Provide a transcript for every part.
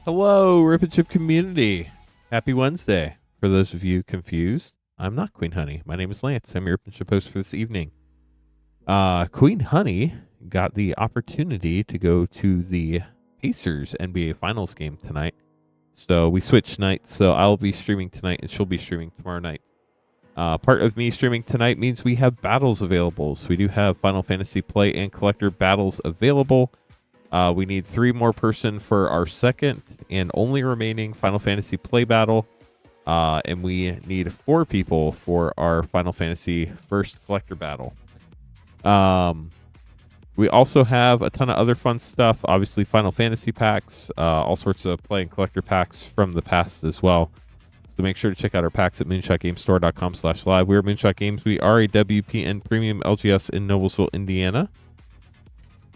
Hello, Rip and Chip community. Happy Wednesday. For those of you confused, I'm not Queen Honey. My name is Lance. I'm your Rip and Chip host for this evening. Queen Honey got the opportunity to go to the Pacers NBA Finals game tonight. So we switched nights. So I'll be streaming tonight and she'll be streaming tomorrow night. Part of me streaming tonight means we have battles available. So we do have Final Fantasy Play and Collector battles available. We need 3 more person for our second and only remaining Final Fantasy Play battle. And we need 4 people for our Final Fantasy first Collector battle. We also have a ton of other fun stuff. Obviously, Final Fantasy packs, all sorts of Play and Collector packs from the past as well. So make sure to check out our packs at moonshotgamestore.com/live. We are Moonshot Games. We are a WPN Premium LGS in Noblesville, Indiana.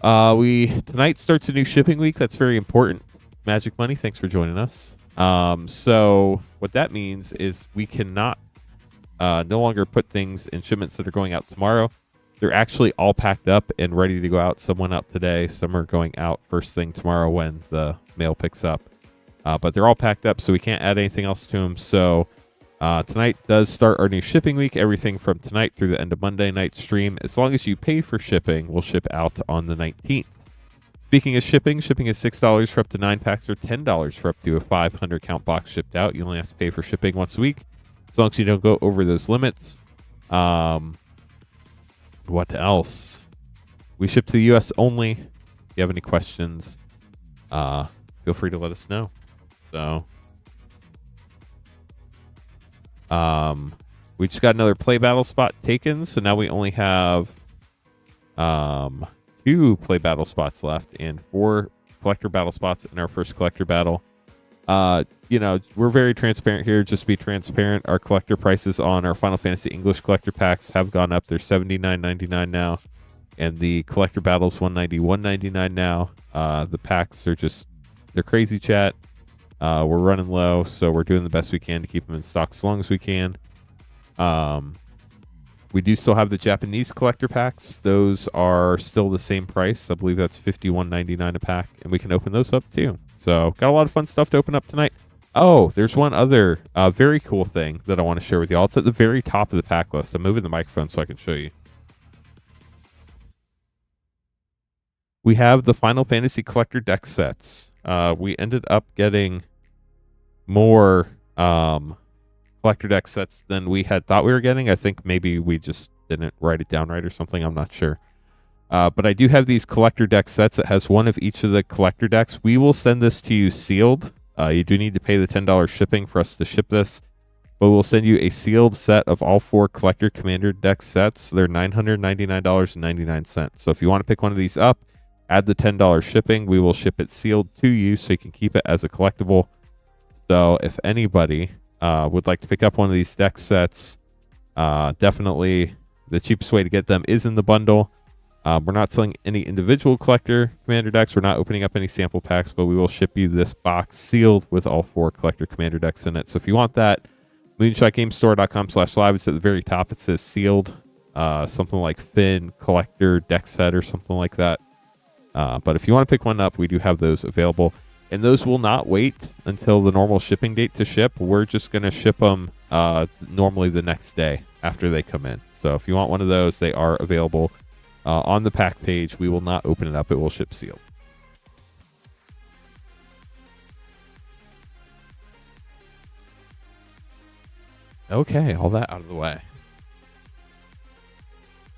Tonight starts a new shipping week. That's very important. Magic Money, thanks for joining us. So what that means is we cannot no longer put things in shipments that are going out tomorrow. They're actually all packed up and ready to go out. Some went out today. Some are going out first thing tomorrow when the mail picks up. But they're all packed up, so we can't add anything else to them. So tonight does start our new shipping week. Everything from tonight through the end of Monday night stream. As long as you pay for shipping, we'll ship out on the 19th. Speaking of shipping is $6 for up to 9 packs or $10 for up to a 500 count box shipped out. You only have to pay for shipping once a week, as long as you don't go over those limits. What else? We ship to the U.S. only. If you have any questions, feel free to let us know. So, we just got another play battle spot taken, so now we only have 2 play battle spots left and 4 collector battle spots in our first collector battle. We're very transparent here. Just be transparent. Our collector prices on our Final Fantasy English collector packs have gone up. They're $79.99 now, and the collector battles $191.99 now. The packs are they're crazy, chat. We're running low, so we're doing the best we can to keep them in stock as long as we can. We do still have the Japanese collector packs. Those are still the same price. I believe that's $51.99 a pack, and we can open those up too. So got a lot of fun stuff to open up tonight. Oh, there's one other very cool thing that I want to share with y'all. It's at the very top of the pack list. I'm moving the microphone so I can show you. We have the Final Fantasy collector deck sets. We ended up getting more collector deck sets than we had thought we were getting. I think maybe we just didn't write it down right or something. I'm not sure. But I do have these collector deck sets. It has one of each of the collector decks. We will send this to you sealed. You do need to pay the $10 shipping for us to ship this. But we'll send you a sealed set of all 4 collector commander deck sets. They're $999.99. So if you want to pick one of these up, add the $10 shipping. We will ship it sealed to you so you can keep it as a collectible. So if anybody would like to pick up one of these deck sets, definitely the cheapest way to get them is in the bundle. We're not selling any individual collector commander decks. We're not opening up any sample packs, but we will ship you this box sealed with all 4 collector commander decks in it. So if you want that, moonshotgamestore.com/live. It's at the very top. It says sealed, something like Finn collector deck set or something like that. But if you want to pick one up, we do have those available. And those will not wait until the normal shipping date to ship. We're just going to ship them normally the next day after they come in. So if you want one of those, they are available on the pack page. We will not open it up. It will ship sealed. Okay, all that out of the way.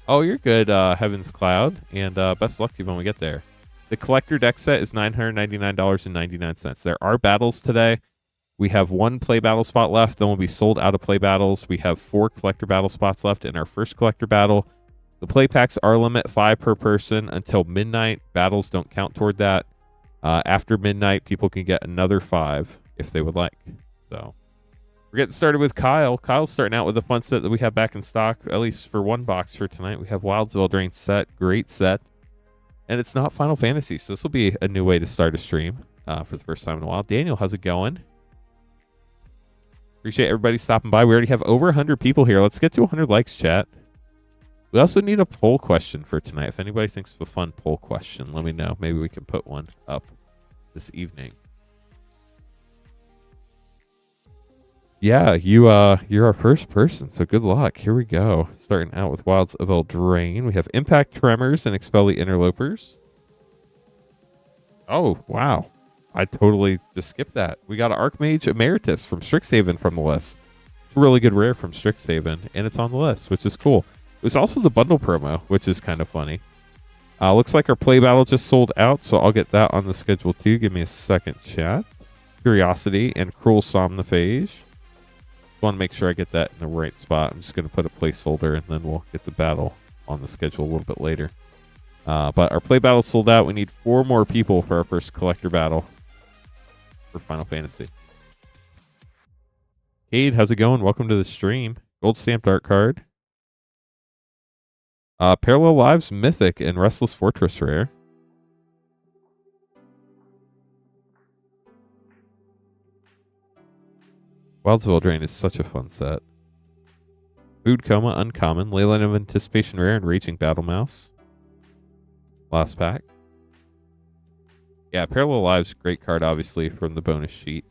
Oh, you're good, Heaven's Cloud, and best luck to you when we get there. The collector deck set is $999.99. There are battles today. We have 1 play battle spot left. Then we'll be sold out of play battles. We have 4 collector battle spots left in our first collector battle. The play packs are limit 5 per person until midnight. Battles don't count toward that. After midnight, people can get another 5 if they would like. So we're getting started with Kyle. Kyle's starting out with a fun set that we have back in stock, at least for 1 box for tonight. We have Wildsville Drain set. Great set. And it's not Final Fantasy, so this will be a new way to start a stream for the first time in a while. Daniel, how's it going? Appreciate everybody stopping by. We already have over 100 people here. Let's get to 100 likes, chat. We also need a poll question for tonight. If anybody thinks of a fun poll question, let me know. Maybe we can put one up this evening. Yeah, you're our first person, so good luck. Here we go. Starting out with Wilds of Eldraine. We have Impact Tremors and Expel the Interlopers. Oh, wow. I totally just skipped that. We got Archmage Emeritus from Strixhaven from the list. It's a really good rare from Strixhaven, and it's on the list, which is cool. It was also the bundle promo, which is kind of funny. Looks like our play battle just sold out, so I'll get that on the schedule too. Give me a second, chat. Curiosity and Cruel Somnophage. Want to make sure I get that in the right spot. I'm just going to put a placeholder, and then we'll get the battle on the schedule a little bit later. But our play battle sold out. We need 4 more people for our first collector battle for Final Fantasy. Cade, how's it going? Welcome to the stream. Gold stamped art card. Parallel Lives Mythic and Restless Fortress rare. Wilds of Eldraine is such a fun set. Food Coma uncommon. Leyline of Anticipation rare and Raging Battle Mouse. Last pack. Yeah, Parallel Lives, great card, obviously, from the bonus sheet.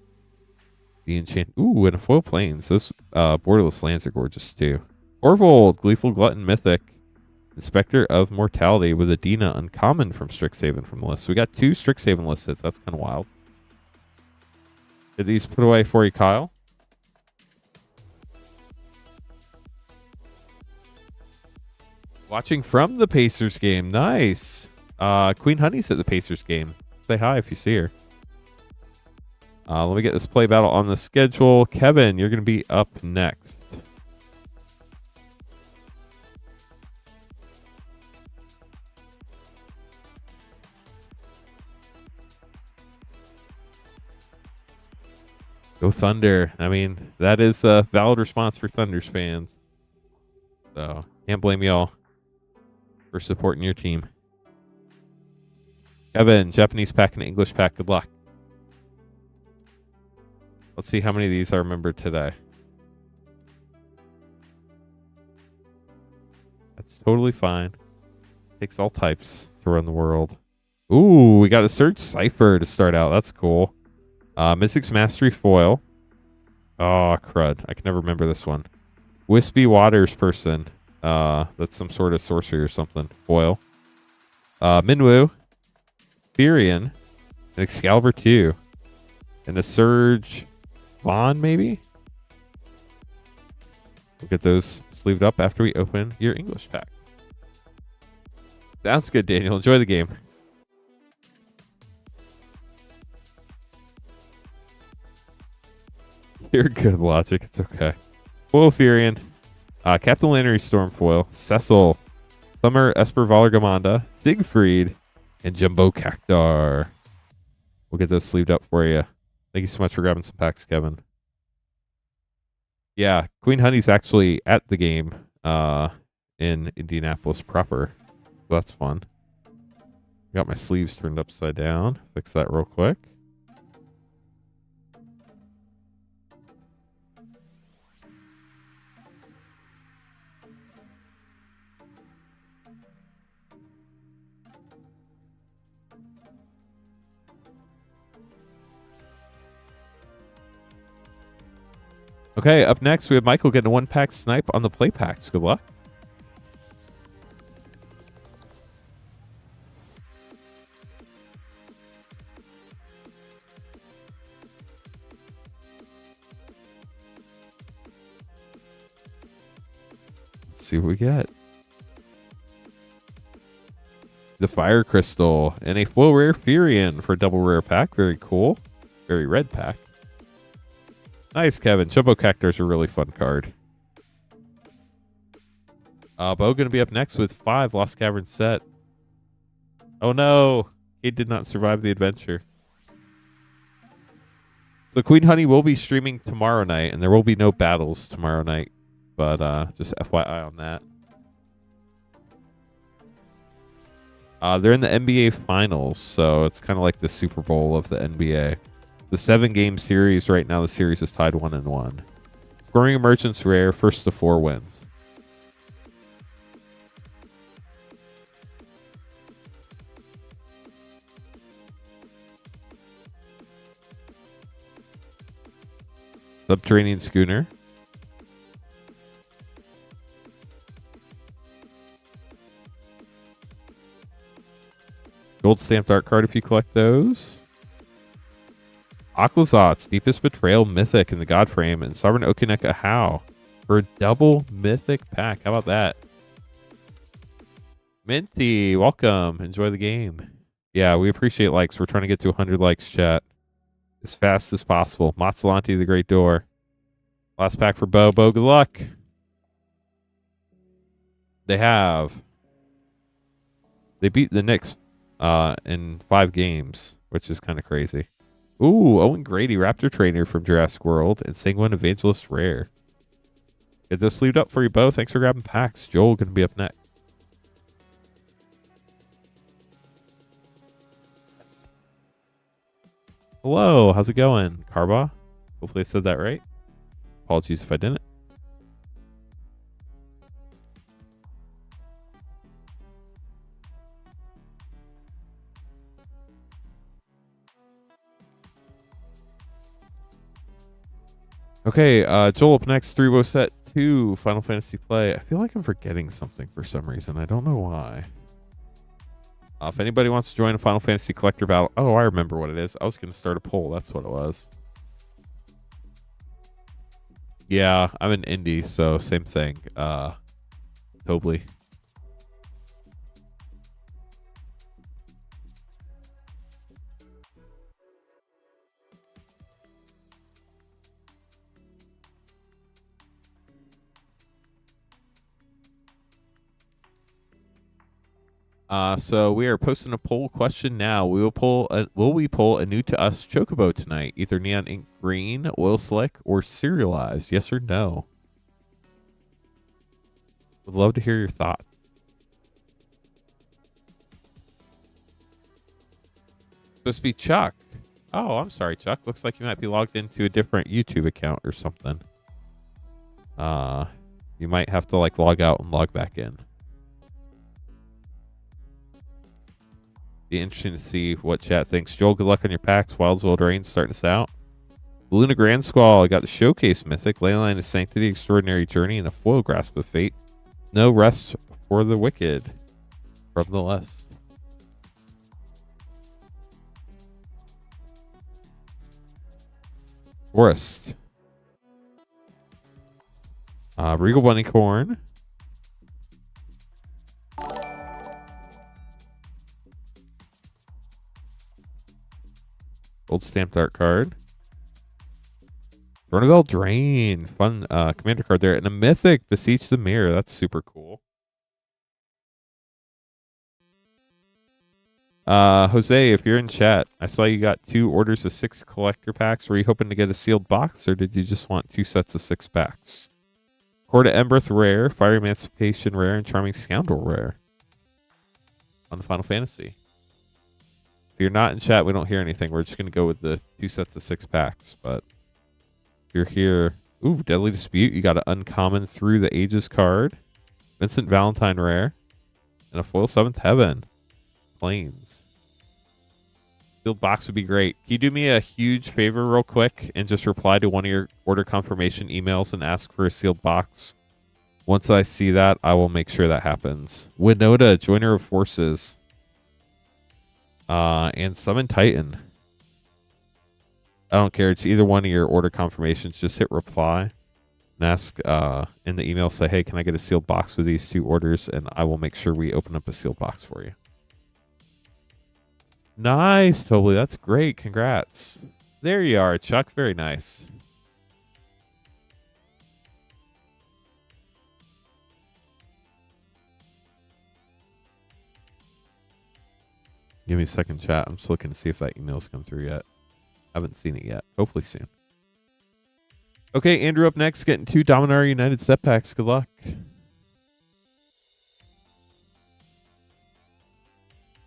The Enchant. Ooh, and a Foil Plains. Those borderless lands are gorgeous, too. Orvold, Gleeful Glutton Mythic. Inspector of Mortality with Adina uncommon from Strixhaven from the list. So we got 2 Strixhaven listed. That's kind of wild. Did these put away for you, Kyle? Watching from the Pacers game. Nice. Queen Honey's at the Pacers game. Say hi if you see her. Let me get this play battle on the schedule. Kevin, you're going to be up next. Go Thunder. I mean, that is a valid response for Thunder's fans. So, can't blame y'all for supporting your team. Kevin, Japanese pack and English pack. Good luck. Let's see how many of these I remember today. That's totally fine. Takes all types to run the world. Ooh, we got a Surge Cypher to start out. That's cool. Mystic's Mastery foil. Oh, crud. I can never remember this one. Wispy Waters person. That's some sort of sorcery or something. Foil. Minwu. Firion. And Excalibur 2. And a Surge Vaughn, maybe? We'll get those sleeved up after we open your English pack. Sounds good, Daniel. Enjoy the game. You're good, Logic. It's okay. Foil Firion. Captain Lannery Stormfoil. Cecil. Summer Esper Valargamanda. Siegfried. And Jumbo Cactar. We'll get those sleeved up for you. Thank you so much for grabbing some packs, Kevin. Yeah, Queen Honey's actually at the game in Indianapolis proper. So that's fun. Got my sleeves turned upside down. Fix that real quick. Okay, up next we have Michael getting a 1-pack snipe on the play packs. Good luck. Let's see what we get. The Fire Crystal and a full rare Firion for a double rare pack. Very cool. Very red pack. Nice, Kevin. Jumbo Cactar is a really fun card. Bo going to be up next with 5 Lost Cavern set. Oh no, he did not survive the adventure. So Queen Honey will be streaming tomorrow night, and there will be no battles tomorrow night. But just FYI on that. They're in the NBA Finals, so it's kind of like the Super Bowl of the NBA. It's a 7-game series. Right now, the series is tied 1-1. Scoring Emergence rare, first to 4 wins. Subterranean Schooner. Gold stamped art card if you collect those. Aquazot's Deepest Betrayal Mythic in the God Frame and Sovereign Okineka How for a double Mythic pack. How about that? Minty, welcome. Enjoy the game. Yeah, we appreciate likes. We're trying to get to 100 likes, chat, as fast as possible. Matsalanti, the Great Door. Last pack for Bo. Bo, good luck. They beat the Knicks in 5 games, which is kind of crazy. Ooh, Owen Grady, Raptor Trainer from Jurassic World, and Sanguine Evangelist Rare. Get this sleeved up for you, Bo. Thanks for grabbing packs. Joel going to be up next. Hello, how's it going, Carba? Hopefully I said that right. Apologies if I didn't. Okay, Joel up next. 3-wow set 2 Final Fantasy play. I feel like I'm forgetting something for some reason. I don't know why. If anybody wants to join a Final Fantasy collector battle. Oh, I remember what it is. I was going to start a poll. That's what it was. Yeah, I'm an indie, so same thing. Totally. So we are posting a poll question now. Will we pull a new to us Chocobo tonight? Either Neon Ink Green, Oil Slick, or Serialized? Yes or no? Would love to hear your thoughts. Supposed to be Chuck. Oh, I'm sorry, Chuck. Looks like you might be logged into a different YouTube account or something. You might have to like log out and log back in. Be interesting to see what chat thinks. Joel, good luck on your packs. Wild's Wild Rain starting us out. Luna Grand Squall. I got the Showcase Mythic, Leyline of Sanctity, Extraordinary Journey, and a foil Grasp of Fate. No Rest for the Wicked from the list. Forest. Regal Bunnycorn. Gold stamped art card. Vertigal Drain. Fun commander card there. And a mythic, Beseech the Mirror. That's super cool. Jose, if you're in chat, I saw you got 2 orders of 6 collector packs. Were you hoping to get a sealed box, or did you just want 2 sets of 6 packs? Court of Embereth rare, Fire Emancipation rare, and Charming Scoundrel rare on the Final Fantasy. If you're not in chat, we don't hear anything. We're just going to go with the 2 sets of 6 packs. But if you're here, ooh, Deadly Dispute. You got an uncommon Through the Ages card, Vincent Valentine rare, and a foil 7th Heaven. Planes. Sealed box would be great. Can you do me a huge favor real quick and just reply to one of your order confirmation emails and ask for a sealed box? Once I see that, I will make sure that happens. Winota, Joiner of Forces. And Summon Titan. I don't care. It's either one of your order confirmations. Just hit reply and ask in the email, say, hey, can I get a sealed box with these 2 orders? And I will make sure we open up a sealed box for you. Nice, Totally. That's great. Congrats. There you are, Chuck. Very nice. Give me a second, chat. I'm just looking to see if that email's come through yet. Haven't seen it yet. Hopefully soon. Okay, Andrew up next, getting 2 Dominar United set packs. Good luck.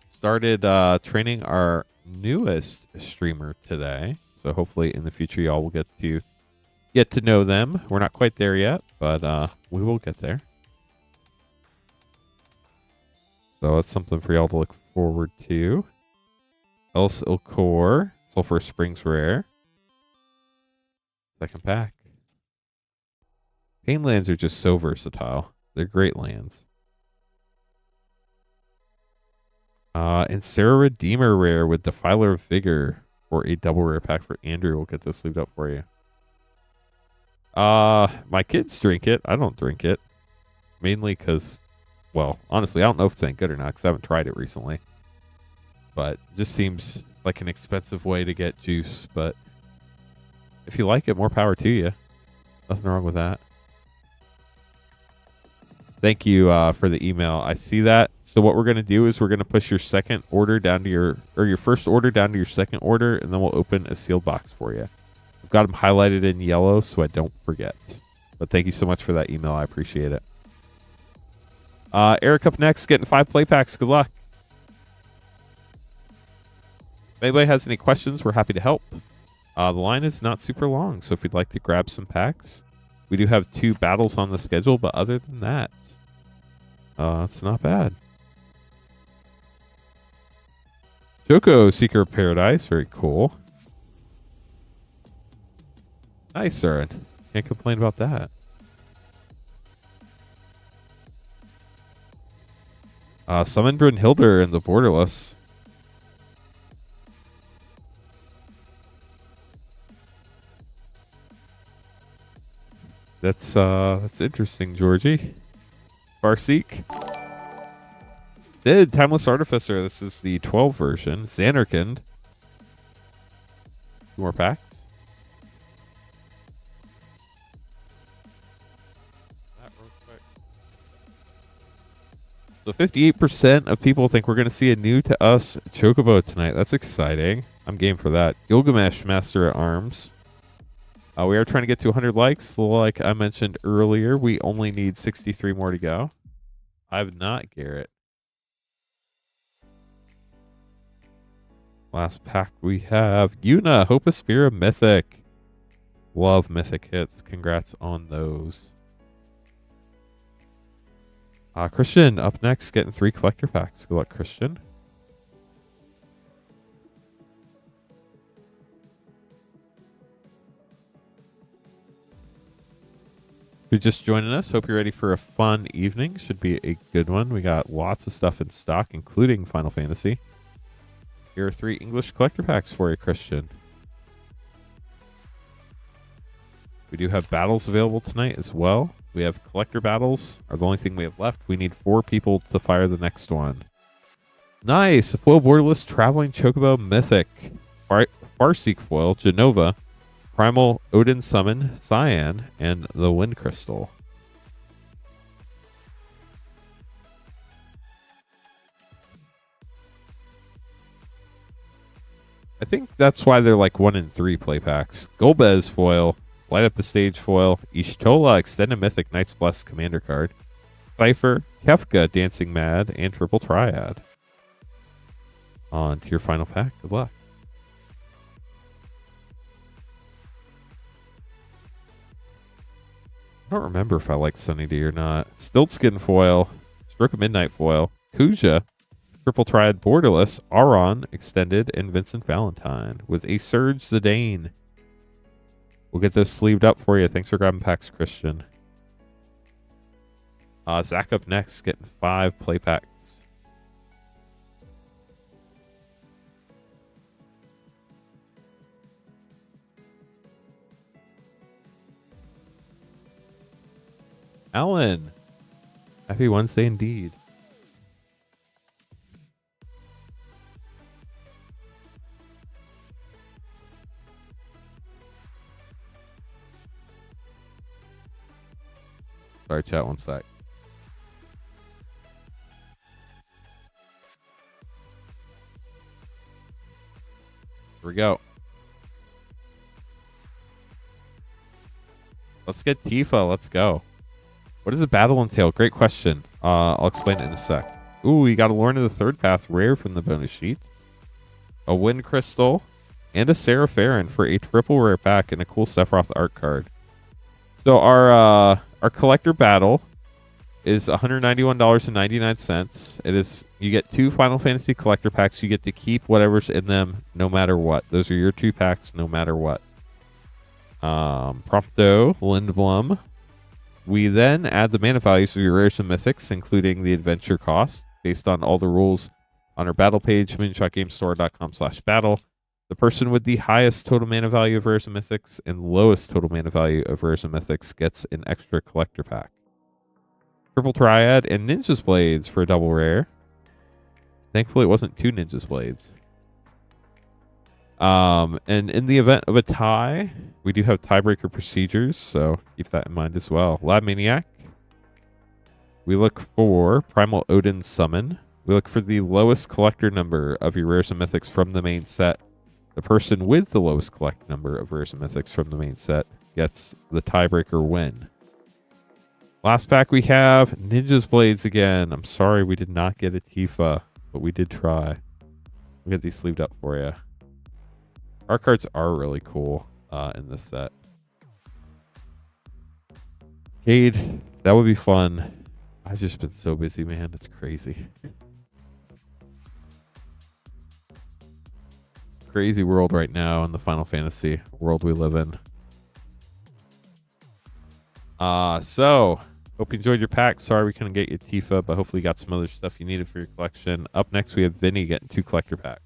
Started training our newest streamer today. So hopefully in the future y'all will get to know them. We're not quite there yet, but we will get there. So that's something for y'all to look forward to. Else Ilcor, Sulphur Springs rare. Second pack. Pain lands are just so versatile. They're great lands. And Sarah Redeemer rare with Defiler of Vigor for a double rare pack for Andrew. We'll get this sleeved up for you. My kids drink it. I don't drink it. Mainly because, well, honestly, I don't know if it's any good or not because I haven't tried it recently. But it just seems like an expensive way to get juice. But if you like it, more power to you. Nothing wrong with that. Thank you for the email. I see that. So what we're going to do is we're going to push your second order down to your first order down to your second order, and then we'll open a sealed box for you. I've got them highlighted in yellow so I don't forget. But thank you so much for that email. I appreciate it. Eric up next, getting 5 play packs. Good luck. If anybody has any questions, we're happy to help. The line is not super long, so if you'd like to grab some packs, we do have 2 battles on the schedule, but other than that, it's not bad. Joko, Seeker of Paradise, very cool. Nice, Surin. Can't complain about that. Summon Brynhildr in the Borderless. That's interesting, Georgie. Farseek. Did Timeless Artificer. This is the 12 version. Xanarkand. 2 more packs. So 58% of people think we're going to see a new to us Chocobo tonight. That's exciting. I'm game for that. Gilgamesh, Master at Arms. We are trying to get to 100 likes. Like I mentioned earlier, we only need 63 more to go. I've not, Garrett. Last pack we have Yuna, Hope of Spira, Mythic. Love Mythic hits. Congrats on those. Christian up next, getting 3 collector packs. Good luck, Christian. If you're just joining us, hope you're ready for a fun evening. Should be a good one. We got lots of stuff in stock, including Final Fantasy. Here are 3 English collector packs for you, Christian. We do have battles available tonight as well. We have collector battles are the only thing we have left. We need 4 people to fire the next one. Nice. A foil borderless traveling chocobo mythic. Farseek foil, Genova, Primal Odin Summon, Cyan, and the Wind Crystal. I think that's why they're like 1 in 3 play packs. Golbez foil, Light Up the Stage foil, Ishtola Extended Mythic Knight's Blessed Commander card, Cypher, Kefka Dancing Mad, and Triple Triad. On to your final pack. Good luck. I don't remember if I like Sunny D or not. Stiltskin foil, Stroke of Midnight foil, Kuja, Triple Triad Borderless, Auron Extended, and Vincent Valentine with a Surge Zidane. We'll get this sleeved up for you. Thanks for grabbing packs, Christian. Zach up next, getting 5 play packs. Alan, happy Wednesday indeed. Sorry, chat, one sec. Here we go. Let's get Tifa. Let's go. What does a battle entail? Great question. I'll explain it in a sec. Ooh, we got a Lorna of the Third Path rare from the bonus sheet. A Wind Crystal and a Serapharin for a triple rare pack and a cool Sephiroth art card. So our collector battle is $191.99. It is, you get 2 Final Fantasy collector packs. You get to keep whatever's in them no matter what. Those are your 2 packs no matter what. Prompto, Lindblom, We then add the mana values of your rares and mythics, including the adventure cost, based on all the rules on our battle page, moonshotgamestore.com/battle. The person with the highest total mana value of rares and mythics and lowest total mana value of rares and mythics gets an extra collector pack. Triple Triad and Ninja's Blades for a double rare. Thankfully, it wasn't 2 Ninja's Blades. And in the event of a tie, we do have tiebreaker procedures, so keep that in mind as well. Lab Maniac. We look for Primal Odin Summon. We look for the lowest collector number of your rares and mythics from the main set. The person with the lowest collect number of rares and mythics from the main set gets the tiebreaker win. Last pack we have Ninja's Blades again. I'm sorry we did not get a Tifa, but we did try. We'll get these sleeved up for you. Our cards are really cool in this set. Cade, that would be fun. I've just been so busy, man. It's crazy. Crazy world right now in the Final Fantasy world we live in. So hope you enjoyed your pack. Sorry we couldn't get you Tifa, but hopefully you got some other stuff you needed for your collection. Up next, we have Vinny getting 2 collector packs.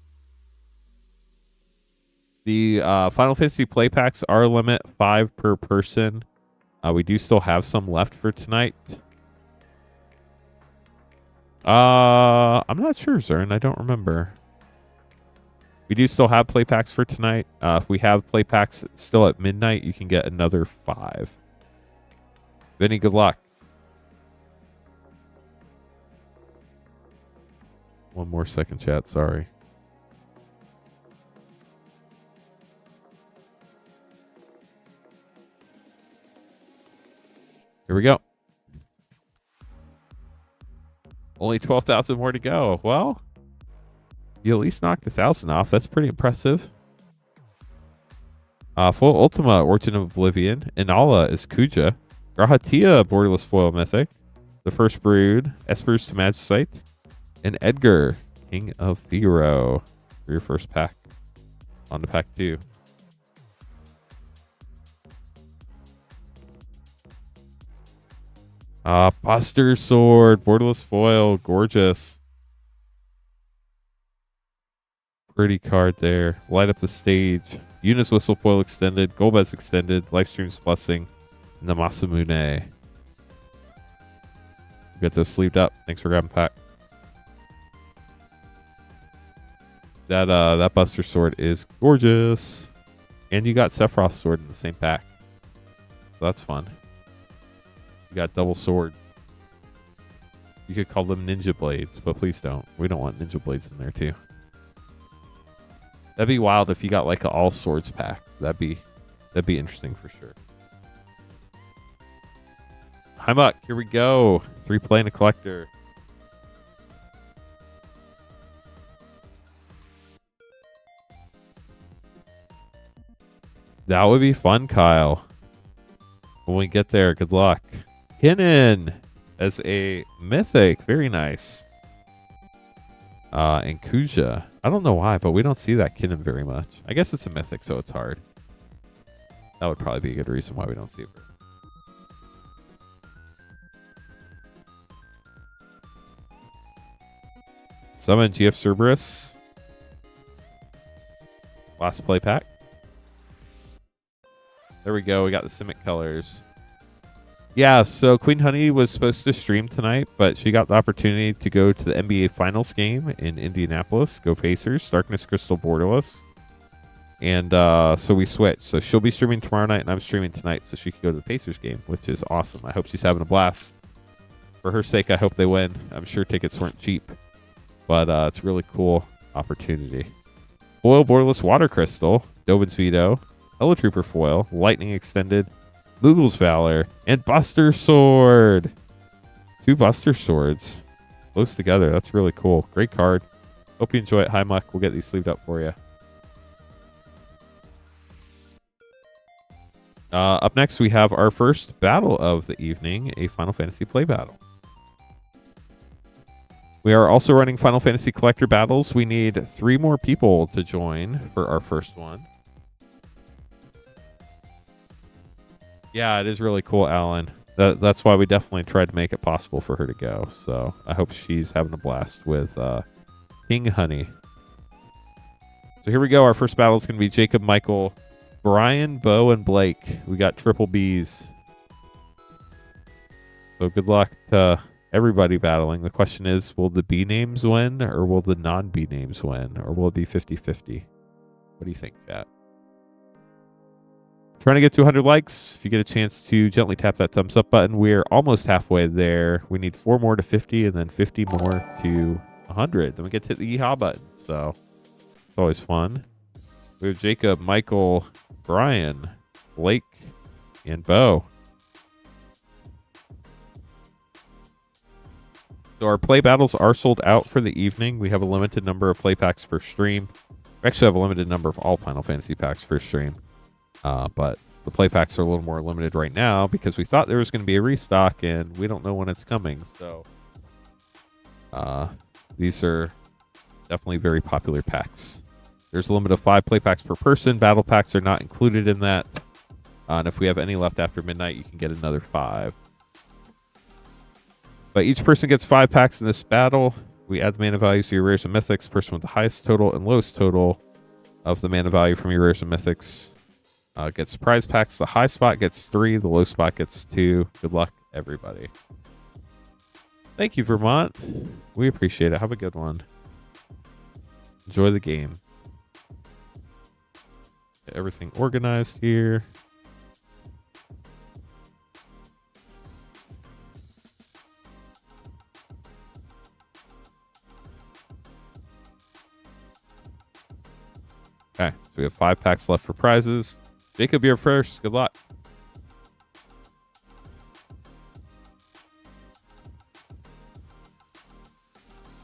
The Final Fantasy play packs are limit 5 per person. We do still have some left for tonight. I'm not sure, Zern. I don't remember. We do still have play packs for tonight. If we have play packs still at midnight, you can get another 5. Vinny, good luck. One more second, chat. Sorry. Here we go. Only 12,000 more to go. Well, you at least knocked 1,000 off. That's pretty impressive. Full Ultima, Origin of Oblivion. Inala is Kuja. Grahatia, Borderless Foil Mythic. The First Brood, Espers to Magicite. And Edgar, King of Figaro, for your first pack. On to pack 2. Buster Sword, Borderless Foil, gorgeous. Pretty card there. Light up the stage. Eunice Whistle Foil extended, Golbez extended, Lifestream's Blessing, and the Masamune. Get those sleeved up. Thanks for grabbing pack. That Buster Sword is gorgeous. And you got Sephiroth's sword in the same pack. So that's fun. You got double sword. You could call them Ninja Blades, but please don't. We don't want Ninja Blades in there too. That'd be wild if you got like an all swords pack. That'd be interesting for sure. Hi Muck, here we go. 3 play and a collector. That would be fun, Kyle. When we get there, good luck. Kinnan as a mythic. Very nice. And Kuja. I don't know why, but we don't see that Kinnan very much. I guess it's a mythic, so it's hard. That would probably be a good reason why we don't see it. Summon GF Cerberus. Last play pack. There we go. We got the Simic colors. Yeah, so Queen Honey was supposed to stream tonight, but she got the opportunity to go to the NBA Finals game in Indianapolis. Go Pacers. Darkness Crystal Borderless. And so we switched. So she'll be streaming tomorrow night, and I'm streaming tonight, so she can go to the Pacers game, which is awesome. I hope she's having a blast. For her sake, I hope they win. I'm sure tickets weren't cheap, but it's a really cool opportunity. Foil Borderless Water Crystal. Dovin's Veto. Helitrooper Foil. Lightning Extended. Moogle's Valor, and Buster Sword. 2 Buster Swords close together. That's really cool. Great card. Hope you enjoy it. Hi, Muck. We'll get these sleeved up for you. Up next, we have our first battle of the evening, a Final Fantasy play battle. We are also running Final Fantasy collector battles. We need 3 more people to join for our first one. Yeah, it is really cool, Alan. that's why we definitely tried to make it possible for her to go. So I hope she's having a blast with King Honey. So here we go. Our first battle is going to be Jacob, Michael, Brian, Bo, and Blake. We got triple Bs. So good luck to everybody battling. The question is, will the B names win or will the non-B names win? Or will it be 50-50? What do you think, chat? Trying to get to 100 likes. If you get a chance to gently tap that thumbs up button, we're almost halfway there. We need 4 more to 50 and then 50 more to 100. Then we get to hit the yeehaw button. So it's always fun. We have Jacob, Michael, Brian, Blake, and Bo. So our play battles are sold out for the evening. We have a limited number of play packs per stream. We actually have a limited number of all Final Fantasy packs per stream. But the play packs are a little more limited right now because we thought there was going to be a restock and we don't know when it's coming. So these are definitely very popular packs. There's a limit of 5 play packs per person. Battle packs are not included in that. And if we have any left after midnight, you can get another 5. But each person gets 5 packs in this battle. We add the mana values to your rares and mythics. Person with the highest total and lowest total of the mana value from your rares and mythics gets prize packs. The high spot gets 3. The low spot gets 2. Good luck, everybody. Thank you, Vermont. We appreciate it. Have a good one. Enjoy the game. Get everything organized here. Okay, so we have 5 packs left for prizes. Jacob, you're first. Good luck.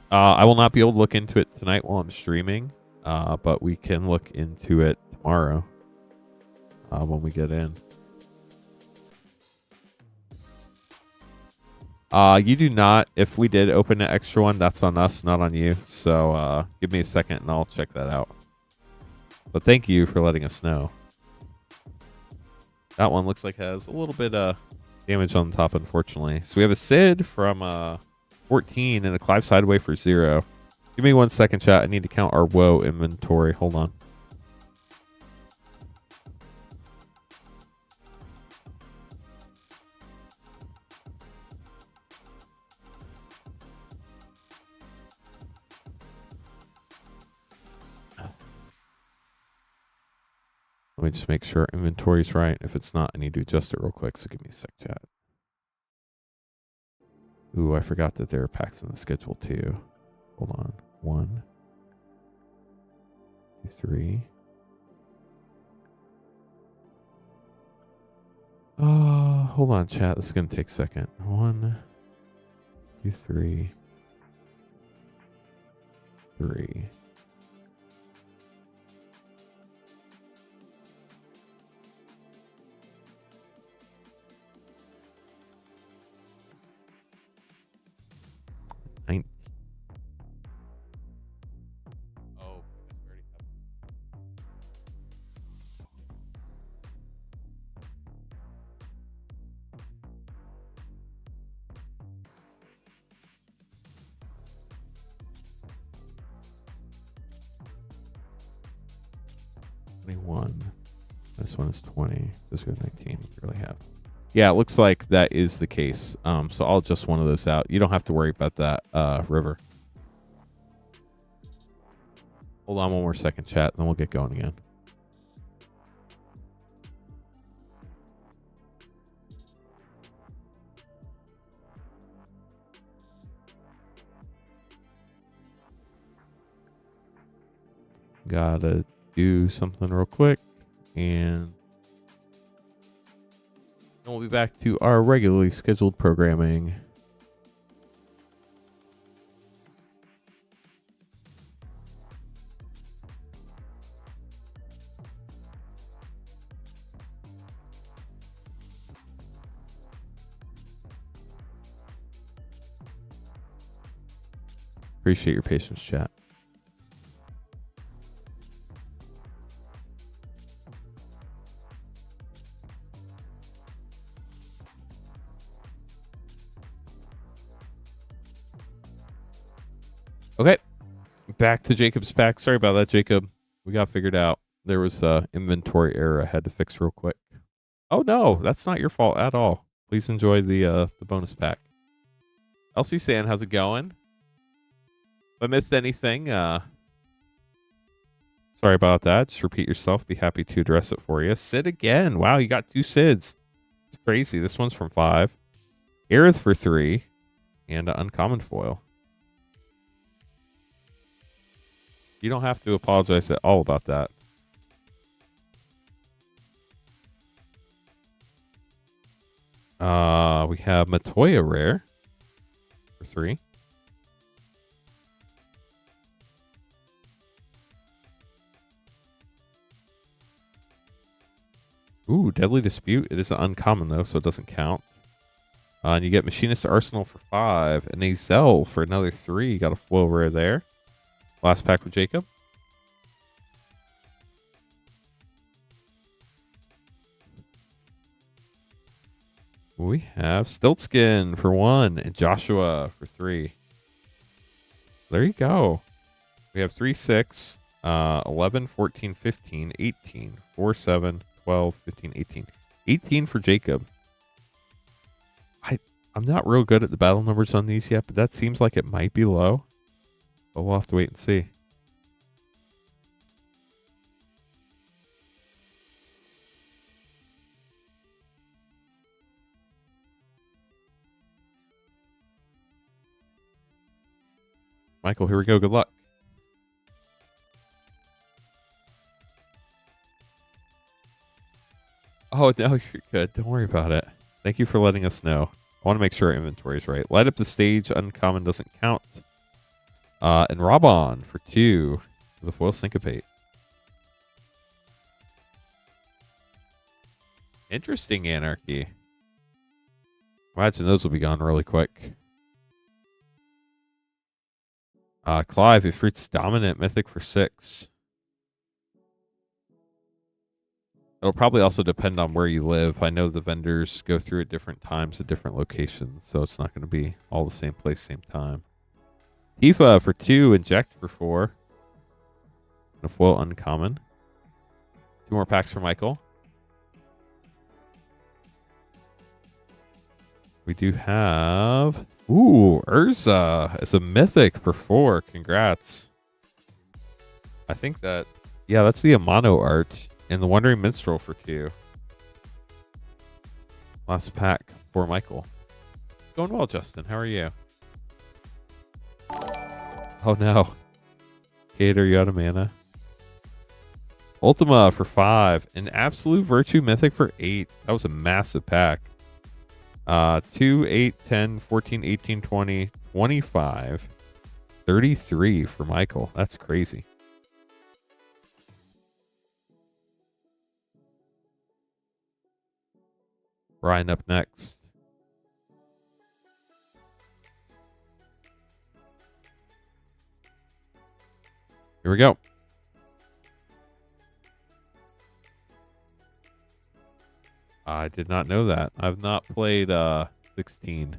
I will not be able to look into it tonight while I'm streaming, but we can look into it tomorrow when we get in. You do not. If we did open an extra one, that's on us, not on you. So give me a second and I'll check that out. But thank you for letting us know. That one looks like it has a little bit of damage on the top, unfortunately. So we have a Sid from 14 and a Clive Sideway for 0. Give me 1 second, chat. I need to count our woe inventory. Hold on. Let me just make sure inventory's right. If it's not, I need to adjust it real quick. So give me a sec, chat. Ooh, I forgot that there are packs in the schedule too. Hold on. 1, 2, 3. Hold on, chat. This is gonna take a second. 1, 2, 3. 3. Oh, this one is 20. This goes 19. We really have. Yeah, it looks like that is the case. So I'll adjust one of those out. You don't have to worry about that, River. Hold on 1 more second, chat, then we'll get going again. Gotta do something real quick, and then we'll be back to our regularly scheduled programming. Appreciate your patience, chat. back to Jacob's pack. Sorry about that, Jacob. We got figured out. There was a inventory error I had to fix real quick. Oh no, that's not your fault at all. Please enjoy the bonus pack. LC Sand, how's it going? If I missed anything, sorry about that. Just repeat yourself. Be happy to address it for you. Sid again. Wow, you got 2 Sids. It's crazy. This one's from 5. Aerith for 3. And an uncommon foil. You don't have to apologize at all about that. We have Matoya rare for 3. Ooh, Deadly Dispute. It is an uncommon though, so it doesn't count. And you get Machinist Arsenal for 5 and a Zell for another 3. You got a foil rare there. Last pack for Jacob. We have Stiltskin for 1 and Joshua for 3. There you go. We have 3, 6, 11, 14, 15, 18, 4, 7, 12, 15, 18. 18 for Jacob. I'm not real good at the battle numbers on these yet, but that seems like it might be low. But we'll have to wait and see. Michael, here we go. Good luck. Oh, no, you're good. Don't worry about it. Thank you for letting us know. I want to make sure our inventory is right. Light up the stage. Uncommon doesn't count. And Robon for 2 for the foil syncopate. Interesting Anarchy. Imagine those will be gone really quick. Clive, if it's dominant mythic for 6. It'll probably also depend on where you live. I know the vendors go through at different times at different locations, so it's not going to be all the same place, same time. Tifa for 2, Inject for 4. And a foil uncommon. 2 more packs for Michael. We do have... Ooh, Urza is a mythic for 4. Congrats. I think that... Yeah, that's the Amano art. And the Wandering Minstrel for 2. Last pack for Michael. Going well, Justin. How are you? Oh, no. Kate, are you out of mana? Ultima for 5. An Absolute Virtue Mythic for 8. That was a massive pack. 2, 8, 10, 14, 18, 20, 25, 33 for Michael. That's crazy. Brian up next. Here we go. I did not know that. I've not played 16.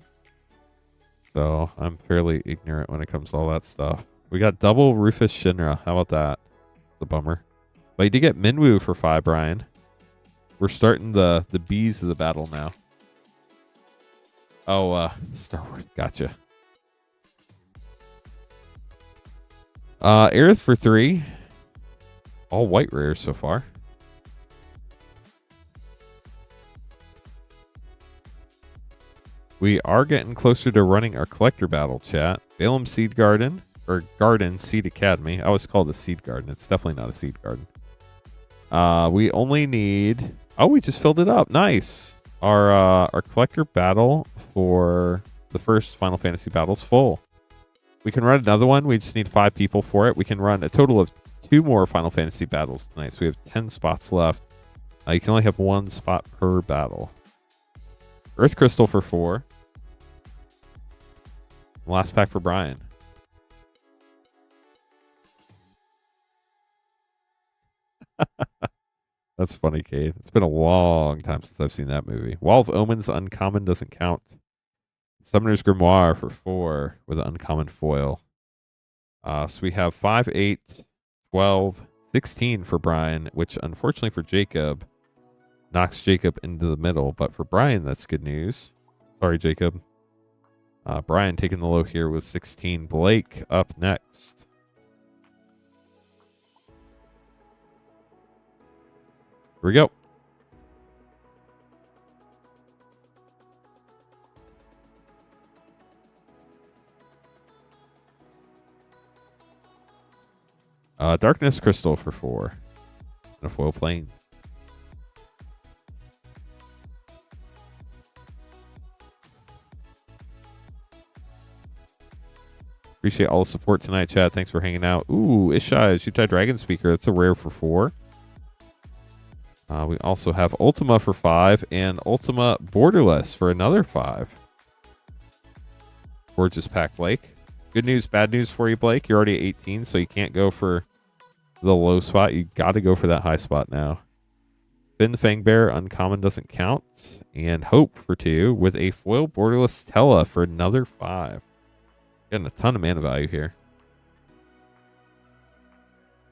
So I'm fairly ignorant when it comes to all that stuff. We got double Rufus Shinra. How about that? It's a bummer. But you did get Minwoo for 5, Brian. We're starting the bees of the battle now. Oh, Star Wars. Gotcha. Aerith for 3. All white rares so far. We are getting closer to running our collector battle, chat. Balaam Seed Garden, or Garden Seed Academy. I always call it a Seed Garden. It's definitely not a Seed Garden. We only need... Oh, we just filled it up. Nice. Our collector battle for the first Final Fantasy battle is full. We can run another one. We just need 5 people for it. We can run a total of 2 more Final Fantasy battles tonight. So we have 10 spots left. You can only have 1 spot per battle. Earth Crystal for 4. Last pack for Brian. That's funny, Kate. It's been a long time since I've seen that movie. Wall of Omens uncommon doesn't count. Summoner's Grimoire for 4 with an uncommon foil. So we have 5, 8, 12, 16 for Brian, which unfortunately for Jacob knocks Jacob into the middle. But for Brian, that's good news. Sorry, Jacob. Brian taking the low here with 16. Blake up next. Here we go. Darkness Crystal for 4. And a foil plains. Appreciate all the support tonight, chat. Thanks for hanging out. Ooh, Ishai, Shutai Dragon Speaker. That's a rare for 4. We also have Ultima for 5 and Ultima Borderless for another 5. Gorgeous pack, Blake. Good news, bad news for you, Blake. You're already at 18, so you can't go for the low spot. You got to go for that high spot now. Finn the Fangbear, uncommon doesn't count. And Hope for 2 with a foil Borderless Tella for another 5. Getting a ton of mana value here.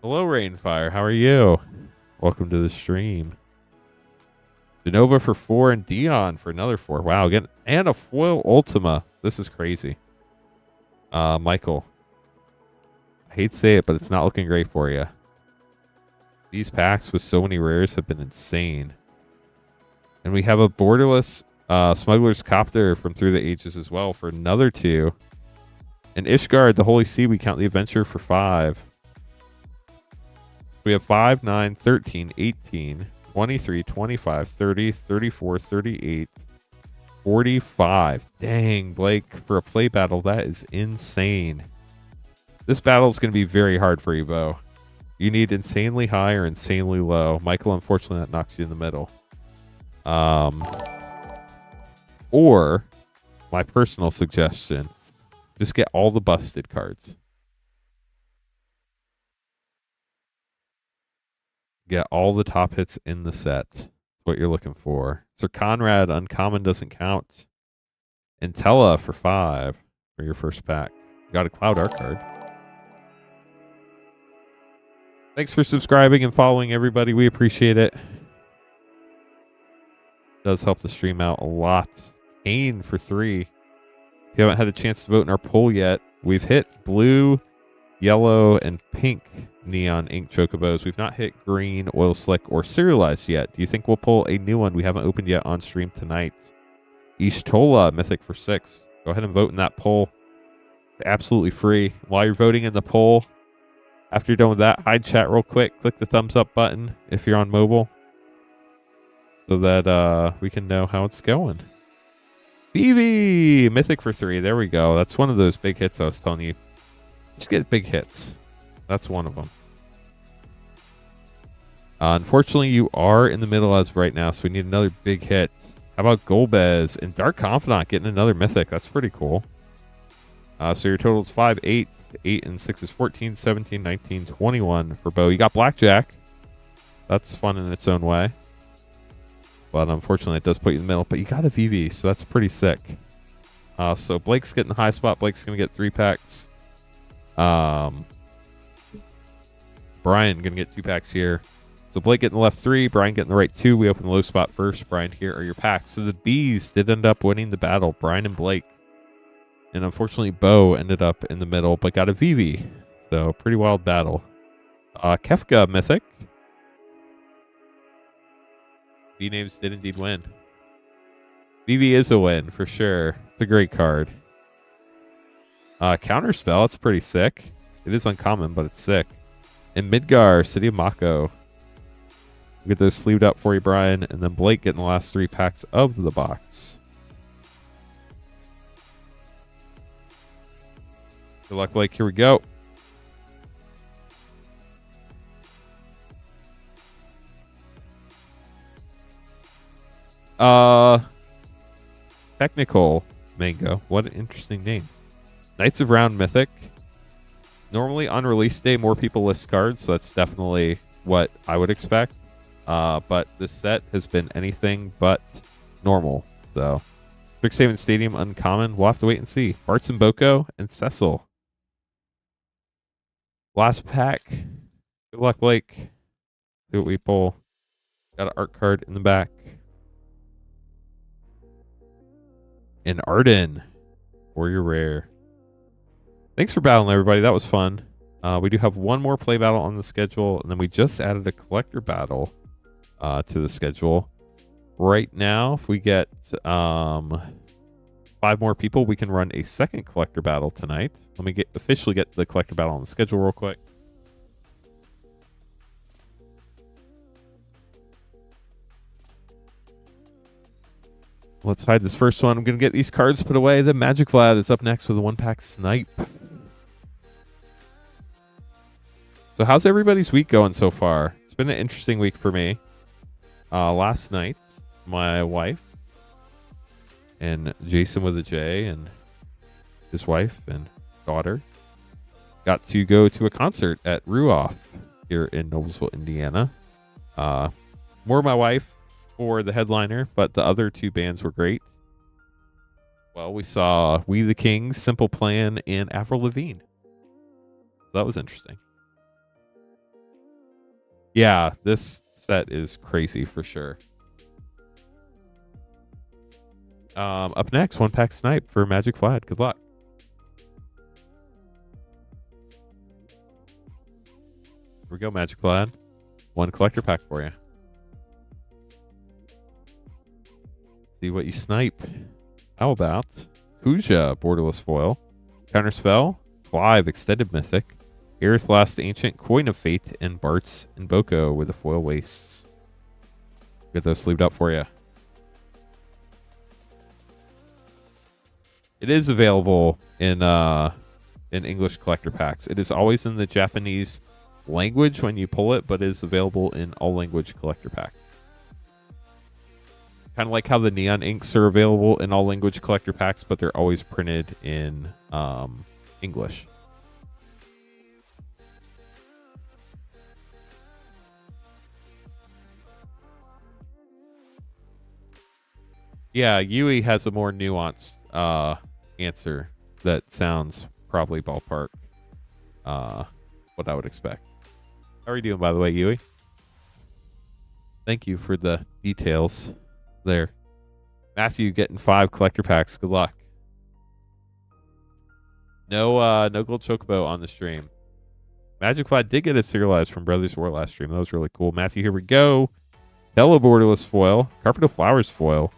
Hello, Rainfire. How are you? Welcome to the stream. Denova for 4 and Dion for another 4. Wow, again, and a foil Ultima. This is crazy. Michael. I hate to say it, but it's not looking great for you. These packs with so many rares have been insane. And we have a borderless Smuggler's Copter from Through the Ages as well for another 2. And Ishgard, the Holy Sea, we count the Adventure for 5. We have 5, 9, 13, 18, 23, 25, 30, 34, 38, 45. Dang, Blake, for a play battle, that is insane. This battle is going to be very hard for you, Bo. You need insanely high or insanely low. Michael, unfortunately, that knocks you in the middle. Or, my personal suggestion, just get all the busted cards. Get all the top hits in the set. That's what you're looking for. Sir Conrad, uncommon doesn't count. Intella for 5 for your first pack. You got a Cloud Art card. Thanks for subscribing and following, everybody. We appreciate it. Does help the stream out a lot. Kane for 3. If you haven't had a chance to vote in our poll yet, we've hit blue, yellow, and pink neon ink chocobos. We've not hit green, oil slick, or serialized yet. Do you think we'll pull a new one we haven't opened yet on stream tonight? Ishtola, mythic for 6. Go ahead and vote in that poll. It's absolutely free. While you're voting in the poll, after you're done with that, hide chat real quick. Click the thumbs up button if you're on mobile so that we can know how it's going. Vivi, mythic for 3. There we go. That's one of those big hits I was telling you. Just get big hits. That's one of them. Unfortunately, you are in the middle as of right now, so we need another big hit. How about Golbez and Dark Confidant getting another mythic? That's pretty cool. So your total is 5, 8, 8 and 6 is 14, 17, 19, 21 for Bo. You got Blackjack. That's fun in its own way. But unfortunately, it does put you in the middle. But you got a VV, so that's pretty sick. So Blake's getting the high spot. Blake's going to get 3 packs. Brian going to get 2 packs here. So Blake getting the left 3, Brian getting the right 2. We open the low spot first. Brian, here are your packs. So the Bees did end up winning the battle, Brian and Blake. And unfortunately, Bo ended up in the middle, but got a VV. So pretty wild battle. Kefka mythic. V names did indeed win. VV is a win for sure. It's a great card. Counterspell, it's pretty sick. It is uncommon, but it's sick. And Midgar, City of Mako. We'll get those sleeved up for you, Brian. And then Blake getting the last 3 packs of the box. Good luck, Blake. Here we go. Technical Mango. What an interesting name. Knights of Round Mythic. Normally on release day, more people list cards, so that's definitely what I would expect. But this set has been anything but normal. So, Strixhaven Stadium uncommon. We'll have to wait and see. Bartz and Boko and Cecil. Last pack. Good luck, Blake. See what we pull. Got an art card in the back. And Arden. Warrior Rare. Thanks for battling, everybody. That was fun. We do have one more play battle on the schedule, and then we just added a collector battle to the schedule. Right now, if we get 5 more people, we can run a second collector battle tonight. Let me officially get the collector battle on the schedule real quick. Let's hide this first one. I'm going to get these cards put away. The Magic Vlad is up next with a 1-pack snipe. So how's everybody's week going so far? It's been an interesting week for me. Last night, my wife and Jason with a J and his wife and daughter got to go to a concert at Ruoff here in Noblesville, Indiana. More my wife for the headliner, but the other 2 bands were great. Well, we saw We the Kings, Simple Plan, and Avril Lavigne. So that was interesting. Yeah, this set is crazy for sure. Up next, 1-pack snipe for Magic Vlad. Good luck. Here we go, Magic Vlad. 1 collector pack for you. See what you snipe. How about Kuja, borderless foil, Counterspell, Clive, extended mythic, Aerith Last Ancient, Coin of Fate, and Bart's and Boko with a foil waste. Get those sleeved up for you. It is available in English collector packs. It is always in the Japanese language when you pull it, but it is available in all language collector pack. Kind of like how the neon inks are available in all language collector packs, but they're always printed in English. Yeah, Yui has a more nuanced answer that sounds probably ballpark what I would expect. How are you doing, by the way, Yui? Thank you for the details there. Matthew getting 5 collector packs. Good luck. No gold chocobo on the stream. Magic Vlad did get a serialized from Brothers War last stream. That was really cool. Matthew, here we go. Hello, borderless foil. Carpet of Flowers foil.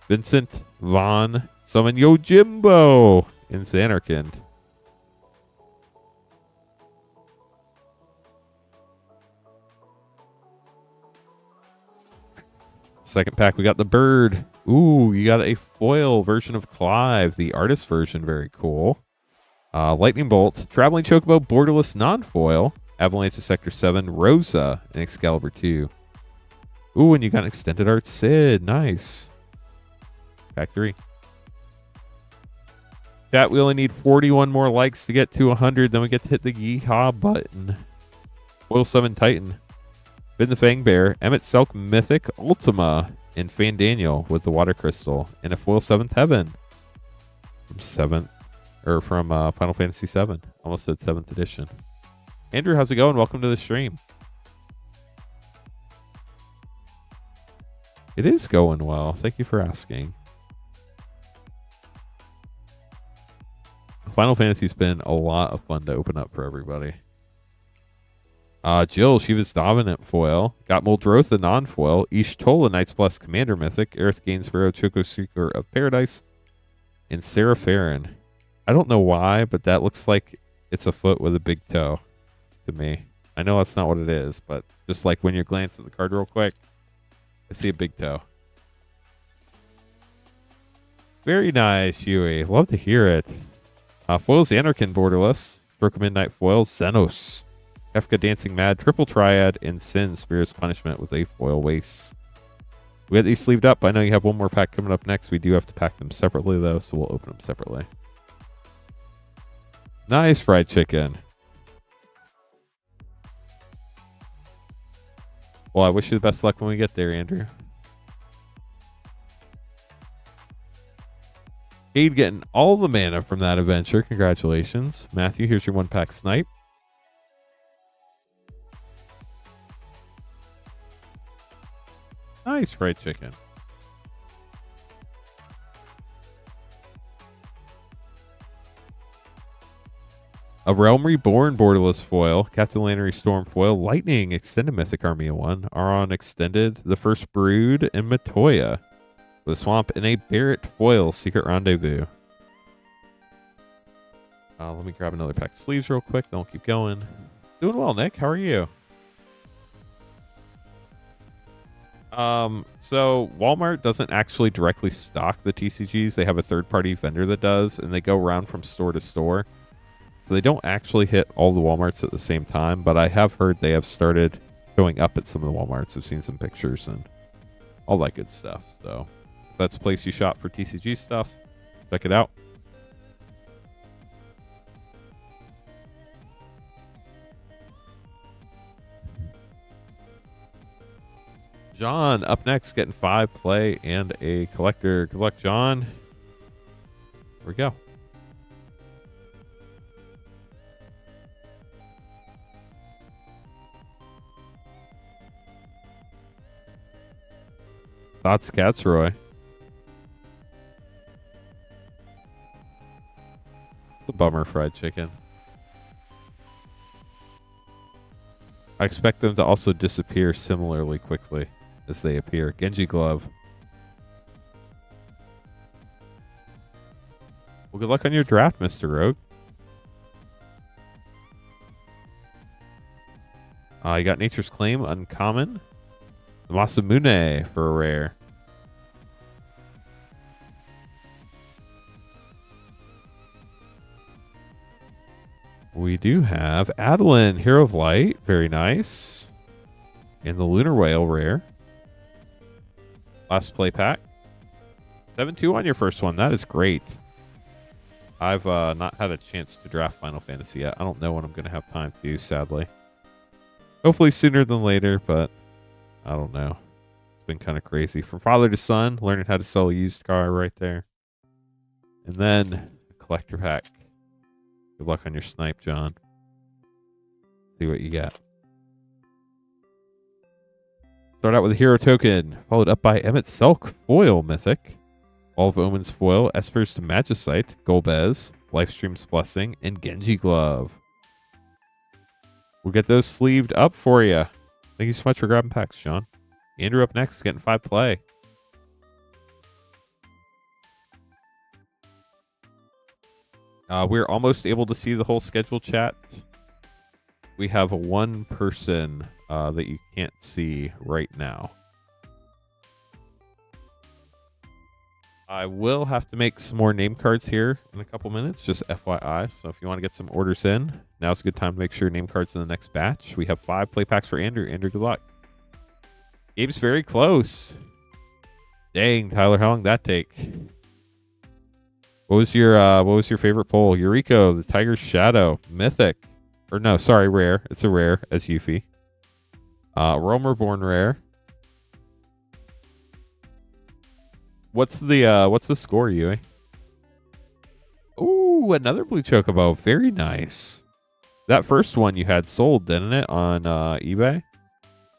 Vincent Vaughn. Summon Yojimbo in Xanarkand. Second pack, we got the bird. Ooh, you got a foil version of Clive, the artist version. Very cool. Lightning Bolt, Traveling Chocobo, borderless non-foil, Avalanche of Sector 7, Rosa, and Excalibur 2. Ooh, and you got an extended art Sid. Nice. Pack 3. Chat, we only need 41 more likes to get to 100. Then we get to hit the yeehaw button. Foil 7 Titan. Finn the Fang Bear, Emmett Selk Mythic, Ultima, and Fan Daniel with the Water Crystal, and a foil 7th Heaven from Final Fantasy 7. Almost said 7th edition. Andrew, how's it going? Welcome to the stream. It is going well. Thank you for asking. Final Fantasy's been a lot of fun to open up for everybody. Jill, Shiva's Dominant foil. Got Muldrotha non-foil. Ishtola, Knight's Blessed Commander Mythic. Aerith Gainsborough, Choco Seeker of Paradise. And Sarah Farron. I don't know why, but that looks like it's a foot with a big toe to me. I know that's not what it is, but just like when you glance at the card real quick, I see a big toe. Very nice, Yui. Love to hear it. Foils Anarchan borderless. Stroke of Midnight foils. Xenos. Kefka Dancing Mad. Triple Triad. And Sin Spear's Punishment with a foil waste. We got these sleeved up. I know you have one more pack coming up next. We do have to pack them separately, though, so we'll open them separately. Nice fried chicken. Well, I wish you the best luck when we get there, Andrew. Cade getting all the mana from that adventure. Congratulations. Matthew, here's your 1-pack snipe. Nice fried chicken. A Realm Reborn borderless foil, Captain Lannery Storm foil, Lightning extended Mythic Army 1, Aron extended, the First Brood, and Matoya. The Swamp, and a Barrett foil, Secret Rendezvous. Let me grab another pack of sleeves real quick, then we'll keep going. Doing well, Nick. How are you? So Walmart doesn't actually directly stock the TCGs. They have a third-party vendor that does, and they go around from store to store. So they don't actually hit all the Walmarts at the same time, but I have heard they have started showing up at some of the Walmarts. I've seen some pictures and all that good stuff. So if that's a place you shop for TCG stuff, check it out. John up next, getting 5 play and a collector. Good luck, John. Here we go. Thoughts, Catsroy. The bummer fried chicken. I expect them to also disappear similarly quickly as they appear. Genji Glove. Well, good luck on your draft, Mr. Rogue. You got Nature's Claim, uncommon. The Masamune for a rare. We do have Adeline, Hero of Light. Very nice. And the Lunar Whale rare. Last play pack. 7-2 on your first one. That is great. I've not had a chance to draft Final Fantasy yet. I don't know when I'm going to have time to, sadly. Hopefully sooner than later, but I don't know. It's been kind of crazy. From father to son, learning how to sell a used car right there. And then collector pack. Good luck on your snipe, John. See what you got. Start out with a hero token, followed up by Emmett Selk foil mythic. All of Omen's foil, Espers to Magicite, Golbez, Lifestream's Blessing, and Genji Glove. We'll get those sleeved up for you. Thank you so much for grabbing packs, John. Andrew up next, getting 5 play. We're almost able to see the whole schedule chat. We have one person that you can't see right now. I will have to make some more name cards here in a couple minutes, just FYI. So if you want to get some orders in, now's a good time to make sure your name cards in the next batch. We have 5 play packs for Andrew. Andrew, good luck. Gabe's very close. Dang, Tyler, how long did that take? What was your favorite poll? Yuriko, the Tiger's Shadow, Mythic. Or no, sorry, rare. It's a rare as Yuffie. Realm Reborn rare. What's the score, Yui? Ooh, another blue chocobo. Very nice. That first one you had sold, didn't it, on eBay?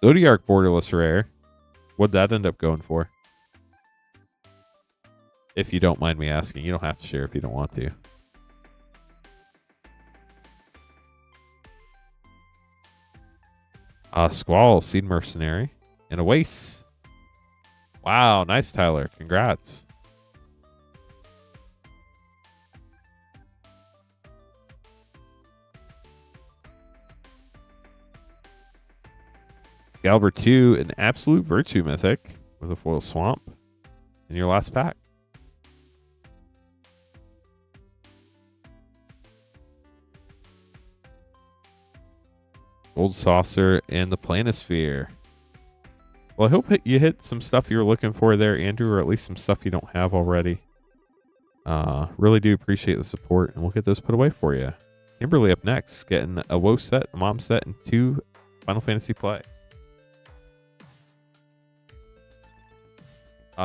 Zodiac borderless rare. What'd that end up going for? If you don't mind me asking. You don't have to share if you don't want to. Squall, Seed Mercenary, and a Waste. Wow, nice, Tyler. Congrats. Galber 2, an Absolute Virtue Mythic with a foil Swamp in your last pack. Gold Saucer and the Planisphere. Well, I hope you hit some stuff you were looking for there, Andrew, or at least some stuff you don't have already. Really do appreciate the support, and we'll get those put away for you. Kimberly up next, getting a WoW set, a Mom set, and 2 Final Fantasy play.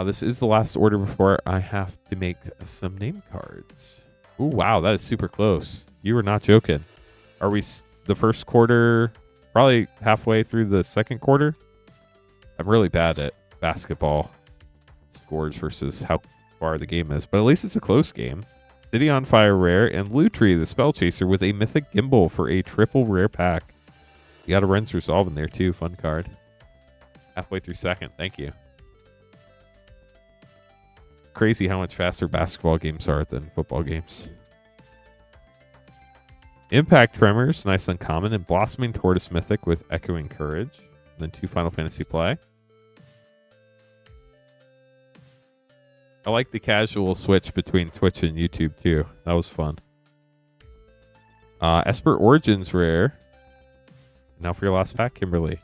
This is the last order before I have to make some name cards. Ooh, wow, that is super close. You were not joking. Are we the first quarter, probably halfway through the second quarter? I'm really bad at basketball scores versus how far the game is, but at least it's a close game. City on Fire rare and Lutri, the Spell Chaser, with a Mythic Gimbal for a triple rare pack. You got a Ren's Resolve in there too. Fun card. Halfway through second. Thank you. Crazy how much faster basketball games are than football games. Impact Tremors, nice uncommon, and Blossoming Tortoise Mythic with Echoing Courage. And then 2 Final Fantasy play. I like the casual switch between Twitch and YouTube too. That was fun. Esper Origins rare. Now for your last pack, Kimberly.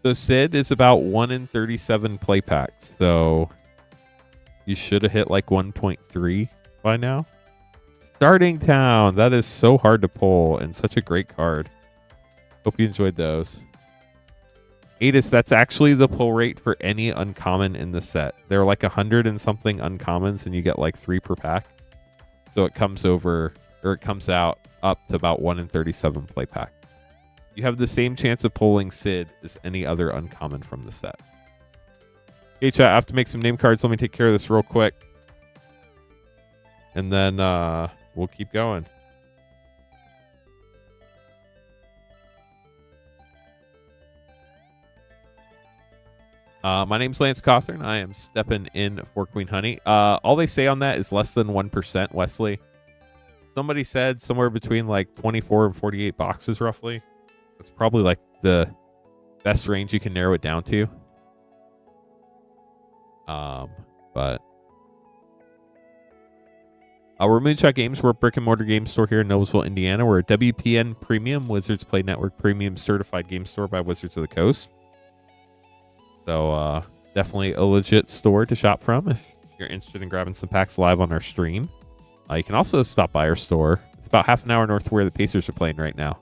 So Sid is about 1 in 37 play packs. So you should have hit like 1.3 by now. Starting Town. That is so hard to pull and such a great card. Hope you enjoyed those. Adis, that's actually the pull rate for any uncommon in the set. There are like 100 and something uncommons and you get like 3 per pack. So it comes out up to about 1 in 37 play pack. You have the same chance of pulling Sid as any other uncommon from the set. Okay, chat, I have to make some name cards. Let me take care of this real quick. And then we'll keep going. My name's Lance Cawthorn. I am stepping in for Queen Honey. All they say on that is less than 1%, Wesley. Somebody said somewhere between like 24 and 48 boxes, roughly. That's probably like the best range you can narrow it down to. But we're Moonshot Games. We're a brick and mortar game store here in Noblesville, Indiana. We're a WPN Premium, Wizards Play Network Premium certified game store by Wizards of the Coast. So definitely a legit store to shop from if you're interested in grabbing some packs live on our stream. You can also stop by our store. It's about half an hour north of where the Pacers are playing right now.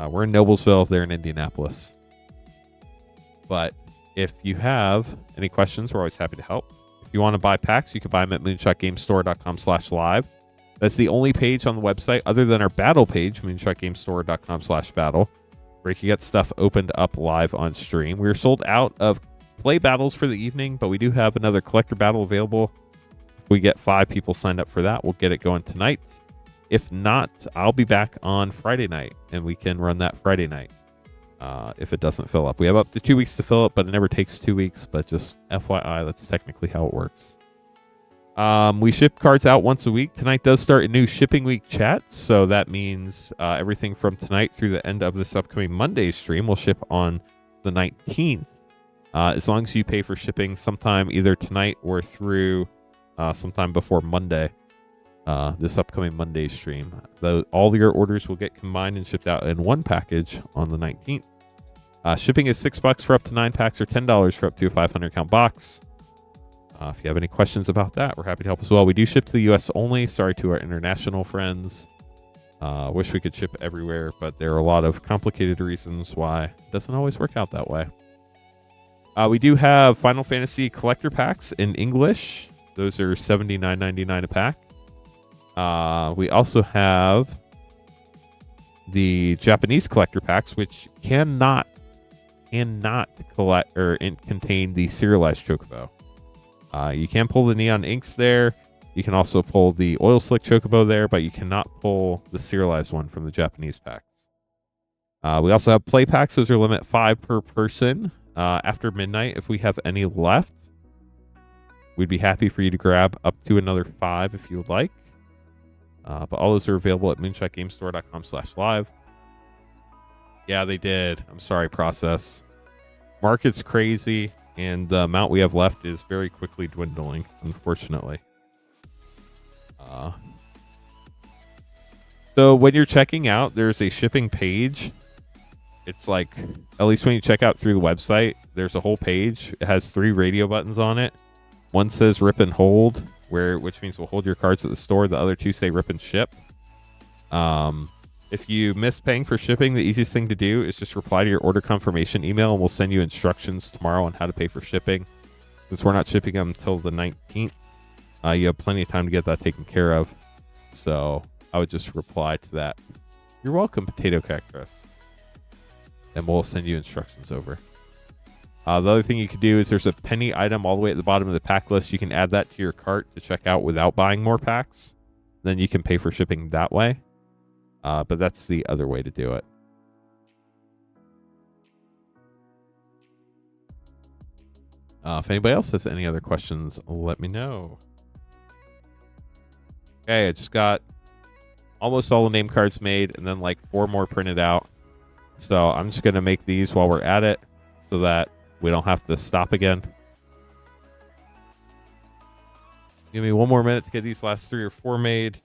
We're in Noblesville. They're in Indianapolis. But if you have any questions, we're always happy to help. If you want to buy packs, you can buy them at moonshotgamestore.com/live. That's the only page on the website other than our battle page, moonshotgamestore.com/battle, where you can get stuff opened up live on stream. We're sold out of play battles for the evening, but we do have another collector battle available. If we get 5 people signed up for that, we'll get it going tonight. If not, I'll be back on Friday night, and we can run that Friday night if it doesn't fill up. We have up to 2 weeks to fill it, but it never takes 2 weeks. But just FYI, that's technically how it works. We ship cards out once a week. Tonight does start a new shipping week chat, so that means everything from tonight through the end of this upcoming Monday stream will ship on the 19th. As long as you pay for shipping sometime either tonight or through sometime before Monday. This upcoming Monday stream. All your orders will get combined and shipped out in one package on the 19th. Shipping is $6 for up to 9 packs or $10 for up to a 500 count box. If you have any questions about that, we're happy to help as well. We do ship to the U.S. only. Sorry to our international friends. Wish we could ship everywhere, but there are a lot of complicated reasons why it doesn't always work out that way. We do have Final Fantasy collector packs in English. Those are $79.99 a pack. We also have the Japanese collector packs, which cannot collect or contain the serialized Chocobo. You can pull the Neon Inks there. You can also pull the Oil Slick Chocobo there, but you cannot pull the serialized one from the Japanese packs. We also have play packs. Those are limit 5 per person. After midnight, if we have any left, we'd be happy for you to grab up to another 5 if you would like. But all those are available at moonshotgamestore.com/live. Yeah, they did. I'm sorry, process. Market's crazy, and the amount we have left is very quickly dwindling, unfortunately. So when you're checking out, there's a shipping page. It's like, at least when you check out through the website, there's a whole page. It has 3 radio buttons on it. One says rip and hold, which means we'll hold your cards at the store. The other 2 say rip and ship. If you miss paying for shipping, the easiest thing to do is just reply to your order confirmation email, and we'll send you instructions tomorrow on how to pay for shipping. Since we're not shipping them until the 19th, you have plenty of time to get that taken care of. So I would just reply to that. You're welcome, Potato Cactus. And we'll send you instructions over. The other thing you could do is there's a penny item all the way at the bottom of the pack list. You can add that to your cart to check out without buying more packs. Then you can pay for shipping that way. But that's the other way to do it. If anybody else has any other questions, let me know. Okay, I just got almost all the name cards made and then like 4 more printed out. So I'm just going to make these while we're at it so that we don't have to stop again. Give me 1 more minute to get these last 3 or 4 made.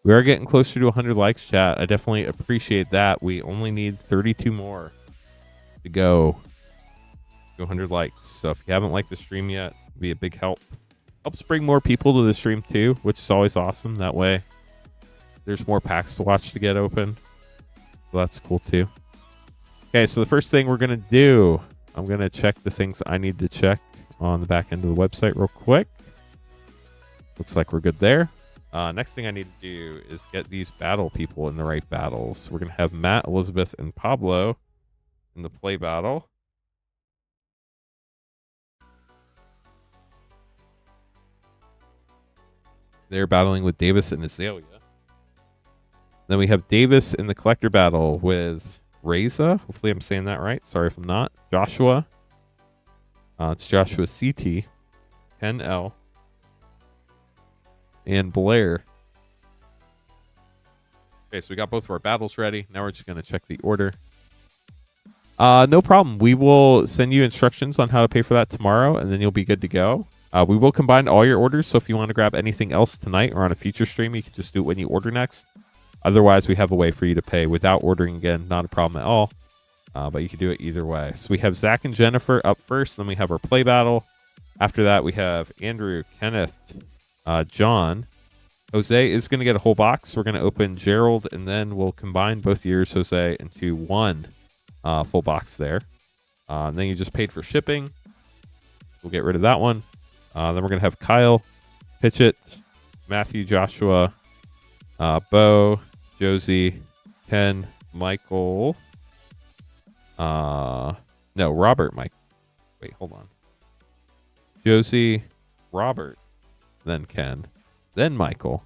We are getting closer to 100 likes, chat. I definitely appreciate that. We only need 32 more to go to 100 likes. So if you haven't liked the stream yet, it'd be a big help. Helps bring more people to the stream too, which is always awesome. That way there's more packs to watch to get open. So that's cool too. Okay, so the first thing we're going to do, I'm going to check the things I need to check on the back end of the website real quick. Looks like we're good there. Next thing I need to do is get these battle people in the right battles. So we're going to have Matt, Elizabeth, and Pablo in the play battle. They're battling with Davis and Azalea. Then we have Davis in the collector battle with Reza. Hopefully I'm saying that right. Sorry if I'm not. Joshua. It's Joshua CT. Ken L. And Blair. Okay, so we got both of our battles ready. Now we're just going to check the order. No problem. We will send you instructions on how to pay for that tomorrow, and then you'll be good to go. We will combine all your orders, so if you want to grab anything else tonight or on a future stream, you can just do it when you order next. Otherwise, we have a way for you to pay without ordering again. Not a problem at all, but you can do it either way. So we have Zach and Jennifer up first, then we have our play battle. After that, we have Andrew, Kenneth, John. Jose is going to get a whole box. We're going to open Gerald, and then we'll combine both yours, Jose, into one full box there. And then you just paid for shipping. We'll get rid of that one. Then we're going to have Kyle, Pitchett, Matthew, Joshua, Bo, Josie, Ken, Michael. No, Robert, Mike. Wait, hold on. Josie, Robert, then Ken, then Michael.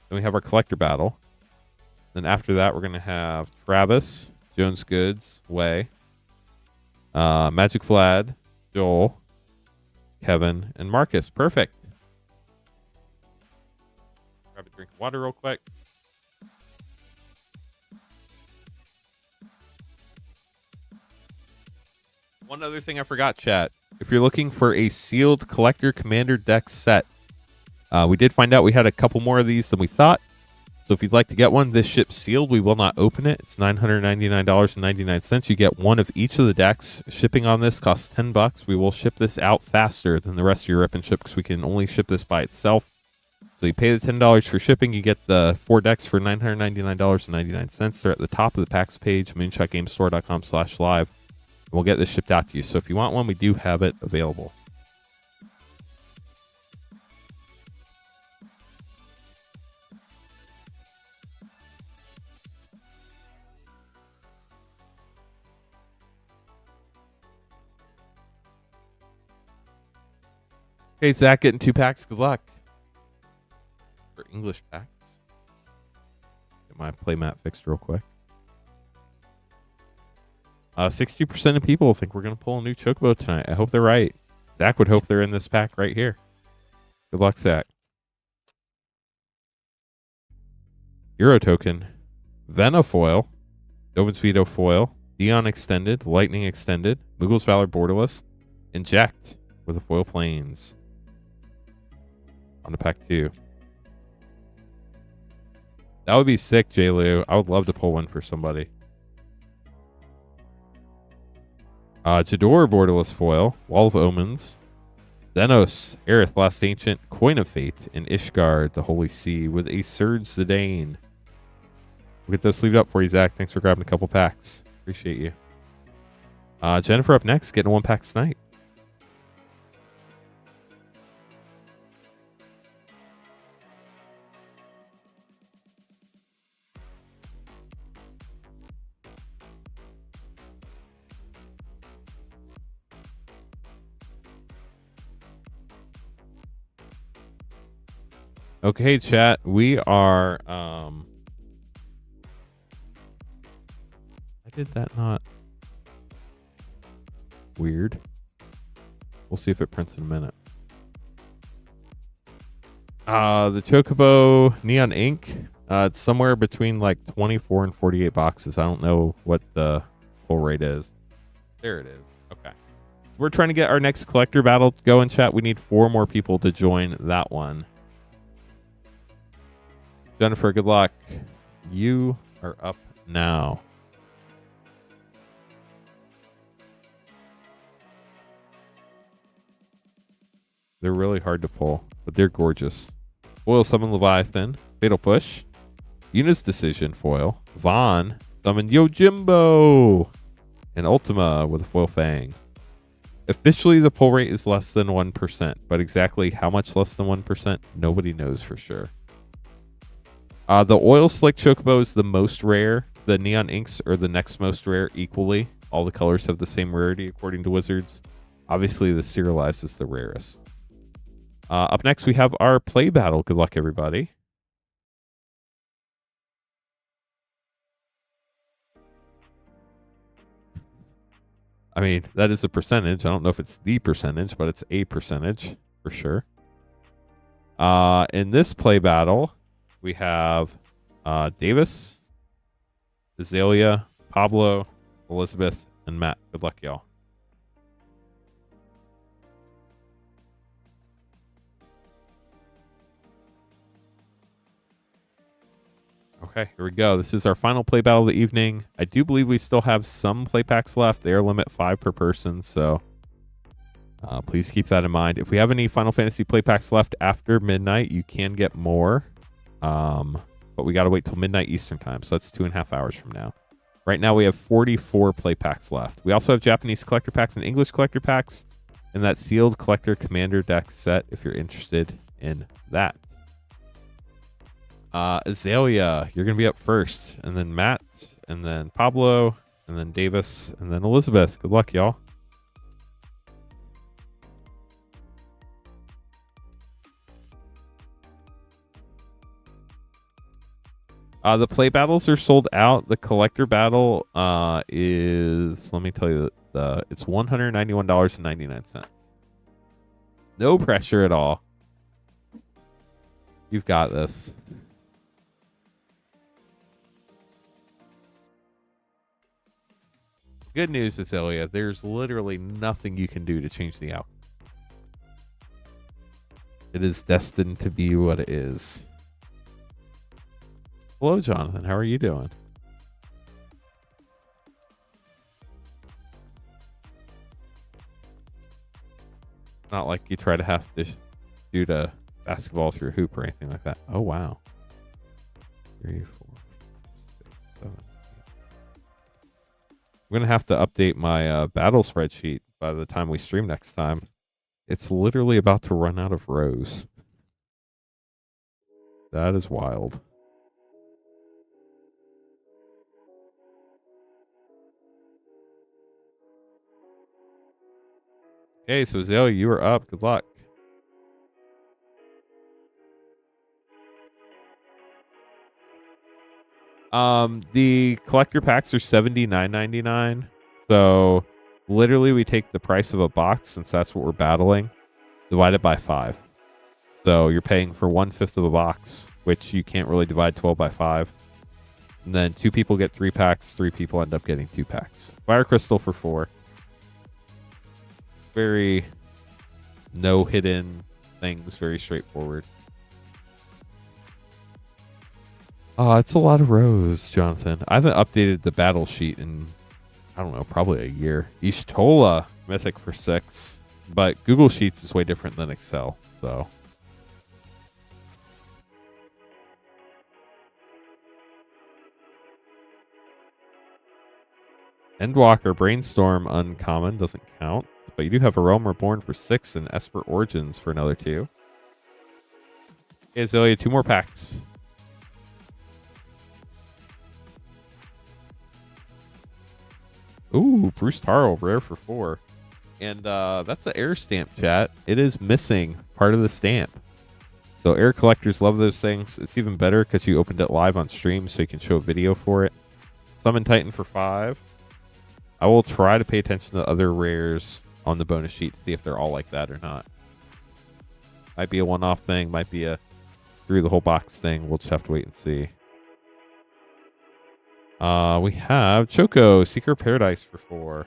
Then we have our collector battle. Then after that, we're going to have Travis, Jones Goods, Way, Magic Vlad, Joel, Kevin, and Marcus. Perfect. Grab a drink of water real quick. One other thing I forgot, chat. If you're looking for a sealed collector commander deck set, we did find out we had a couple more of these than we thought. So if you'd like to get one, this ship's sealed. We will not open it. It's $999.99. You get one of each of the decks. Shipping on this costs $10. We will ship this out faster than the rest of your rip and ship because we can only ship this by itself. So you pay the $10 for shipping. You get the 4 decks for $999.99. They're at the top of the packs page, moonshotgamestore.com/live. We'll get this shipped out to you. So if you want one, we do have it available. Okay, Zach, getting 2 packs. Good luck. For English packs. Get my playmat fixed real quick. 60% of people think we're going to pull a new Chocobo tonight. I hope they're right. Zach would hope they're in this pack right here. Good luck, Zach. Euro token. Venofoil. Dovin's Veto foil. Dion extended. Lightning extended. Muggle's Valor borderless. Inject with a foil planes. On to pack 2. That would be sick, J-Lou. I would love to pull one for somebody. Jador borderless foil. Wall of Omens. Xenos, Aerith, Last Ancient, Coin of Fate, and Ishgard, the Holy Sea, with a Surge Zidane. We'll get those sleeved up for you, Zach. Thanks for grabbing a couple packs. Appreciate you. Jennifer up next, getting a 1-pack snipe. Okay, chat. We are. I did that not weird. We'll see if it prints in a minute. The Chocobo Neon Ink. It's somewhere between like 24 and 48 boxes. I don't know what the full rate is. There it is. Okay. So we're trying to get our next collector battle going, chat. We need 4 more people to join that one. Jennifer, good luck. You are up now. They're really hard to pull, but they're gorgeous. Foil summon Leviathan. Fatal Push. Yuna's Decision foil. Vaughn summon Yojimbo. And Ultima with a foil Fang. Officially, the pull rate is less than 1%, but exactly how much less than 1%, nobody knows for sure. The Oil Slick Chocobo is the most rare. The Neon Inks are the next most rare equally. All the colors have the same rarity according to Wizards. Obviously, the Serialized is the rarest. Up next, we have our play battle. Good luck, everybody. I mean, that is a percentage. I don't know if it's the percentage, but it's a percentage for sure. In this play battle, we have Davis, Azalea, Pablo, Elizabeth, and Matt. Good luck, y'all. Okay, here we go. This is our final play battle of the evening. I do believe we still have some play packs left. They are limit 5 per person, so please keep that in mind. If we have any Final Fantasy play packs left after midnight, you can get more. But we got to wait till midnight Eastern time, so that's 2.5 hours from now. Right now, we have 44 play packs left. We also have Japanese collector packs and English collector packs, and that sealed collector commander deck set if you're interested in that. Azalea, you're going to be up first, and then Matt, and then Pablo, and then Davis, and then Elizabeth. Good luck, y'all. The play battles are sold out. The collector battle is, let me tell you, it's $191.99. No pressure at all. You've got this. Good news, Azalea. There's literally nothing you can do to change the outcome. It is destined to be what it is. Hello, Jonathan. How are you doing? Not like you try to have to shoot a basketball through a hoop or anything like that. Oh, wow. 3, 4, 6, 7. I'm going to have to update my battle spreadsheet by the time we stream next time. It's literally about to run out of rows. That is wild. Okay, so Zale, you are up. Good luck. The collector packs are $79.99. So literally we take the price of a box, since that's what we're battling, divide it by 5. So you're paying for 1/5 of a box, which you can't really divide 12 by 5. And then 2 people get 3 packs, 3 people end up getting 2 packs. Fire Crystal for 4. Very no hidden things, very straightforward. It's a lot of rows, Jonathan. I haven't updated the battle sheet in, I don't know, probably a year. Ishtola, Mythic for 6. But Google Sheets is way different than Excel, so. Endwalker, Brainstorm, uncommon, doesn't count. But you do have a Realm Reborn for 6 and Esper Origins for another 2. Okay, Azalea, 2 more packs. Ooh, Bruce Taro, rare for 4. And that's an air stamp, chat. It is missing part of the stamp. So air collectors love those things. It's even better because you opened it live on stream, so you can show a video for it. Summon Titan for 5. I will try to pay attention to other rares on the bonus sheet to see if they're all like that or not. Might be a one-off thing, might be a through the whole box thing. We'll just have to wait and see. We have Choco, Seeker of Paradise for 4.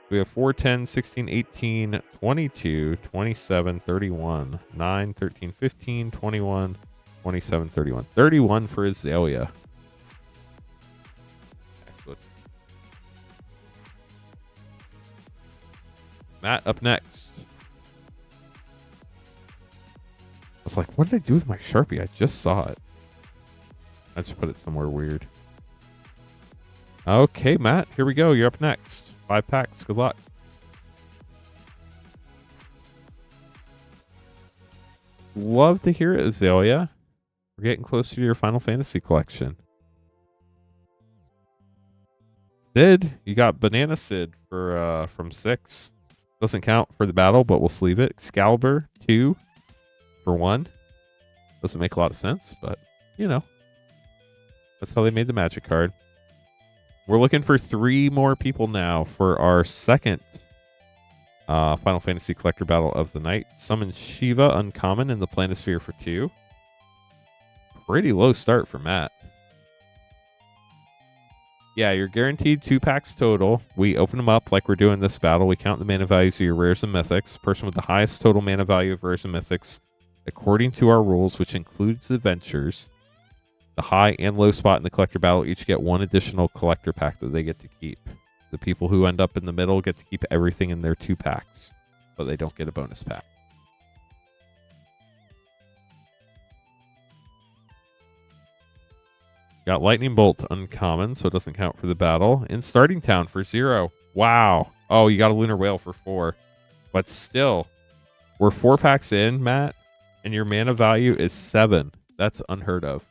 We have 4, 10, 16, 18, 22, 27, 31, 9, 13, 15, 21, 27, 31. 31 for Azalea. Excellent. Matt up next. I was like, what did I do with my Sharpie? I just saw it. I just put it somewhere weird. Okay, Matt, here we go. You're up next. 5 packs. Good luck. Love to hear it, Azalea. We're getting closer to your Final Fantasy collection. Sid, you got Banana Sid for from 6. Doesn't count for the battle, but we'll sleeve it. Excalibur 2 for 1. Doesn't make a lot of sense, but you know. That's how they made the Magic card. We're looking for 3 more people now for our second Final Fantasy Collector Battle of the night. Summon Shiva uncommon in the Planisphere for 2. Pretty low start for Matt. Yeah, you're guaranteed 2 packs total. We open them up like we're doing this battle. We count the mana values of your rares and mythics. Person with the highest total mana value of rares and mythics, according to our rules, which includes adventures. The high and low spot in the collector battle each get 1 additional collector pack that they get to keep. The people who end up in the middle get to keep everything in their 2 packs, but they don't get a bonus pack. Got Lightning Bolt uncommon, so it doesn't count for the battle. In Starting Town for 0. Wow. Oh, you got a Lunar Whale for 4. But still, we're 4 packs in, Matt, and your mana value is 7. That's unheard of.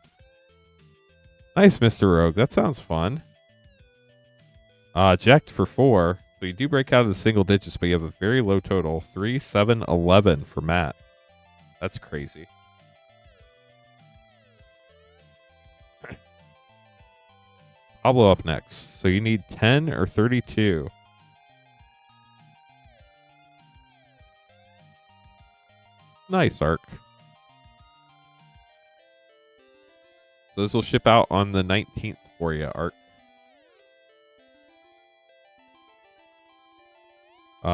Nice, Mr. Rogue. That sounds fun. Eject for 4. So you do break out of the single digits, but you have a very low total. 3, 7, 11 for Matt. That's crazy. Pablo up next. So you need 10 or 32. Nice, Arc. So this will ship out on the 19th for you, Arc.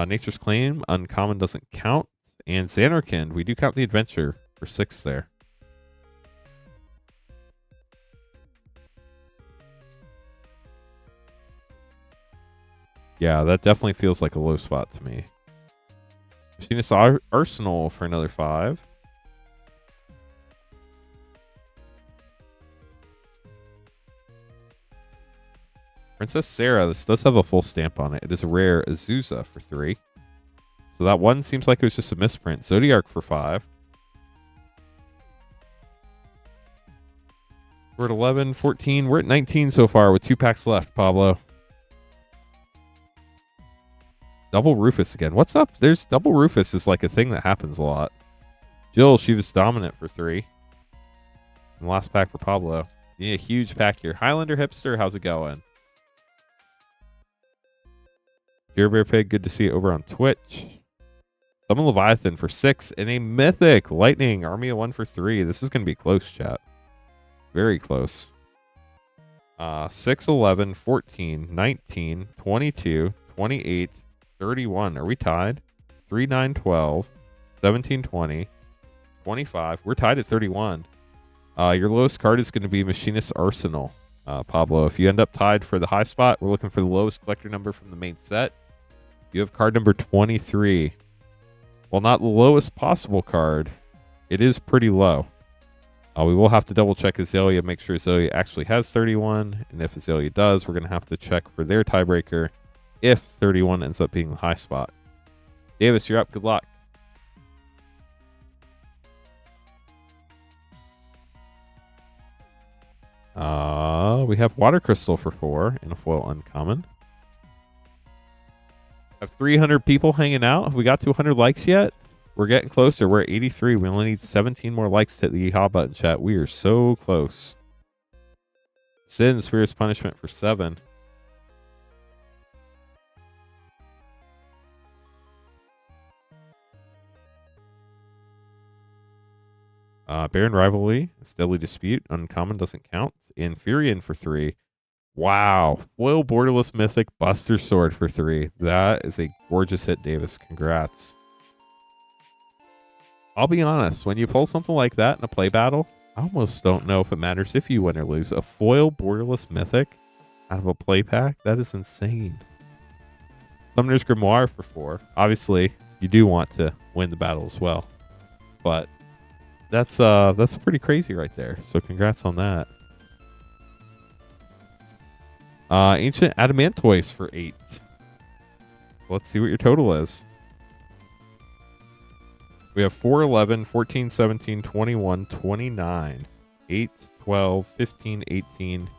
Nature's Claim, uncommon doesn't count. And Xanarkand, we do count the adventure for 6 there. Yeah, that definitely feels like a low spot to me. Machinist Arsenal for another 5. Princess Sarah, this does have a full stamp on it. It is a rare Azusa for 3. So that one seems like it was just a misprint. Zodiac for 5. We're at 11, 14. We're at 19 so far with 2 packs left, Pablo. Double Rufus again. What's up? There's Double Rufus is like a thing that happens a lot. Jill, she was dominant for 3. And last pack for Pablo. Yeah, a huge pack here. Highlander Hipster, how's it going? Dear Bear Pig, good to see you over on Twitch. Summon Leviathan for 6 and a Mythic Lightning Army of 1 for 3. This is going to be close, chat. Very close. 6, 11, 14, 19, 22, 28, 31. Are we tied? 3, 9, 12, 17, 20, 25. We're tied at 31. Your lowest card is going to be Machinist Arsenal, Pablo. If you end up tied for the high spot, we're looking for the lowest collector number from the main set. You have card number 23. While not the lowest possible card, it is pretty low. We will have to double check Azalea, make sure Azalea actually has 31. And if Azalea does, we're going to have to check for their tiebreaker if 31 ends up being the high spot. Davis, you're up. Good luck. We have Water Crystal for 4 and a foil uncommon. Have 300 people hanging out. Have we got to 100 likes yet? We're getting closer. We're at 83. We only need 17 more likes to hit the yeehaw button, chat. We are so close. Sid and Spear's Punishment for 7. Baron Rivalry, Steadily Dispute, Uncommon doesn't count. Infurion for 3. Wow. Foil Borderless Mythic Buster Sword for 3. That is a gorgeous hit, Davis. Congrats. I'll be honest, when you pull something like that in a play battle, I almost don't know if it matters if you win or lose. A foil Borderless Mythic out of a play pack? That is insane. Summoner's Grimoire for 4. Obviously, you do want to win the battle as well. But that's pretty crazy right there. So congrats on that. Ancient Adamantoise for 8. Let's see what your total is. We have 4, 11, 14, 17, 21, 29, 8, 12, 15, 18,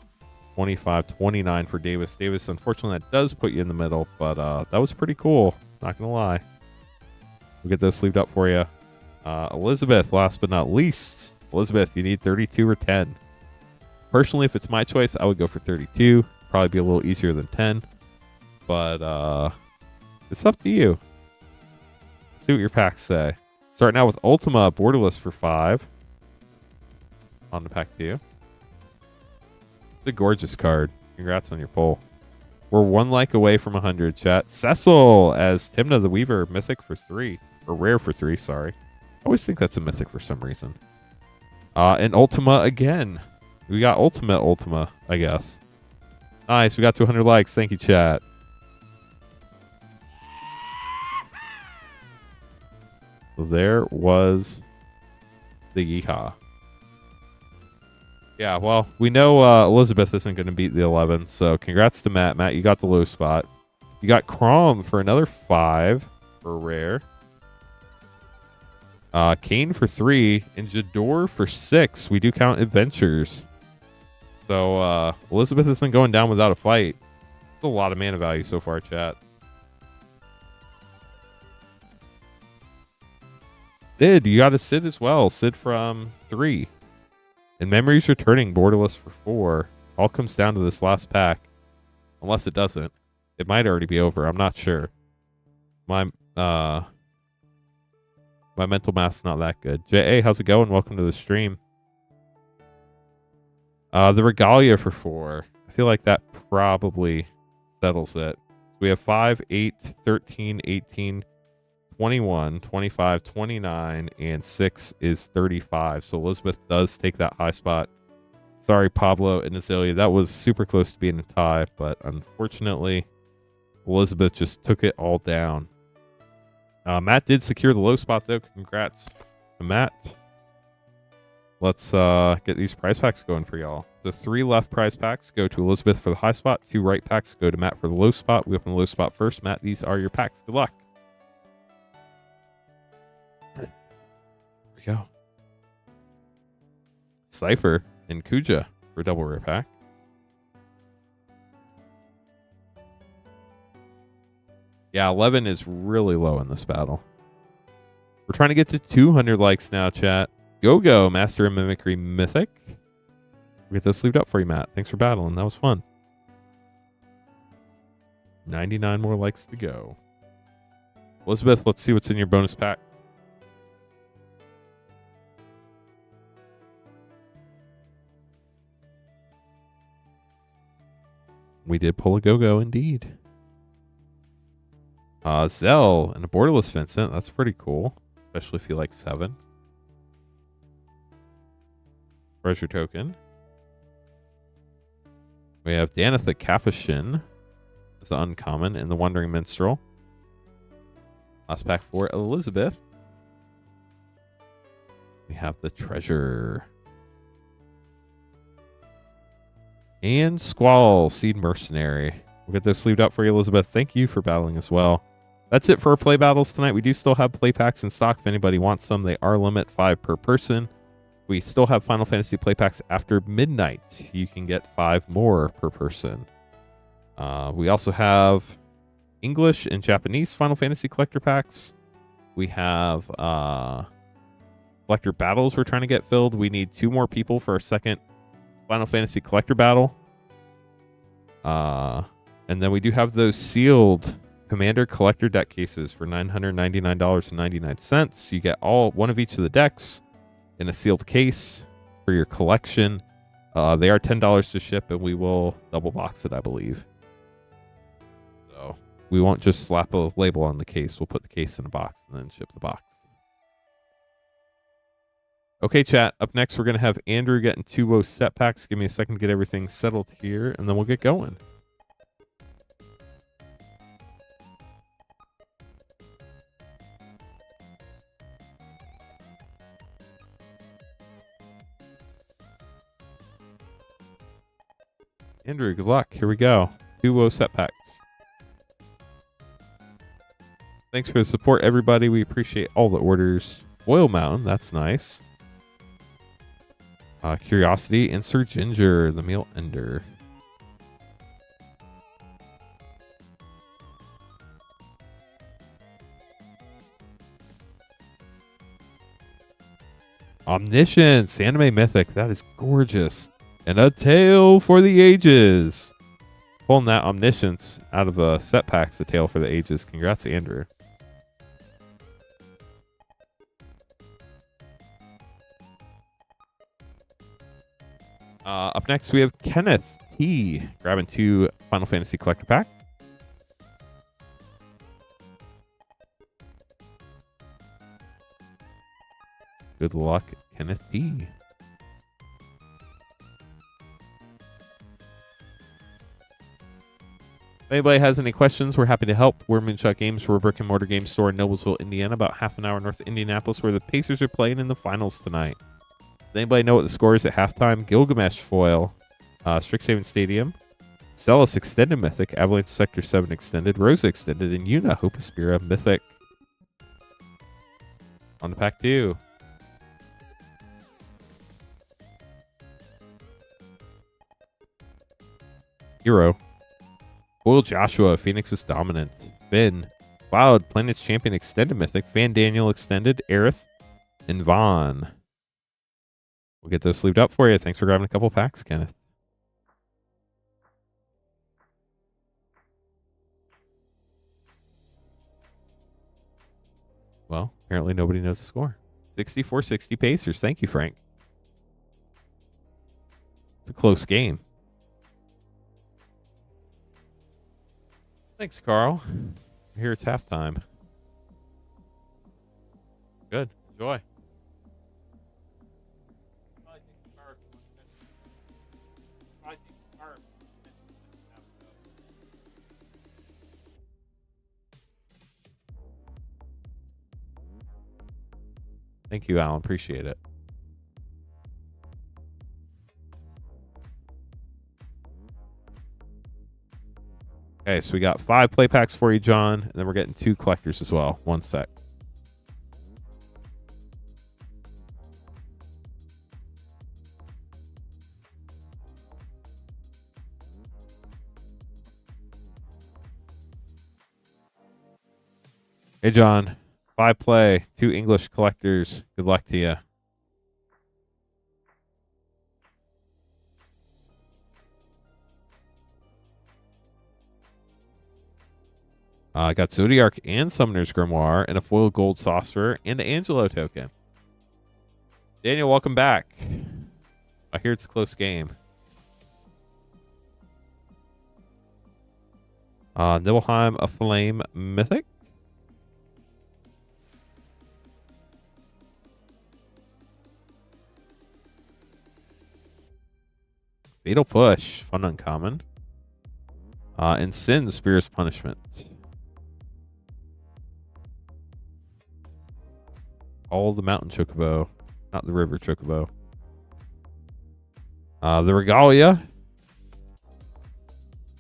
25, 29 for Davis. Davis, unfortunately, that does put you in the middle, but that was pretty cool. Not going to lie. We'll get this sleeved up for you. Elizabeth, last but not least. Elizabeth, you need 32 or 10. Personally, if it's my choice, I would go for 32. Probably be a little easier than 10. But it's up to you. Let's see what your packs say. Starting out with Ultima, Borderless for 5. On to pack 2. It's a gorgeous card. Congrats on your pull. We're 1 like away from 100, chat. Cecil as Timna the Weaver, Mythic for 3. Or Rare for 3, sorry. I always think that's a Mythic for some reason. And Ultima again. We got Ultima, I guess. Nice, we got 200 likes. Thank you, chat. So there was the yeehaw. Yeah, well, we know Elizabeth isn't going to beat the 11, so congrats to Matt. Matt, you got the low spot. You got Crom for another 5 for rare. Kane for 3 and Jador for 6. We do count adventures. So Elizabeth isn't going down without a fight. It's a lot of mana value so far, chat. Sid, you got a Sid as well. Sid from 3. And Memories Returning, Borderless for 4. All comes down to this last pack. Unless it doesn't. It might already be over. I'm not sure. My mental math's not that good. J.A., how's it going? Welcome to the stream. The Regalia for 4. I feel like that probably settles it. So we have 5, 8, 13, 18, 21, 25, 29, and 6 is 35. So Elizabeth does take that high spot. Sorry, Pablo and Azalea. That was super close to being a tie, but unfortunately, Elizabeth just took it all down. Matt did secure the low spot, though. Congrats to Matt. Let's get these prize packs going for y'all. The 3 left prize packs go to Elizabeth for the high spot. 2 right packs go to Matt for the low spot. We open the low spot first. Matt, these are your packs. Good luck. There we go. Cypher and Kuja for a double rare pack. Yeah, 11 is really low in this battle. We're trying to get to 200 likes now, chat. Go, Master of Mimicry Mythic. We'll get this sleeved up for you, Matt. Thanks for battling. That was fun. 99 more likes to go. Elizabeth, let's see what's in your bonus pack. We did pull a go indeed. Zell and a Borderless Vincent. That's pretty cool. Especially if you like 7. Treasure token. We have Danitha Capuchin as an uncommon and the Wandering Minstrel. Last pack for Elizabeth. We have the Treasure. And Squall, Seed Mercenary. We'll get this sleeved up for you, Elizabeth. Thank you for battling as well. That's it for our play battles tonight. We do still have play packs in stock. If anybody wants some, they are limit 5 per person. We still have Final Fantasy play packs after midnight. You can get 5 more per person. We also have English and Japanese Final Fantasy collector packs. We have collector battles we're trying to get filled. We need 2 more people for our second Final Fantasy collector battle. And then we do have those sealed Commander collector deck cases for $999.99. You get one of each of the decks in a sealed case for your collection. They are $10 to ship, and we will double box it, I believe. So we won't just slap a label on the case. We'll put the case in a box and then ship the box. Okay, chat. Up next, we're going to have Andrew getting 2 WoW set packs. Give me a second to get everything settled here, and then we'll get going. Andrew, good luck. Here we go. 2 WoW set packs. Thanks for the support, everybody. We appreciate all the orders. Oil Mountain, that's nice. Curiosity and Sir Ginger, the meal ender. Omniscience, Anime Mythic. That is gorgeous. And a Tale for the Ages. Pulling that Omniscience out of a set packs, a Tale for the Ages. Congrats, Andrew. Up next, we have Kenneth T. Grabbing 2 Final Fantasy Collector Pack. Good luck, Kenneth T. If anybody has any questions, we're happy to help. We're Moonshot Games. We're a brick-and-mortar game store in Noblesville, Indiana, about half an hour north of Indianapolis, where the Pacers are playing in the finals tonight. Does anybody know what the score is at halftime? Gilgamesh Foil, Strixhaven Stadium, Celis Extended Mythic, Avalanche Sector 7 Extended, Rosa Extended, and Yuna Hopaspira Mythic. On to pack 2. Hero. Boyle Joshua, Phoenix is Dominant. Finn, Cloud, Planet's Champion Extended Mythic, Fan Daniel Extended, Aerith, and Vaughn. We'll get those sleeved up for you. Thanks for grabbing a couple packs, Kenneth. Well, apparently nobody knows the score. 64-60 Pacers. Thank you, Frank. It's a close game. Thanks, Carl. Here it's halftime. Good. Enjoy. Thank you, Alan. Appreciate it. Okay, so we got 5 play packs for you, John, and then we're getting 2 collectors as well. 1 sec. Hey, John. 5 play, 2 English collectors. Good luck to you. I got Zodiark and Summoner's Grimoire and a foil gold sorcerer and an Angelo token. Daniel, welcome back. I hear it's a close game. Nibelheim, a Flame Mythic. Fatal Push, fun uncommon. And Sin, the Spear's Punishment. All the Mountain Chocobo, not the River Chocobo. The Regalia.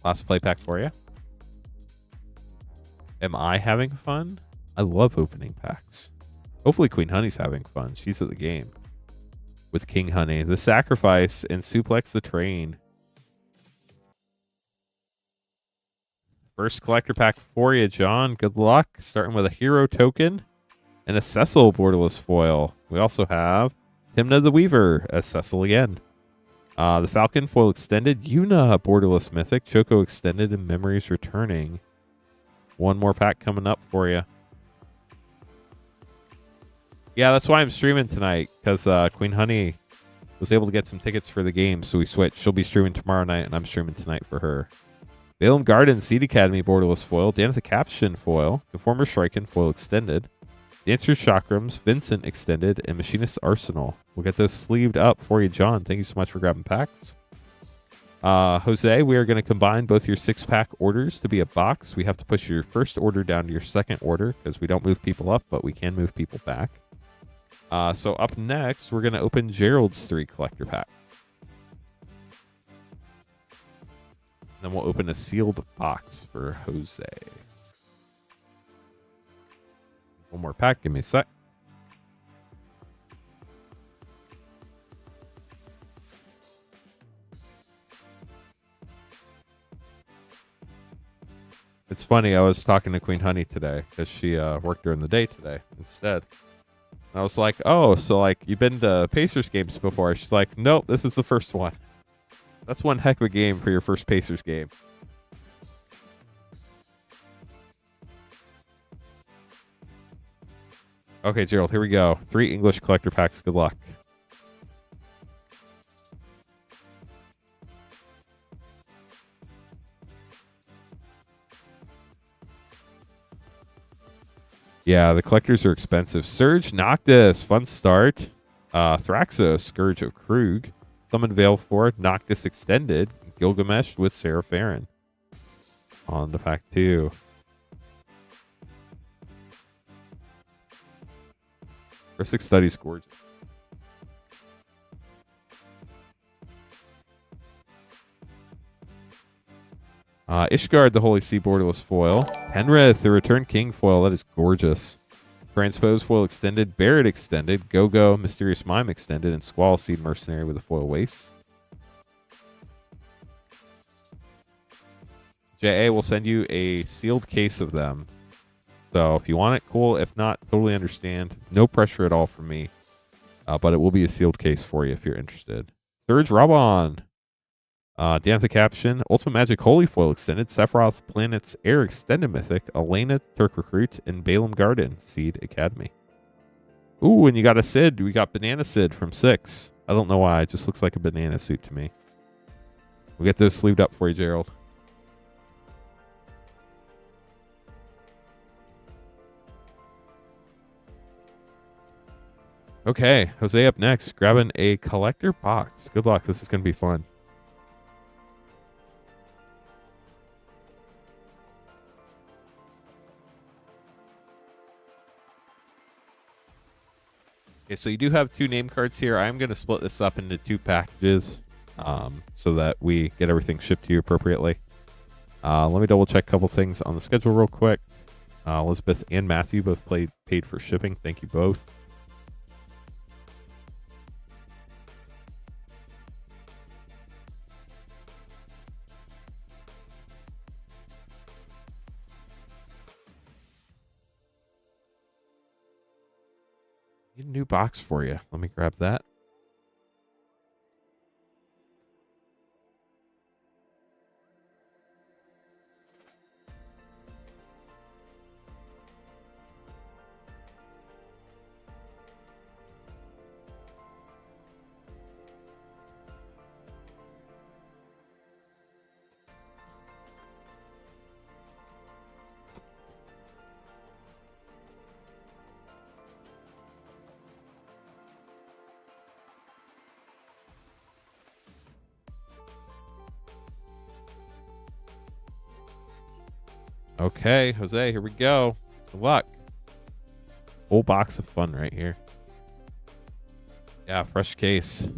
Last play pack for you. Am I having fun? I love opening packs. Hopefully Queen Honey's having fun. She's at the game. With King Honey. The Sacrifice and Suplex the Train. First collector pack for you, John. Good luck. Starting with a hero token. and a Cecil borderless foil. We also have Hymna the Weaver as Cecil again. The Falcon foil extended, Yuna borderless mythic, Choco extended, and Memories returning. One more pack coming up for you. Yeah, that's why I'm streaming tonight, because Queen Honey was able to get some tickets for the game, so we switched. She'll be streaming tomorrow night, and I'm streaming tonight for her. Balaam Garden Seed Academy borderless foil, Danitha Caption foil, Conformer Shriekin foil extended, Dancer's Chakrams, Vincent extended, and Machinist's Arsenal. We'll get those sleeved up for you, John. Thank you so much for grabbing packs. Jose, we are going to combine both your 6-pack orders to be a box. We have to push your first order down to your second order because we don't move people up, but we can move people back. So up next, we're going to open Gerald's 3 collector pack. Then we'll open a sealed box for Jose. One more pack. Give me a sec. It's funny. I was talking to Queen Honey today because she worked during the day today instead. And I was like, oh, so like you've been to Pacers games before? She's like, nope, this is the first one. That's one heck of a game for your first Pacers game. Okay, Gerald, here we go. 3 English collector packs. Good luck. Yeah, the collectors are expensive. Surge Noctis, fun start. Thraxos, Scourge of Krug. Summon Veil for Noctis Extended. Gilgamesh with Sarah Farron. On to pack 2. Ristic Studies, gorgeous. Ishgard, the Holy Sea borderless foil. Penrith, the Return King foil. That is gorgeous. Transpose foil extended. Barrett extended. Go-Go, Mysterious Mime extended. And Squall Seed Mercenary with a foil waste. JA will send you a sealed case of them. So if you want it, cool. If not, totally understand. No pressure at all from me. But it will be a sealed case for you if you're interested. Surge Rabon. Danitha Caption, Ultimate Magic Holy Foil Extended, Sephiroth Planet's Air Extended Mythic, Elena Turk Recruit, and Balaam Garden Seed Academy. Ooh, and you got a Sid. We got Banana Sid from 6. I don't know why. It just looks like a banana suit to me. We'll get those sleeved up for you, Gerald. Okay, Jose up next, grabbing a collector box. Good luck. This is going to be fun. Okay, so you do have 2 name cards here. I'm going to split this up into 2 packages so that we get everything shipped to you appropriately. Let me double check a couple things on the schedule real quick. Elizabeth and Matthew both paid for shipping. Thank you both. Need a new box for you. Let me grab that. Okay, Jose, here we go. Good luck. Whole box of fun right here. Yeah, fresh case.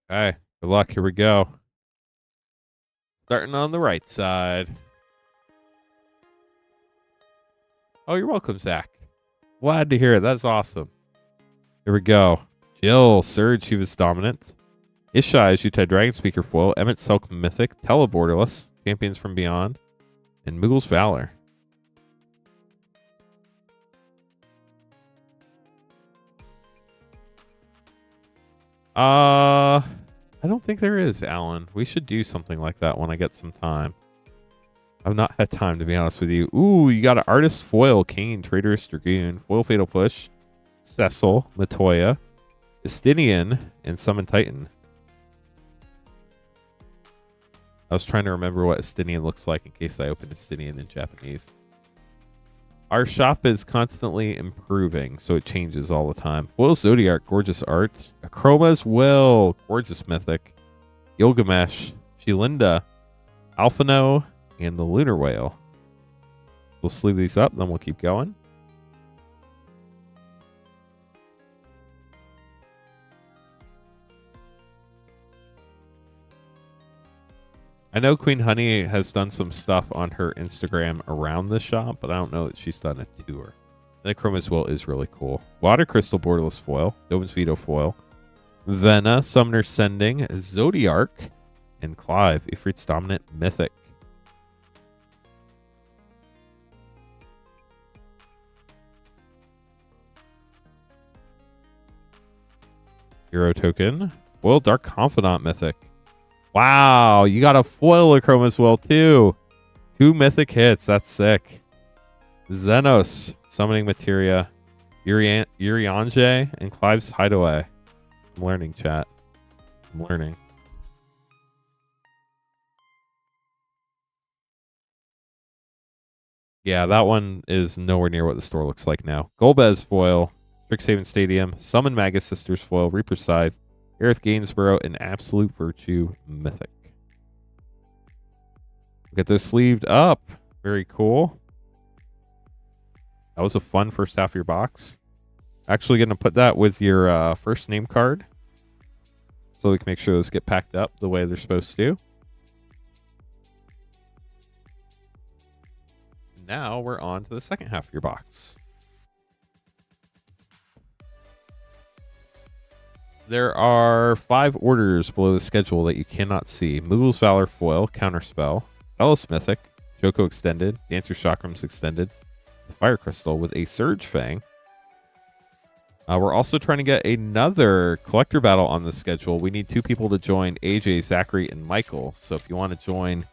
Okay, good luck. Here we go. Starting on the right side. Oh, you're welcome, Zach. Glad to hear it. That's awesome. Here we go. Jill, Surge, she was dominant. Ishai, Jutai Dragon Speaker foil. Emmett Silk Mythic. Teleborderless. Champions from Beyond. And Moogle's Valor. I don't think there is, Alan. We should do something like that when I get some time. I've not had time, to be honest with you. Ooh, you got an Artist Foil, Kane, Traitorous Dragoon, Foil Fatal Push, Cecil, Matoya, Estinian, and Summon Titan. I was trying to remember what Estinian looks like in case I opened Estinian in Japanese. Our shop is constantly improving, so it changes all the time. Foil Zodiac, gorgeous art. Akroma's Will, gorgeous mythic. Gilgamesh, Shilinda, Alphino, and the Lunar Whale. We'll sleeve these up, then we'll keep going. I know Queen Honey has done some stuff on her Instagram around the shop, but I don't know that she's done a tour. And Chroma's Will is really cool. Water Crystal Borderless Foil, Dovin's Veto Foil, Vena, Summoner Sending, Zodiark, and Clive, Ifrit's Dominant Mythic. Hero Token, Foil Dark Confidant Mythic. Wow, you got a foil Chroma's Will too. 2 mythic hits, that's sick. Xenos, Summoning Materia, Uriange, and Clive's Hideaway. I'm learning, chat. I'm learning. Yeah, that one is nowhere near what the store looks like now. Golbez Foil, Strixhaven Stadium, Summon Magus Sisters Foil, Reaper Scythe, Aerith Gainsborough, and Absolute Virtue Mythic. Get those sleeved up. Very cool. That was a fun first half of your box. Actually going to put that with your first name card, so we can make sure those get packed up the way they're supposed to. Now we're on to the second half of your box. There are 5 orders below the schedule that you cannot see. Moogle's Valor Foil, Counterspell, Ellis Mythic, Joko Extended, Dancer Chakrams Extended, the Fire Crystal with a Surge Fang. We're also trying to get another collector battle on the schedule. We need 2 people to join, AJ, Zachary, and Michael. So if you want to join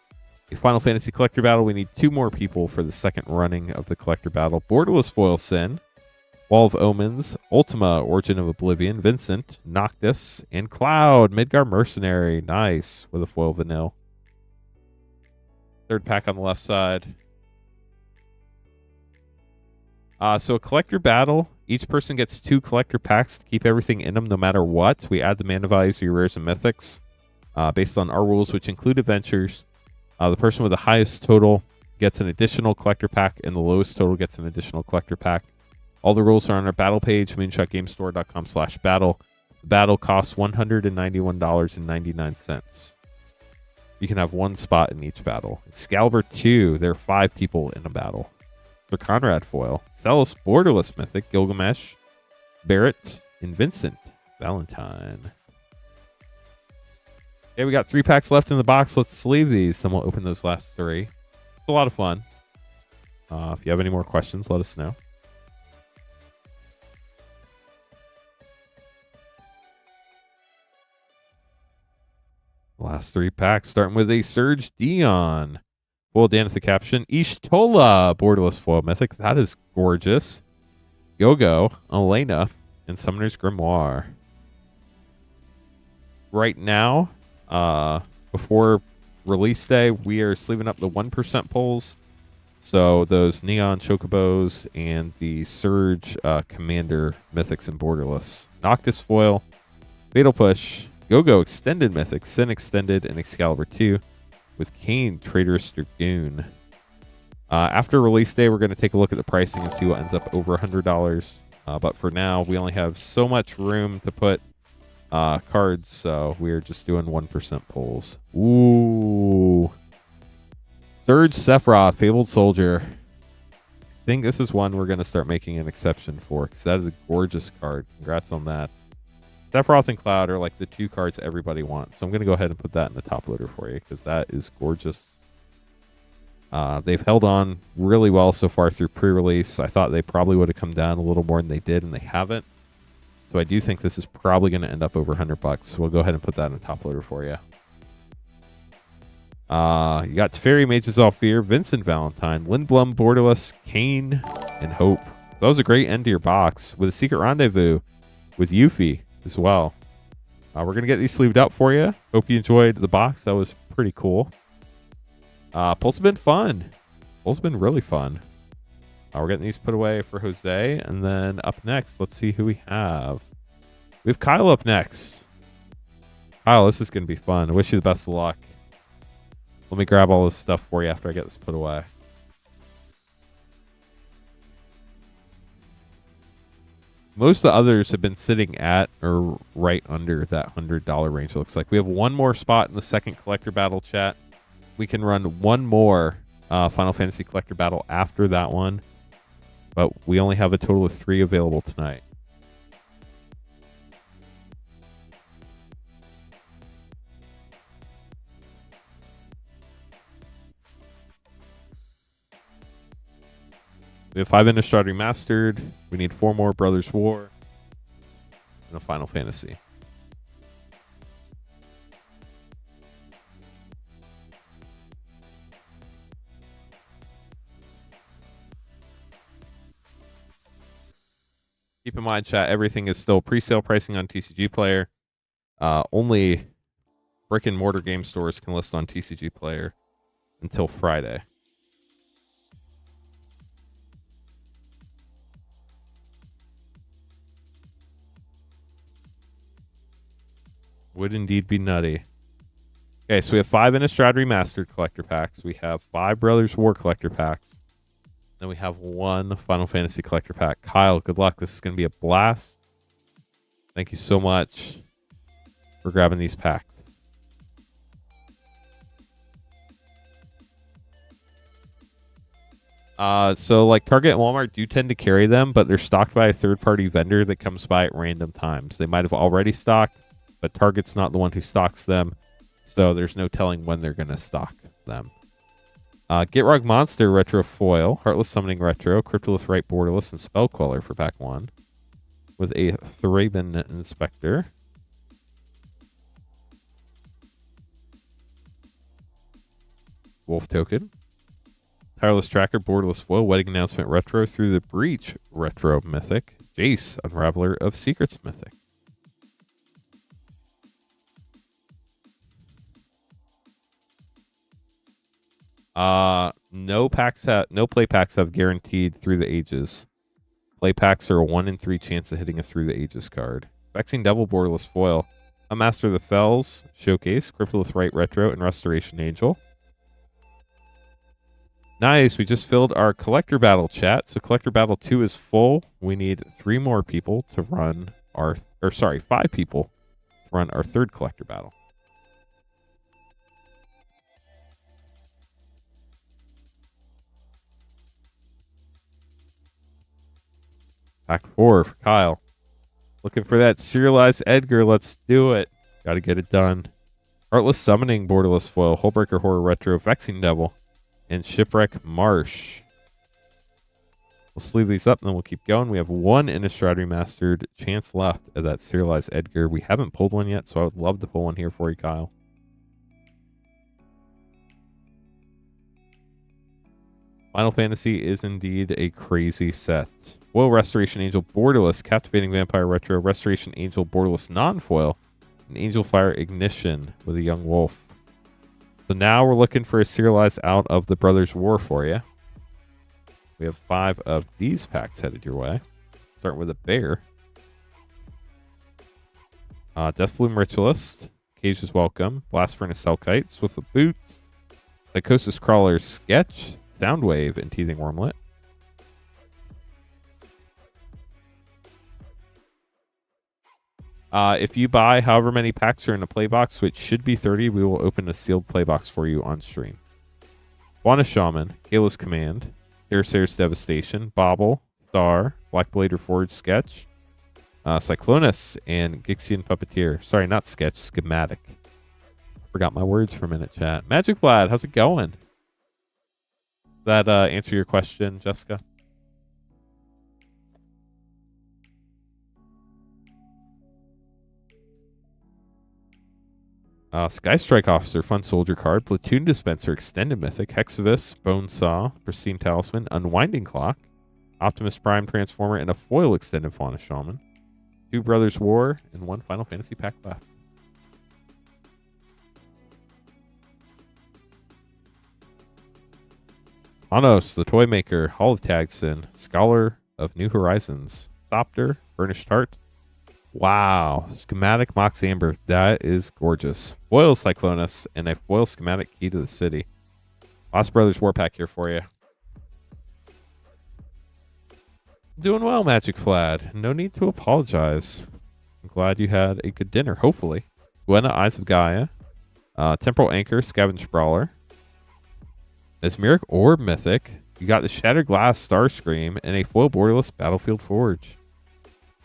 a Final Fantasy collector battle, we need 2 more people for the second running of the collector battle. Borderless Foil Sin, Wall of Omens, Ultima, Origin of Oblivion, Vincent, Noctis, and Cloud, Midgar Mercenary. Nice, with a foil vanilla. Third pack on the left side. So a collector battle, each person gets 2 collector packs to keep everything in them no matter what. We add the mana values to your rares and mythics based on our rules, which include adventures. The person with the highest total gets an additional collector pack, and the lowest total gets an additional collector pack. All the rules are on our battle page, moonshotgamestore.com/battle. The battle costs $191.99. You can have 1 spot in each battle. Excalibur 2, there are 5 people in a battle. For Conrad Foil, Celis Borderless Mythic, Gilgamesh, Barrett, and Vincent Valentine. Okay, we got 3 packs left in the box. Let's sleeve these, then we'll open those last 3. It's a lot of fun. If you have any more questions, let us know. Last 3 packs, starting with a Surge Dion. Foil Danitha Caption. Ishtola, Borderless Foil Mythic. That is gorgeous. Yogo, Elena, and Summoner's Grimoire. Right now, before release day, we are sleeving up the 1% pulls. So those Neon Chocobos and the Surge Commander Mythics and Borderless. Noctis Foil, Fatal Push, Go-Go Extended Mythic, Sin Extended, and Excalibur 2 with Kane, Traitorous Dragoon. After release day, we're going to take a look at the pricing and see what ends up over $100. But for now, we only have so much room to put cards, so we're just doing 1% pulls. Ooh. Surge Sephiroth, Fabled Soldier. think this is one we're going to start making an exception for, because that is a gorgeous card. Congrats on that. Sephiroth and Cloud are like the 2 cards everybody wants. So I'm going to go ahead and put that in the top loader for you, because that is gorgeous. They've held on really well so far through pre-release. I thought they probably would have come down a little more than they did, and they haven't. So I do think this is probably going to end up over $100. So we'll go ahead and put that in the top loader for you. You got Teferi, Mages All Fear, Vincent Valentine, Lindblum, Borderless, Kane, and Hope. So that was a great end to your box with a Secret Rendezvous with Yuffie as well. We're going to get these sleeved up for you. Hope you enjoyed the box. That was pretty cool. Pulls have been fun. Pulls have been really fun. We're getting these put away for Jose. And then up next, let's see who we have. We have Kyle up next. Kyle, this is going to be fun. I wish you the best of luck. Let me grab all this stuff for you after I get this put away. Most of the others have been sitting at or right under that $100 range, it looks like. We have one more spot in the second collector battle chat. We can run one more Final Fantasy collector battle after that one. But we only have a total of 3 available tonight. We have 5 Innistrad Remastered. We need 4 more Brothers War. And a Final Fantasy. Keep in mind, chat, everything is still pre-sale pricing on TCG Player. Only brick and mortar game stores can list on TCG Player until Friday. Would indeed be nutty. Okay, so we have 5 Innistrad Remastered collector packs. We have 5 Brothers War collector packs. Then we have 1 Final Fantasy collector pack. Kyle, good luck. This is going to be a blast. Thank you so much for grabbing these packs. So like Target and Walmart do tend to carry them, but they're stocked by a third-party vendor that comes by at random times. They might have already stocked, but Target's not the one who stocks them, so there's no telling when they're going to stock them. Gitrog Monster Retro Foil, Heartless Summoning Retro, Cryptolith Right Borderless, and Spell Queller for pack 1. With a Thraben Inspector. Wolf Token. Tireless Tracker Borderless Foil, Wedding Announcement Retro, Through the Breach Retro Mythic. Jace, Unraveler of Secrets Mythic. No play packs have guaranteed Through the Ages. Play packs are a 1 in 3 chance of hitting a Through the Ages card. Vexing Devil Borderless Foil, a Master of the Fells Showcase, Cryptolith Right Retro, and Restoration Angel. Nice, we just filled our collector battle chat. So collector battle 2 is full. We need 3 more people to run our, 5 people to run our 3rd collector battle. Pack 4 for Kyle. Looking for that serialized Edgar. Let's do it. Got to get it done. Heartless Summoning Borderless Foil, Hullbreaker Horror Retro, Vexing Devil, and Shipwreck Marsh. We'll sleeve these up and then we'll keep going. We have 1 Innistrad Remastered chance left of that serialized Edgar. We haven't pulled one yet, so I would love to pull one here for you, Kyle. Final Fantasy is indeed a crazy set. Foil Restoration Angel Borderless, Captivating Vampire Retro, Restoration Angel Borderless Non-Foil, and Angel Fire Ignition with a Young Wolf. So now we're looking for a serialized out of the Brothers War for you. We have 5 of these packs headed your way. Starting with a bear. Deathbloom Ritualist, Cage is Welcome, Blast Furnace Hellkite, Swift of Boots, Psychosis Crawler Sketch, Soundwave, and Teething Wormlet. If you buy however many packs are in a play box, which should be 30, we will open a sealed play box for you on stream. Juana Shaman, Kayla's Command, Deersair's Devastation, Bobble, Star, Blackblade Reforged Sketch, Cyclonus, and Gixian Puppeteer. Sorry, not Sketch, Schematic. Forgot my words for a minute, chat. Magic Vlad, how's it going? Does that answer your question, Jessica? Sky Strike Officer, Fun Soldier card, Platoon Dispenser, Extended Mythic, Hexavis, Bonesaw, Pristine Talisman, Unwinding Clock, Optimus Prime Transformer, and a foil Extended Fauna Shaman. 2 Brothers War, and 1 Final Fantasy pack left. Anos, the Toy Maker, Hall of Tagson, Scholar of New Horizons, Thopter, Burnished Heart. Wow. Schematic Mox Amber. That is gorgeous. Foil Cyclonus and a foil schematic Key to the City. Lost Brothers War Pack here for you. Doing well, Magic Flad. No need to apologize. I'm glad you had a good dinner, hopefully. Gwenna, Eyes of Gaia. Temporal Anchor, Scavenge Brawler. Mesmeric Orb Mythic. You got the Shattered Glass Starscream and a foil Borderless Battlefield Forge.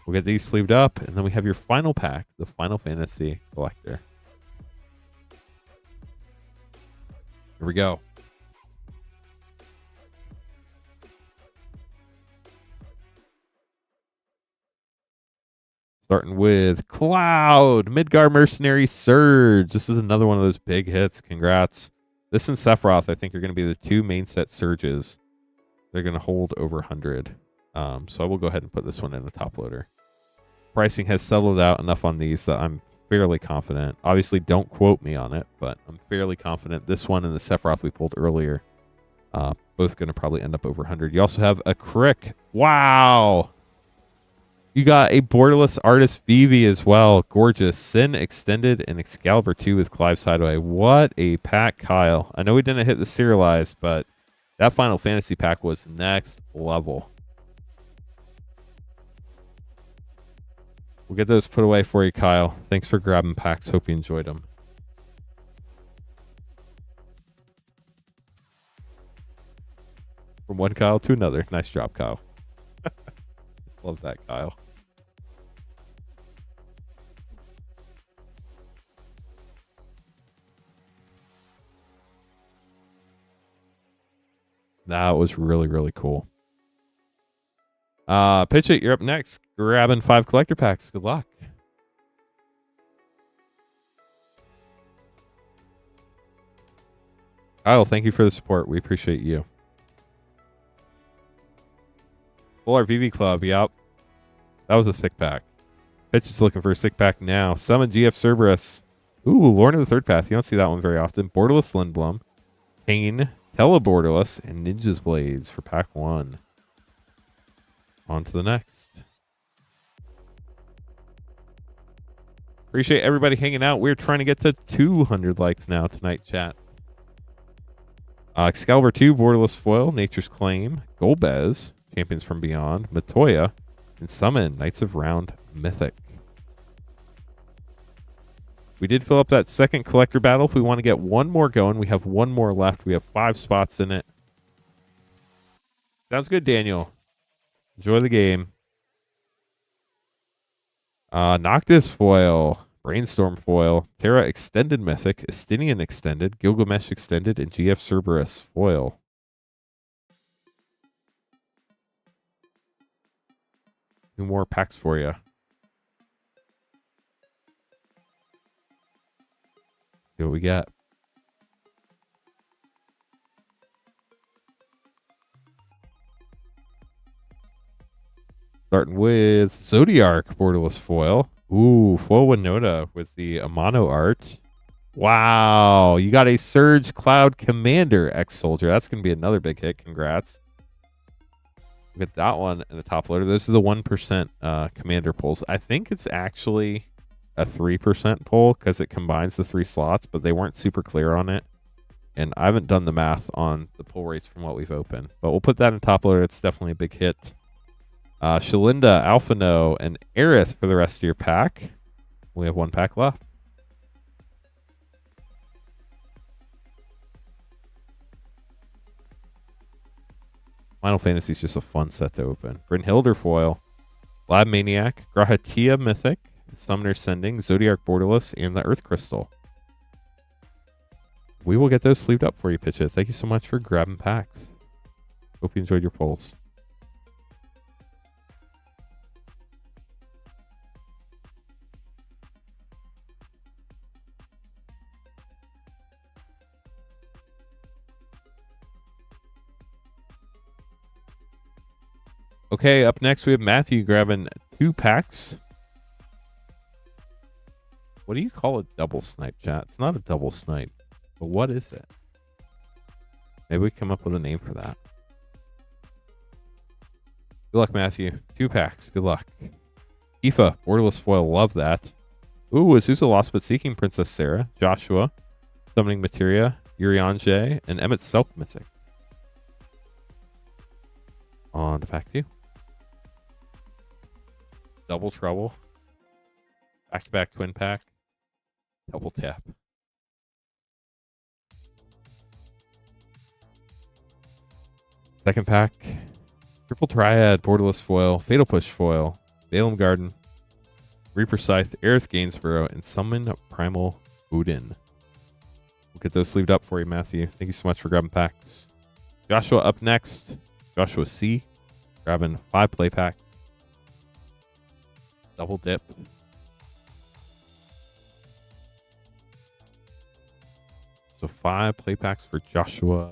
We'll get these sleeved up, and then we have your final pack, the Final Fantasy Collector. Here we go. Starting with Cloud, Midgar Mercenary Surge. This is another one of those big hits. Congrats. This and Sephiroth, I think, are going to be the 2 main set surges. They're going to hold over 100. So I will go ahead and put this one in the top loader. Pricing has settled out enough on these that I'm fairly confident. Obviously, don't quote me on it, but I'm fairly confident this one and the Sephiroth we pulled earlier, both going to probably end up over 100. You also have a Crick. Wow. You got a Borderless Artist Vivi as well. Gorgeous. Sin Extended and Excalibur 2 with Clive's Hideaway. What a pack, Kyle. I know we didn't hit the serialized, but that Final Fantasy pack was next level. We'll get those put away for you, Kyle. Thanks for grabbing packs. Hope you enjoyed them. From one Kyle to another. Nice job, Kyle. Love that, Kyle. That was really, really cool. Pitch It, you're up next. Grabbing 5 collector packs. Good luck. Kyle, thank you for the support. We appreciate you. Full RVV Club, yep. That was a sick pack. Pitch is looking for a sick pack now. Summon GF Cerberus. Ooh, Lorne of the Third Path. You don't see that one very often. Borderless Lindblum. Kane. Teleborderless. And Ninja's Blades for pack 1. On to the next. Appreciate everybody hanging out. We're trying to get to 200 likes now tonight, chat. Excalibur 2, Borderless Foil, Nature's Claim, Golbez, Champions from Beyond, Matoya, and Summon, Knights of Round Mythic. We did fill up that second collector battle. If we want to get one more going, we have one more left. We have 5 spots in it. Sounds good, Daniel. Enjoy the game. Noctis Foil, Brainstorm Foil, Terra Extended Mythic, Estinian Extended, Gilgamesh Extended, and GF Cerberus Foil. Two more packs for you. See what we got. Starting with Zodiark Borderless Foil. Ooh, Foil Winota with the Amano art. Wow, you got a Surge Cloud Commander X-Soldier. That's going to be another big hit. Congrats. Look at that one in the top loader. Those are the 1% Commander pulls. I think it's actually a 3% pull because it combines the 3 slots, but they weren't super clear on it. And I haven't done the math on the pull rates from what we've opened. But we'll put that in top loader. It's definitely a big hit. Shalinda, Alphino, and Aerith for the rest of your pack. We have 1 pack left. Final Fantasy is just a fun set to open. Brynhilder foil, Lab Maniac, Grahatia Mythic, Summoner Sending, Zodiac Borderless, and the Earth Crystal. We will get those sleeved up for you, Pitch It. Thank you so much for grabbing packs. Hope you enjoyed your polls. Okay, up next we have Matthew grabbing 2 packs. What do you call a double snipe, chat? It's not a double snipe, but what is it? Maybe we come up with a name for that. Good luck, Matthew. 2 packs. Good luck. Aoife, borderless foil. Love that. Ooh, Azusa Lost But Seeking, Princess Sarah, Joshua, Summoning Materia, Urianger, and Emmett Selk Mythic. On to pack 2. Double Trouble. Back-to-back twin pack. Double tap. Second pack. Triple Triad, Borderless foil, Fatal Push foil, Balaam Garden, Reaper Scythe, Aerith Gainsborough, and Summon Primal Odin. We'll get those sleeved up for you, Matthew. Thank you so much for grabbing packs. Joshua up next. Joshua C. Grabbing 5 play packs. Double dip. So 5 play packs for Joshua.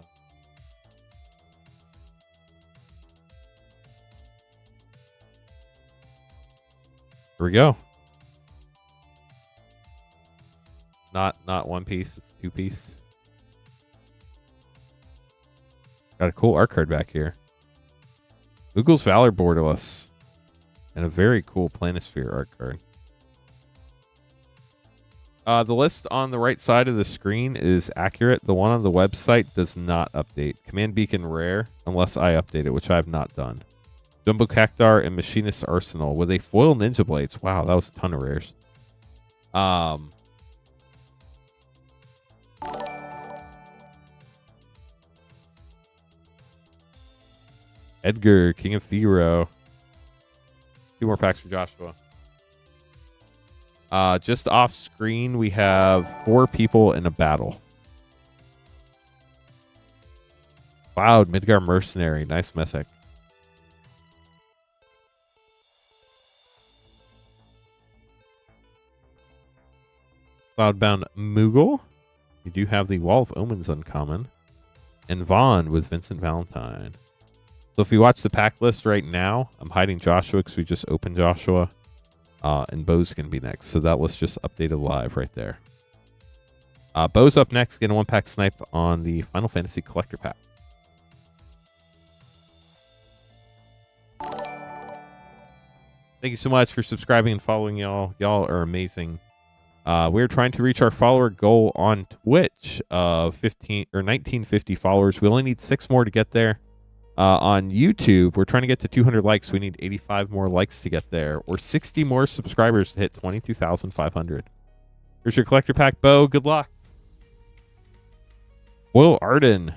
Here we go. Not 1 piece, it's 2 piece. Got a cool art card back here. Google's Valor borderless. And a very cool Planisphere art card. The list on the right side of the screen is accurate. The one on the website does not update. Command Beacon rare, unless I update it, which I have not done. Jumbo Cactar and Machinist's Arsenal with a foil Ninja Blades. Wow, that was a ton of rares. Edgar, King of Firo. 2 more packs for Joshua. Just off screen, we have 4 people in a battle. Cloud, Midgar Mercenary. Nice mythic. Cloudbound Moogle. You do have the Wall of Omens uncommon. And Vaughn with Vincent Valentine. So if you watch the pack list right now, I'm hiding Joshua because we just opened Joshua. And Bo's going to be next. So that list just updated live right there. Bo's up next. Getting a 1-pack snipe on the Final Fantasy Collector Pack. Thank you so much for subscribing and following, y'all. Y'all are amazing. We're trying to reach our follower goal on Twitch of 1950 followers. We only need 6 more to get there. On YouTube, we're trying to get to 200 likes. We need 85 more likes to get there, or 60 more subscribers to hit 22,500. Here's your collector pack, Bo. Good luck. Foil Arden,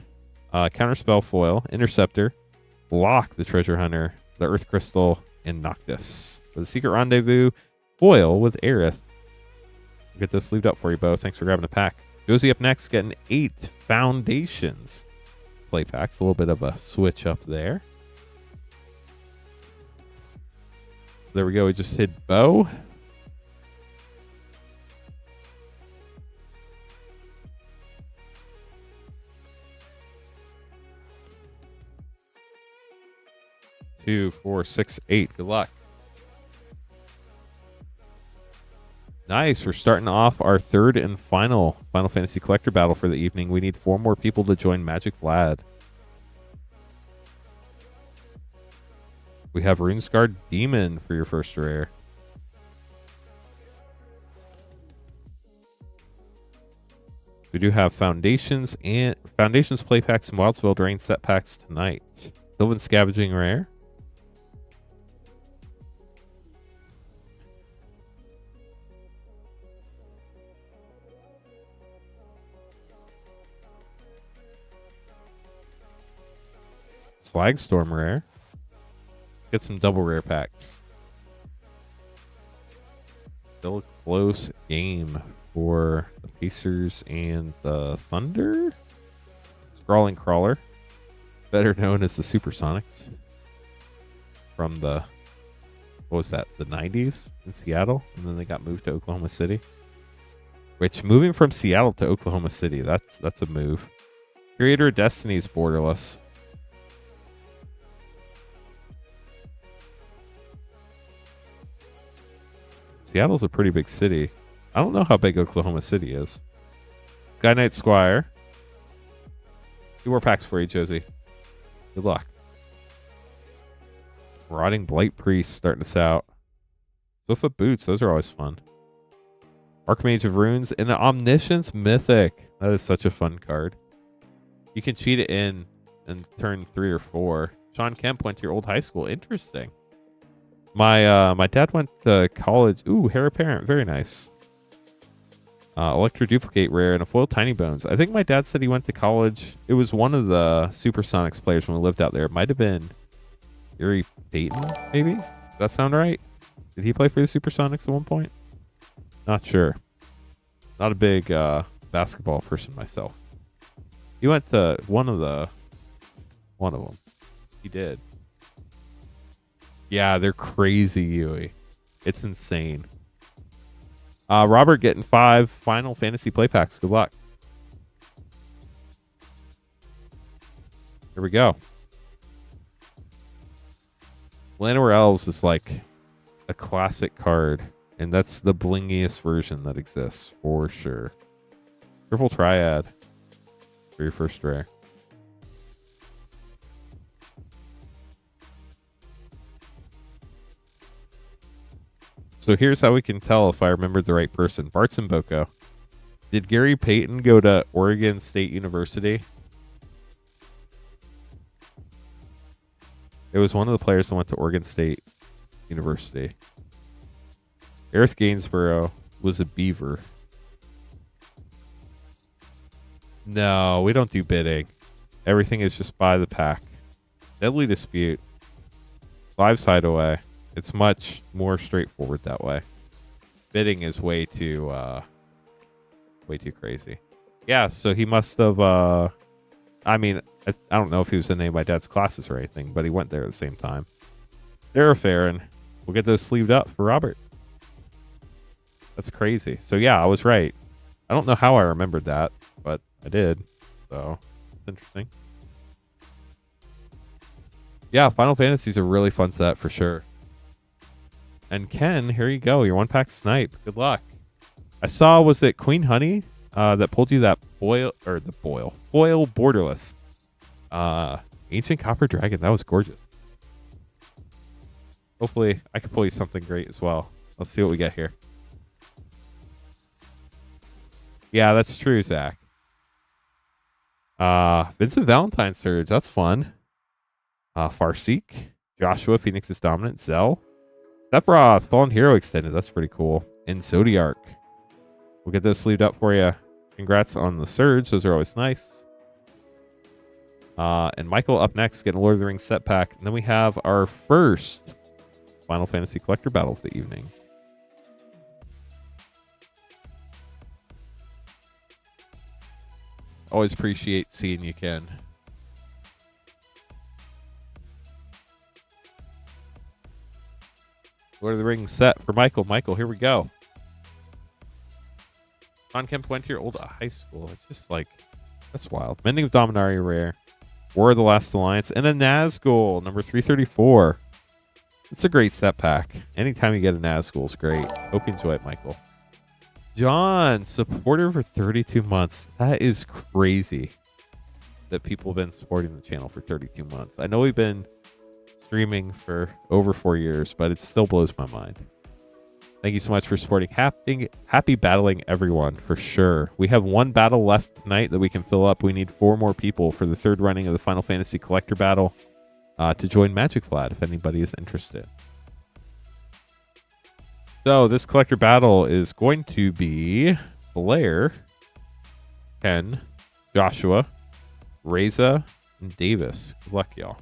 Counterspell foil, Interceptor, Lock the Treasure Hunter, the Earth Crystal, and Noctis. For the Secret Rendezvous, foil with Aerith. We'll get this sleeved up for you, Bo. Thanks for grabbing a pack. Josie up next, getting 8 Foundations play packs. A little bit of a switch up there. So there we go. We just hit Bo. Two, 4, 6, 8. Good luck. Nice. We're starting off our 3rd and final Final Fantasy Collector battle for the evening. We need 4 more people to join Magic Vlad. We have Runescarred Demon for your first rare. We do have Foundations play packs and Wildsville Drain set packs tonight. Sylvan Scavenging rare. Slagstorm rare. Get some double rare packs. Still a close game for the Pacers and the Thunder. Sprawling Crawler, better known as the Supersonics, from the, what was that, the 90s in Seattle, and then they got moved to Oklahoma City. Which, moving from Seattle to Oklahoma City, that's a move. Creator of Destiny's borderless. Seattle's a pretty big city. I don't know how big Oklahoma City is. Guy Knight Squire. 2 more packs for you, Josie. Good luck. Rotting Blight Priest starting us out. Foot Boots, those are always fun. Archmage of Runes and the Omniscience Mythic. That is such a fun card. You can cheat it in and turn 3 or 4. Sean Kemp went to your old high school. Interesting. My dad went to college. Ooh, Heir Apparent. Very nice. Electro Duplicate rare and a foil Tiny Bones. I think my dad said he went to college. It was one of the Supersonics players when we lived out there. It might have been Gary Payton, maybe? Does that sound right? Did he play for the Supersonics at one point? Not sure. Not a big basketball person myself. He went to one of them. He did. Yeah, they're crazy, Yui. It's insane. Robert getting 5 Final Fantasy play packs. Good luck. Here we go. Llanowar Elves is like a classic card, and that's the blingiest version that exists for sure. Triple Triad for your first rare. So here's how we can tell if I remembered the right person. Bartz and Boko. Did Gary Payton go to Oregon State University? It was one of the players that went to Oregon State University. Gareth Gainsborough was a Beaver. No, we don't do bidding. Everything is just by the pack. Deadly Dispute. Lives Hideaway. It's much more straightforward that way. Bidding is way too crazy. Yeah, so he must have. I mean, I don't know if he was in any of my dad's classes or anything, but he went there at the same time. They're fair, and we'll get those sleeved up for Robert. That's crazy. So yeah, I was right. I don't know how I remembered that, but I did. So it's interesting. Yeah, Final Fantasy's a really fun set for sure. And Ken, here you go. Your 1-pack snipe. Good luck. I saw, was it Queen Honey that pulled you that foil borderless Ancient Copper Dragon. That was gorgeous. Hopefully I can pull you something great as well. Let's see what we get here. Yeah, that's true, Zach. Vincent Valentine Surge. That's fun. Farseek. Joshua, Phoenix's Dominant. Zell. Sephiroth, Fallen Hero Extended. That's pretty cool. And Zodiark. We'll get those sleeved up for you. Congrats on the Surge. Those are always nice. And Michael up next, getting a Lord of the Rings set pack. And then we have our first Final Fantasy Collector Battle of the evening. Always appreciate seeing you, Ken. Lord of the Rings set for Michael. Michael, here we go. John Kemp went to your old high school. It's just like, that's wild. Mending of Dominaria rare. War of the Last Alliance. And a Nazgul, number 334. It's a great set pack. Anytime you get a Nazgul is great. Hope you enjoy it, Michael. John, supporter for 32 months. That is crazy that people have been supporting the channel for 32 months. I know we've been streaming for over 4 years, but it still blows my mind. Thank you so much for supporting. Happy battling, everyone, for sure. We have 1 battle left tonight that we can fill up. We need 4 more people for the 3rd running of the Final Fantasy Collector Battle to join Magic Vlad, if anybody is interested. So this Collector Battle is going to be Blair, Ken, Joshua, Reza, and Davis. Good luck, y'all.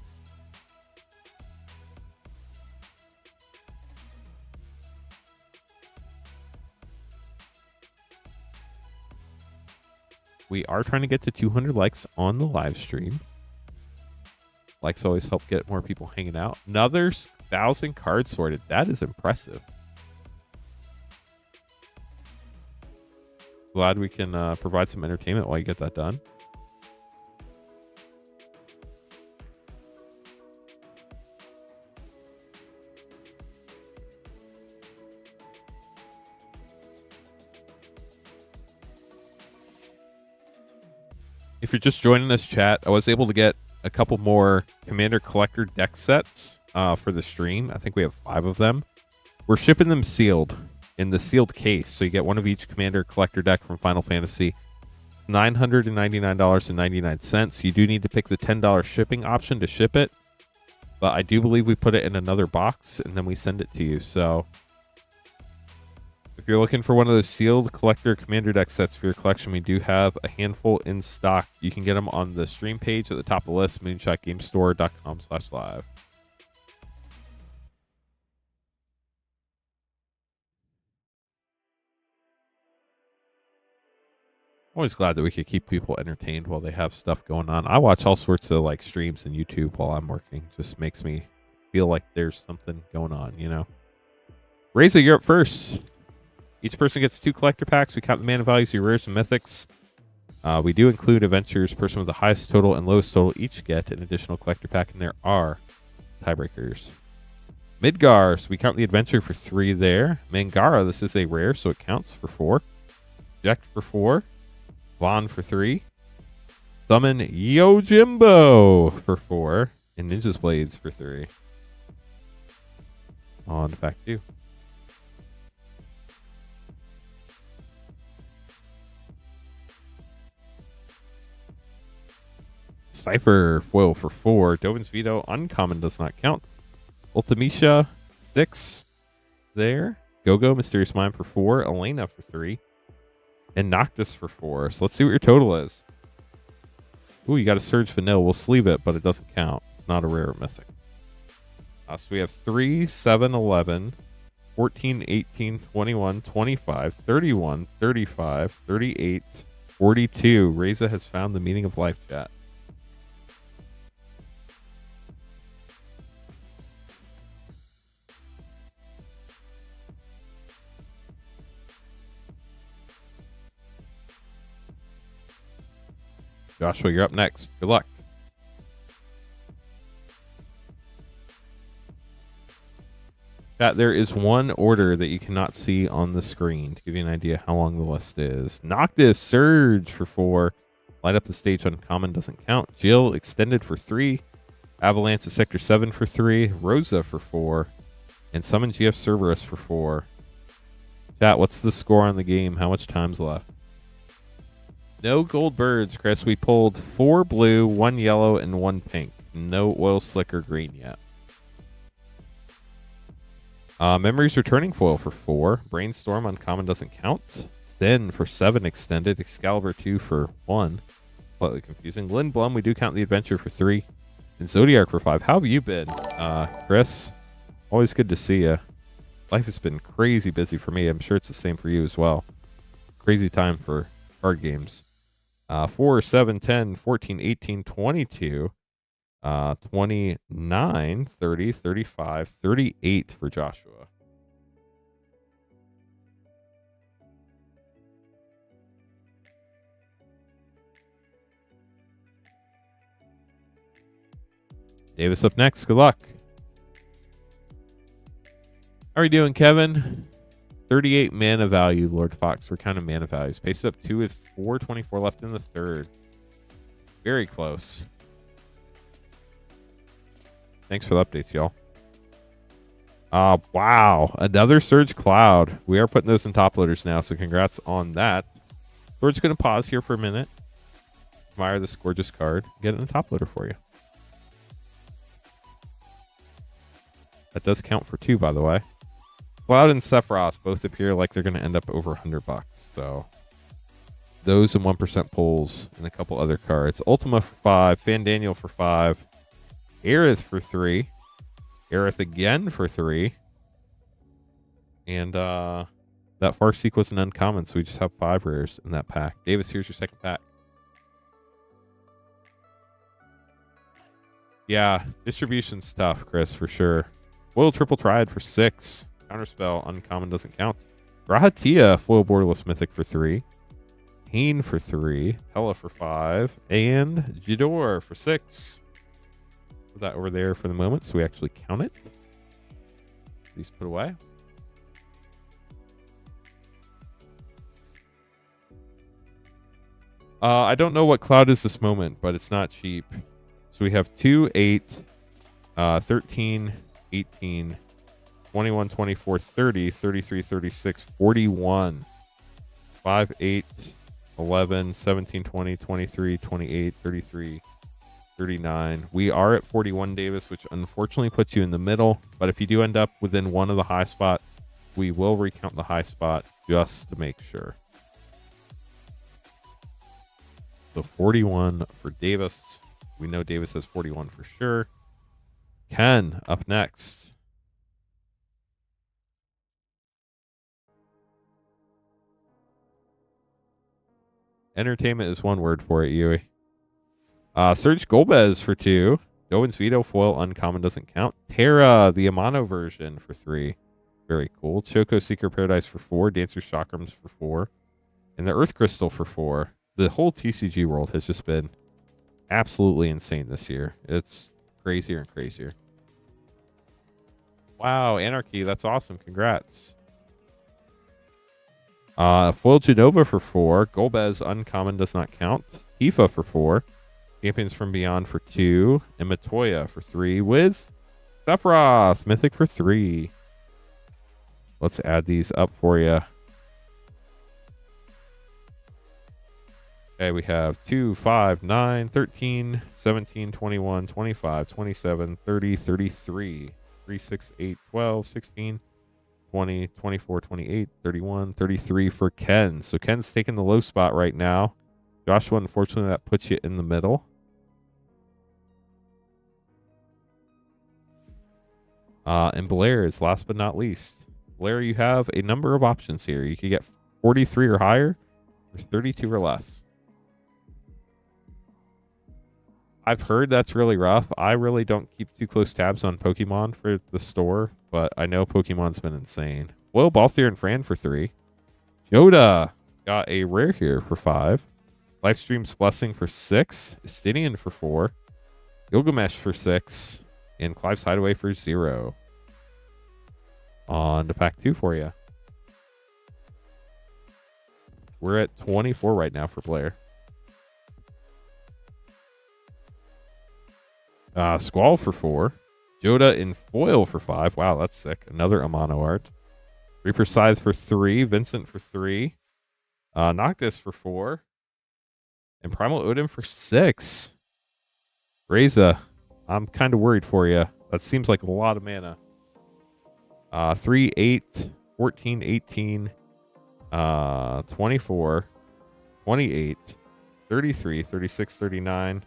We are trying to get to 200 likes on the live stream. Likes always help get more people hanging out. Another 1,000 cards sorted. That is impressive. Glad we can provide some entertainment while you get that done. If you're just joining us, chat, I was able to get a couple more Commander Collector deck sets for the stream. I think we have 5 of them. We're shipping them sealed in the sealed case, so you get one of each Commander Collector deck from Final Fantasy. It's $999.99. You do need to pick the $10 shipping option to ship it, but I do believe we put it in another box and then we send it to you. So if you're looking for one of those sealed collector Commander deck sets for your collection, we do have a handful in stock. You can get them on the stream page at the top of the list, moonshotgamestore.com/live. Always glad that we could keep people entertained while they have stuff going on. I watch all sorts of like streams and YouTube while I'm working. Just makes me feel like there's something going on, you know. Reza, you're up first. Each person gets 2 collector packs. We count the mana values, your rares and mythics. We do include adventures. Person with the highest total and lowest total each get an additional collector pack, and there are tiebreakers. Midgar, so we count the adventure for 3 there. Mangara, this is a rare, so it counts for 4. Eject for 4. Vaughn for 3. Summon Yojimbo for 4. And Ninja's Blades for 3. On to pack 2. Cypher foil for 4. Dovin's Veto, uncommon, does not count. Ultimisha, 6 there. Gogo, Mysterious Mime for 4. Elena for 3. And Noctis for 4. So let's see what your total is. Ooh, you got a Surge Vanilla. We'll sleeve it, but it doesn't count. It's not a rare or mythic. So we have 3, 7, 11, 14, 18, 21, 25, 31, 35, 38, 42. Reza has found the meaning of life, chat. Joshua, you're up next. Good luck. Chat, there is one order that you cannot see on the screen to give you an idea how long the list is. Noctis, Surge for 4. Light up the stage uncommon, doesn't count. Jill, Extended for 3. Avalanche, Sector 7 for 3. Rosa for 4. And Summon GF Cerberus for 4. Chat, what's the score on the game? How much time's left? No gold birds, Chris. We pulled 4 blue, 1 yellow, and 1 pink. No oil slick or green yet. Memories Returning foil for 4. Brainstorm uncommon, doesn't count. Sin for 7 extended. Excalibur 2 for 1. Slightly confusing. Lindblum, we do count the adventure for 3. And Zodiac for 5. How have you been, Chris? Always good to see you. Life has been crazy busy for me. I'm sure it's the same for you as well. Crazy time for card games. 4, 7, 10, 14, 18, 22, 29, 30, 35, 38 for Joshua. Davis up next. Good luck. How are you doing, Kevin? 38 mana value, Lord Fox. We're kind of mana values. Pace up 2 with 424 left in the third. Very close. Thanks for the updates, y'all. Wow. Another Surge Cloud. We are putting those in top loaders now, so congrats on that. We're just going to pause here for a minute. Admire this gorgeous card. Get it in a top loader for you. That does count for 2, by the way. Cloud and Sephiroth both appear like they're going to end up over $100. So those and 1% pulls and a couple other cards. Ultima for 5. Fandaniel for 5. Aerith for 3. Aerith again for 3. And that Farseek was an uncommon, so we just have 5 rares in that pack. Davis, here's your second pack. Yeah, distribution's tough, Chris, for sure. Foil triple triad for 6. Counterspell, uncommon doesn't count. Rahatia, foil borderless mythic for 3. Pain for 3. Pella for 5. And Jador for 6. Put that over there for the moment so we actually count it. Please put away. I don't know what cloud is this moment, but it's not cheap. So we have 2, 8, 13, 18, 21, 24, 30, 33, 36, 41, 5, 8, 11, 17, 20, 23, 28, 33, 39. We are at 41, Davis, which unfortunately puts you in the middle. But if you do end up within one of the high spot, we will recount the high spot just to make sure. So 41 for Davis. We know Davis has 41 for sure. Ken up next. Entertainment is one word for it, Yui. Serge Golbez for 2. Dovin's Veto foil uncommon doesn't count. Terra, the Amano version for 3. Very cool. Choco Seeker Paradise for 4. Dancer Chakrams for 4. And the Earth Crystal for 4. The whole TCG world has just been absolutely insane this year. It's crazier and crazier. Wow, Anarchy, that's awesome. Congrats. Foil Genova for 4. Golbez uncommon does not count. Tifa for 4. Champions from Beyond for 2. And Matoya for 3 with Sephiroth Mythic for 3. Let's add these up for you. Okay, we have 2, 5, 9, 13, 17, 21, 25, 27, 30, 33, 3, 6, 8, 12, 16, 20, 24, 28, 31, 33 for Ken. So Ken's taking the low spot right now. Joshua, unfortunately, that puts you in the middle. And Blair is last but not least. Blair, you have a number of options here. You can get 43 or higher, or 32 or less. I've heard that's really rough. I really don't keep too close tabs on Pokemon for the store, but I know Pokemon's been insane. Well, Balthier and Fran for 3. Yoda got a rare here for 5. Livestream's Blessing for 6. Estidian for 4. Gilgamesh for 6. And Clive's Hideaway for 0. On to pack 2 for you. We're at 24 right now for Blair. Squall for 4. Joda in foil for 5. Wow, that's sick. Another Amano art. Reaper Scythe for 3. Vincent for 3. Noctis for 4. And Primal Odin for 6. Reza, I'm kind of worried for you. That seems like a lot of mana. 3, 8, 14, 18, 24, 28, 33, 36, 39,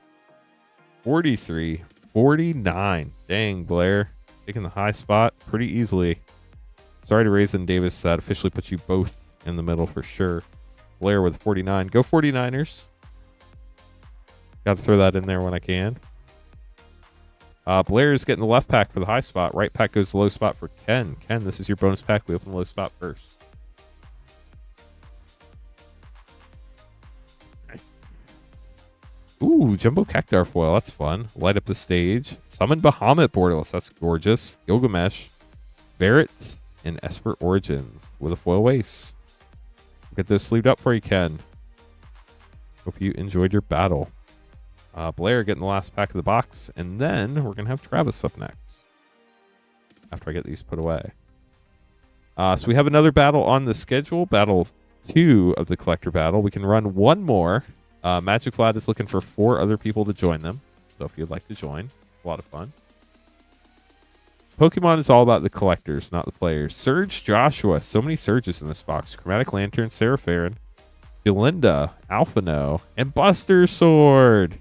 43, 49. Dang, Blair. Taking the high spot pretty easily. Sorry to Raisin Davis. That officially puts you both in the middle for sure. Blair with 49. Go 49ers. Got to throw that in there when I can. Blair is getting the left pack for the high spot. Right pack goes the low spot for Ken. Ken, this is your bonus pack. We open the low spot first. Ooh, Jumbo Cactar foil. That's fun. Light up the stage. Summon Bahamut borderless. That's gorgeous. Gilgamesh, Barrett, and Esper Origins with a foil waste. Get those sleeved up for you, Ken. Hope you enjoyed your battle. Blair getting the last pack of the box. And then we're going to have Travis up next. After I get these put away. So we have another battle on the schedule. Battle 2 of the collector battle. We can run one more. Magic Lad is looking for 4 other people to join them. So if you'd like to join, a lot of fun. Pokemon is all about the collectors, not the players. Surge Joshua. So many Surges in this box. Chromatic Lantern, Sarah Farron, Belinda, Alphino, and Buster Sword.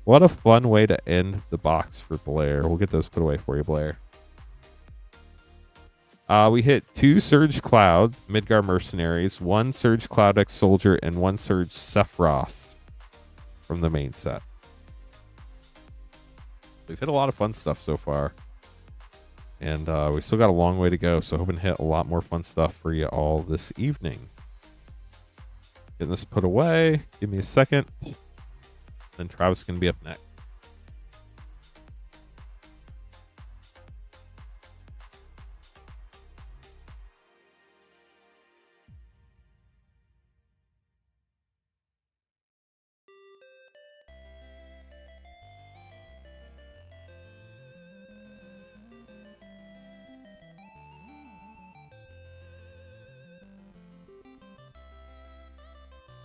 What a fun way to end the box for Blair. We'll get those put away for you, Blair. We hit 2 Surge Cloud, Midgar Mercenaries, 1 Surge Cloud X Soldier, and 1 Surge Sephiroth from the main set. We've hit a lot of fun stuff so far. And we still got a long way to go, so hoping to hit a lot more fun stuff for you all this evening. Getting this put away. Give me a second. Then Travis is going to be up next.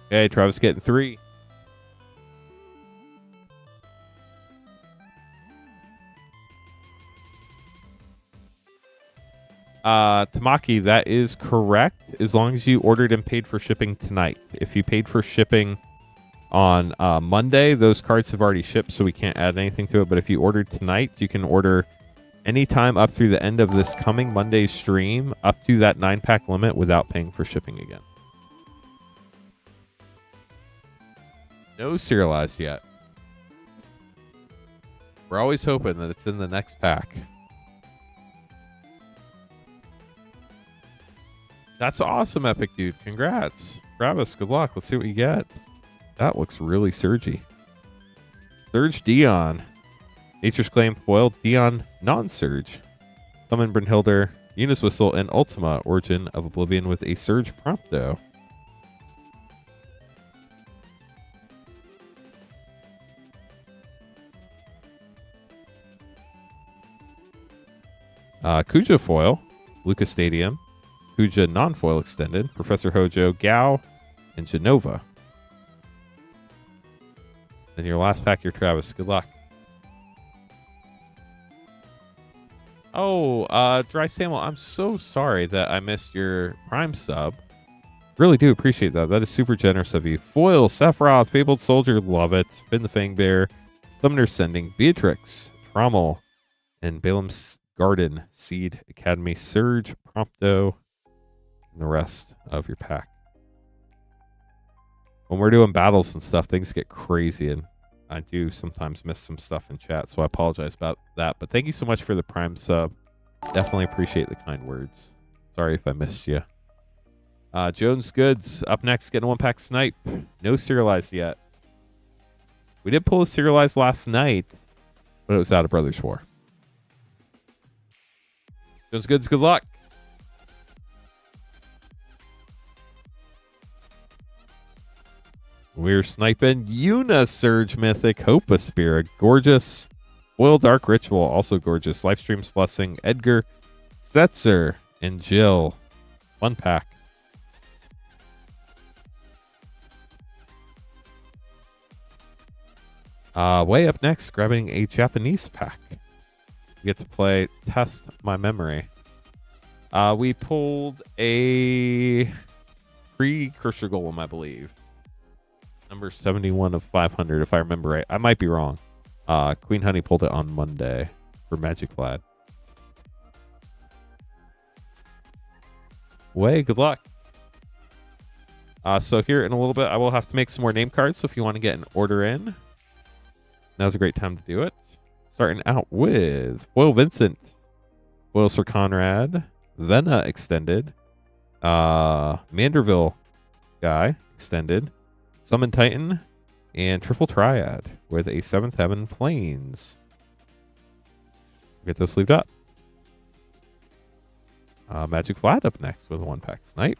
Okay, Travis getting 3. Tamaki, that is correct, as long as you ordered and paid for shipping tonight. If you paid for shipping on Monday, those cards have already shipped, so we can't add anything to it. But if you ordered tonight, you can order anytime up through the end of this coming Monday's stream, up to that 9-pack limit without paying for shipping again. No serialized yet. We're always hoping that it's in the next pack. That's awesome, Epic Dude. Congrats. Travis, good luck. Let's see what you get. That looks really surgy. Surge Dion. Nature's Claim foil Dion non-surge. Summon Brynhildr, Eunice Whistle, and Ultima Origin of Oblivion with a Surge Prompto. Kuja foil, Lucas Stadium, Kuja non-foil extended, Professor Hojo, Gao, and Genova. Then your last pack here, Travis. Good luck. Oh, Dry Samuel, I'm so sorry that I missed your Prime sub. Really do appreciate that. That is super generous of you. Foil, Sephiroth, Fabled Soldier, love it. Finn the Fangbear, Summoner Sending, Beatrix, Trommel, and Balaam's Garden, Seed, Academy, Surge, Prompto, and the rest of your pack. When we're doing battles and stuff, things get crazy, and I do sometimes miss some stuff in chat, so I apologize about that. But thank you so much for the Prime sub. Definitely appreciate the kind words. Sorry if I missed you. Jones Goods, up next, getting a 1-pack Snipe. No serialized yet. We did pull a serialized last night, but it was out of Brothers War. Jones Goods, good luck. We're sniping Yuna Surge Mythic, Hopa Spirit, gorgeous. Foil Dark Ritual, also gorgeous. Livestream's Blessing, Edgar, Stetzer, and Jill. 1-pack. Way up next, grabbing a Japanese pack. We get to play Test My Memory. We pulled a Precursor Golem, I believe. Number 71 of 500, if I remember right. I might be wrong. Queen Honey pulled it on Monday for Magic Vlad. Way, good luck. So here in a little bit, I will have to make some more name cards. So if you want to get an order in, now's a great time to do it. Starting out with Foil Vincent, Foil Sir Conrad, Vena Extended, Manderville Guy Extended, Summon Titan, and Triple Triad with a 7th Heaven Plains. Get those sleeved up. Magic Vlad up next with a 1-pack Snipe.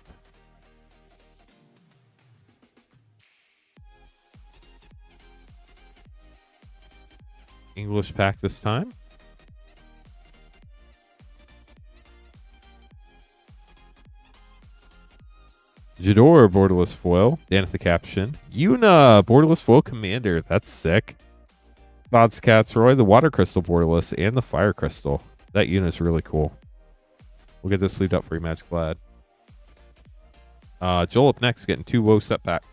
English pack this time. Jador, borderless foil. Daneth the Caption. Yuna, borderless foil commander. That's sick. Bods Catsroy, the Water Crystal borderless, and the Fire Crystal. That Yuna is really cool. We'll get this sleeved up for you, Magic Vlad. Joel up next, getting 2 WoW set packs.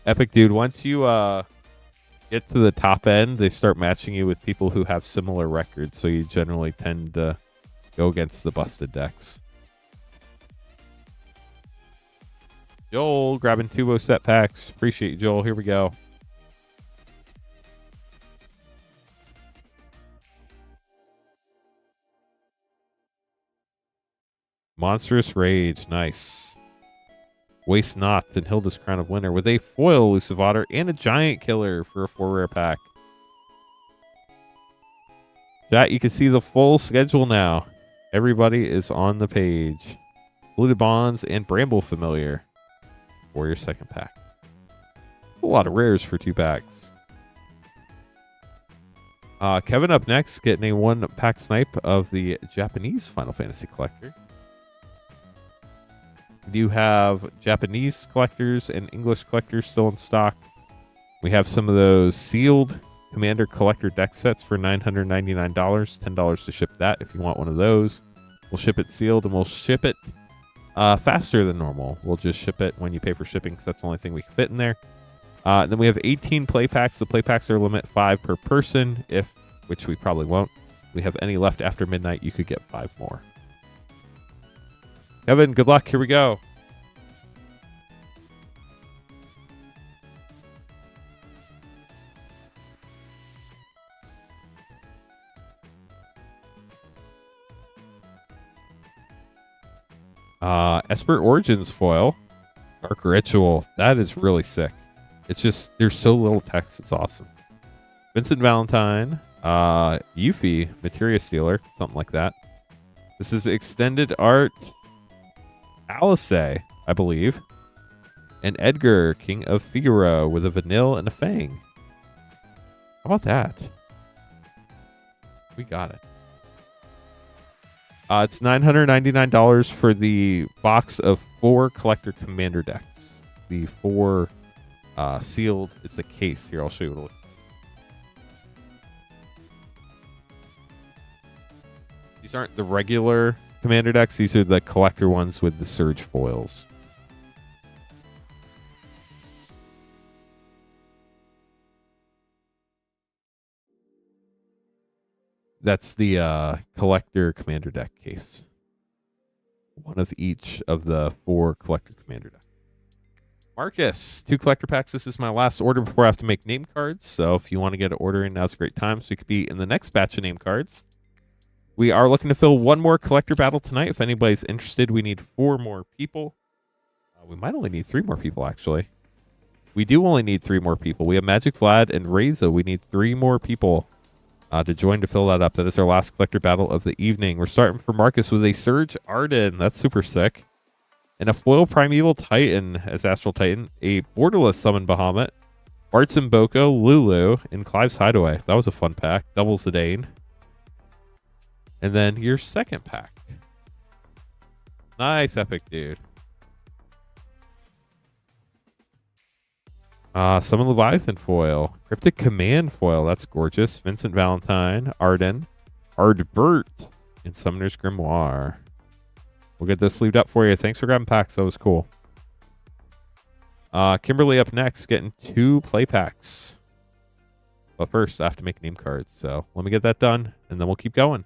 Epic Dude, once you get to the top end, they start matching you with people who have similar records, so you generally tend to go against the busted decks. Joel grabbing 2 set packs. Appreciate you, Joel. Here we go. Monstrous Rage. Nice. Waste Not and Hilda's Crown of Winter with a foil Elusive Otter and a Giant Killer for a 4-rare pack. Chat, you can see the full schedule now. Everybody is on the page. Polluted Bonds and Bramble Familiar for your second pack. A lot of rares for 2 packs. Kevin up next, getting a 1-pack snipe of the Japanese Final Fantasy Collector. We do have Japanese collectors and English collectors still in stock. We have some of those sealed Commander Collector deck sets for $999. $10 to ship that if you want one of those. We'll ship it sealed, and we'll ship it faster than normal. We'll just ship it when you pay for shipping because that's the only thing we can fit in there. Then we have 18 play packs. The play packs are limit 5 per person, which we probably won't. If we have any left after midnight, you could get 5 more. Kevin, good luck. Here we go. Esper Origins foil. Dark Ritual. That is really sick. It's just, there's so little text. It's awesome. Vincent Valentine. Yuffie, Materia Stealer. Something like that. This is extended art. Alice, I believe. And Edgar, King of Figaro, with a Vanille and a Fang. How about that? We got it. It's $999 for the box of 4 Collector Commander decks. The 4 sealed. It's a case. Here, I'll show you what it looks like. These aren't the regular Commander decks. These are the collector ones with the Surge foils. That's the collector Commander deck case. One of each of the 4 collector Commander decks. Marcus, 2 collector packs. This is my last order before I have to make name cards. So if you want to get an order in, now's a great time. So you could be in the next batch of name cards. We are looking to fill 1 more collector battle tonight. If anybody's interested, we need 4 more people. We might only need 3 more people, actually. We do only need 3 more people. We have Magic Vlad and Reza. We need 3 more people to join to fill that up. That is our last collector battle of the evening. We're starting for Marcus with a Surge Arden. That's super sick. And a foil Primeval Titan as Astral Titan. A borderless Summon Bahamut. Arts and Boko, Lulu, and Clive's Hideaway. That was a fun pack. Doubles Zidane. And then your second pack. Nice, epic, dude. Summon Leviathan foil. Cryptic Command foil. That's gorgeous. Vincent Valentine. Arden. Ardbert. And Summoner's Grimoire. We'll get this sleeved up for you. Thanks for grabbing packs. That was cool. Kimberly up next. Getting 2 play packs. But first, I have to make name cards. So let me get that done. And then we'll keep going.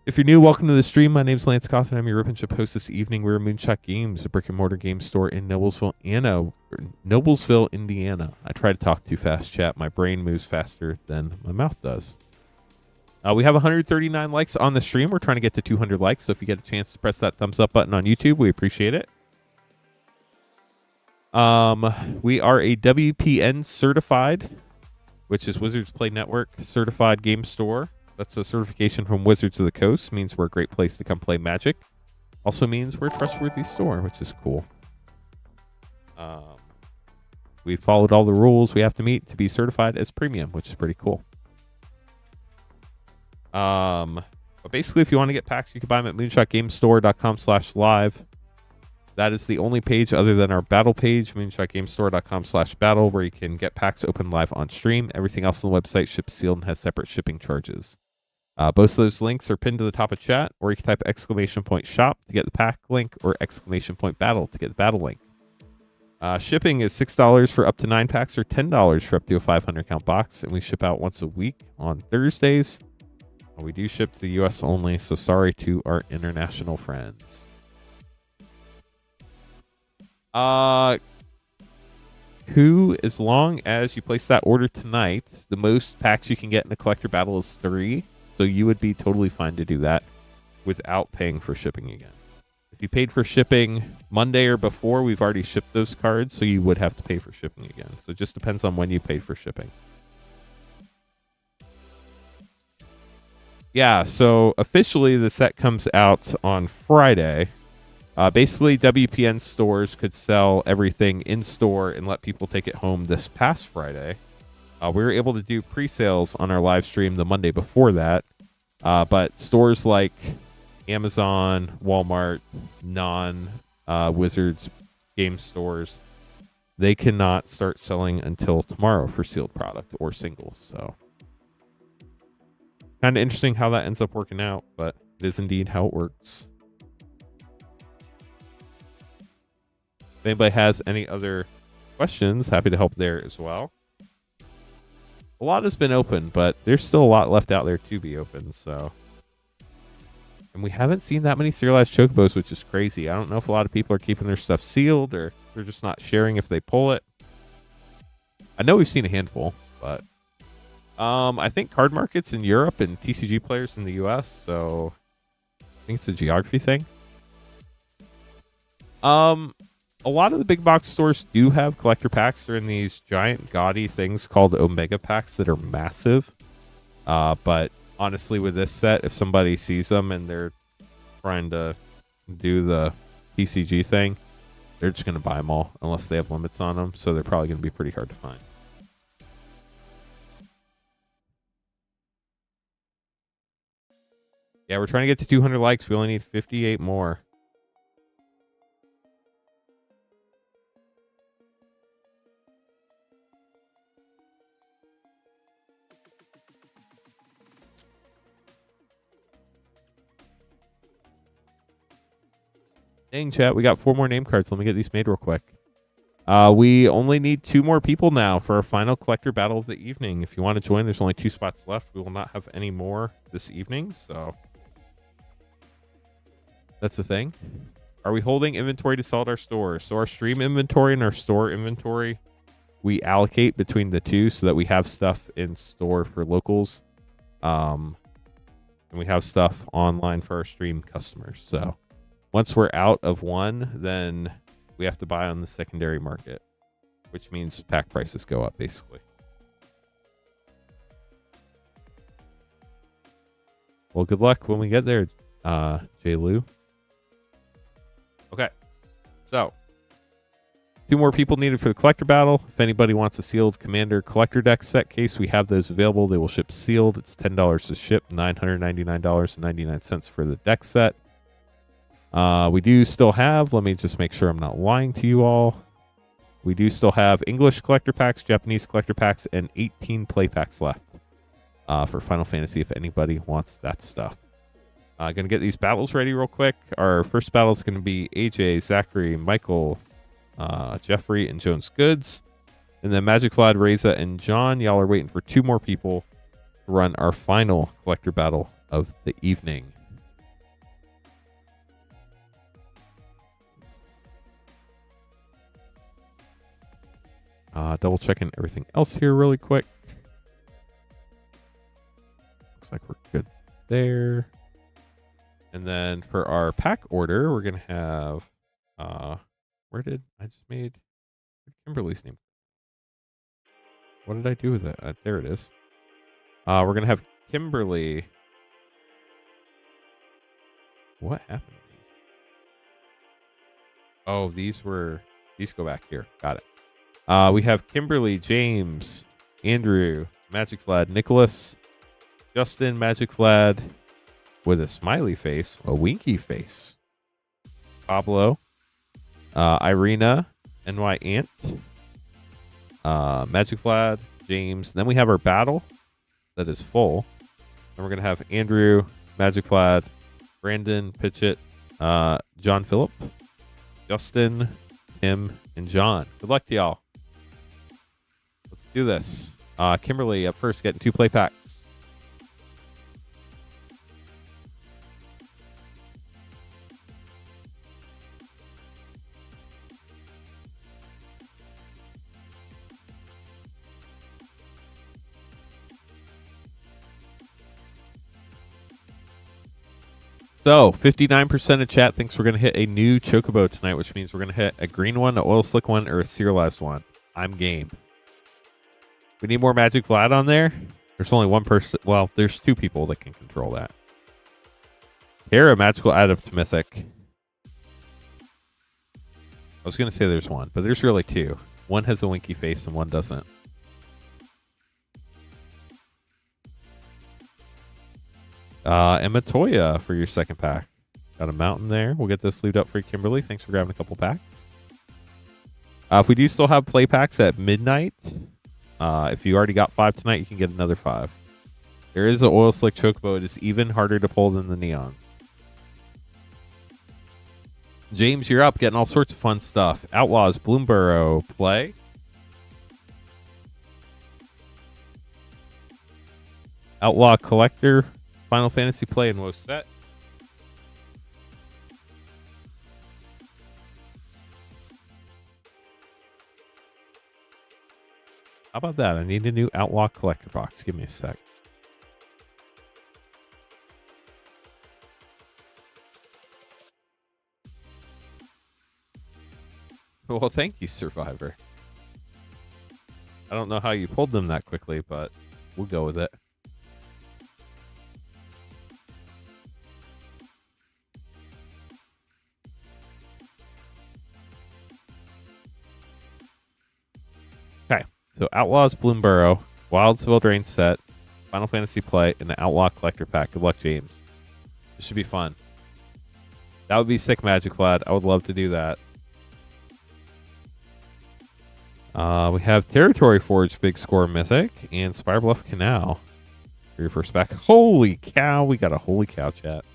If you're new, welcome to the stream. My name's Lance Cawthon. I'm your Rip and Chip host this evening. We're Moonshot Games, a brick-and-mortar game store in Noblesville, Indiana. I try to talk too fast, chat. My brain moves faster than my mouth does. We have 139 likes on the stream. We're trying to get to 200 likes, so if you get a chance to press that thumbs up button on YouTube, we appreciate it. We are a WPN certified, which is Wizards Play Network certified game store. That's a certification from Wizards of the Coast. Means we're a great place to come play Magic. Also means we're a trustworthy store, which is cool. We followed all the rules we have to meet to be certified as premium, which is pretty cool. But basically, if you want to get packs, you can buy them at moonshotgamestore.com/live. That is the only page other than our battle page, moonshotgamestore.com/battle, where you can get packs open live on stream. Everything else on the website ships sealed and has separate shipping charges. Both of those links are pinned to the top of chat, or you can type !shop to get the pack link, or !battle to get the battle link. Shipping is $6 for up to 9 packs, or $10 for up to a 500 count box, and we ship out once a week on Thursdays. We do ship to the US only, so sorry to our international friends. As long as you place that order tonight, the most packs you can get in a collector battle is 3. So you would be totally fine to do that without paying for shipping again. If you paid for shipping Monday or before, we've already shipped those cards, so you would have to pay for shipping again. So it just depends on when you paid for shipping. Yeah, so officially the set comes out on Friday. Basically, WPN stores could sell everything in store and let people take it home this past Friday. We were able to do pre-sales on our live stream the Monday before that. But stores like Amazon, Walmart, non-Wizards game stores, they cannot start selling until tomorrow for sealed product or singles. So it's kind of interesting how that ends up working out, but it is indeed how it works. If anybody has any other questions, happy to help there as well. A lot has been open, but there's still a lot left out there to be open. So, and we haven't seen that many serialized chocobos, which is crazy. I don't know if a lot of people are keeping their stuff sealed or they're just not sharing if they pull it. I know we've seen a handful, but I think card markets in Europe and TCG players in the US. So I think it's a geography thing. A lot of the big box stores do have collector packs. They're in these giant gaudy things called Omega packs that are massive. But honestly, with this set, if somebody sees them and they're trying to do the PCG thing, they're just going to buy them all unless they have limits on them. So they're probably going to be pretty hard to find. Yeah, we're trying to get to 200 likes. We only need 58 more. Dang, chat, we got 4 more name cards. Let me get these made real quick. We only need 2 more people now for our final collector battle of the evening. If you want to join, there's only 2 spots left. We will not have any more this evening, so that's the thing. Are we holding inventory to sell at our store? So our stream inventory and our store inventory, we allocate between the two so that we have stuff in store for locals. And we have stuff online for our stream customers. So once we're out of one, then we have to buy on the secondary market, which means pack prices go up, basically. Well, good luck when we get there, J. Lou. Okay, so 2 more people needed for the collector battle. If anybody wants a sealed Commander collector deck set case, we have those available. They will ship sealed. It's $10 to ship, $999.99 for the deck set. We do still have, let me just make sure I'm not lying to you all. We do still have English collector packs, Japanese collector packs, and 18 play packs left for Final Fantasy if anybody wants that stuff. Going to get these battles ready real quick. Our first battle is going to be AJ, Zachary, Michael, Jeffrey, and Jones Goods. And then Magic Vlad, Reza, and John. Y'all are waiting for 2 more people to run our final collector battle of the evening. Double checking everything else here really quick. Looks like we're good there. And then for our pack order, we're going to have, where did I just made Kimberly's name? What did I do with it? There it is. We're going to have Kimberly. What happened to these? Oh, these go back here. Got it. We have Kimberly, James, Andrew, Magic Vlad, Nicholas, Justin, Magic Vlad with a smiley face, a winky face, Pablo, Irina, NY Ant, Magic Vlad, James. Then we have our battle that is full. Then we're going to have Andrew, Magic Vlad, Brandon, Pitchett, John Phillip, Justin, Tim, and John. Good luck to y'all. Let's do this. Kimberly up first, getting 2 play packs. So 59% of chat thinks we're going to hit a new Chocobo tonight, which means we're going to hit a green one, an oil slick one, or a serialized one. I'm game. We need more Magic Vlad on there. There's only one person. Well, there's two people that can control that. Terra magical add up to Mythic. I was going to say there's one, but there's really two. One has a winky face and one doesn't. Emma Toya for your second pack. Got a mountain there. We'll get this sleeved up for you, Kimberly. Thanks for grabbing a couple packs. If we do still have play packs at midnight, if you already got 5 tonight, you can get another 5. There is an oil slick Chocobo. It is even harder to pull than the Neon. James, you're up, getting all sorts of fun stuff. Outlaws, Bloomborough, play. Outlaw Collector, Final Fantasy play, and WoW set. How about that? I need a new Outlaw Collector box. Give me a sec. Well, thank you, Survivor. I don't know how you pulled them that quickly, but we'll go with it. Okay, so Outlaws, Bloomborough, Wildsville Drain set, Final Fantasy play, and the Outlaw Collector pack. Good luck, James. This should be fun. That would be sick, Magic Vlad. I would love to do that. We have Territory Forge, Big Score Mythic, and Spire Bluff Canal for your first pack. Holy cow, we got a holy cow chat.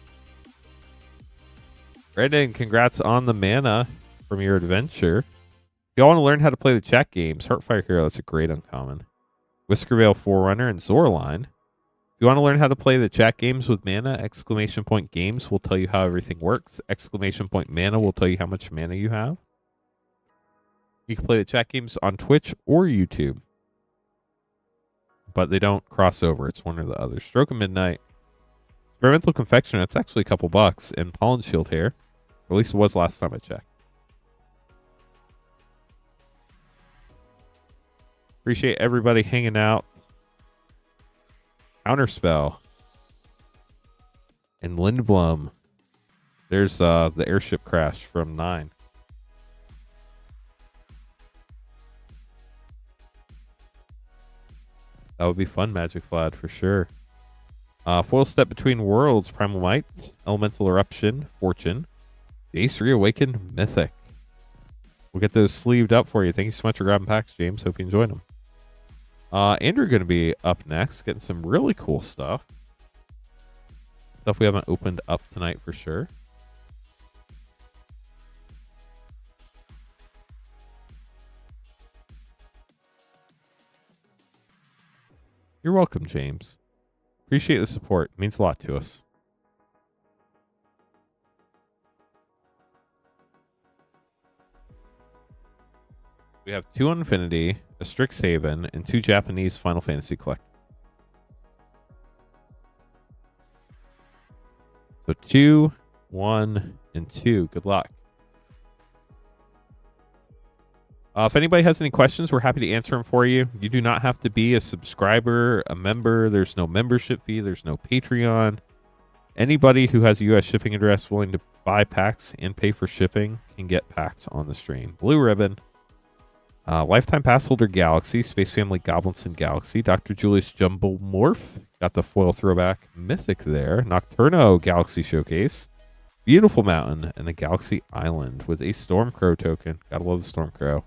Brandon, congrats on the mana from your adventure. If y'all want to learn how to play the chat games, Heartfire Hero, that's a great uncommon. Whiskervale Forerunner and Zoraline. If you want to learn how to play the chat games with mana, exclamation point games will tell you how everything works. Exclamation point mana will tell you how much mana you have. You can play the chat games on Twitch or YouTube, but they don't cross over. It's one or the other. Stroke of Midnight. Experimental Confectioner, that's actually a couple bucks. And Pollen Shield here. Or at least it was last time I checked. Appreciate everybody hanging out. Counterspell. And Lindblom. There's the airship crash from 9. That would be fun, Magic Vlad, for sure. Foil Step Between Worlds, Primal Might, Elemental Eruption, Fortune, Jace Reawakened, Mythic. We'll get those sleeved up for you. Thank you so much for grabbing packs, James. Hope you enjoyed them. Andrew going to be up next, getting some really cool stuff. Stuff we haven't opened up tonight for sure. You're welcome, James. Appreciate the support. It means a lot to us. We have 2 Infinity, a Strixhaven, and 2 Japanese Final Fantasy Collect. So 2, 1, and 2. Good luck. If anybody has any questions, we're happy to answer them for you. You do not have to be a subscriber, a member. There's no membership fee. There's no Patreon. Anybody who has a U.S. shipping address willing to buy packs and pay for shipping can get packs on the stream. Blue Ribbon. Lifetime Pass Holder Galaxy. Space Family Goblinson Galaxy. Dr. Julius Jumbo Morph. Got the foil throwback Mythic there. Nocturno Galaxy Showcase. Beautiful Mountain. And a Galaxy Island with a Stormcrow token. Gotta love the Stormcrow.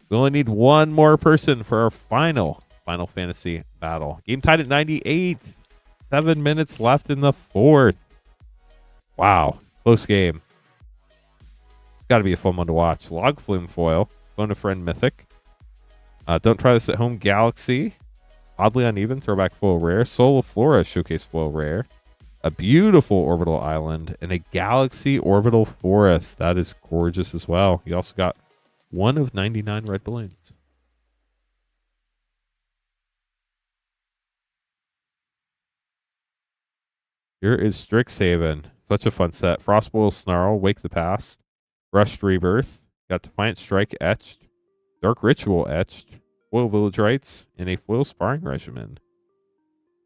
We only need one more person for our final Final Fantasy battle. Game tied at 98. 7 minutes left in the 4th. Wow. Close game. It's got to be a fun one to watch. Log Flume Foil. Phone a Friend Mythic. Don't Try This at Home Galaxy. Oddly Uneven. Throwback Foil Rare. Soul of Flora Showcase Foil Rare. A beautiful Orbital Island. And a Galaxy Orbital Forest. That is gorgeous as well. You also got 1 of 99 red balloons. Here is Strixhaven. Such a fun set. Frostboil Snarl, Wake the Past, Rushed Rebirth, got Defiant Strike etched, Dark Ritual etched, Foil Village Rites, and a Foil Sparring Regimen.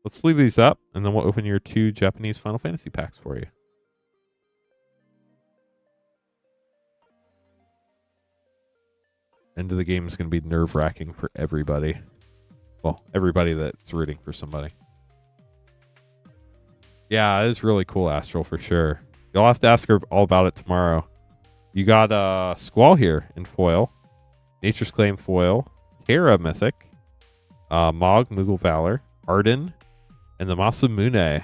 Let's leave these up, and then we'll open your 2 Japanese Final Fantasy packs for you. End of the game is going to be nerve-wracking for everybody. Well, everybody that's rooting for somebody. Yeah, it is really cool, Astral, for sure. You'll have to ask her all about it tomorrow. You got Squall here in foil, Nature's Claim foil, Terra Mythic, Mog, Moogle Valor, Arden, and the Masamune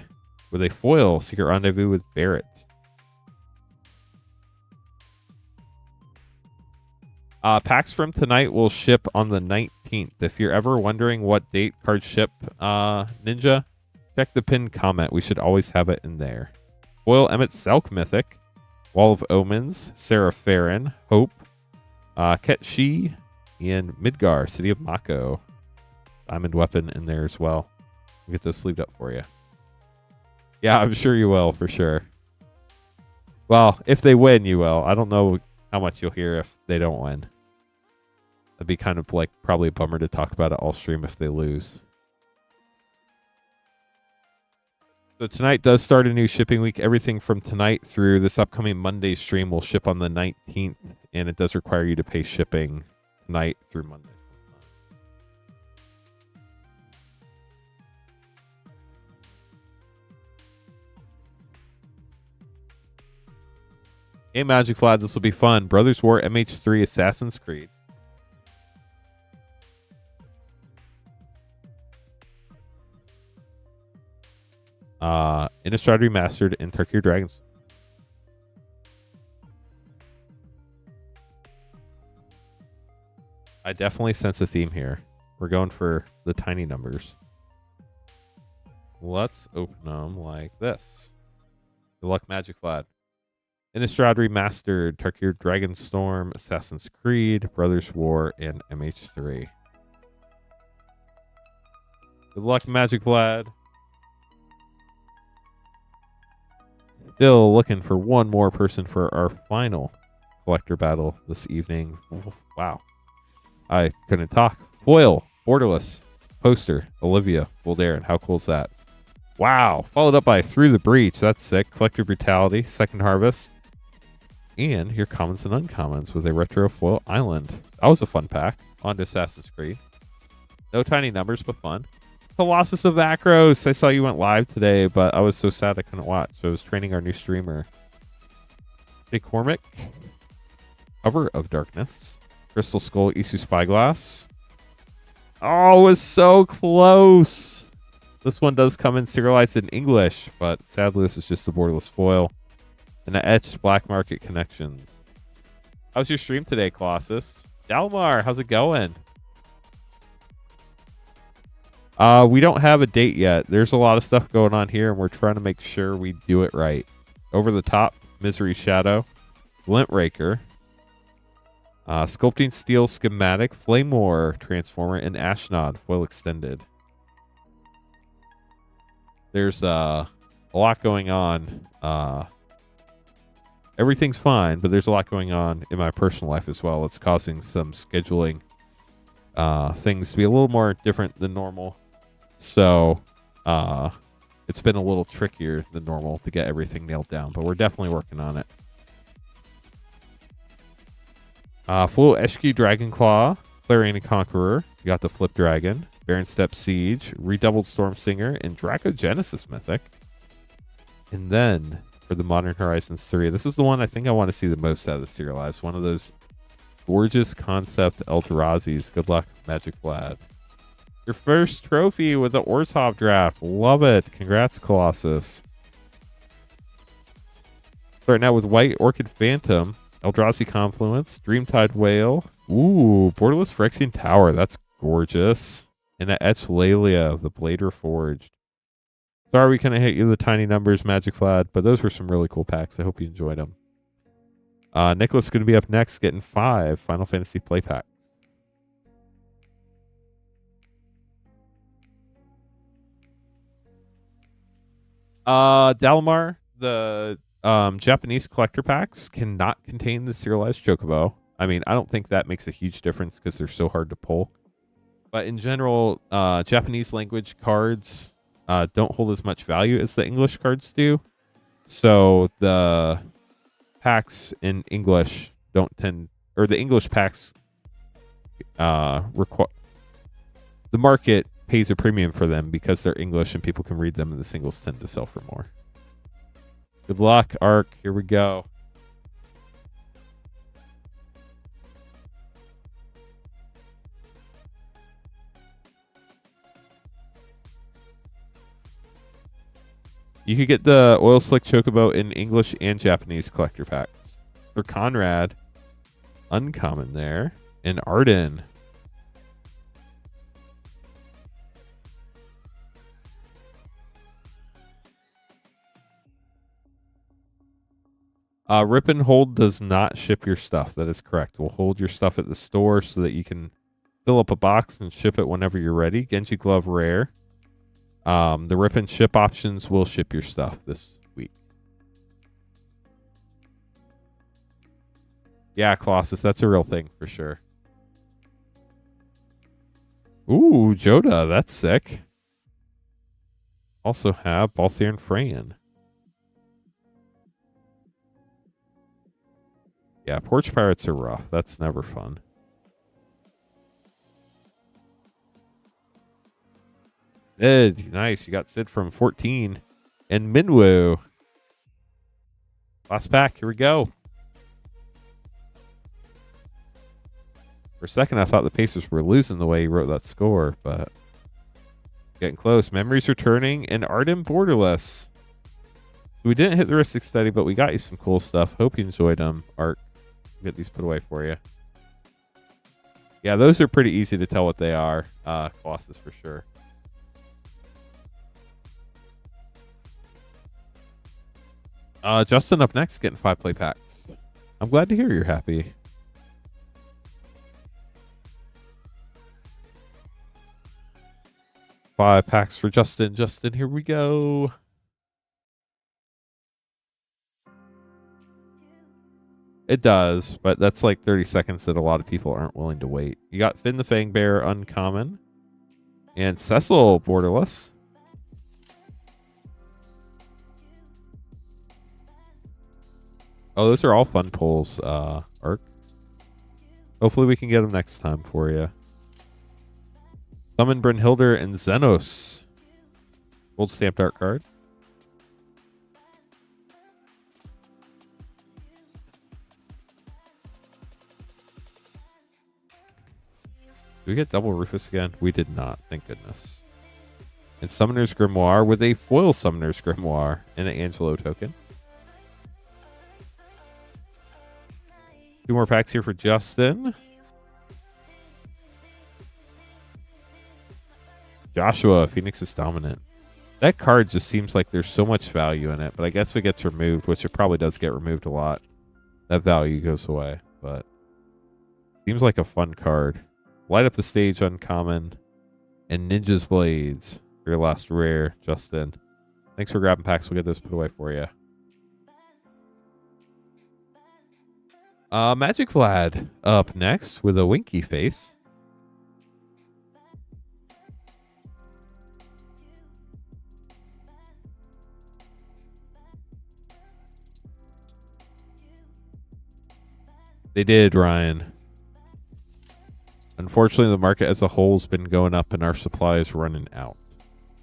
with a foil Secret Rendezvous with Barrett. Packs from tonight will ship on the 19th. If you're ever wondering what date cards ship, Ninja, check the pinned comment. We should always have it in there. Foil Emmett Selk Mythic, Wall of Omens, Sarah Farron, Hope, Ketshi, and Midgar, City of Mako. Diamond Weapon in there as well. We'll get those sleeved up for you. Yeah, I'm sure you will, for sure. Well, if they win, you will. I don't know how much you'll hear if they don't win. That'd be kind of like probably a bummer to talk about it all stream if they lose. So tonight does start a new shipping week. Everything from tonight through this upcoming Monday stream will ship on the 19th, and it does require you to pay shipping tonight through Monday. Hey, Magic Vlad, this will be fun. Brothers War MH3 Assassin's Creed. Innistrad Remastered and Tarkir Dragons. I definitely sense a theme here. We're going for the tiny numbers. Let's open them like this. Good luck, Magic Vlad. Innistrad Remastered, Tarkir Dragonstorm, Assassin's Creed, Brothers War, and MH3. Good luck, Magic Vlad. Still looking for one more person for our final collector battle this evening. Wow. I couldn't talk. Foil, Borderless, Poster, Olivia, Voldarin. How cool is that? Wow. Followed up by Through the Breach. That's sick. Collector Brutality, Second Harvest. And your commons and uncommons with a retro foil island. That was a fun pack. On to Assassin's Creed. No tiny numbers, but fun. Colossus of Akros. I saw you went live today, but I was so sad I couldn't watch. So I was training our new streamer. Jake Cormick. Cover of Darkness. Crystal Skull, Isu Spyglass. Oh, it was so close. This one does come in serialized in English, but sadly this is just the borderless foil. And the etched Black Market Connections. How's your stream today, Colossus? Dalmar, how's it going? We don't have a date yet. There's a lot of stuff going on here, and we're trying to make sure we do it right. Over the Top, Misery Shadow, Glint Raker, Sculpting Steel Schematic, Flame War Transformer, and Ashnod Foil Extended. There's a lot going on. Everything's fine, but there's a lot going on in my personal life as well. It's causing some scheduling things to be a little more different than normal. So it's been a little trickier than normal to get everything nailed down, but we're definitely working on it. Full Eshki Dragonclaw, Clarion Conqueror. You got the Flip Dragon, Baron Step Siege, Redoubled Storm Singer, and Draco Genesis Mythic. And then for the Modern Horizons 3, this is the one I think I want to see the most out of the serialized. One of those gorgeous concept Eldrazi's. Good luck, Magic Vlad. Your first trophy with the Orzhov draft. Love it. Congrats, Colossus. Starting out with White Orchid Phantom, Eldrazi Confluence, Dreamtide Whale. Ooh, Borderless Phyrexian Tower. That's gorgeous. And an Etched Lelia of the Blade Reforged. Sorry we couldn't hit you the tiny numbers, Magic Vlad, but those were some really cool packs. I hope you enjoyed them. Nicholas is going to be up next, getting 5 Final Fantasy play packs. Dalamar, the Japanese collector packs cannot contain the serialized Chocobo. I mean, I don't think that makes a huge difference because they're so hard to pull. But in general, Japanese language cards don't hold as much value as the English cards do. So the packs in English don't tend, or the English packs require, the market pays a premium for them because they're English and people can read them, and the singles tend to sell for more. Good luck, Arc. Here we go. You could get the Oil Slick Chocobo in English and Japanese collector packs. For Conrad, uncommon there. And Arden. Rip and Hold does not ship your stuff. That is correct. We'll hold your stuff at the store so that you can fill up a box and ship it whenever you're ready. Genji Glove Rare. The Rip and Ship options will ship your stuff this week. Yeah, Colossus, that's a real thing for sure. Ooh, Joda, that's sick. Also have Balthier and Freyan. Yeah, Porch Pirates are rough. That's never fun. Sid, nice. You got Sid from 14. And Minwoo. Last pack. Here we go. For a second, I thought the Pacers were losing the way he wrote that score, but getting close. Memories returning and Arden Borderless. So we didn't hit the Ristic Study, but we got you some cool stuff. Hope you enjoyed them, Art. Get these put away for you. Yeah, those are pretty easy to tell what they are. Colossus for sure. Justin up next, getting 5 play packs. I'm glad to hear you're happy. Five packs for Justin. Justin, here we go. It does, but that's like 30 seconds that a lot of people aren't willing to wait. You got Finn the Fang Bear, uncommon. And Cecil, borderless. Oh, those are all fun pulls, Arc. Hopefully we can get them next time for you. Summon Brynhilder and Xenos. Gold stamped art card. Did we get double Rufus again? We did not, thank goodness. And Summoner's Grimoire with a foil Summoner's Grimoire and an Angelo token. 2 more packs here for Justin. Joshua, Phoenix is dominant. That card just seems like there's so much value in it, but I guess if it gets removed, which it probably does get removed a lot, that value goes away. But seems like a fun card. Light Up the Stage, uncommon. And Ninja's Blades, your last rare, Justin. Thanks for grabbing packs. We'll get those put away for you. Magic Vlad up next with a winky face. They did, Ryan. Unfortunately, the market as a whole has been going up and our supply is running out.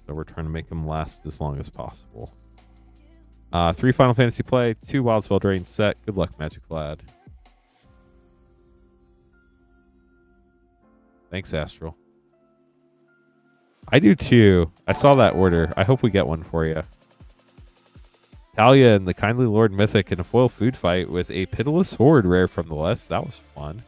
So we're trying to make them last as long as possible. 3 Final Fantasy play, 2 Wildsville Drain set. Good luck, Magic Vlad. Thanks, Astral. I do too. I saw that order. I hope we get one for you. Talia and the Kindly Lord Mythic in a foil food fight with a Pitiless Horde rare from the list. That was fun.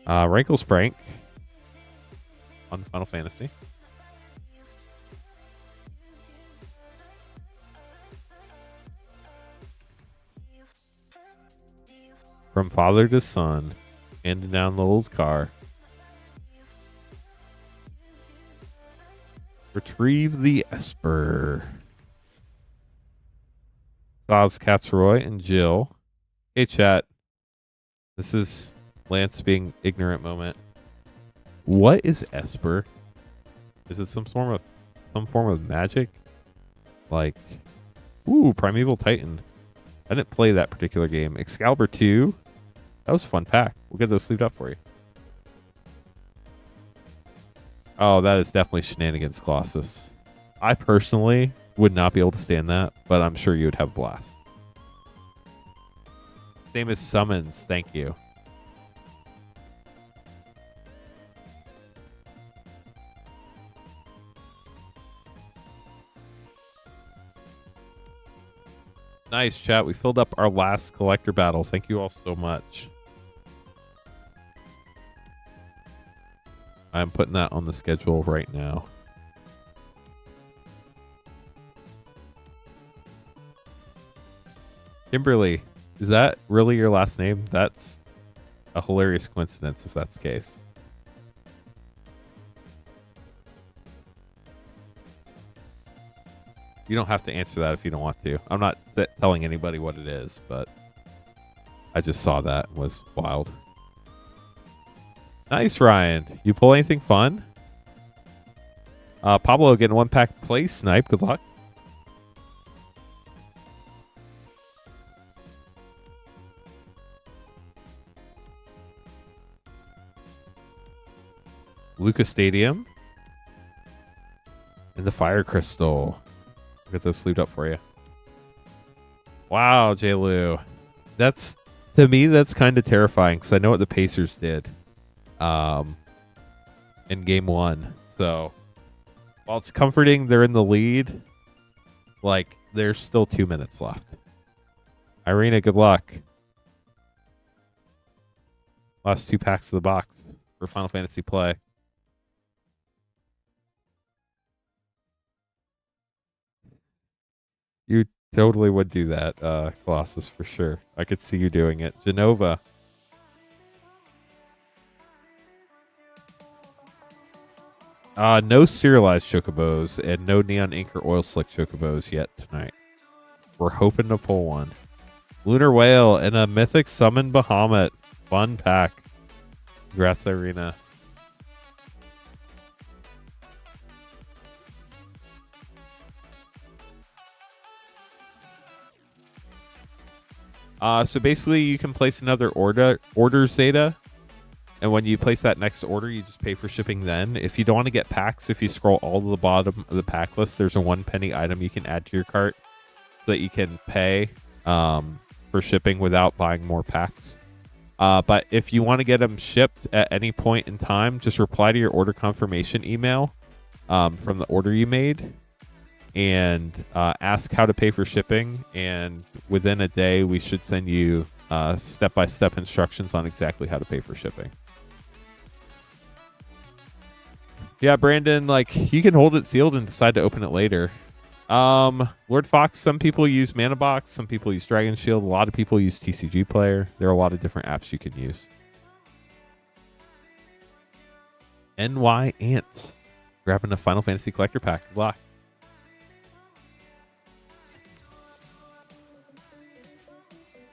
Rankle Sprank on Final Fantasy. From father to son, handing down the old car. Retrieve the Esper. Saz, Catsroy, and Jill. Hey, chat. This is Lance being ignorant moment. What is Esper? Is it some form of magic? Like, ooh, Primeval Titan. I didn't play that particular game. Excalibur 2. That was a fun pack. We'll get those sleeved up for you. Oh, that is definitely shenanigans, Colossus. I personally would not be able to stand that, but I'm sure you would have a blast. Same as summons. Thank you. Nice, chat. We filled up our last collector battle. Thank you all so much. I'm putting that on the schedule right now. Kimberly, is that really your last name? That's a hilarious coincidence if that's the case. You don't have to answer that if you don't want to. I'm not telling anybody what it is, but I just saw that. It was wild. Nice, Ryan. You pull anything fun? Pablo getting one pack play snipe. Good luck. Lucas Stadium. And the Fire Crystal. I'll get those sleeved up for you. Wow, J. Lou. That's, to me, that's kind of terrifying because I know what the Pacers did in game 1. So while it's comforting they're in the lead, like, there's still 2 minutes left. Irina, good luck. Last 2 packs of the box for Final Fantasy play. You totally would do that, Colossus, for sure. I could see you doing it. Genova. No serialized chocobos and no neon ink or oil slick chocobos yet tonight. We're hoping to pull one. Lunar Whale and a mythic summon Bahamut. Fun pack. Congrats, Irina. So basically you can place another order Zeta. And when you place that next order, you just pay for shipping then. If you don't want to get packs, if you scroll all to the bottom of the pack list, there's a 1 penny item you can add to your cart so that you can pay for shipping without buying more packs. But if you want to get them shipped at any point in time, just reply to your order confirmation email from the order you made and ask how to pay for shipping. And within a day, we should send you step-by-step instructions on exactly how to pay for shipping. Yeah, Brandon, like, you can hold it sealed and decide to open it later. Lord Fox, some people use Mana Box, some people use Dragon Shield, a lot of people use TCG Player. There are a lot of different apps you can use. NY Ant, grabbing a Final Fantasy Collector Pack. Good luck.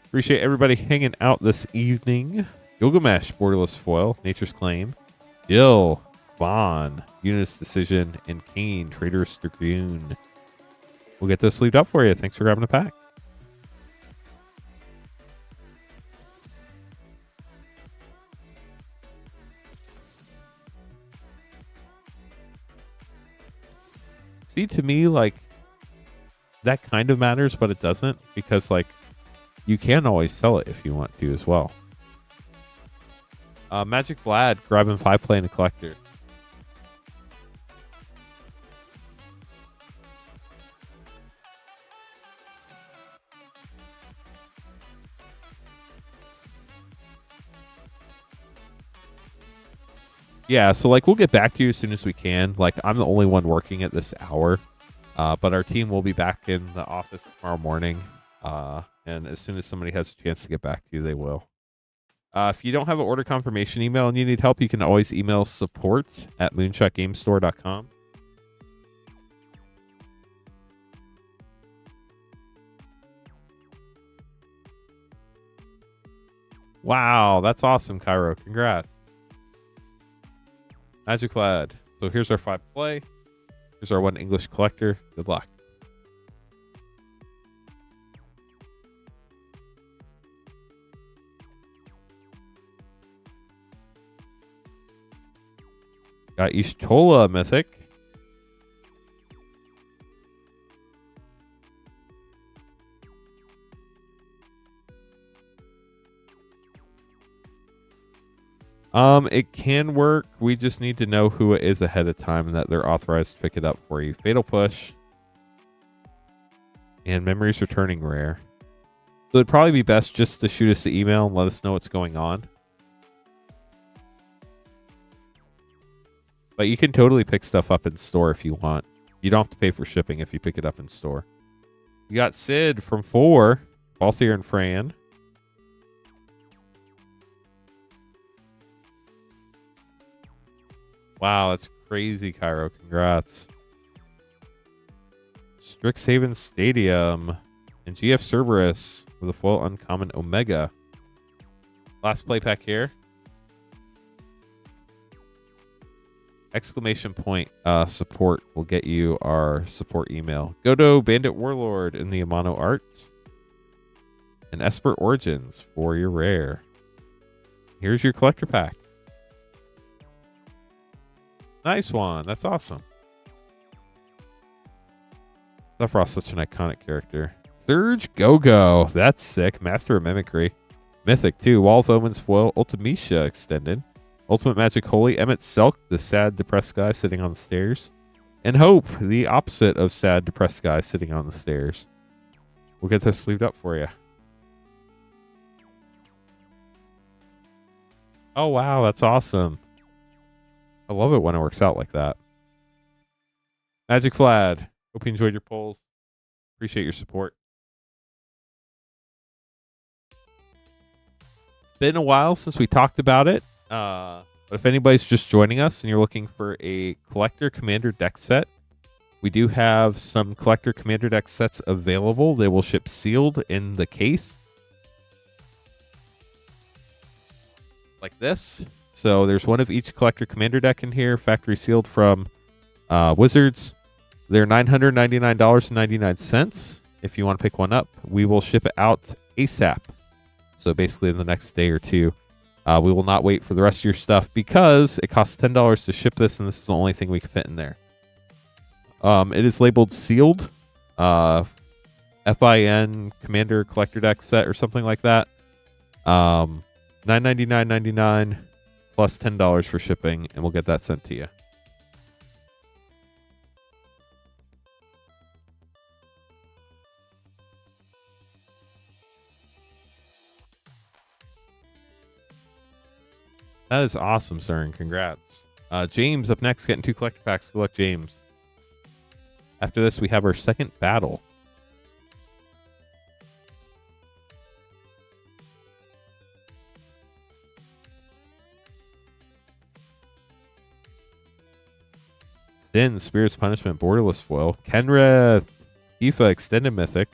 Appreciate everybody hanging out this evening. Gilgamesh, Borderless Foil, Nature's Claim, Jill, Vaughn, Eunice Decision, and Kane, Traitorous Dragoon. We'll get this sleeved up for you. Thanks for grabbing a pack. See, to me, like, that kind of matters, but it doesn't, because, like, you can always sell it if you want to as well. Magic Vlad, grabbing 5 play and a collector. Yeah, so, like, we'll get back to you as soon as we can. Like, I'm the only one working at this hour, but our team will be back in the office tomorrow morning. And as soon as somebody has a chance to get back to you, they will. If you don't have an order confirmation email and you need help, you can always email support@moonshotgamestore.com. Wow, that's awesome, Cairo. Congrats. Magic Lad. So here's our 5 play. Here's our 1 English collector. Good luck. Got Ishtola Mythic. It can work. We just need to know who it is ahead of time and that they're authorized to pick it up for you. Fatal Push. And Memories Returning Rare. So it'd probably be best just to shoot us the email and let us know what's going on. But you can totally pick stuff up in store if you want. You don't have to pay for shipping if you pick it up in store. You got Sid from 4. Balthier and Fran. Wow, that's crazy, Cairo. Congrats. Strixhaven Stadium. And GF Cerberus with a foil uncommon Omega. Last play pack here. Exclamation point support will get you our support email. Godo Bandit Warlord in the Amano art. And Esper Origins for your rare. Here's your collector pack. Nice one. That's awesome. Sephiroth's such an iconic character. Surge Go-Go. That's sick. Master of Mimicry. Mythic too. Wall of Omens foil. Ultimecia extended. Ultimate Magic Holy. Emmett Selk, the sad, depressed guy sitting on the stairs. And Hope, the opposite of sad, depressed guy sitting on the stairs. We'll get this sleeved up for you. Oh, wow. That's awesome. I love it when it works out like that. Magic Vlad. Hope you enjoyed your polls. Appreciate your support. It's been a while since we talked about it. But if anybody's just joining us and you're looking for a collector commander deck set, we do have some collector commander deck sets available. They will ship sealed in the case. Like this. So there's one of each collector commander deck in here, factory sealed from Wizards. They're $999.99. If you want to pick one up, we will ship it out ASAP. So basically in the next day or two. We will not wait for the rest of your stuff because it costs $10 to ship this, and this is the only thing we can fit in there. It is labeled sealed. FIN Commander Collector Deck set or something like that. $999.99 plus $10 for shipping, and we'll get that sent to you. That is awesome, sir, and congrats. James up next, getting 2 collector packs. Good luck, James. After this, we have our second battle. Sin, Spirit's Punishment, Borderless Foil, Kenrith, Tifa Extended Mythic,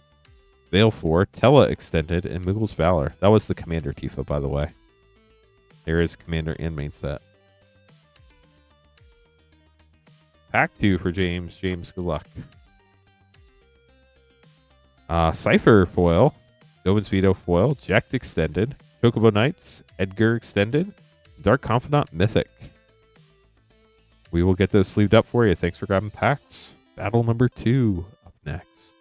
Veil 4, Tella Extended, and Muggle's Valor. That was the Commander Tifa, by the way. There is Commander and main set. Pack 2 for James. James, good luck. Cypher Foil, Dovin's Veto Foil, Jacked Extended, Chocobo Knights, Edgar Extended, Dark Confidant Mythic. We will get those sleeved up for you. Thanks for grabbing packs. Battle number 2 up next.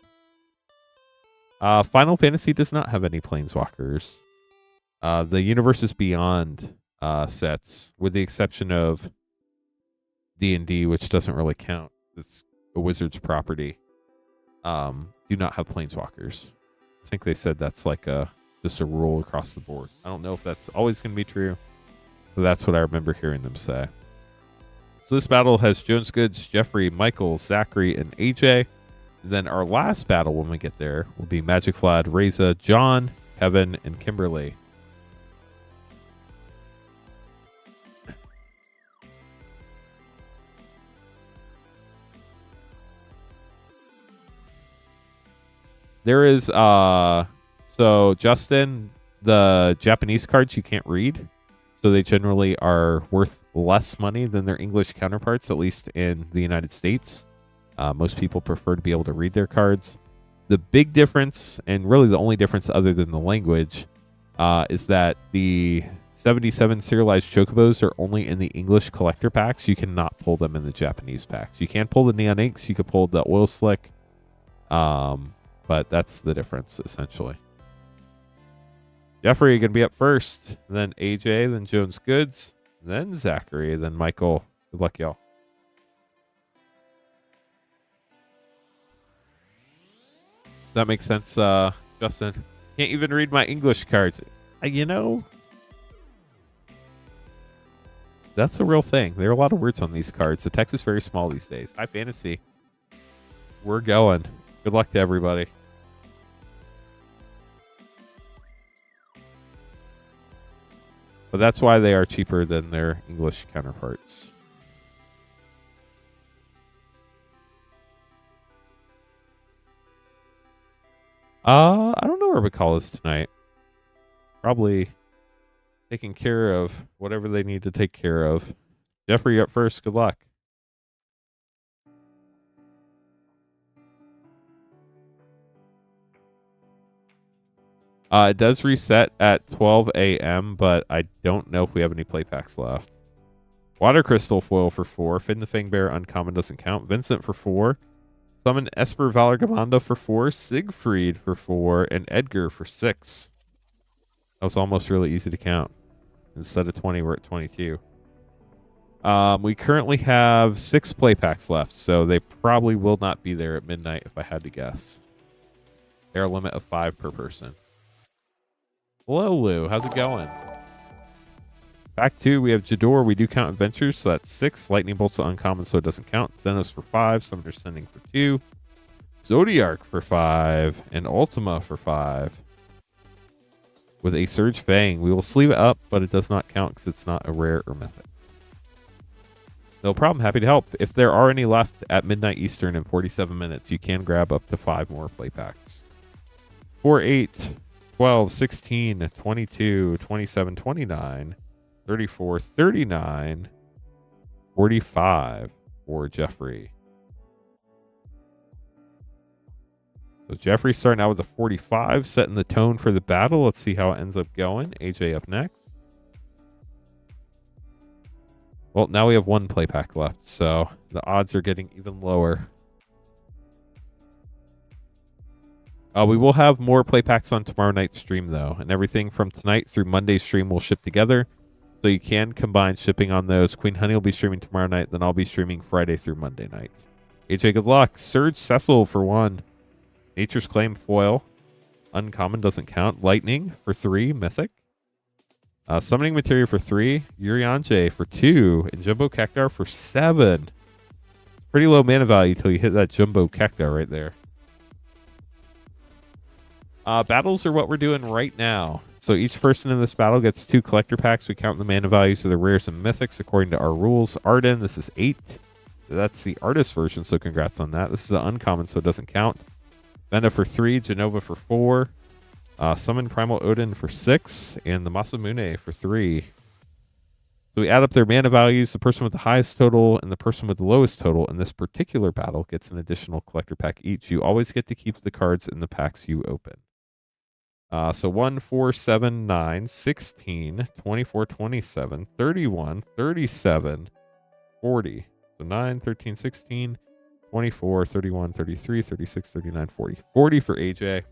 Final Fantasy does not have any Planeswalkers. The Universes Beyond sets, with the exception of D&D, which doesn't really count. It's a Wizards property. Do not have Planeswalkers. I think they said that's like just a rule across the board. I don't know if that's always going to be true, but that's what I remember hearing them say. So this battle has Jones Goods, Jeffrey, Michael, Zachary, and AJ. And then our last battle when we get there will be Magic Vlad, Reza, John, Kevin, and Kimberly. There is so Justin, The Japanese cards you can't read, so they generally are worth less money than their English counterparts, at least in the United States. Most people prefer to be able to read their cards. The big difference, and really the only difference other than the language, is that the 77 serialized chocobos are only in the English collector packs. You cannot pull them in the Japanese packs. You can pull the neon inks. You could pull the oil slick. But that's the difference, essentially. Jeffrey, you're going to be up first. Then AJ, then Jones Goods, then Zachary, then Michael. Good luck, y'all. That makes sense, Justin. Can't even read my English cards. You know, that's a real thing. There are a lot of words on these cards. The text is very small these days. High fantasy. We're going. Good luck to everybody. But that's why they are cheaper than their English counterparts. I don't know where McCall is tonight. Probably taking care of whatever they need to take care of. Jeffrey, you're up first. Good luck. It does reset at 12 a.m., but I don't know if we have any play packs left. Water Crystal foil for 4. Finn the Fangbear uncommon doesn't count. Vincent for 4. Summon Esper Valargamanda for 4. Siegfried for 4. And Edgar for 6. That was almost really easy to count. Instead of 20, we're at 22. We currently have 6 play packs left, so they probably will not be there at midnight if I had to guess. They're a limit of 5 per person. Hello, Lou. How's it going? Pack 2, we have Jador. We do count adventures, so that's 6. Lightning Bolt's uncommon, so it doesn't count. Xenos for 5. Summoner Sending for 2. Zodiark for 5. And Ultima for 5. With a Surge Fang. We will sleeve it up, but it does not count because it's not a rare or mythic. No problem. Happy to help. If there are any left at midnight Eastern in 47 minutes, you can grab up to 5 more play packs. 4, 8, 12, 16, 22, 27, 29, 34, 39, 45 for Jeffrey. So Jeffrey's starting out with a 45, setting the tone for the battle. Let's see how it ends up going. AJ up next. Well, now we have 1 play pack left, so the odds are getting even lower. We will have more play packs on tomorrow night's stream, though, and everything from tonight through Monday's stream will ship together, so you can combine shipping on those. Queen Honey will be streaming tomorrow night, then I'll be streaming Friday through Monday night. AJ, good luck. Surge Cecil for 1. Nature's Claim foil. Uncommon doesn't count. Lightning for 3. Mythic. Summoning Materia for 3. Urianger for 2. And Jumbo Cactar for 7. Pretty low mana value until you hit that Jumbo Cactar right there. Battles are what we're doing right now. So each person in this battle gets 2 collector packs. We count the mana values of the rares and mythics according to our rules. Arden, this is 8. That's the artist version, so congrats on that. This is an uncommon, so it doesn't count. Venda for 3. Genova for 4. Summon Primal Odin for 6. And the Masamune for 3. So we add up their mana values. The person with the highest total and the person with the lowest total in this particular battle gets an additional collector pack each. You always get to keep the cards in the packs you open. So 1, 4, 7, 9, 16, 24, 27, 31, 37, 40. So 9, 13, 16, 24, 31, 33, 36, 39, 40. 40 for AJ.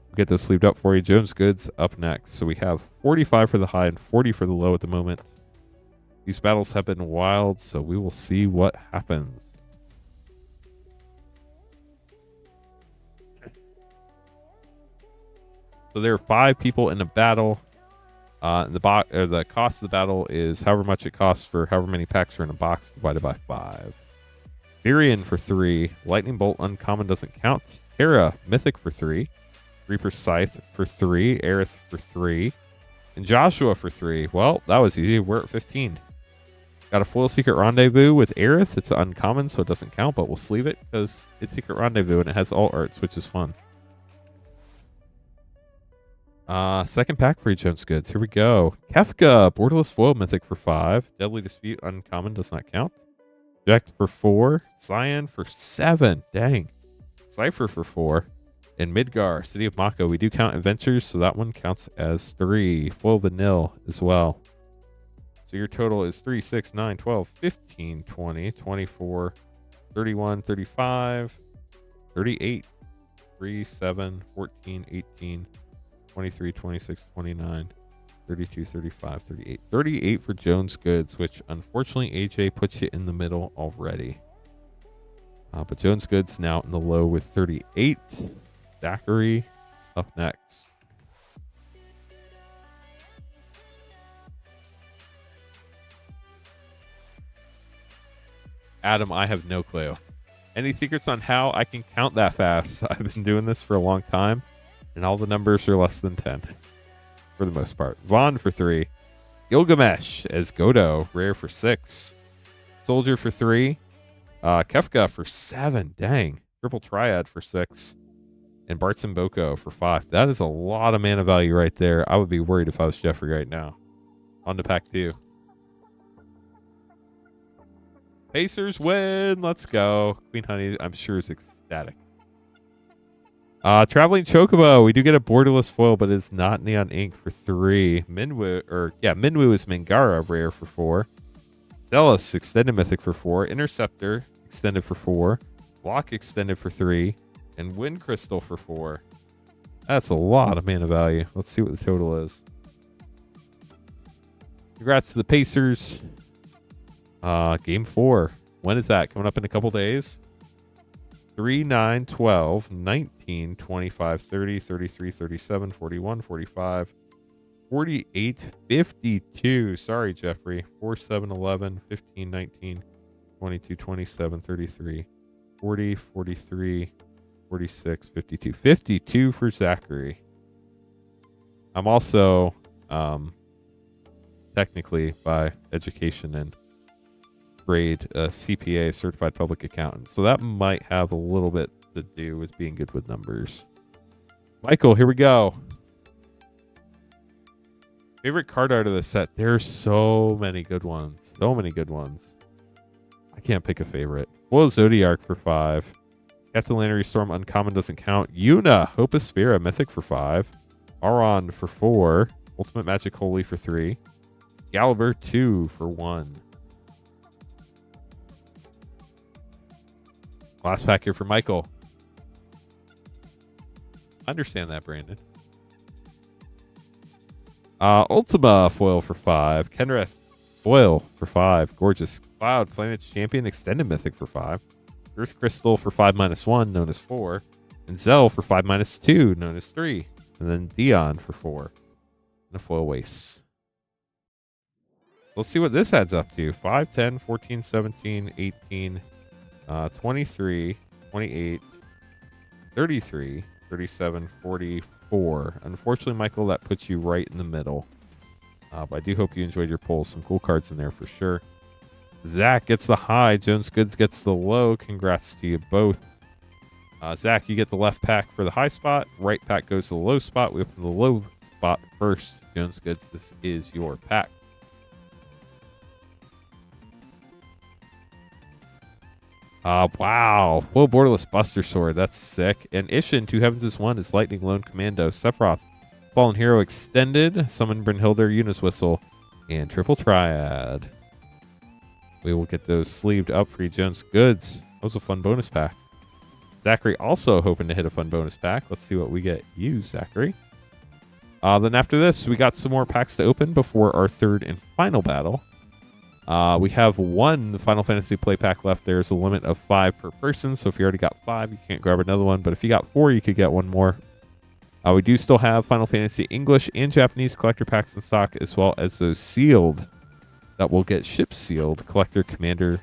We'll get this sleeved up for you. Jones Goods up next. So we have 45 for the high and 40 for the low at the moment. These battles have been wild, so we will see what happens. So there are 5 people in a battle. The cost of the battle is however much it costs for however many packs are in a box divided by 5. Virion for 3. Lightning Bolt uncommon doesn't count. Terra Mythic for 3. Reaper Scythe for 3. Aerith for 3. And Joshua for 3. Well, that was easy. We're at 15. Got a Foil Secret Rendezvous with Aerith. It's uncommon, so it doesn't count, but we'll sleeve it because it's Secret Rendezvous and it has all arts, which is fun. Second pack for Jones Goods. Here we go. Kefka, borderless foil mythic for 5. Deadly Dispute, uncommon, does not count. Jack for 4. Cyan for 7. Dang. Cypher for 4. And Midgar, City of Mako. We do count adventures, so that one counts as 3. Foil vanilla as well. So your total is 3, 6, 9, 12, 15, 20, 24, 31, 35, 38, 3, 7, 14, 18, 23, 26, 29, 32, 35, 38. 38 for Jones Goods, which unfortunately AJ puts you in the middle already. But Jones Goods now in the low with 38. Zachary up next. Adam, I have no clue. Any secrets on how I can count that fast? I've been doing this for a long time, and all the numbers are less than 10 for the most part. Vaughn for 3. Gilgamesh as Godo, rare for 6. Soldier for 3. Kefka for 7. Dang. Triple Triad for 6. And Bartson Boko for 5. That is a lot of mana value right there. I would be worried if I was Jeffrey right now. On to pack 2. Pacers win. Let's go. Queen Honey, I'm sure, is ecstatic. Traveling Chocobo. We do get a borderless foil, but it's not neon ink for 3. Minwu is Mangara, rare for 4. Zealous, extended mythic for 4. Interceptor, extended for 4. Block, extended for 3. And Wind Crystal for 4. That's a lot of mana value. Let's see what the total is. Congrats to the Pacers. Game 4. When is that? Coming up in a couple days. 3, 9, 12, 19, 25, 30, 33, 37, 41, 45, 48, 52. Sorry, Jeffrey. 4, 7, 11, 15, 19, 22, 27, 33, 40, 43, 46, 52. 52 for Zachary. I'm also technically by education and grade CPA, certified public accountant. So that might have a little bit to do with being good with numbers. Michael, here we go. Favorite card art of the set. There's so many good ones. So many good ones. I can't pick a favorite. Well, Zodiac for 5. Captain Lannery Storm uncommon doesn't count. Yuna, Hope of Spira, mythic for 5. Aron for 4. Ultimate Magic Holy for 3. Excalibur 2 for 1. Last pack here for Michael. Understand that, Brandon. Ultima foil for 5. Kenrith foil for 5. Gorgeous. Cloud, Planet's Champion, extended mythic for 5. Earth Crystal for 5-1, known as 4. And Zell for 5-2, known as 3. And then Dion for 4. And a foil waste. Let's see what this adds up to. 5, 10, 14, 17, 18, 23, 28, 33, 37, 44. Unfortunately, Michael, that puts you right in the middle. But I do hope you enjoyed your polls. Some cool cards in there for sure. Zach gets the high. Jones Goods gets the low. Congrats to you both. Zach, you get the left pack for the high spot. Right pack goes to the low spot. We open the low spot first. Jones Goods, this is your pack. Wow. Whoa, borderless Buster Sword. That's sick. And Ishin, 2 Heavens is 1 is Lightning Lone Commando. Sephiroth, Fallen Hero Extended. Summon Brynhilder, Eunice Whistle, and Triple Triad. We will get those sleeved up for you, Jones Goods. That was a fun bonus pack. Zachary also hoping to hit a fun bonus pack. Let's see what we get you, Zachary. Then after this, we got some more packs to open before our third and final battle. We have 1 Final Fantasy play pack left. There's a limit of 5 per person. So if you already got 5, you can't grab another one. But if you got 4, you could get one more. We do still have Final Fantasy English and Japanese collector packs in stock, as well as those sealed that will get ship sealed collector commander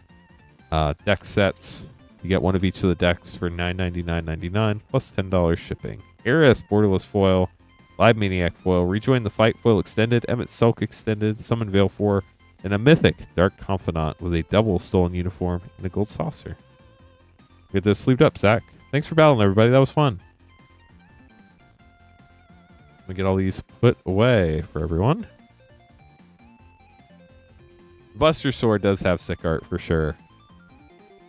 deck sets. You get one of each of the decks for $9.99.99 plus $10 shipping. Aerith borderless foil, Live Maniac foil, Rejoin the Fight foil extended, Emmett Sulk extended, Summon Veil 4, and a mythic Dark Confidant with a double stolen uniform and a gold saucer. Get those sleeved up, Zach. Thanks for battling, everybody. That was fun. Let me get all these put away for everyone. Buster Sword does have sick art for sure.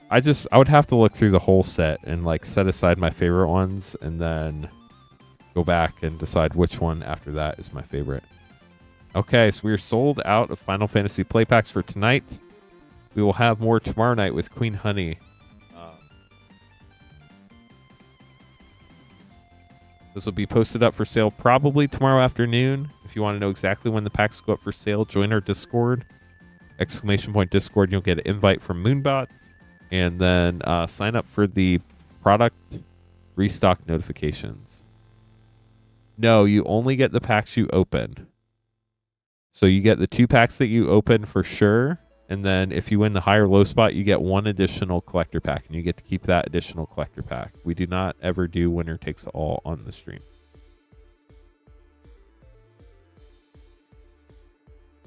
I would have to look through the whole set and like set aside my favorite ones and then go back and decide which one after that is my favorite. Okay, so we are sold out of Final Fantasy play packs for tonight. We will have more tomorrow night with Queen Honey. This will be posted up for sale probably tomorrow afternoon. If you want to know exactly when the packs go up for sale, join our Discord. !Discord, you'll get an invite from Moonbot. And then sign up for the product restock notifications. No, you only get the packs you open. So you get the 2 packs that you open for sure. And then if you win the high or low spot, you get 1 additional collector pack. And you get to keep that additional collector pack. We do not ever do winner takes all on the stream.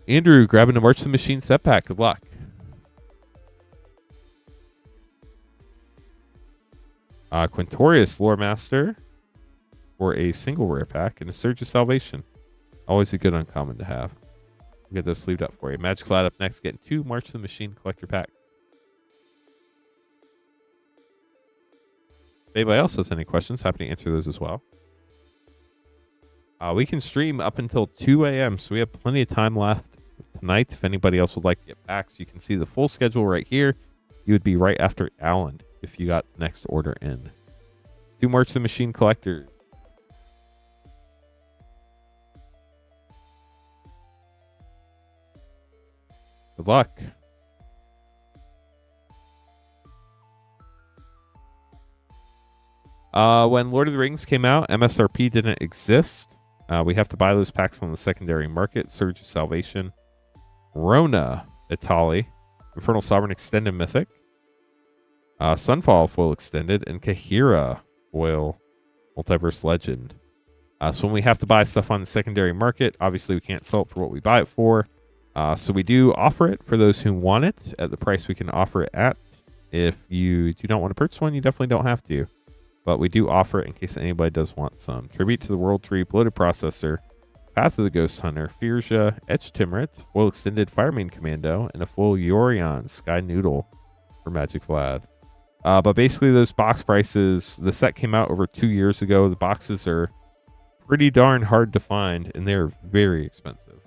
Andrew, grabbing a March the Machine set pack. Good luck. Quintorius, Lore Master, for a single rare pack, and a Surge of Salvation. Always a good uncommon to have. We'll get those sleeved up for you. Magic Cloud up next, getting 2 March the Machine collector packs. If anybody else has any questions, happy to answer those as well. We can stream up until 2 a.m., so we have plenty of time left tonight. If anybody else would like to get packs, you can see the full schedule right here. You would be right after Alan if you got the next order in. 2 March the Machine collector. Good luck. When Lord of the Rings came out, MSRP didn't exist. We have to buy those packs on the secondary market. Surge of Salvation, Rona, Itali, Infernal Sovereign Extended Mythic, Sunfall Foil Extended, and Kahira Foil Multiverse Legend. So when we have to buy stuff on the secondary market, obviously we can't sell it for what we buy it for. So we do offer it for those who want it at the price we can offer it at. If you do not want to purchase one, you definitely don't have to. But we do offer it in case anybody does want some. Tribute to the World Tree, Bloated Processor, Path of the Ghost Hunter, Firja, Etched Timrit, Full Extended Fireman Commando, and a full Yorion Sky Noodle for Magic Vlad. But basically those box prices, the set came out over 2 years ago. The boxes are pretty darn hard to find, and they're very expensive.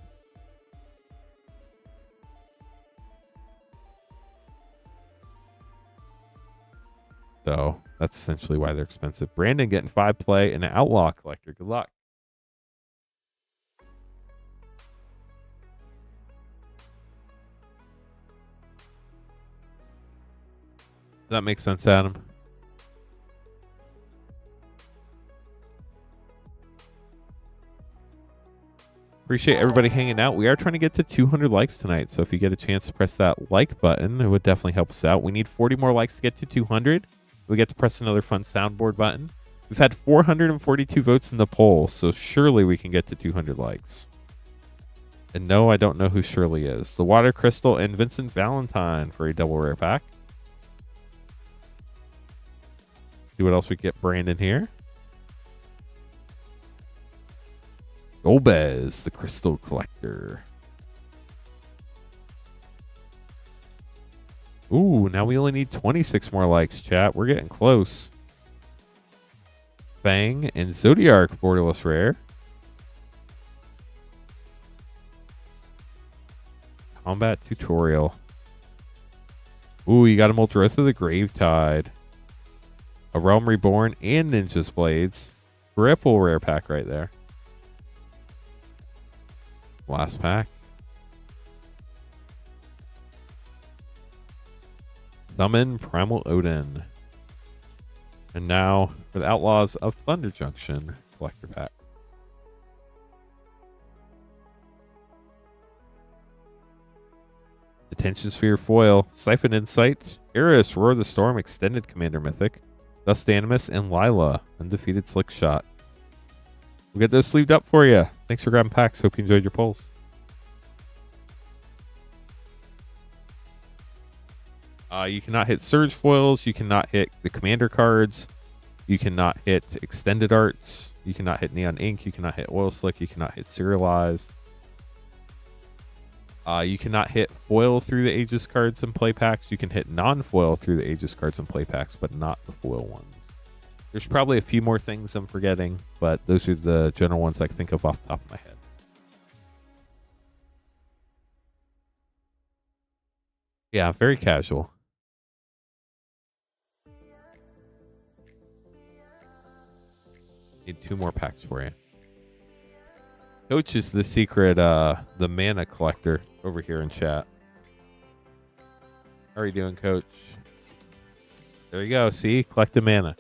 So that's essentially why they're expensive. Brandon getting 5 play and an Outlaw collector. Good luck. Does that make sense, Adam? Appreciate everybody hanging out. We are trying to get to 200 likes tonight. So if you get a chance to press that like button, it would definitely help us out. We need 40 more likes to get to 200. We get to press another fun soundboard button. We've had 442 votes in the poll, so surely we can get to 200 likes. And no, I don't know who Shirley is. The Water Crystal and Vincent Valentine for a double rare pack. See what else we get. Brandon here. Golbez, the Crystal Collector. Ooh, now we only need 26 more likes, chat. We're getting close. Fang and Zodiark borderless rare. Combat tutorial. Ooh, you got a Moldrath the Gravetide. A Realm Reborn and Ninja's Blades. Triple rare pack right there. Last pack. Summon Primal Odin. And now for the Outlaws of Thunder Junction collector pack. Attention Sphere foil, Siphon Insight, Eris, Roar the Storm, Extended Commander Mythic, Dust Animus, and Lila, Undefeated Slick Shot. We'll get those sleeved up for you. Thanks for grabbing packs. Hope you enjoyed your polls. You cannot hit Surge foils. You cannot hit the commander cards. You cannot hit extended arts. You cannot hit neon ink. You cannot hit oil slick. You cannot hit serialized. You cannot hit foil through the Aegis cards and play packs. You can hit non-foil through the Aegis cards and play packs, but not the foil ones. There's probably a few more things I'm forgetting, but those are the general ones I can think of off the top of my head. Yeah, very casual. Need 2 more packs for you. Coach is the secret, the mana collector over here in chat. How are you doing, Coach? There you go. See? Collect the mana.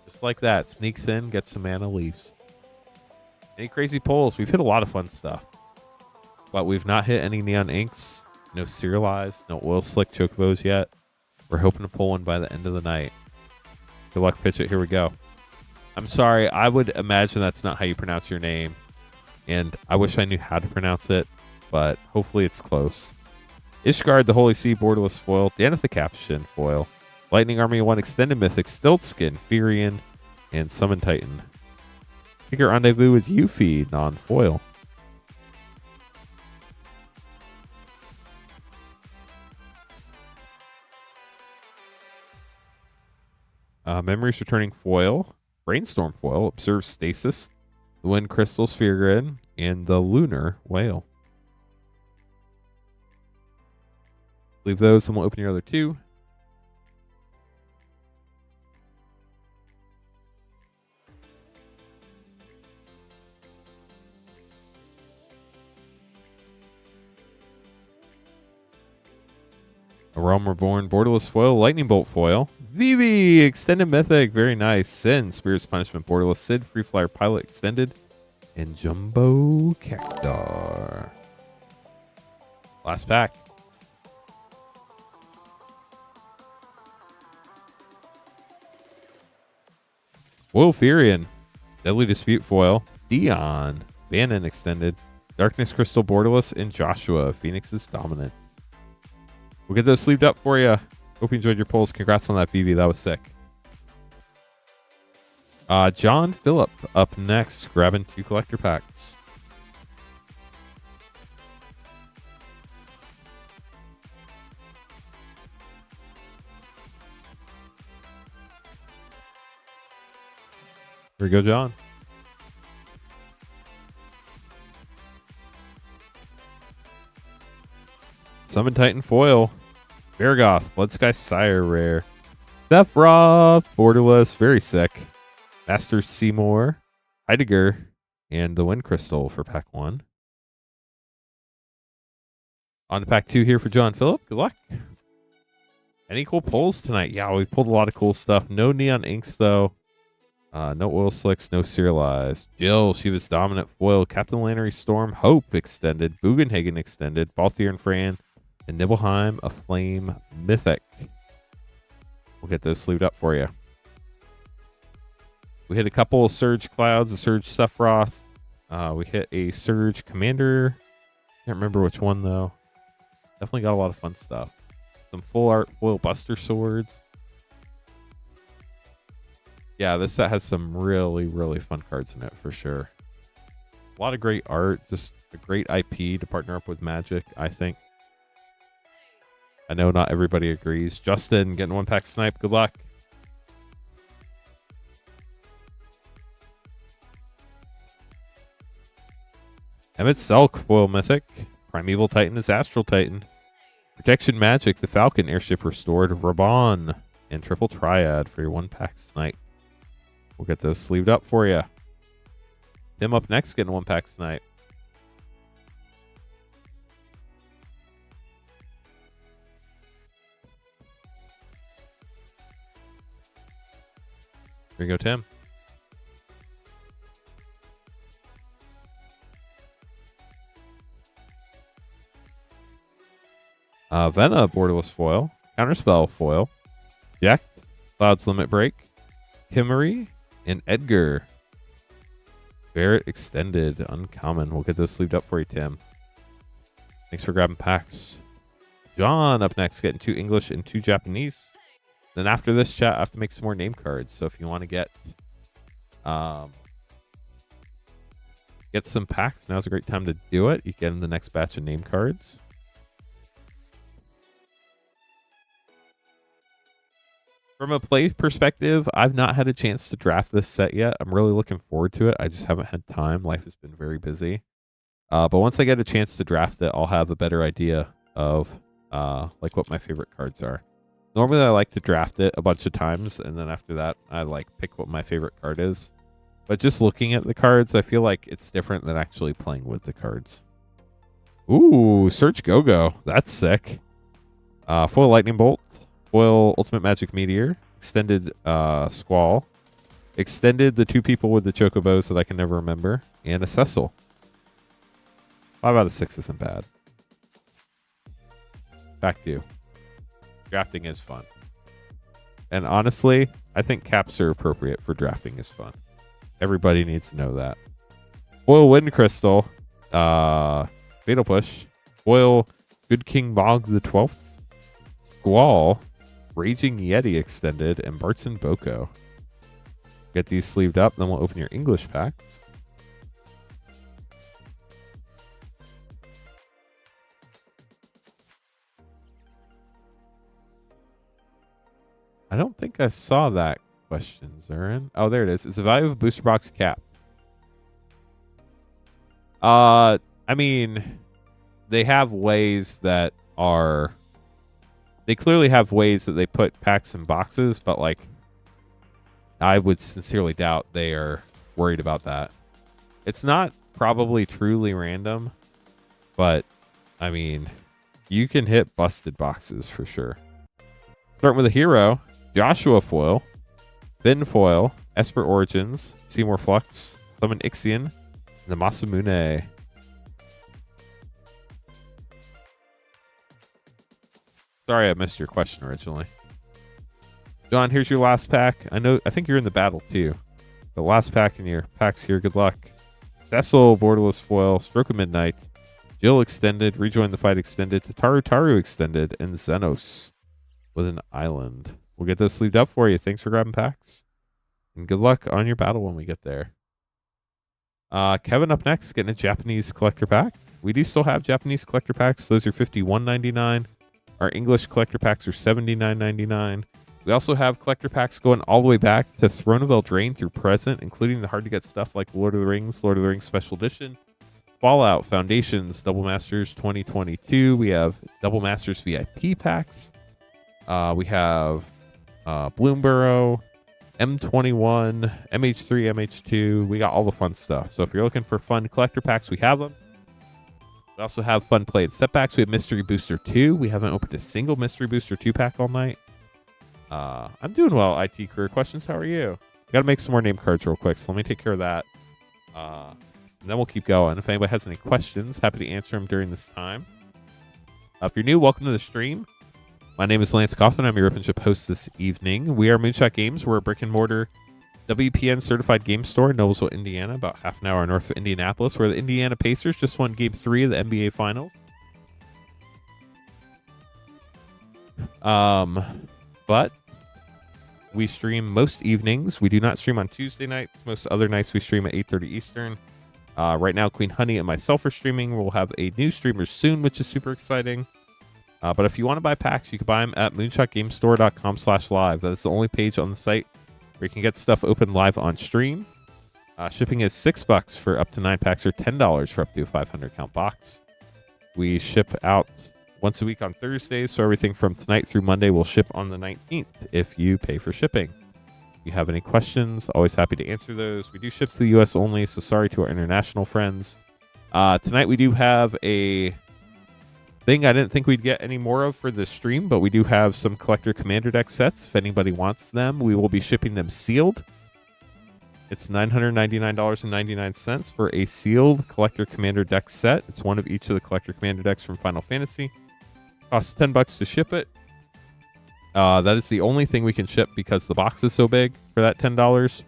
Just like that. Sneaks in, gets some mana, leaves. Any crazy pulls? We've hit a lot of fun stuff. But we've not hit any neon inks. No serialized. No oil slick chocobos yet. We're hoping to pull one by the end of the night. Good luck, pitch it. Here we go. I'm sorry. I would imagine that's not how you pronounce your name. And I wish I knew how to pronounce it, but hopefully it's close. Ishgard, the Holy Sea, borderless foil. Daneth the Caption foil. Lightning Army 1 extended mythic, Stiltskin, Furion, and Summon Titan. Figure Rendezvous with Yuffie, non-foil. Memories Returning foil. Brainstorm foil. Observe Stasis. The Wind Crystal Sphere Grid, and the Lunar Whale. Leave those, and we'll open your other 2. A Realm Reborn, borderless foil, Lightning Bolt foil. Vivi, extended mythic, very nice. Sin, Spirit's Punishment, borderless Sid, Free Flyer Pilot extended, and Jumbo Cactar. Last pack. Foil Furion, Deadly Dispute foil, Dion, Bannon extended, Darkness Crystal borderless, and Joshua, Phoenix's Dominant. We'll get those sleeved up for you. Hope you enjoyed your pulls. Congrats on that, Vivi. That was sick. John Phillip up next, grabbing 2 collector packs. Here we go, John. Summon Titan foil. Vargoth, Bloodsky Sire rare. Sephiroth, borderless, very sick. Master Seymour, Heidegger, and the Wind Crystal for pack 1. On to pack 2 here for John Phillip. Good luck. Any cool pulls tonight? Yeah, we pulled a lot of cool stuff. No neon inks, though. No oil slicks, no serialized. Jill, she was dominant foil. Captain Lannery Storm, Hope extended. Bugenhagen extended. Balthier and Fran. And Nibelheim, a Flame Mythic. We'll get those sleeved up for you. We hit a couple of Surge Clouds, a Surge Sephiroth. We hit a Surge Commander. Can't remember which one, though. Definitely got a lot of fun stuff. Some full art foil Buster Swords. Yeah, this set has some really, really fun cards in it, for sure. A lot of great art. Just a great IP to partner up with Magic, I think. I know not everybody agrees. Justin, getting 1 pack snipe. Good luck. Emmett Selk, foil mythic. Primeval Titan is Astral Titan. Protection Magic, the Falcon Airship Restored. Raban, and Triple Triad for your 1 pack snipe. We'll get those sleeved up for you. Tim up next, getting 1 pack snipe. Here you go, Tim. Vena, borderless foil. Counterspell foil. Jack, Cloud's Limit Break. Kimmery, and Edgar. Barrett extended, uncommon. We'll get those sleeved up for you, Tim. Thanks for grabbing packs. John up next, getting 2 English and 2 Japanese. Then after this chat, I have to make some more name cards. So if you want to get some packs, now's a great time to do it. You get in the next batch of name cards. From a play perspective, I've not had a chance to draft this set yet. I'm really looking forward to it. I just haven't had time. Life has been very busy. But once I get a chance to draft it, I'll have a better idea of like what my favorite cards are. Normally, I like to draft it a bunch of times, and then after that, I like pick what my favorite card is. But just looking at the cards, I feel like it's different than actually playing with the cards. Ooh, Search Go-Go. That's sick. Foil Lightning Bolt. Foil Ultimate Magic Meteor. Extended Squall. Extended the 2 people with the Chocobos that I can never remember. And a Cecil. 5 out of 6 isn't bad. Back to you. Drafting is fun. And honestly, I think caps are appropriate for drafting is fun. Everybody needs to know that. Foil Wind Crystal. Fatal Push. Foil Good King Bog the 12th. Squall. Raging Yeti Extended. And Bartson Boko. Get these sleeved up, then we'll open your English packs. I don't think I saw that question, Zurin. Oh, there it is. Is the value of a booster box cap? I mean, they have ways that are... They clearly have ways that they put packs in boxes, but like, I would sincerely doubt they are worried about that. It's not probably truly random, but I mean, you can hit busted boxes for sure. Starting with a hero. Joshua Foil, Finn Foil, Esper Origins, Seymour Flux, Summon Ixion, and the Masamune. Sorry I missed your question originally. John, here's your last pack. I think you're in the battle too. The last pack in your packs here. Good luck. Cecil, Borderless Foil, Stroke of Midnight, Jill Extended, Rejoin the Fight Extended, Taru Extended, and Xenos with an island. We'll get those sleeved up for you. Thanks for grabbing packs. And good luck on your battle when we get there. Kevin up next, getting a Japanese collector pack. We do still have Japanese collector packs. Those are $51.99. Our English collector packs are $79.99. We also have collector packs going all the way back to Throne of Eldraine through present, including the hard-to-get stuff like Lord of the Rings Special Edition, Fallout, Foundations, Double Masters 2022. We have Double Masters VIP packs. We have Bloomborough, M21, MH3, MH2. We got all the fun stuff. So if you're looking for fun collector packs, we have them. We also have fun play and setbacks. We have Mystery Booster 2. We haven't opened a single Mystery Booster 2 pack all night. I'm doing well, IT Career Questions. How are you? Got to make some more name cards real quick, so let me take care of that. And then we'll keep going. If anybody has any questions, happy to answer them during this time. If you're new, welcome to the stream. My name is Lance Coughlin. I'm your OpenShip host this evening. We are Moonshot Games. We're a brick-and-mortar WPN certified game store in Noblesville, Indiana, about half an hour north of Indianapolis, where the Indiana Pacers just won Game 3 of the NBA Finals. But we stream most evenings. We do not stream on Tuesday nights. Most other nights we stream at 8:30 Eastern. Right now, Queen Honey and myself are streaming. We'll have a new streamer soon, which is super exciting. But if you want to buy packs, you can buy them at moonshotgamestore.com/live. That is the only page on the site where you can get stuff open live on stream. Shipping is $6 for up to 9 packs or $10 for up to a 500 count box. We ship out once a week on Thursdays, so everything from tonight through Monday will ship on the 19th if you pay for shipping. If you have any questions, always happy to answer those. We do ship to the U.S. only, so sorry to our international friends. Tonight we do have a thing I didn't think we'd get any more of for the stream, but we do have some collector commander deck sets. If anybody wants them, we will be shipping them sealed. It's $999.99 for a sealed collector commander deck set. It's one of each of the collector commander decks from Final Fantasy. Costs $10 to ship it. That is the only thing we can ship because the box is so big for that $10.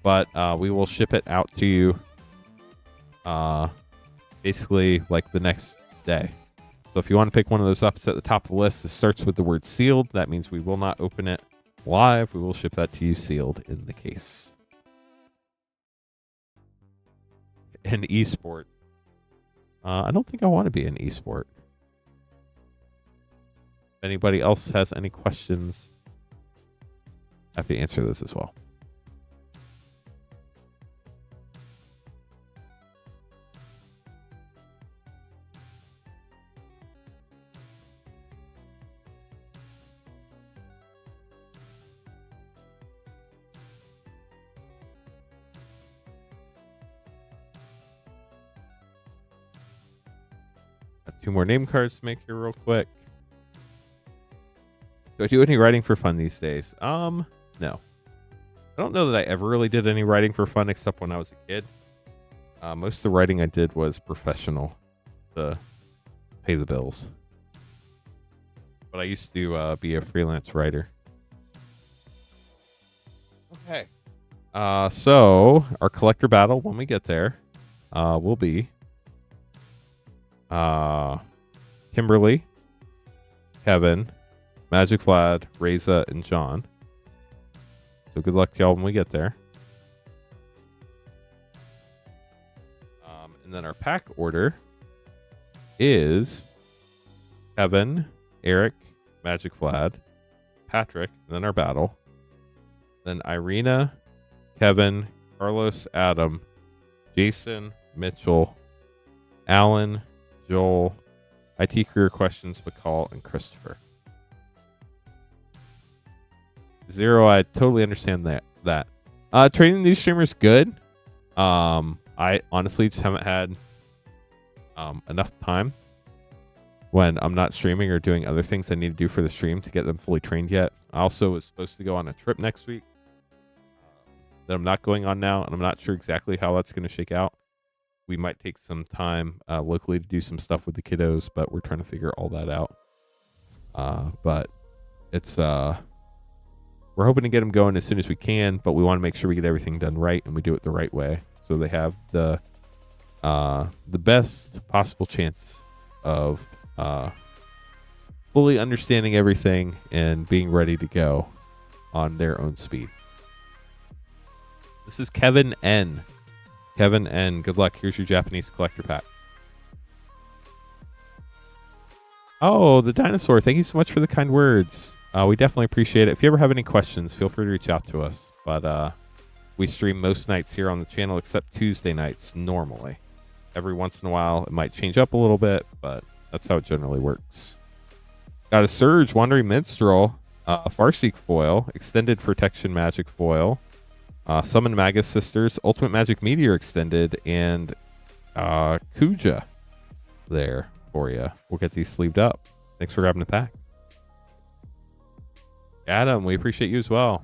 But we will ship it out to you basically like the next day. So if you want to pick one of those up, it's at the top of the list. It starts with the word sealed. That means we will not open it live, we will ship that to you sealed in the case. An esport. I don't think I want to be an esport. If anybody else has any questions, happy to answer those as well. Got 2 more name cards to make here real quick. Do I do any writing for fun these days? No. I don't know that I ever really did any writing for fun except when I was a kid. Most of the writing I did was professional to pay the bills. But I used to be a freelance writer. Okay. So our collector battle when we get there will be Kimberly, Kevin, Magic Vlad, Reza, and John. So good luck to y'all when we get there. And then our pack order is Kevin, Eric, Magic Vlad, Patrick, and then our battle. Then Irina, Kevin, Carlos, Adam, Jason, Mitchell, Alan, Joel, IT Career Questions, McCall, and Christopher. Zero, I totally understand that. Training new streamers good. I honestly just haven't had enough time when I'm not streaming or doing other things I need to do for the stream to get them fully trained yet. I also was supposed to go on a trip next week that I'm not going on now, and I'm not sure exactly how that's going to shake out. We might take some time locally to do some stuff with the kiddos, but we're trying to figure all that out. But it's we're hoping to get them going as soon as we can, but we want to make sure we get everything done right and we do it the right way, so they have the best possible chance of fully understanding everything and being ready to go on their own speed. This is Kevin N. Kevin N. Good luck. Here's your Japanese collector pack. Oh, the dinosaur. Thank you so much for the kind words. We definitely appreciate it. If you ever have any questions, feel free to reach out to us. But we stream most nights here on the channel except Tuesday nights normally. Every once in a while, it might change up a little bit, but that's how it generally works. Got a Surge, Wandering Minstrel, Farseek foil, Extended Protection Magic foil, Summon Magus Sisters, Ultimate Magic Meteor Extended, and Kuja there for you. We'll get these sleeved up. Thanks for grabbing the pack. Adam, we appreciate you as well.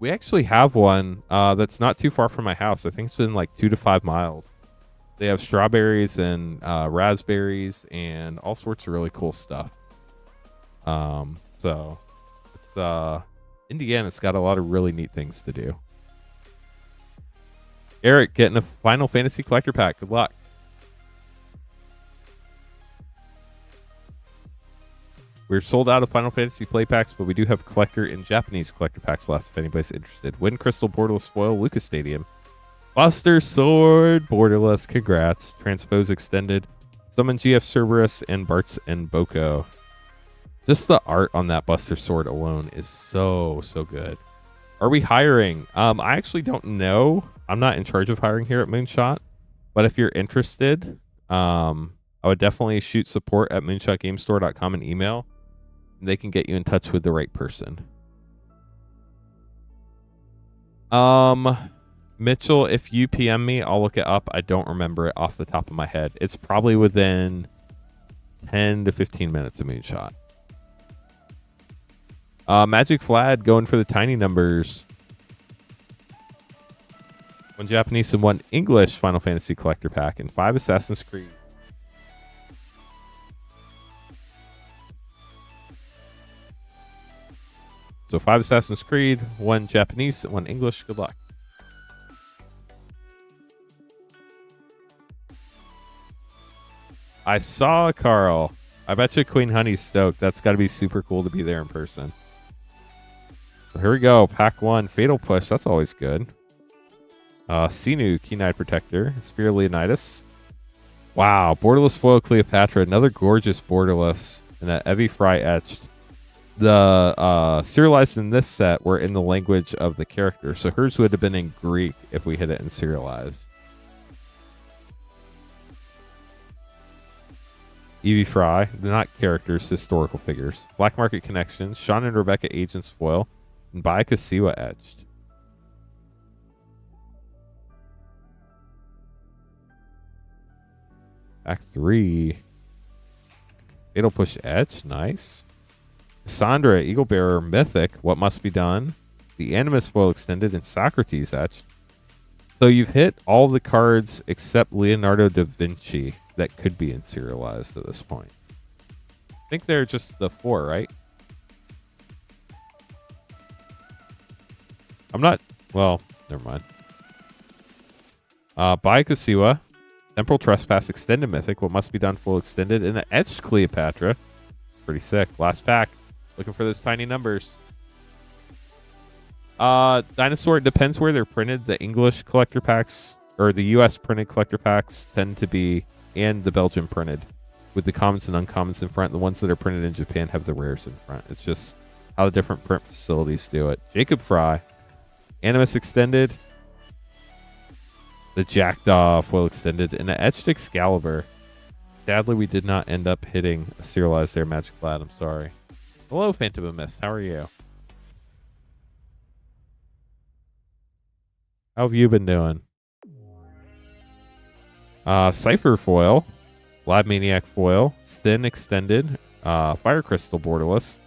We actually have one that's not too far from my house. I think it's been like 2 to 5 miles. They have strawberries and raspberries and all sorts of really cool stuff. So it's Indiana's got a lot of really neat things to do. Eric getting a Final Fantasy collector pack. Good luck. We're sold out of Final Fantasy play packs, but we do have collector and Japanese collector packs left if anybody's interested. Wind Crystal Borderless Foil, Lucas Stadium. Buster Sword, Borderless, congrats. Transpose Extended, Summon GF Cerberus, and Bartz and Boko. Just the art on that Buster Sword alone is so good. Are we hiring? I actually don't know. I'm not in charge of hiring here at Moonshot, but if you're interested, I would definitely shoot support at moonshotgamestore.com an email. They can get you in touch with the right person. Mitchell, if you PM me, I'll look it up. I don't remember it off the top of my head. It's probably within 10 to 15 minutes of Moonshot. Magic Vlad going for the tiny numbers. 1 Japanese and 1 English Final Fantasy collector pack and 5 Assassin's Creed. So 5 Assassin's Creed, 1 Japanese, 1 English. Good luck. I saw Carl. I bet you Queen Honey's stoked. That's got to be super cool to be there in person. So here we go. Pack 1. Fatal Push. That's always good. Sinu, Keen-Eyed Protector. Sphere Leonidas. Wow. Borderless Foil Cleopatra. Another gorgeous Borderless. And that Evie Fry etched. The serialized in this set were in the language of the character. So hers would have been in Greek if we hit it in serialized. Evie Fry, not characters, historical figures. Black Market Connections, Sean and Rebecca Agents foil, and Bai Kasiwa etched. Pack 3. Fatal Push etch, nice. Cassandra, Eagle Bearer, Mythic, What Must Be Done. The Animus foil extended, and Socrates etched. So you've hit all the cards except Leonardo da Vinci that could be in serialized at this point. I think they're just the 4, right? I'm not... Well, never mind. Bai Kasiwa, Temporal Trespass, Extended Mythic, What Must Be Done full extended, and an etched Cleopatra. Pretty sick. Last pack. Looking for those tiny numbers. Dinosaur, it depends where they're printed. The English collector packs, or the US printed collector packs, tend to be, and the Belgian printed, with the commons and uncommons in front. The ones that are printed in Japan have the rares in front. It's just how the different print facilities do it. Jacob Fry, Animus extended, the Jackdaw foil extended, and an etched Excalibur. Sadly, we did not end up hitting a serialized there, Magic Lad. I'm sorry. Hello, Phantom of Mist. How are you? How have you been doing? Cypher foil, Lab Maniac foil, Sin extended, Fire Crystal borderless,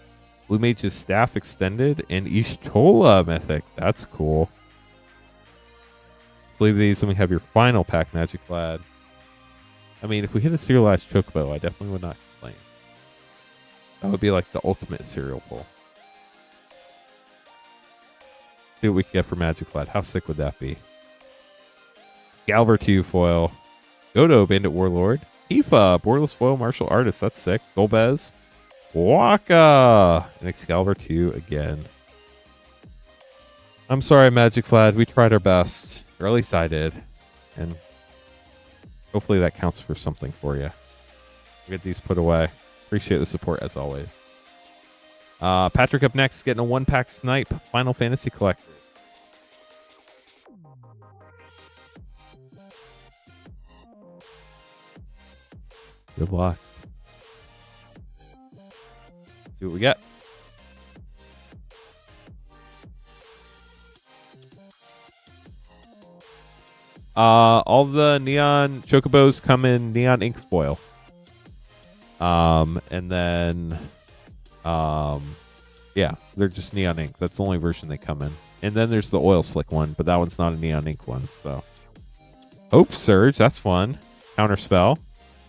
Blue Mage's Staff extended, and Ishtola mythic. That's cool. Let's leave these and we have your final pack, Magic Lad. I mean, if we hit a serialized Chocobo, I definitely would not complain. That would be like the ultimate serial pull. See what we can get for Magic Lad. How sick would that be? Galver 2 foil. Godo, Bandit Warlord. Tifa, Borderless foil Martial Artist. That's sick. Golbez. Waka. And Excalibur 2 again. I'm sorry, Magic Lad. We tried our best. Or at least I did. And hopefully that counts for something for you. We'll get these put away. Appreciate the support as always. Patrick up next, getting a 1-pack snipe. Final Fantasy Collector. Good luck. Let's see what we get. All the neon chocobos come in neon ink foil. And then yeah, they're just neon ink. That's the only version they come in. And then there's the oil slick one, but that one's not a neon ink one. So Hope Surge, that's fun. Counterspell.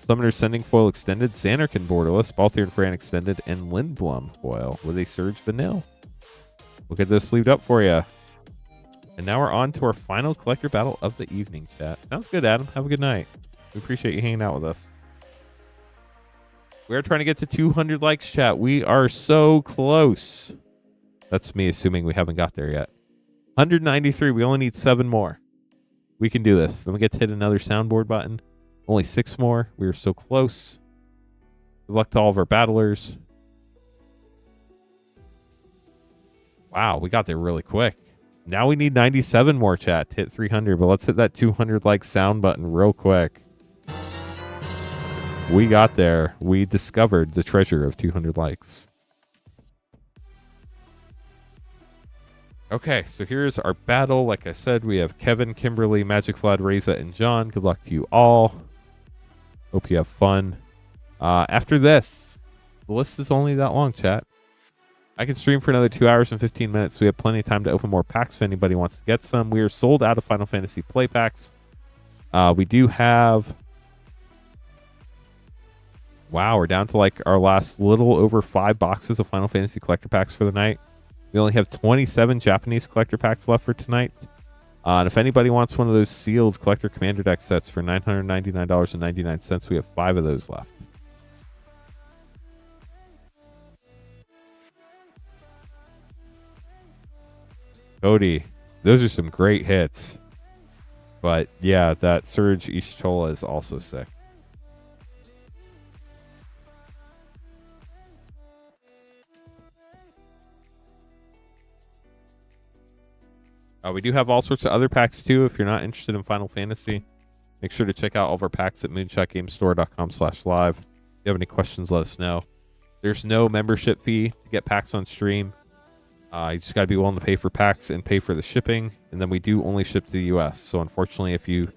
Summoner Sending foil extended, Xanarkin borderless, Balthier and Fran extended, and Lindblom foil with a Surge Vanille. We'll get this sleeved up for you. And now we're on to our final collector battle of the evening, chat. Sounds good, Adam. Have a good night. We appreciate you hanging out with us. We're trying to get to 200 likes, chat. We are so close. That's me assuming we haven't got there yet. 193. We only need 7 more. We can do this. Then we get to hit another soundboard button. Only 6 more. We are so close. Good luck to all of our battlers. Wow, we got there really quick. Now we need 97 more, chat, to hit 300. But let's hit that 200 like sound button real quick. We got there. We discovered the treasure of 200 likes. Okay, so here's our battle. Like I said, we have Kevin, Kimberly, Magic Vlad, Reza, and John. Good luck to you all. Hope you have fun. After this, the list is only that long, chat. I can stream for another 2 hours and 15 minutes. So we have plenty of time to open more packs if anybody wants to get some. We are sold out of Final Fantasy play packs. We do have... Wow, we're down to like our last little over 5 boxes of Final Fantasy collector packs for the night. We only have 27 Japanese collector packs left for tonight. And if anybody wants one of those sealed collector commander deck sets for $999.99, we have 5 of those left. Cody, those are some great hits. But yeah, that Surge Ishtola is also sick. We do have all sorts of other packs too. If you're not interested in Final Fantasy, make sure to check out all of our packs at moonshotgamestore.com/live. If you have any questions, let us know. There's no membership fee to get packs on stream. You just got to be willing to pay for packs and pay for the shipping. And then we do only ship to the U.S. So unfortunately, if you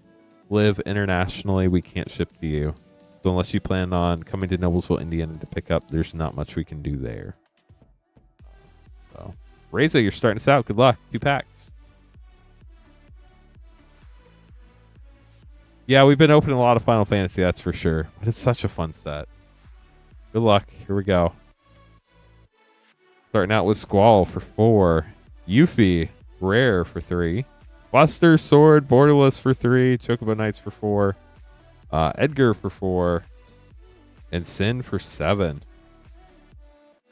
live internationally, we can't ship to you. So unless you plan on coming to Noblesville, Indiana to pick up, there's not much we can do there. So, Reza, you're starting us out. Good luck. 2 packs. Yeah, we've been opening a lot of Final Fantasy, that's for sure. But it's such a fun set. Good luck. Here we go. Starting out with Squall for 4. Yuffie, rare for 3. Buster, Sword, Borderless for 3. Chocobo Knights for 4. Edgar for 4. And Sin for 7.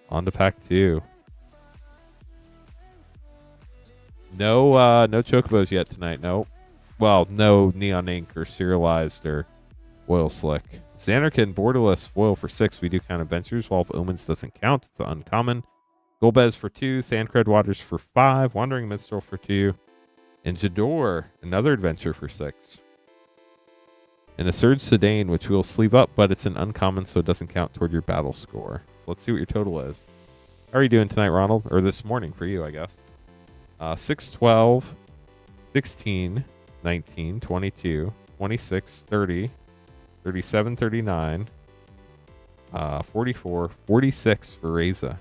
On to pack 2. No Chocobos yet tonight, nope. Well, no Neon Ink or Serialized or Oil Slick. Xanarkin, Borderless, foil for 6. We do count adventures. Wall of Omens doesn't count. It's uncommon. Golbez for 2. Thancred Waters for 5. Wandering Minstrel for 2. And Jador, another adventure for 6. And a Surge Sedaine, which we'll sleeve up, but it's an uncommon, so it doesn't count toward your battle score. So let's see what your total is. How are you doing tonight, Ronald? Or this morning for you, I guess. 6, 12, 16, 19, 22, 26, 30, 37, 39, 44, 46 for Reza.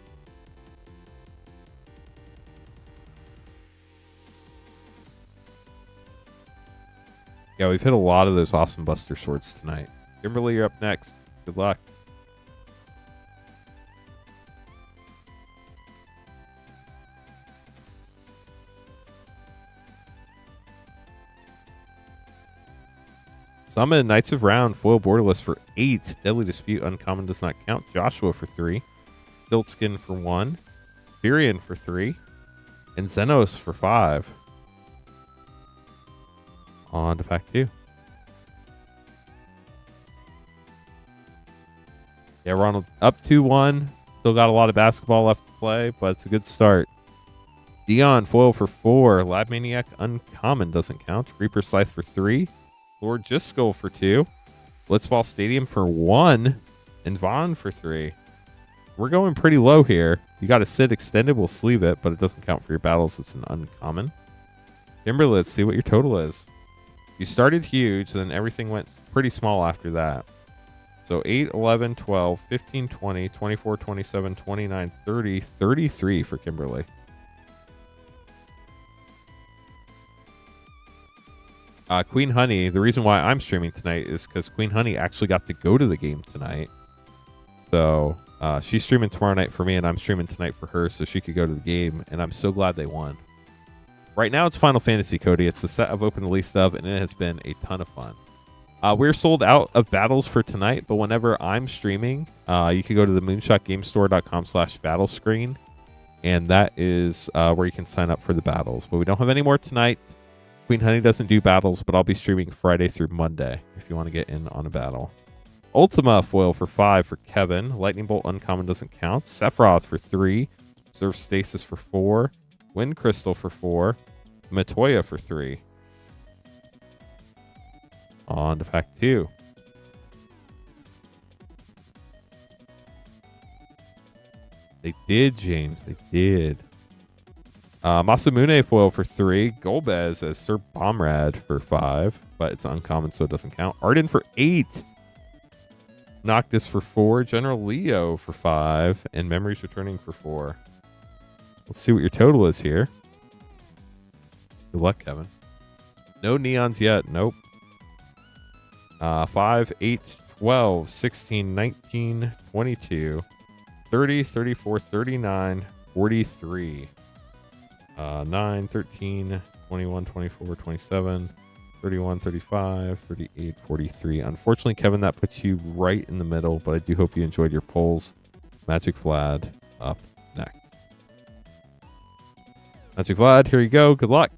Yeah, we've hit a lot of those awesome Buster Swords tonight. Kimberly, you're up next. Good luck. Summon Knights of Round, foil Borderless for 8. Deadly Dispute, uncommon, does not count. Joshua for 3. Stiltskin for 1. Furion for 3. And Xenos for 5. On to pack 2. Yeah, Ronald, up 2-1. Still got a lot of basketball left to play, but it's a good start. Dion, foil for 4. Lab Maniac, uncommon, doesn't count. Reaper Scythe for 3. Lord Jiskull for 2. Blitzball Stadium for 1. And Vaughn for 3. We're going pretty low here. You got a Sid extended, we'll sleeve it, but it doesn't count for your battles. It's an uncommon. Kimberly, let's see what your total is. You started huge, then everything went pretty small after that. So 8, 11, 12, 15, 20, 24, 27, 29, 30, 33 for Kimberly. Queen Honey, the reason why I'm streaming tonight is because Queen Honey actually got to go to the game tonight. So she's streaming tomorrow night for me, and I'm streaming tonight for her so she could go to the game, and I'm so glad they won. Right now it's Final Fantasy, Cody. It's the set I've opened the least of, and it has been a ton of fun. We're sold out of battles for tonight, but whenever I'm streaming, you can go to the moonshotgamestore.com/battle screen, and that is where you can sign up for the battles. But we don't have any more tonight. Queen Honey doesn't do battles, but I'll be streaming Friday through Monday if you want to get in on a battle. Ultima foil for 5 for Kevin. Lightning Bolt uncommon doesn't count. Sephiroth for 3. Observe Stasis for 4. Wind Crystal for 4. Matoya for 3. On to pack 2. They did, James. They did. Masamune foil for 3. Golbez as Sir Bomrad for 5, but it's uncommon, so it doesn't count. Arden for 8. Noctis for 4. General Leo for 5. And Memories Returning for 4. Let's see what your total is here. Good luck, Kevin. No neons yet. Nope. 5, 8, 12, 16, 19, 22, 30, 34, 39, 43. 9, 13, 21, 24, 27, 31, 35, 38, 43. Unfortunately, Kevin, that puts you right in the middle, but I do hope you enjoyed your polls. Magic Vlad up next. Magic Vlad, here you go. Good luck.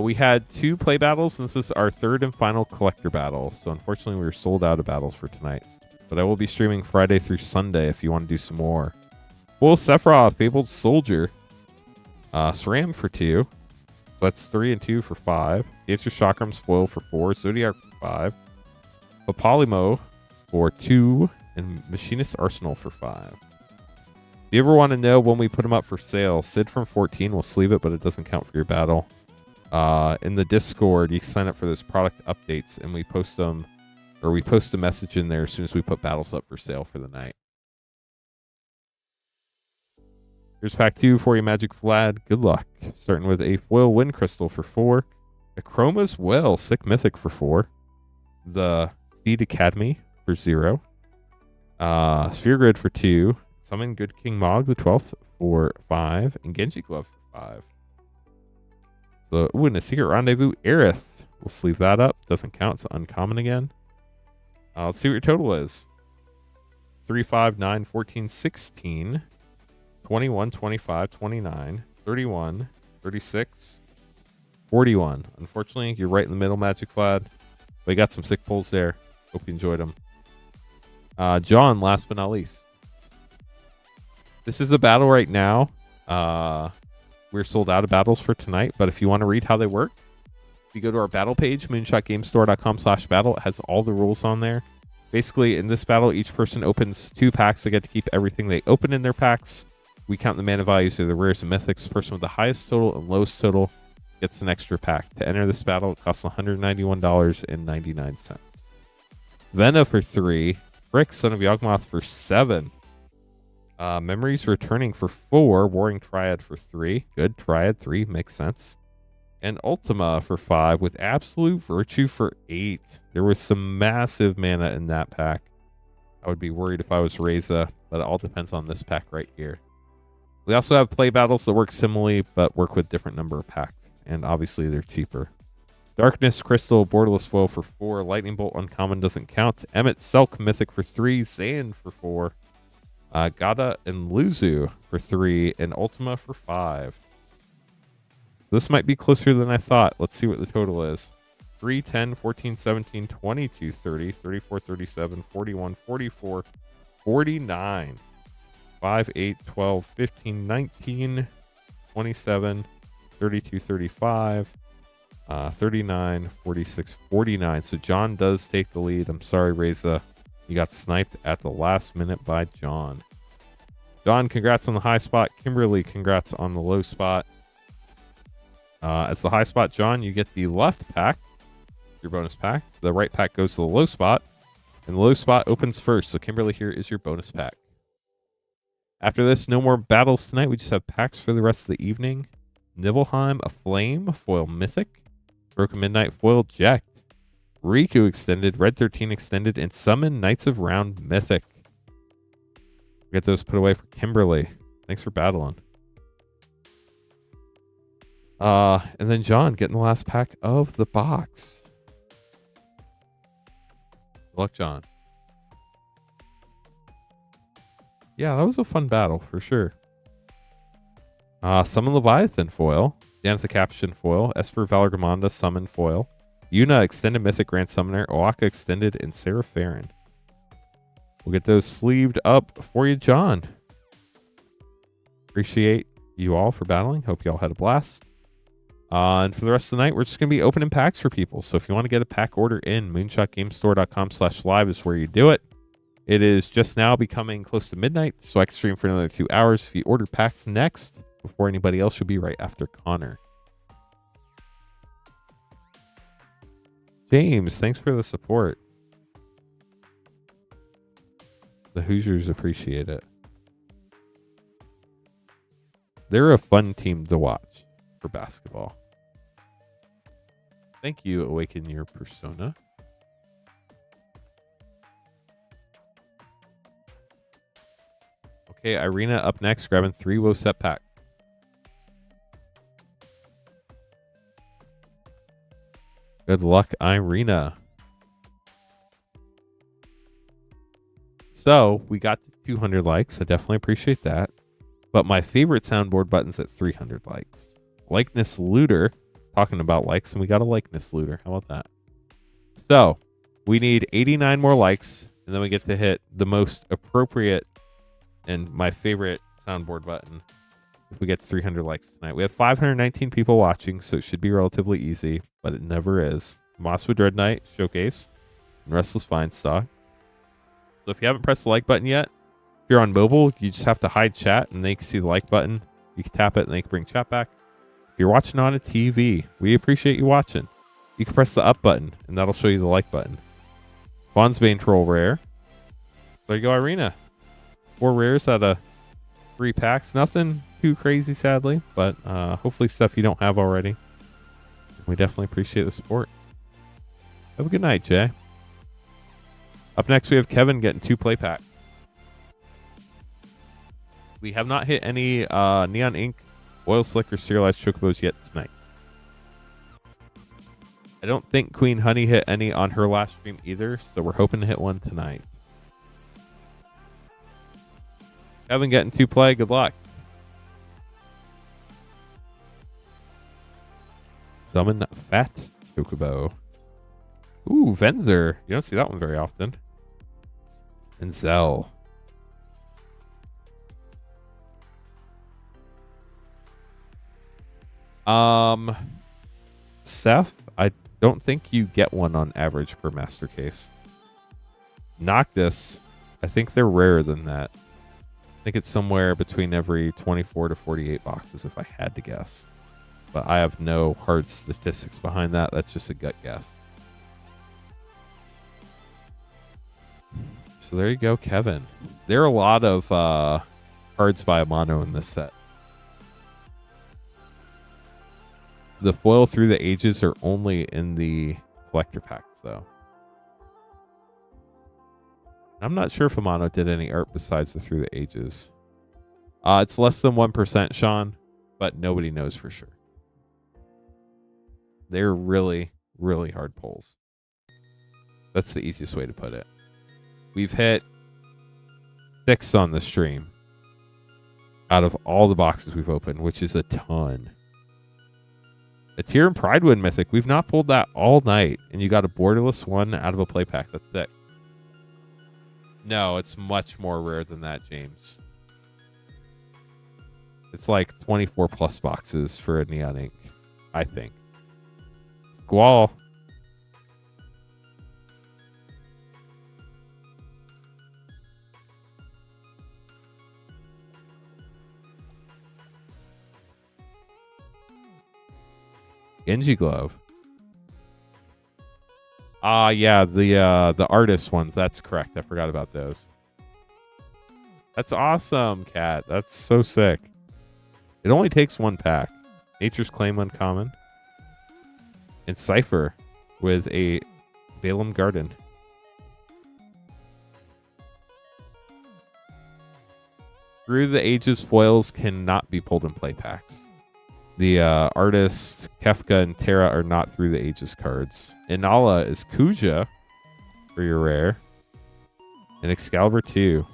We had 2 play battles, and this is our 3rd and final collector battle. So unfortunately, we were sold out of battles for tonight. But I will be streaming Friday through Sunday if you want to do some more. Full Sephiroth, Fabled Soldier. SRAM for 2. So that's 3 and 2 for 5. Dancer Chakrams foil for 4. Zodiac for 5. Papalymo for 2. And Machinist Arsenal for 5. If you ever want to know when we put them up for sale, Sid from 14 will sleeve it, but it doesn't count for your battle. In the Discord, you can sign up for those product updates, and we post them, or we post a message in there as soon as we put battles up for sale for the night. Here's pack 2 for you, Magic Vlad. Good luck. Starting with a foil Wind Crystal for 4. A Chroma's Well, Sick Mythic for 4. The Seed Academy for 0. Sphere Grid for 2. Summon Good King Mog the 12th for 5. And Genji Glove for 5. So, and a Secret Rendezvous Aerith. We'll sleeve that up. Doesn't count. It's uncommon again. Let's see what your total is. 3, 5, 9, 14, 16, 21, 25, 29, 31, 36, 41. Unfortunately, you're right in the middle, Magic Vlad. But you got some sick pulls there. Hope you enjoyed them. John, last but not least. This is the battle right now. We're sold out of battles for tonight, but if you want to read how they work, if you go to our battle page, moonshotgamestore.com/battle, it has all the rules on there. Basically, in this battle, each person opens 2 packs. They get to keep everything they open in their packs. We count the mana values of the rares and mythics. The person with the highest total and lowest total gets an extra pack. To enter this battle, it costs $191.99. Vena for 3. Frick, Son of Yawgmoth for 7. Memories Returning for 4. Warring Triad for 3. Good. Triad 3. Makes sense. And Ultima for 5 with Absolute Virtue for 8. There was some massive mana in that pack. I would be worried if I was Reza, but it all depends on this pack right here. We also have play battles that work similarly, but work with different number of packs. And obviously they're cheaper. Darkness Crystal, Borderless Foil for 4. Lightning Bolt Uncommon doesn't count. Emmet Selk Mythic for 3. Zayn for 4. Gada and Luzu for 3. And Ultima for 5. So this might be closer than I thought. Let's see what the total is. 3, 10, 14, 17, 22, 30, 34, 37, 41, 44, 49, 5, 8, 12, 15, 19, 27, 32, 35, 39, 46, 49. So John does take the lead. I'm sorry, Reza. You got sniped at the last minute by John. John, congrats on the high spot. Kimberly, congrats on the low spot. As the high spot, John, you get the left pack, your bonus pack. The right pack goes to the low spot, and the low spot opens first. So Kimberly, here is your bonus pack. After this, no more battles tonight. We just have packs for the rest of the evening. Nibelheim, a Flame, foil Mythic. Broken Midnight, foil Jekt. Riku extended, Red 13 extended, and Summon Knights of Round Mythic. Get those put away for Kimberly. Thanks for battling. And then John getting the last pack of the box. Good luck, John. Yeah, that was a fun battle for sure. Summon Leviathan foil. Danitha Caption foil. Esper Valorgamanda summon foil. Yuna extended Mythic Grand Summoner. Oaka extended and Sarah Farron. We'll get those sleeved up for you, John. Appreciate you all for battling. Hope you all had a blast. And for the rest of the night, we're just going to be opening packs for people. So if you want to get a pack order in, moonshotgamestore.com/live is where you do it. It is just now becoming close to midnight, so I can stream for another 2 hours. If you order packs next, before anybody else, you'll be right after Connor. James, thanks for the support. The Hoosiers appreciate it. They're a fun team to watch for basketball. Thank you, Awaken Your Persona. Okay, Irina up next, grabbing 3 WoW set packs. Good luck, Irina. So, we got 200 likes. I definitely appreciate that. But my favorite soundboard button's at 300 likes. Likeness looter, talking about likes, and we got a likeness looter. How about that? So we need 89 more likes, and then we get to hit the most appropriate and my favorite soundboard button if we get to 300 likes tonight. We have 519 people watching, so it should be relatively easy, but it never is. Mosswood Dread Knight Showcase and Restless Feinstock. So if you haven't pressed the like button yet, if you're on mobile, you just have to hide chat, and then you can see the like button. You can tap it, and then you can bring chat back. If you're watching on a TV, we appreciate you watching. You can press the up button, and that'll show you the like button. Bondsbane Troll Rare. There you go, Irina. 4 rares out of 3 packs. Nothing too crazy, sadly, but hopefully stuff you don't have already. We definitely appreciate the support. Have a good night, Jay. Up next, we have Kevin getting 2 play packs. We have not hit any Neon Ink, Oil Slick, or Serialized Chocobos yet tonight. I don't think Queen Honey hit any on her last stream either, so we're hoping to hit one tonight. Kevin getting 2 play. Good luck. Summon Fat Chocobo. Ooh, Venzer. You don't see that one very often. And Zell. Seth, I don't think you get one on average per master case. Noctis, I think they're rarer than that. I think it's somewhere between every 24 to 48 boxes if I had to guess. But I have no hard statistics behind that. That's just a gut guess. So there you go, Kevin. There are a lot of cards by mono in this set. The foil through the ages are only in the collector packs, though. I'm not sure if Amano did any art besides the through the ages. It's less than 1%, Sean, but nobody knows for sure. They're really, really hard pulls. That's the easiest way to put it. We've hit 6 on the stream out of all the boxes we've opened, which is a ton. A Tier and Pridewood Mythic. We've not pulled that all night, and you got a borderless one out of a play pack. That's sick. No, it's much more rare than that, James. It's like 24 plus boxes for a Neon Ink, I think. Squall. Genji Glove. Yeah, the artist ones. That's correct. I forgot about those. That's awesome, Cat. That's so sick. It only takes 1 pack. Nature's Claim uncommon. And Cypher with a Balaam Garden. Through the Ages foils cannot be pulled in play packs. The artists, Kefka and Terra, are not Through the Ages cards. Inala is Kuja for your rare. And Excalibur 2.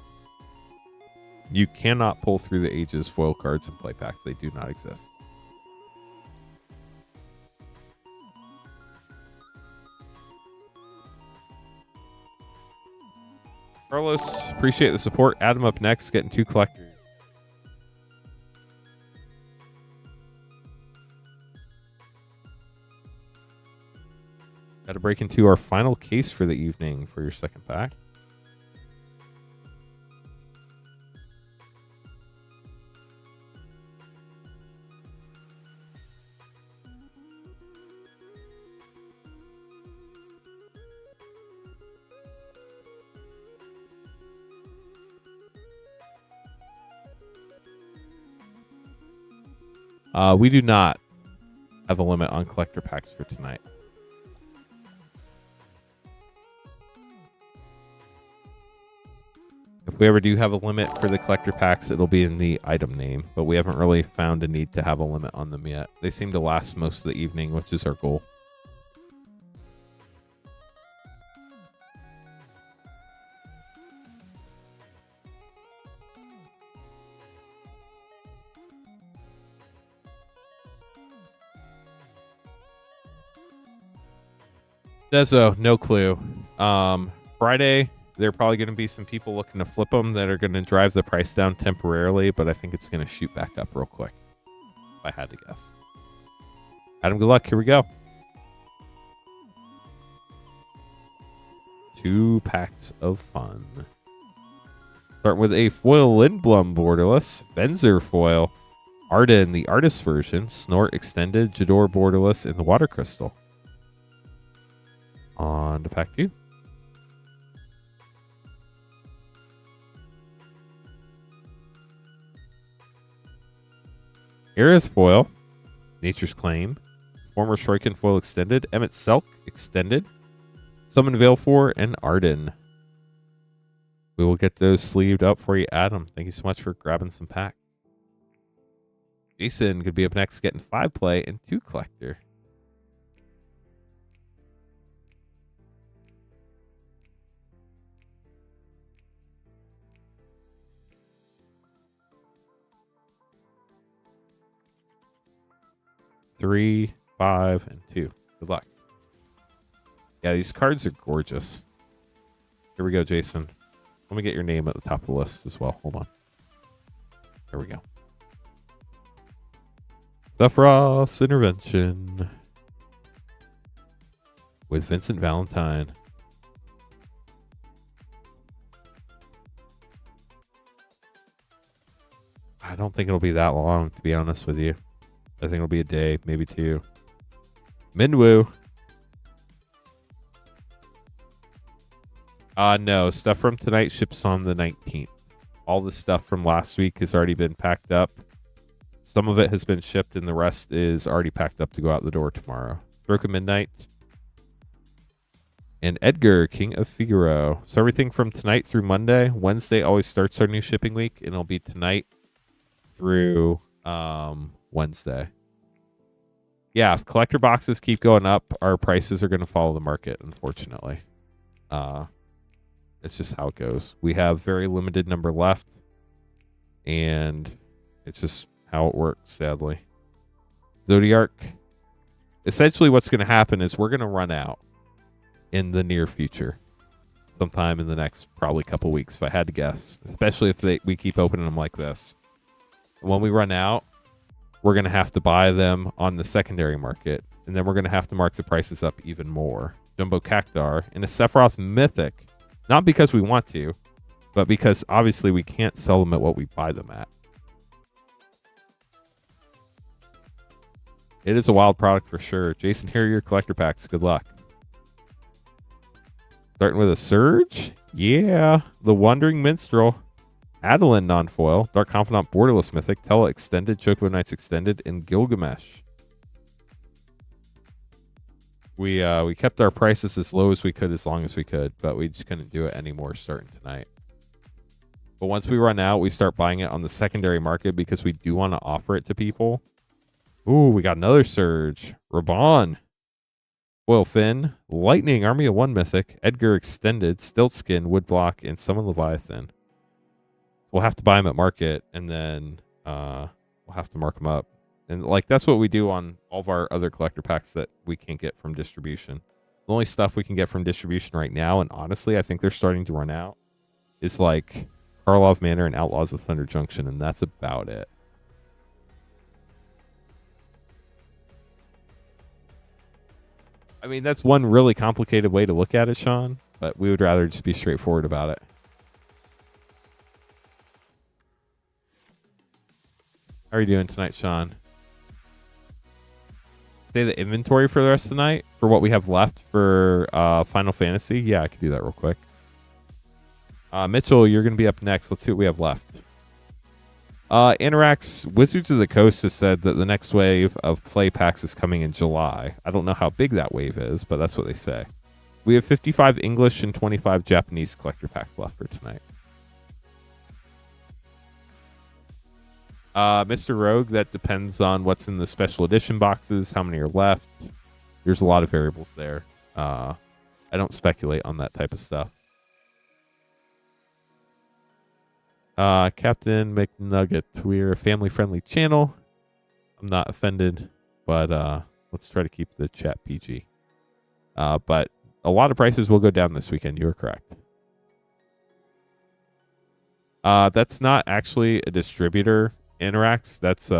You cannot pull Through the Ages foil cards in play packs. They do not exist. Carlos, appreciate the support. Adam up next, getting 2 collectors. Got to break into our final case for the evening for your second pack. We do not have a limit on collector packs for tonight. If we ever do have a limit for the collector packs, it'll be in the item name, but we haven't really found a need to have a limit on them yet. They seem to last most of the evening, which is our goal. Dezo, no clue. Friday, there are probably going to be some people looking to flip them that are going to drive the price down temporarily, but I think it's going to shoot back up real quick, if I had to guess. Adam, good luck. Here we go. 2 packs of fun. Starting with a foil Lindblom borderless, Benzer foil, Arden, the artist version, Snort extended, Jador borderless, and the water crystal. On to pack 2. Aerith foil, Nature's Claim, former Shuriken foil extended, Emmett Selk extended, Summon Veil 4, and Arden. We will get those sleeved up for you, Adam. Thank you so much for grabbing some packs. Jason could be up next, getting 5 play and 2 collector. Three, 5, and 2. Good luck. Yeah, these cards are gorgeous. Here we go, Jason. Let me get your name at the top of the list as well. Hold on. There we go. Sephiroth's Intervention with Vincent Valentine. I don't think it'll be that long, to be honest with you. I think it'll be a day, maybe 2. Minwoo. No, stuff from tonight ships on the 19th. All the stuff from last week has already been packed up. Some of it has been shipped, and the rest is already packed up to go out the door tomorrow. Throke of Midnight. And Edgar, King of Figaro. So everything from tonight through Monday. Wednesday always starts our new shipping week, and it'll be tonight through Wednesday. Yeah, if collector boxes keep going up, our prices are going to follow the market, unfortunately. It's just how it goes. We have very limited number left, and it's just how it works, sadly. Zodiark. Essentially, what's going to happen is we're going to run out in the near future. Sometime in the next probably couple weeks, if I had to guess. Especially if we keep opening them like this. When we run out, we're going to have to buy them on the secondary market. And then we're going to have to mark the prices up even more. Jumbo Cactar and a Sephiroth Mythic. Not because we want to, but because obviously we can't sell them at what we buy them at. It is a wild product for sure. Jason, here are your collector packs. Good luck. Starting with a Surge. Yeah. The Wandering Minstrel. Adeline non-foil. Dark Confidant Borderless Mythic. Tella Extended. Chocobo Knights Extended. And Gilgamesh. We kept our prices as low as we could as long as we could, but we just couldn't do it anymore starting tonight. But once we run out, we start buying it on the secondary market because we do want to offer it to people. Ooh, we got another Surge. Raban. Foil Finn. Lightning, Army of 1 Mythic. Edgar Extended. Stiltskin, Woodblock, and Summon Leviathan. We'll have to buy them at market, and then we'll have to mark them up. And like that's what we do on all of our other collector packs that we can't get from distribution. The only stuff we can get from distribution right now, and honestly, I think they're starting to run out, is like Karlov Manor and Outlaws of Thunder Junction, and that's about it. I mean, that's one really complicated way to look at it, Sean, but we would rather just be straightforward about it. How are you doing tonight, Sean? Say the inventory for the rest of the night for what we have left for Final Fantasy. Yeah, I can do that real quick. Mitchell, you're going to be up next. Let's see what we have left. Anorax Wizards of the Coast has said that the next wave of play packs is coming in July. I don't know how big that wave is, but that's what they say. We have 55 English and 25 Japanese collector packs left for tonight. Mr. Rogue, that depends on what's in the special edition boxes, how many are left. There's a lot of variables there. I don't speculate on that type of stuff. Captain McNugget, we're a family-friendly channel. I'm not offended, but let's try to keep the chat PG. But a lot of prices will go down this weekend. You are correct. That's not actually a distributor, Interax. That's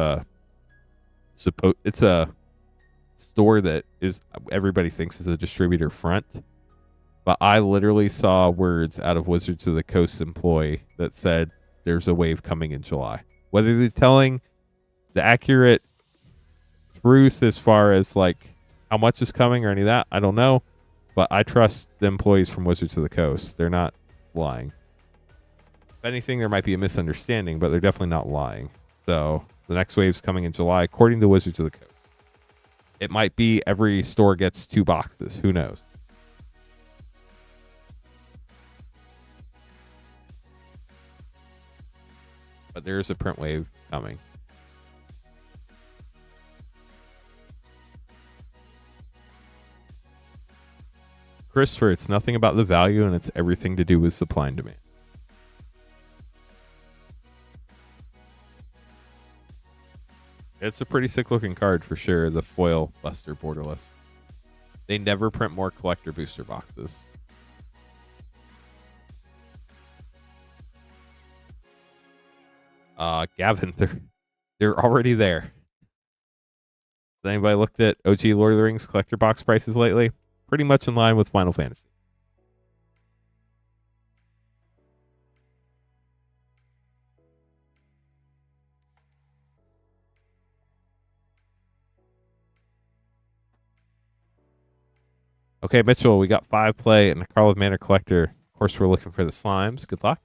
it's a store that is everybody thinks is a distributor front. But I literally saw words out of Wizards of the Coast employee that said there's a wave coming in July. Whether they're telling the accurate truth as far as like how much is coming or any of that, I don't know. But I trust the employees from Wizards of the Coast. They're not lying. If anything, there might be a misunderstanding, but they're definitely not lying. So the next wave's coming in July, according to Wizards of the Coast. It might be every store gets 2 boxes. Who knows? But there is a print wave coming. Christopher, it's nothing about the value, and it's everything to do with supply and demand. It's a pretty sick looking card for sure, the foil Buster Borderless. They never print more collector booster boxes. Gavin, they're already there. Has anybody looked at OG Lord of the Rings collector box prices lately? Pretty much in line with Final Fantasy. Okay, Mitchell, we got 5 play and a Carl Manor collector. Of course, we're looking for the slimes. Good luck.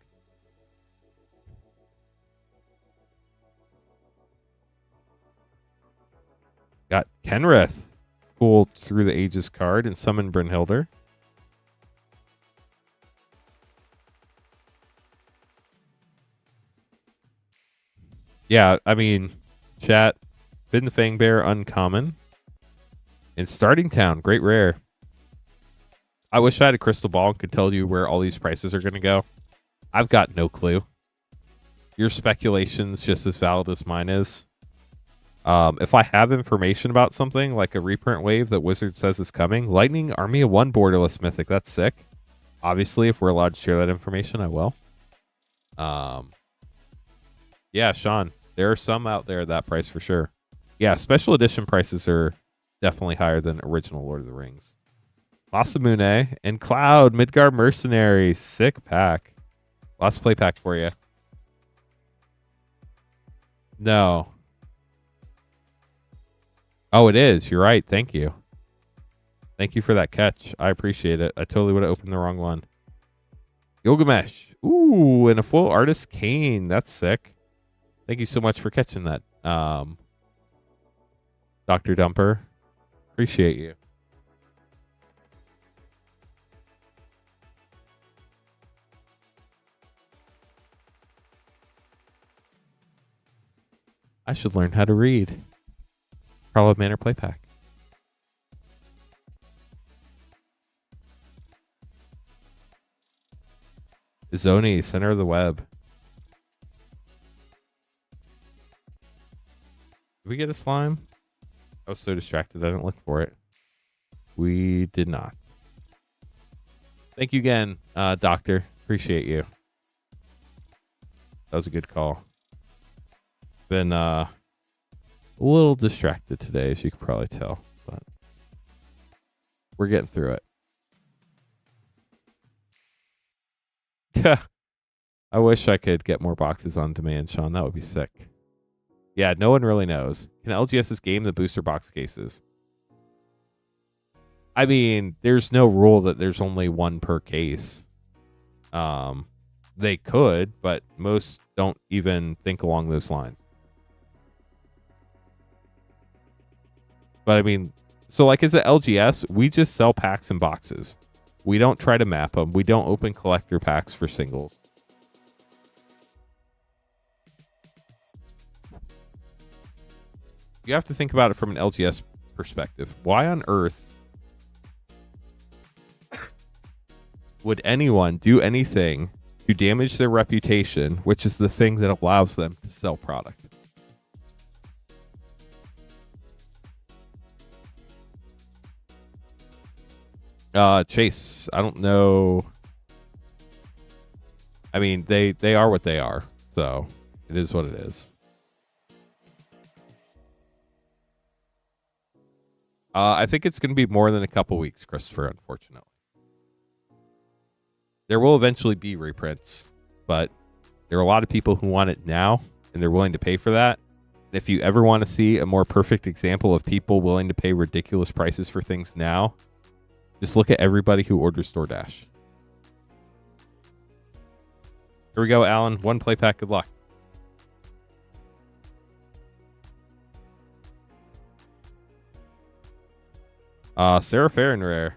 Got Kenrith. Cool Through the Ages card and summon Brynhilder. Yeah, I mean, chat. Finn the Fangbear, uncommon. And Starting Town, great rare. I wish I had a crystal ball and could tell you where all these prices are going to go. I've got no clue. Your speculation's just as valid as mine is. If I have information about something, like a reprint wave that Wizard says is coming, Lightning Army of One Borderless Mythic, that's sick. Obviously, if we're allowed to share that information, I will. Yeah, Sean, there are some out there at that price for sure. Yeah, special edition prices are definitely higher than original Lord of the Rings. Masamune and Cloud, Midgard Mercenary, sick pack. Last play pack for you. No. Oh, it is. You're right. Thank you. Thank you for that catch. I appreciate it. I totally would have opened the wrong one. Gilgamesh. Ooh, and a full Artist Cane. That's sick. Thank you so much for catching that. Dr. Dumper. Appreciate you. I should learn how to read. Carl of Manor play pack. Zoni, center of the web. Did we get a slime? I was so distracted I didn't look for it. We did not. Thank you again, Doctor. Appreciate you. That was a good call. Been a little distracted today, as you can probably tell, but we're getting through it. I wish I could get more boxes on demand, Sean. That would be sick. Yeah, no one really knows. Can LGS's game the booster box cases? I mean, there's no rule that there's only one per case. They could, but most don't even think along those lines. But I mean, so like as an LGS, we just sell packs and boxes. We don't try to map them. We don't open collector packs for singles. You have to think about it from an LGS perspective. Why on earth would anyone do anything to damage their reputation, which is the thing that allows them to sell product? Chase, I don't know. I mean, they are what they are, so it is what it is. I think it's going to be more than a couple weeks, Christopher, unfortunately. There will eventually be reprints, but there are a lot of people who want it now, and they're willing to pay for that. And if you ever want to see a more perfect example of people willing to pay ridiculous prices for things now, just look at everybody who orders DoorDash. Here we go, Alan. One play pack. Good luck. Sarah Fair and Rare.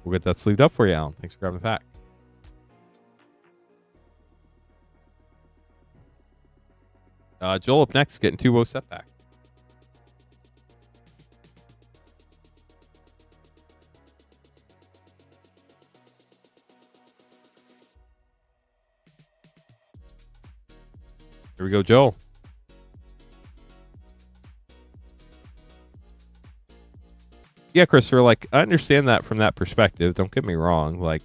We'll get that sleeved up for you, Alan. Thanks for grabbing the pack. Joel up next, getting 2-0 setback. Here we go, Joel. Yeah, Christopher, like, I understand that from that perspective. Don't get me wrong. Like,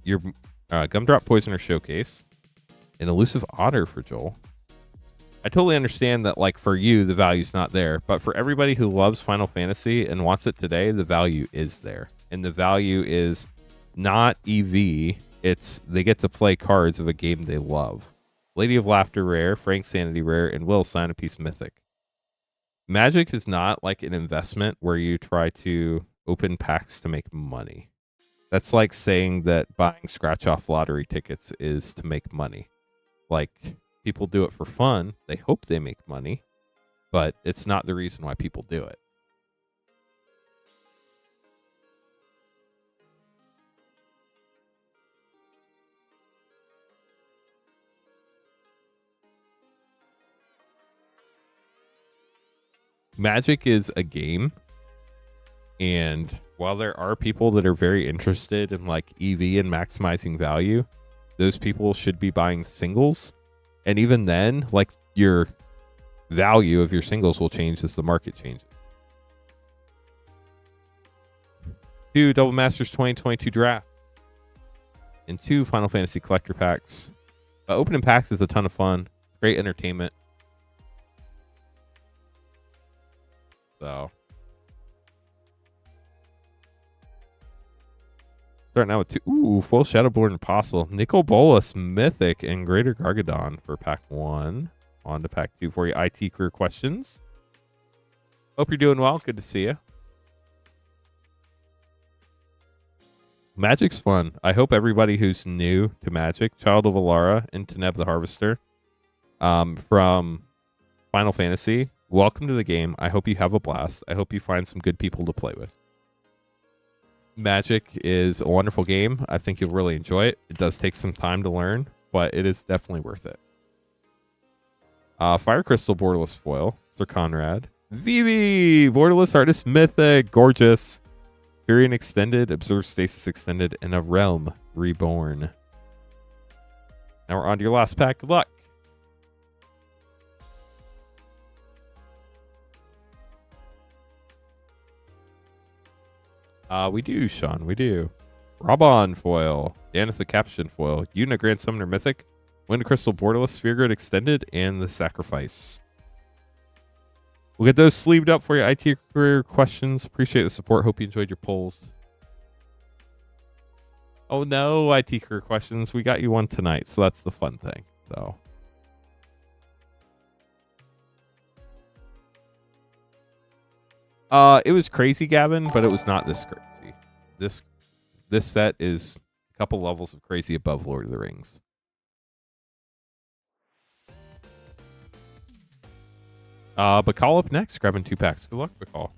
your Gumdrop Poisoner Showcase, an Elusive Otter for Joel. I totally understand that, like, for you, the value's not there. But for everybody who loves Final Fantasy and wants it today, the value is there. And the value is not EV. It's they get to play cards of a game they love. Lady of Laughter rare, Frank Sanity rare, and Will Sign a Piece mythic. Magic is not like an investment where you try to open packs to make money. That's like saying that buying scratch-off lottery tickets is to make money. Like, people do it for fun. They hope they make money, but it's not the reason why people do it. Magic is a game, and while there are people that are very interested in like EV and maximizing value, those people should be buying singles. And even then, like, your value of your singles will change as the market changes. 2 Double Masters 2022 draft and 2 Final Fantasy collector packs. Opening packs is a ton of fun. Great entertainment. So, starting out with 2. Ooh, full Shadowborn Apostle. Nicol Bolas, Mythic, and Greater Gargadon for pack 1. On to pack 2 for you. IT career questions. Hope you're doing well. Good to see you. Magic's fun. I hope everybody who's new to Magic, Child of Alara, and Teneb the Harvester, from Final Fantasy, welcome to the game. I hope you have a blast. I hope you find some good people to play with. Magic is a wonderful game. I think you'll really enjoy it. It does take some time to learn, but it is definitely worth it. Fire Crystal Borderless Foil, Sir Conrad. Vivi, Borderless Artist Mythic, gorgeous. Furion Extended, Observe Stasis Extended, and a Realm Reborn. Now we're on to your last pack. Good luck. We do, Sean. We do. Rabon foil, Daneth the Caption foil, Yuna Grand Summoner Mythic, Wind Crystal Borderless, Sphere Grid Extended, and the Sacrifice. We'll get those sleeved up for your IT career questions. Appreciate the support. Hope you enjoyed your polls. Oh no, IT career questions. We got you one tonight, so that's the fun thing. So. It was crazy, Gavin, but it was not this crazy. This set is a couple levels of crazy above Lord of the Rings. Bakal up next, grabbing 2 packs. Good luck, Bakal.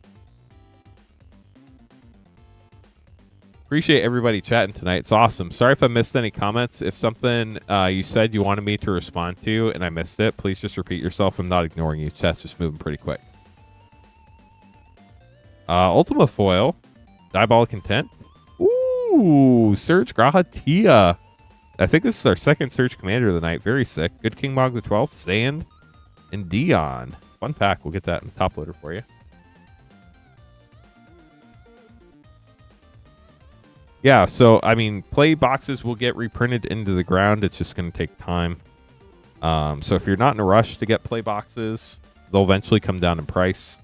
Appreciate everybody chatting tonight. It's awesome. Sorry if I missed any comments. If something you said you wanted me to respond to and I missed it, please just repeat yourself. I'm not ignoring you. Chat's just moving pretty quick. Ultima Foil, Diabolic Intent. Ooh, Surge Grahatia. I think this is our second Surge Commander of the night. Very sick. Good King Mog the 12th, Sand, and Dion. Fun pack. We'll get that in the top loader for you. Yeah, so I mean, play boxes will get reprinted into the ground. It's just going to take time. So if you're not in a rush to get play boxes, they'll eventually come down in price.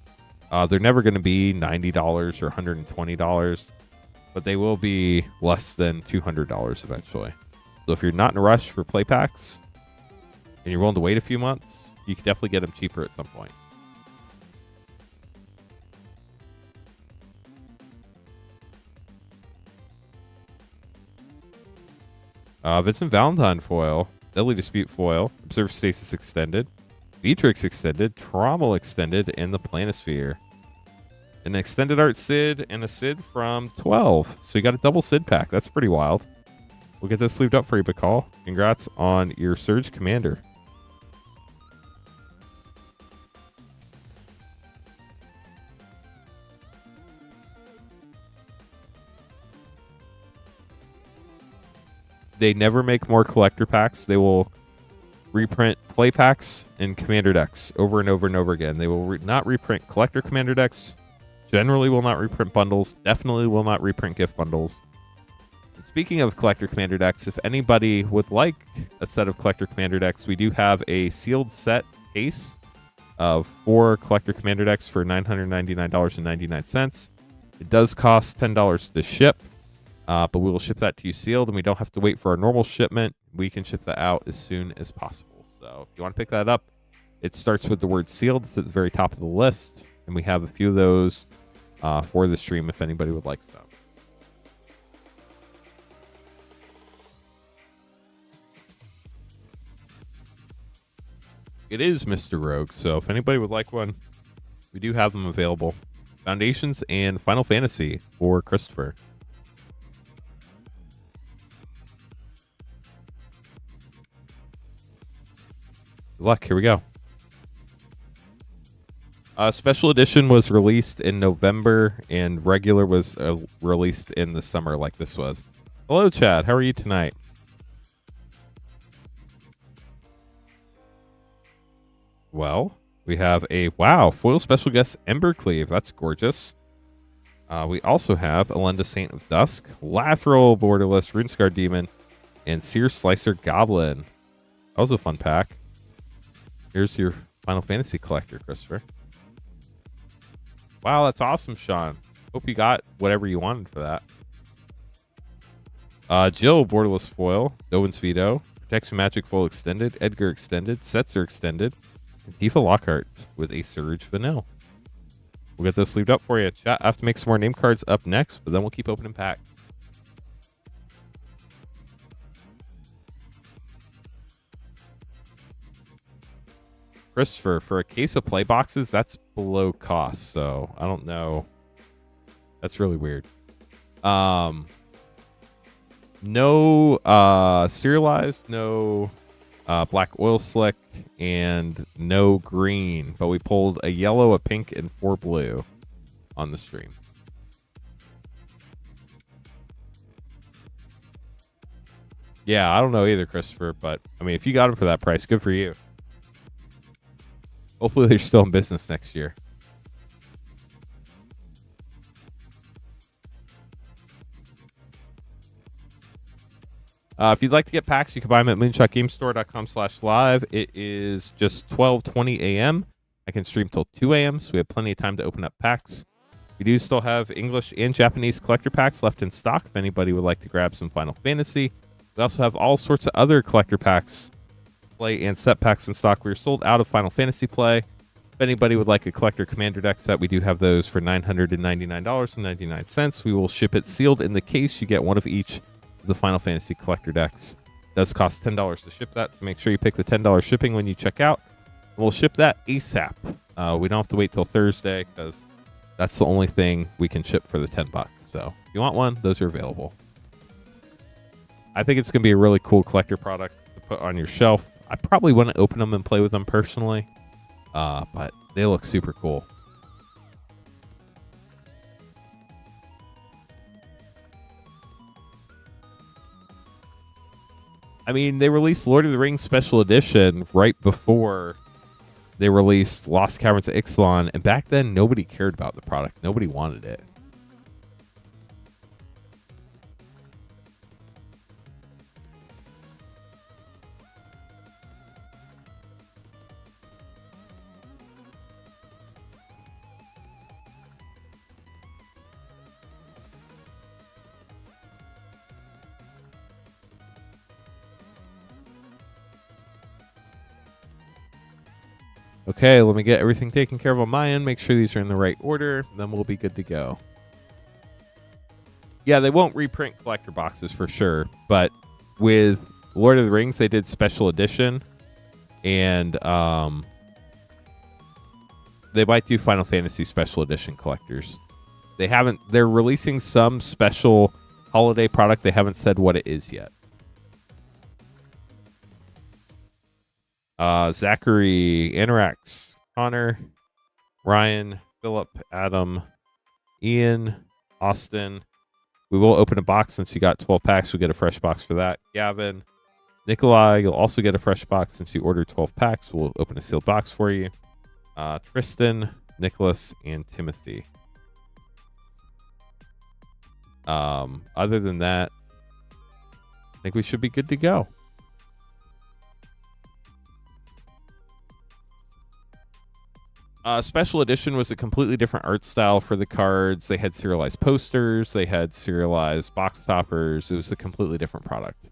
They're never going to be $90 or $120, but they will be less than $200 eventually. So if you're not in a rush for play packs and you're willing to wait a few months, you can definitely get them cheaper at some point. Vincent Valentine foil, Deadly Dispute foil, Observe Stasis extended, Beatrix extended, Trommel extended, and the Planisphere. An extended art Sid and a Sid from 12. So you got a double Sid pack. That's pretty wild. We'll get this sleeved up for you, Bacall. Congrats on your Surge Commander. They never make more collector packs. They will reprint play packs and commander decks over and over and over again. They will not reprint collector commander decks. Generally will not reprint bundles. Definitely will not reprint gift bundles. And speaking of collector commander decks, if anybody would like a set of collector commander decks, we do have a sealed set case of 4 collector commander decks for $999.99. It does cost $10 to ship. But we will ship that to you sealed, and we don't have to wait for our normal shipment. We can ship that out as soon as possible. So if you want to pick that up, it starts with the word sealed. It's at the very top of the list, and we have a few of those for the stream if anybody would like some. It is Mr. Rogue, so if anybody would like one, we do have them available. Foundations and Final Fantasy for Christopher. Good luck. Here we go. Special edition was released in November, and regular was released in the summer, like this was. Hello, Chad. How are you tonight? Well, we have a foil special guest Embercleave. That's gorgeous. We also have Elenda Saint of Dusk, Lathril Borderless, Runescar Demon, and Seer Slicer Goblin. That was a fun pack. Here's your Final Fantasy collector, Christopher. Wow, that's awesome, Sean. Hope you got whatever you wanted for that. Jill, Borderless Foil, Dovin's Veto, Protection Magic Foil Extended, Edgar Extended, Setzer Extended, and Tifa Lockhart with a Surge Vanille. We'll get those sleeved up for you. Chat, I have to make some more name cards up next, but then we'll keep opening packs. Christopher, for a case of play boxes, that's below cost, so I don't know. That's really weird. No serialized, no black oil slick, and no green, but we pulled a yellow, a pink, and 4 blue on the stream. Yeah, I don't know either, Christopher, but I mean, if you got them for that price, good for you. Hopefully they're still in business next year. If you'd like to get packs, you can buy them at moonshotgamestore.com/live. It is just 12:20 a.m. I can stream till 2 a.m., so we have plenty of time to open up packs. We do still have English and Japanese collector packs left in stock if anybody would like to grab some Final Fantasy. We also have all sorts of other collector packs, play, and set packs in stock. We are sold out of Final Fantasy play. If anybody would like a collector commander deck set, we do have those for $999.99. We will ship it sealed in the case. You get one of each of the Final Fantasy collector decks. It does cost $10 to ship that, so make sure you pick the $10 shipping when you check out. We'll ship that ASAP. We don't have to wait till Thursday because that's the only thing we can ship for the $10. So if you want one, those are available. I think it's going to be a really cool collector product to put on your shelf. I probably wouldn't open them and play with them personally, but they look super cool. I mean, they released Lord of the Rings Special Edition right before they released Lost Caverns of Ixalan, and back then nobody cared about the product. Nobody wanted it. Okay, let me get everything taken care of on my end. Make sure these are in the right order. Then we'll be good to go. Yeah, they won't reprint collector boxes for sure. But with Lord of the Rings, they did special edition. And they might do Final Fantasy special edition collectors. They're releasing some special holiday product. They haven't said what it is yet. Zachary, Anorax, Connor, Ryan, Philip, Adam, Ian, Austin. We will open a box since you got 12 packs. We'll get a fresh box for that. Gavin, Nikolai, you'll also get a fresh box since you ordered 12 packs. We'll open a sealed box for you. Tristan, Nicholas, and Timothy. Other than that, I think we should be good to go. Special edition was a completely different art style for the cards. They had serialized posters. They had serialized box toppers. It was a completely different product.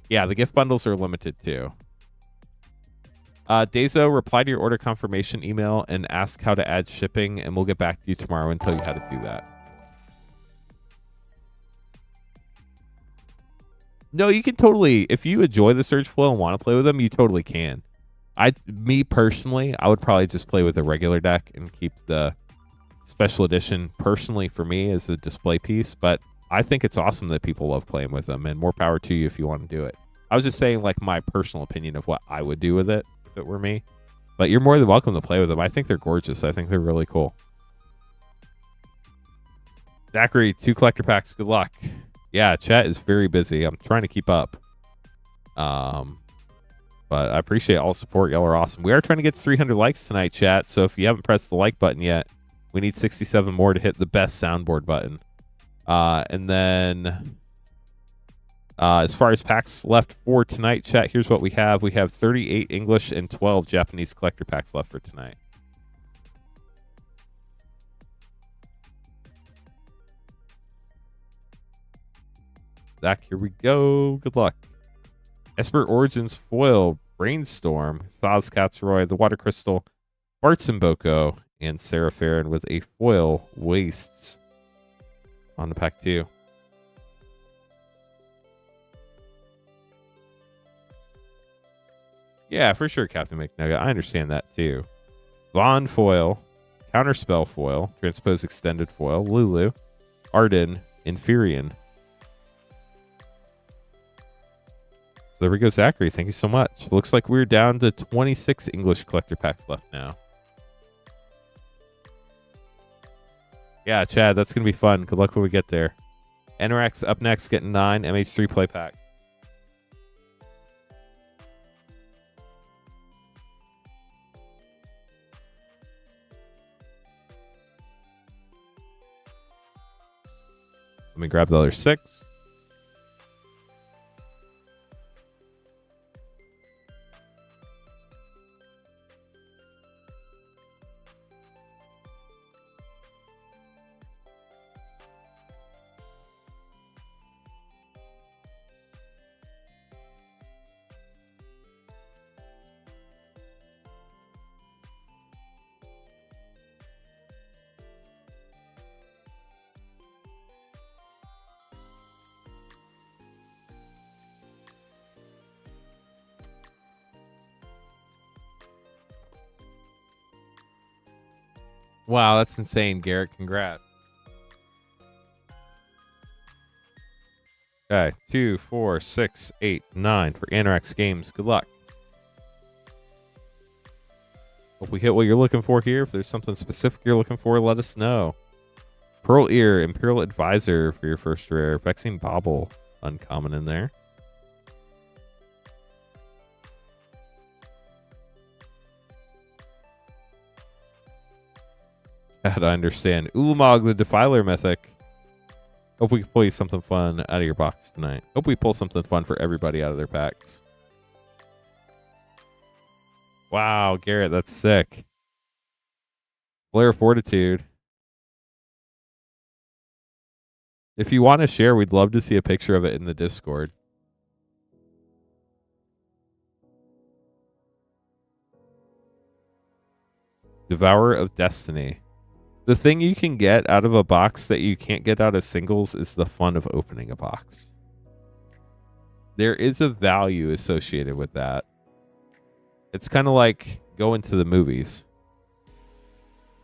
Yeah, the gift bundles are limited too. Dezo, reply to your order confirmation email and ask how to add shipping, and we'll get back to you tomorrow and tell you how to do that. No, you can totally, if you enjoy the Surge Foil and want to play with them, you totally can. Me personally, I would probably just play with a regular deck and keep the special edition personally for me as a display piece. But I think it's awesome that people love playing with them, and more power to you if you want to do it. I was just saying like my personal opinion of what I would do with it if it were me. But you're more than welcome to play with them. I think they're gorgeous. I think they're really cool. Zachary, 2 collector packs. Good luck. Yeah, chat is very busy. I'm trying to keep up. But I appreciate all the support. Y'all are awesome. We are trying to get to 300 likes tonight, chat. So if you haven't pressed the like button yet, we need 67 more to hit the best soundboard button. And then as far as packs left for tonight, chat, here's what we have. We have 38 English and 12 Japanese collector packs left for tonight. Zach, here we go. Good luck. Esper Origins Foil, Brainstorm, Thaz Katsroy, the Water Crystal, Bartzenboko, and Sarah Farron with a foil Wastes on the pack 2. Yeah, for sure, Captain McNugget. I understand that too. Vaughn Foil, Counterspell Foil, Transpose Extended Foil, Lulu, Arden, Inferion. So there we go, Zachary. Thank you so much. Looks like we're down to 26 English collector packs left now. Yeah, Chad, that's going to be fun. Good luck when we get there. Anorax up next, getting 9 MH3 play pack. Let me grab the other 6. Wow, that's insane, Garrett. Congrats. Okay, 2, 4, 6, 8, 9 for Anorax Games. Good luck. Hope we hit what you're looking for here. If there's something specific you're looking for, let us know. Pearl Ear, Imperial Advisor for your first rare. Vexing Bobble, uncommon in there. I understand. Ulamog, the Defiler Mythic. Hope we can pull you something fun out of your box tonight. Hope we pull something fun for everybody out of their packs. Wow, Garrett, that's sick. Flare Fortitude. If you want to share, we'd love to see a picture of it in the Discord. Devourer of Destiny. The thing you can get out of a box that you can't get out of singles is the fun of opening a box. There is a value associated with that. It's kind of like going to the movies.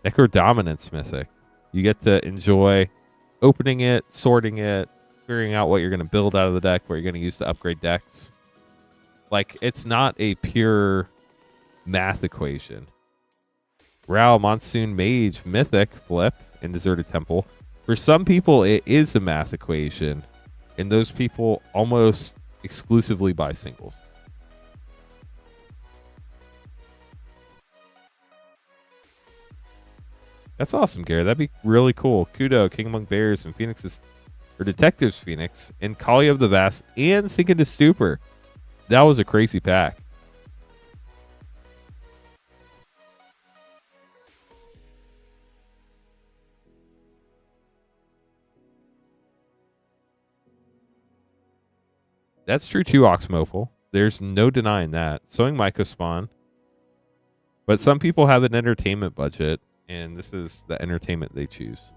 Necro Dominance Mythic. You get to enjoy opening it, sorting it, figuring out what you're going to build out of the deck, what you're going to use to upgrade decks. Like, it's not a pure math equation. Ral Monsoon Mage Mythic flip in Deserted Temple. For some people, it is a math equation, and those people almost exclusively buy singles. That's awesome, Gary. That'd be really cool. Kudo, King Among Bears, and Phoenix's, or Detectives Phoenix, and Kali of the Vast, and Sink into Stupor. That was a crazy pack. That's true too, Oxmopal. There's no denying that. Sowing Mycospawn. But some people have an entertainment budget, and this is the entertainment they choose.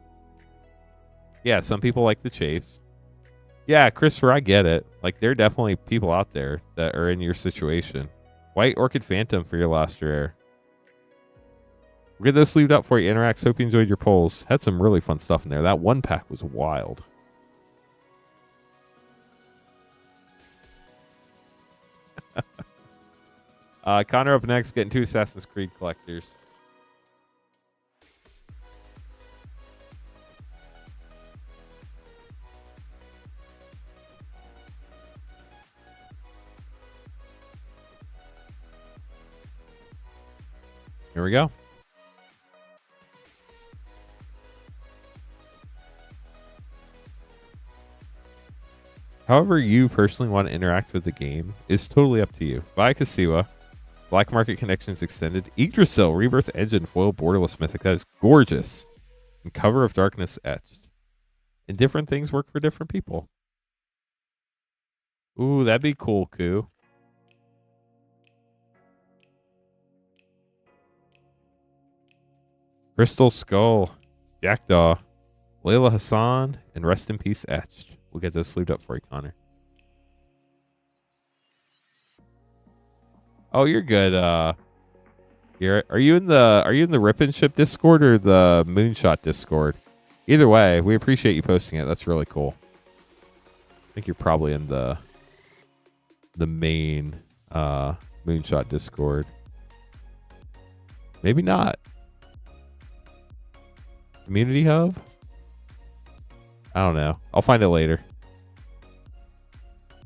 Yeah, some people like the chase. Yeah, Christopher, I get it. Like, there are definitely people out there that are in your situation. White Orchid Phantom for your last rare. We'll get those sleeved up for you, Interax. Hope you enjoyed your polls. Had some really fun stuff in there. That one pack was wild. Connor up next, getting 2 Assassin's Creed collectors. Here we go. However you personally want to interact with the game is totally up to you. Buy Kasiwa, Black Market Connections Extended, Yggdrasil, Rebirth Engine, Foil Borderless Mythic. That is gorgeous. And Cover of Darkness etched. And different things work for different people. Ooh, that'd be cool, Koo. Crystal Skull, Jackdaw, Layla Hassan, and Rest in Peace etched. We'll get those sleeved up for you, Connor. Oh, you're good. Garrett, are you in the Rip and Ship Discord or the Moonshot Discord? Either way, we appreciate you posting it. That's really cool. I think you're probably in the main Moonshot Discord. Maybe not. Community Hub? I don't know. I'll find it later.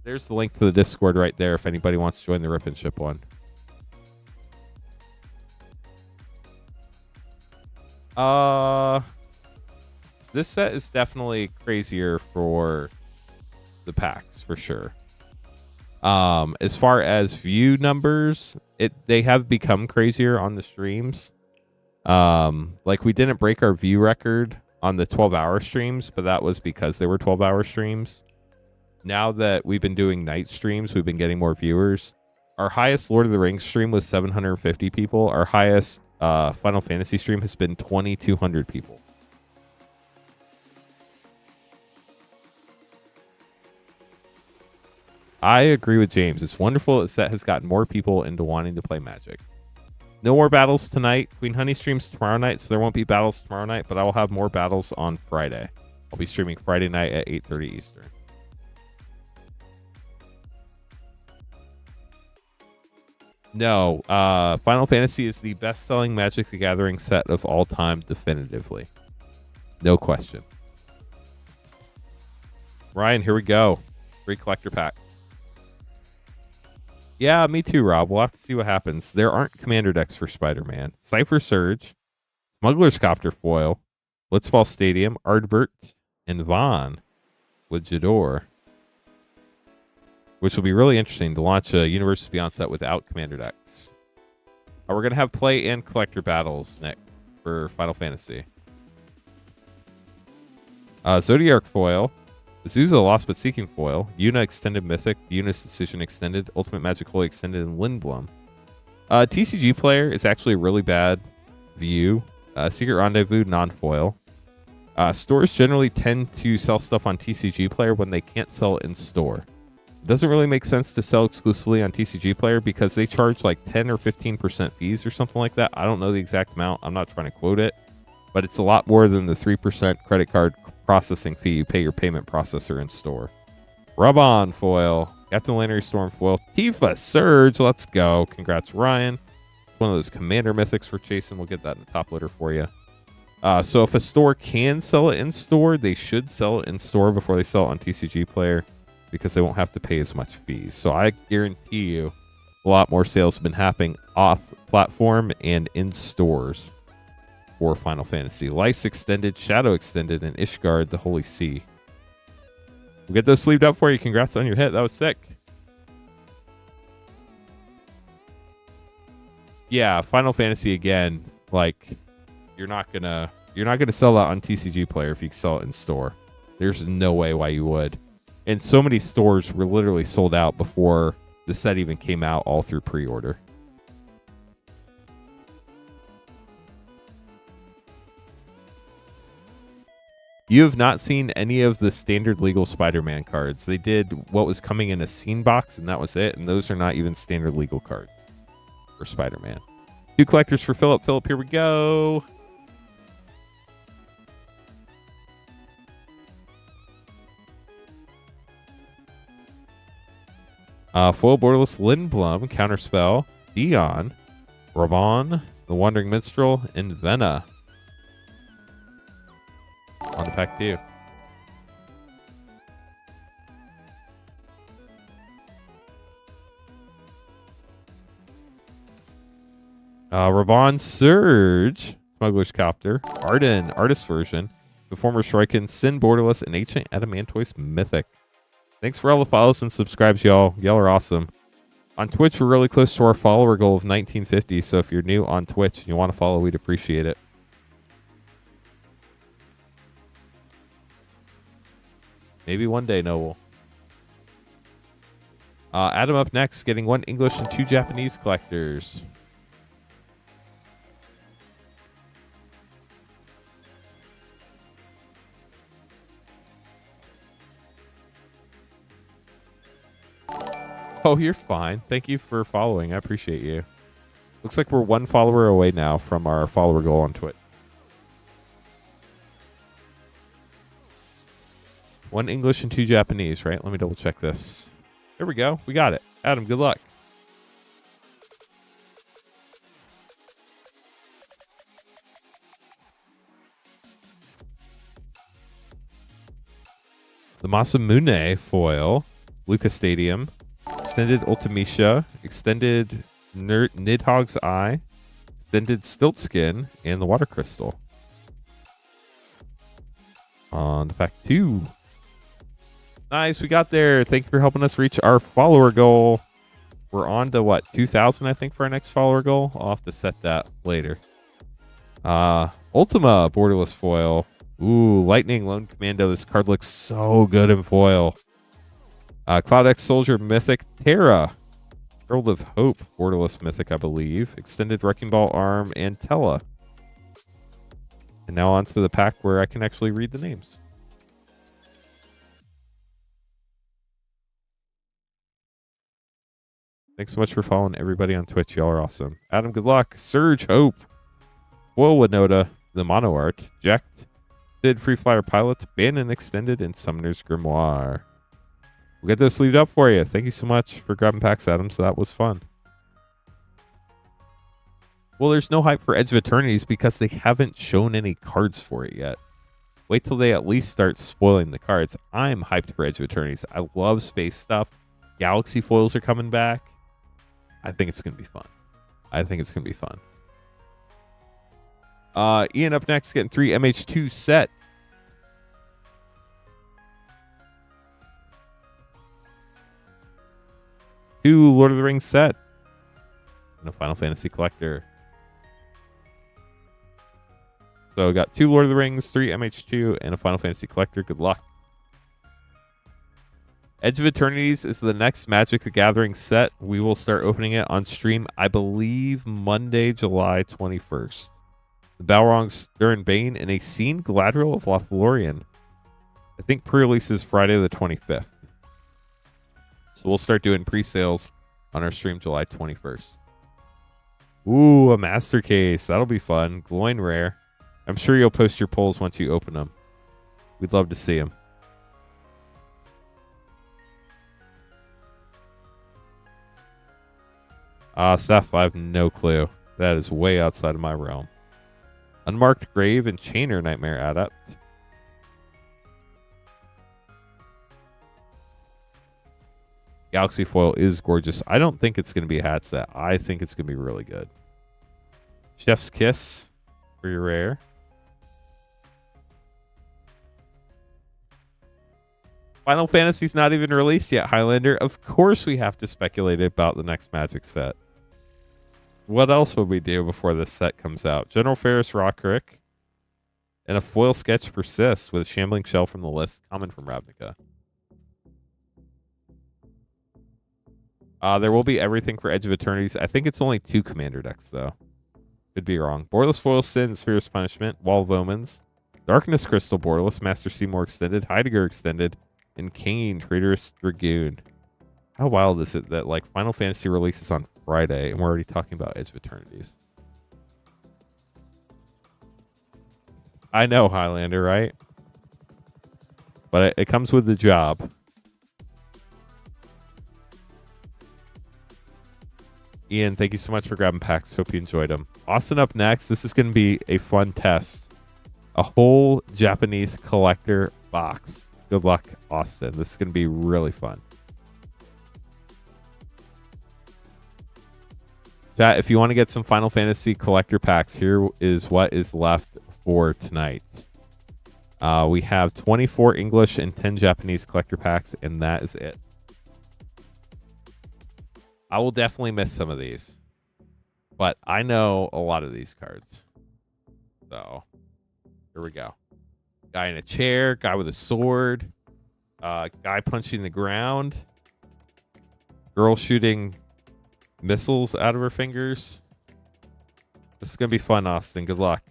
There's the link to the Discord right there if anybody wants to join the Rip and Ship one. This set is definitely crazier for the packs, for sure. As far as view numbers, they have become crazier on the streams. Like, we didn't break our view record on the 12-hour streams, but that was because they were 12-hour streams. Now that we've been doing night streams, we've been getting more viewers. Our highest Lord of the Rings stream was 750 people. Our highest Final Fantasy stream has been 2,200 people. I agree with James. It's wonderful that set has gotten more people into wanting to play Magic. No more battles tonight. Queen Honey streams tomorrow night, so there won't be battles tomorrow night, but I will have more battles on Friday. I'll be streaming Friday night at 8:30 Eastern. No, Final Fantasy is the best-selling Magic the Gathering set of all time, definitively. No question. Ryan, here we go. 3 collector packs. Yeah, me too, Rob. We'll have to see what happens. There aren't commander decks for Spider-Man. Cypher Surge, Smuggler's Copter Foil, Blitzball Stadium, Ardbert, and Vaughn with Jador. Which will be really interesting to launch a Universes Beyond set without commander decks. We're going to have play and collector battles, Nick, for Final Fantasy. Zodiark Foil, Azusa Lost But Seeking Foil, Yuna Extended Mythic, Yuna's Decision Extended, Ultimate Magic Holy Extended, and Lindblom. TCG Player is actually a really bad View, Secret Rendezvous, non-foil. Stores generally tend to sell stuff on TCG Player when they can't sell it in store. It doesn't really make sense to sell exclusively on TCG Player because they charge like 10 or 15% fees or something like that. I don't know the exact amount. I'm not trying to quote it, but it's a lot more than the 3% credit card processing fee you pay your payment processor in store. Rub-On foil, Captain Lannery Storm foil, Tifa Surge, let's go. Congrats, Ryan. It's one of those Commander Mythics we're chasing. We'll get that in the top loader for you. So if a store can sell it in store, they should sell it in store before they sell it on TCG Player because they won't have to pay as much fees. So I guarantee you a lot more sales have been happening off platform and in stores for Final Fantasy. Lice Extended, Shadow Extended, and Ishgard, the Holy Sea. We'll get those sleeved up for you. Congrats on your hit. That was sick. Yeah, Final Fantasy again, like you're not gonna sell that on TCG Player if you sell it in store. There's no way why you would. And so many stores were literally sold out before the set even came out, all through pre-order. You have not seen any of the standard legal Spider-Man cards. They did what was coming in a scene box, and that was it. And those are not even standard legal cards for Spider-Man. 2 collectors for Philip. Philip, here we go. Foil Borderless Lindblum, Counterspell, Dion, Ravon, The Wandering Minstrel, and Vena. On to pack 2. Ravon Surge, Smuggler's Copter, Arden, Artist Version, the former Shuriken, Sin Borderless, and Ancient Adamantoise Mythic. Thanks for all the follows and subscribes, y'all. Y'all are awesome. On Twitch, we're really close to our follower goal of 1950, so if you're new on Twitch and you want to follow, we'd appreciate it. Maybe one day, Noble. Adam up next, getting 1 English and 2 Japanese collectors. Oh, you're fine. Thank you for following. I appreciate you. Looks like we're 1 follower away now from our follower goal on Twitch. 1 English and 2 Japanese, right? Let me double check this. There we go. We got it. Adam, good luck. The Masamune foil, Luca Stadium, Extended Ultimecia, Extended Nidhogg's Eye, Extended Stiltskin, and the Water Crystal. On to pack 2. Nice, we got there. Thank you for helping us reach our follower goal. We're on to what, 2,000, I think, for our next follower goal. I'll have to set that later. Ultima Borderless foil. Ooh, Lightning Lone Commando. This card looks so good in foil. Cloud X Soldier Mythic, Terra, Herald of Hope, Borderless Mythic, I believe, Extended Wrecking Ball Arm, and Tella. And now on to the pack where I can actually read the names. Thanks so much for following everybody on Twitch. Y'all are awesome. Adam, good luck. Surge Hope, Foil Winota, the Mono Art, Jacked, Sid Free Flyer Pilot, Bannon Extended, and Summoner's Grimoire. We'll get those sleeved up for you. Thank you so much for grabbing packs, Adam. So that was fun. Well, there's no hype for Edge of Eternities because they haven't shown any cards for it yet. Wait till they at least start spoiling the cards. I'm hyped for Edge of Eternities. I love space stuff. Galaxy foils are coming back. I think it's going to be fun. Ian up next, getting 3 MH2 set. Two Lord of the Rings set. And a Final Fantasy collector. So we got 2 Lord of the Rings, 3 MH2, and a Final Fantasy collector. Good luck. Edge of Eternities is the next Magic the Gathering set. We will start opening it on stream, I believe, Monday, July 21st. the Balrog's Durin Bane, and a Scene Gladriel of Lothlorien. I think pre-release is Friday the 25th. So we'll start doing pre-sales on our stream July 21st. Ooh, a master case. That'll be fun. Gloin rare. I'm sure you'll post your polls once you open them. We'd love to see them. Seth, I have no clue. That is way outside of my realm. Unmarked Grave and Chainer Nightmare Adept. Galaxy Foil is gorgeous. I don't think it's going to be a hat set. I think it's going to be really good. Chef's Kiss for your rare. Final Fantasy's not even released yet, Highlander. Of course we have to speculate about the next Magic set. What else would we do before this set comes out? General Ferris Rockrick. And a foil sketch persists with a Shambling Shell from the list. Common from Ravnica. There will be everything for Edge of Eternities. I think it's only 2 commander decks, though. Could be wrong. Borderless Foil Sin, Sphere's Punishment, Wall of Omens, Darkness Crystal Borderless, Master Seymour Extended, Heidegger Extended, and Kane Traitorous Dragoon. How wild is it that like Final Fantasy releases on Friday and we're already talking about Edge of Eternities? I know, Highlander, right? But it comes with the job. Ian, thank you so much for grabbing packs. Hope you enjoyed them. Austin up next. This is going to be a fun test. A whole Japanese collector box. Good luck, Austin. This is going to be really fun. Chat, if you want to get some Final Fantasy collector packs, here is what is left for tonight. We have 24 English and 10 Japanese collector packs, and that is it. I will definitely miss some of these, but I know a lot of these cards. So here we go. Guy in a chair, guy with a sword, guy punching the ground, girl shooting missiles out of her fingers. This is going to be fun, Austin. Good luck.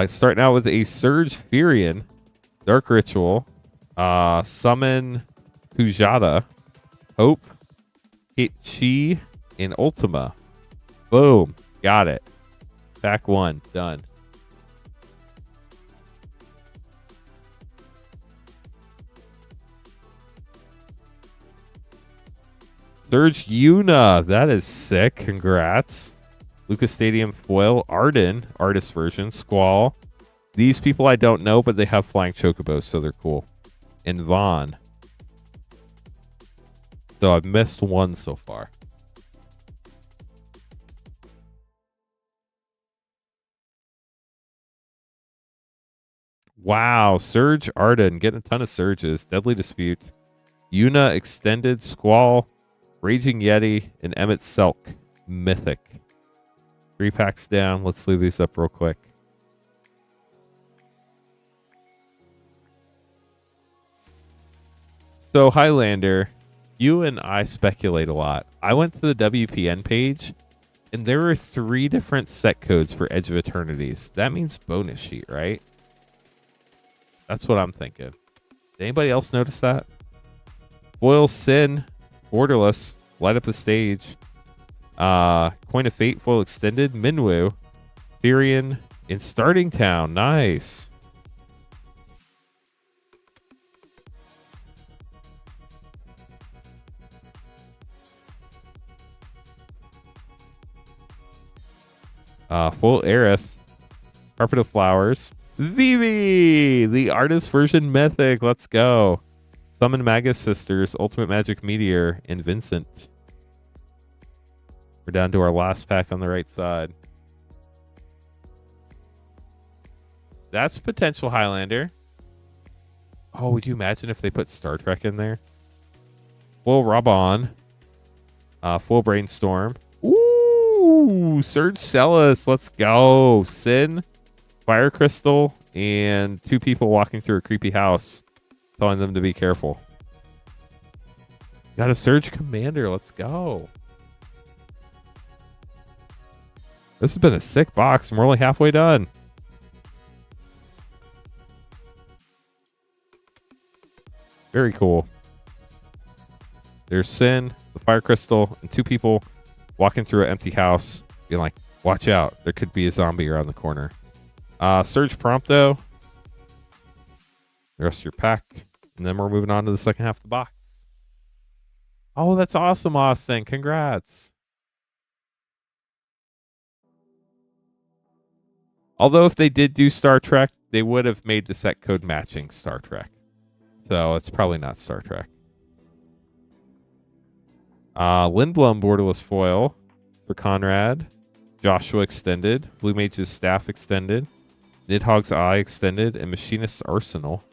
Starting out with a Surge Furion, Dark Ritual, Summon Hujata, Hope, Hit Chi, and Ultima. Boom. Got it. Pack 1. Done. Surge Yuna. That is sick. Congrats. Lucas Stadium Foil. Arden. Artist version. Squall. These people I don't know, but they have flying chocobos, so they're cool. And Vaughn. So I've missed one so far. Wow. Surge Arden. Getting a ton of surges. Deadly Dispute. Yuna Extended. Squall. Raging Yeti. And Emmett Selk. Mythic. 3 packs down. Let's leave these up real quick. So, Highlander, you and I speculate a lot. I went to the WPN page, and there are 3 different set codes for Edge of Eternities. That means bonus sheet, right? That's what I'm thinking. Did anybody else notice that? Foil Sin, Borderless, Light Up the Stage, Coin of Fate, Foil Extended, Minwu, Furion, and Starting Town. Nice. Full Aerith, Carpet of Flowers, Vivi, the artist version mythic. Let's go. Summon Magus Sisters, Ultimate Magic Meteor, and Vincent. We're down to our last pack on the right side. That's potential Highlander. Oh, would you imagine if they put Star Trek in there? Full Rabon, full Brainstorm. Ooh, Surge Celis. Let's go. Sin, Fire Crystal, and 2 people walking through a creepy house telling them to be careful. Got a Surge Commander. Let's go. This has been a sick box, and we're only halfway done. Very cool. There's Sin, the Fire Crystal, and 2 people walking through an empty house, being like, watch out, there could be a zombie around the corner. Surge Prompto. The rest of your pack. And then we're moving on to the second half of the box. Oh, that's awesome, Austin. Congrats. Although if they did do Star Trek, they would have made the set code matching Star Trek. So it's probably not Star Trek. Lindblom Borderless Foil for Conrad. Joshua Extended. Blue Mage's Staff Extended. Nidhogg's Eye Extended. And Machinist's Arsenal.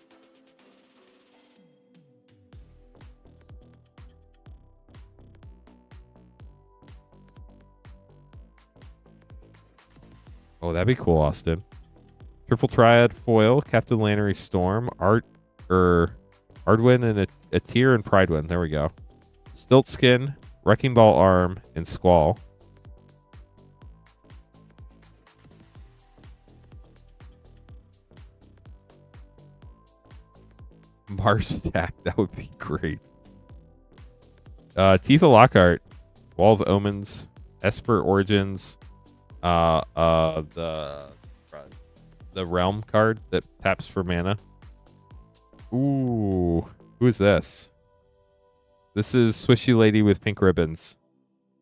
Oh, that'd be cool, Austin. Triple Triad Foil. Captain Lannery Storm. Ardwin and a Tear and Pridewind. There we go. Stiltskin, Wrecking Ball Arm, and Squall. Mars Attack, that would be great. Tifa Lockhart, Wall of Omens, Esper Origins, the Realm card that taps for mana. Ooh, who is this? This is Swishy Lady with pink ribbons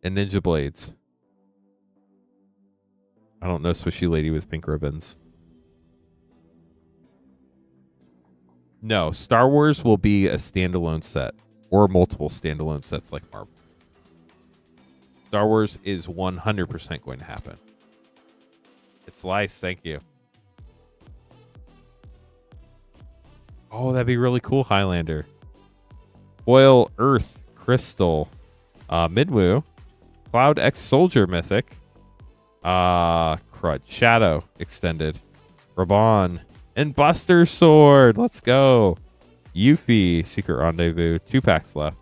and ninja blades. I don't know Swishy Lady with pink ribbons. No, Star Wars will be a standalone set or multiple standalone sets like Marvel. Star Wars is 100% going to happen. It's Slice, thank you. Oh, that'd be really cool, Highlander. Foil Earth Crystal, Midwoo, Cloud X Soldier Mythic, crud, Shadow Extended, Raban, and Buster Sword. Let's go. Yuffie Secret Rendezvous. 2 packs left.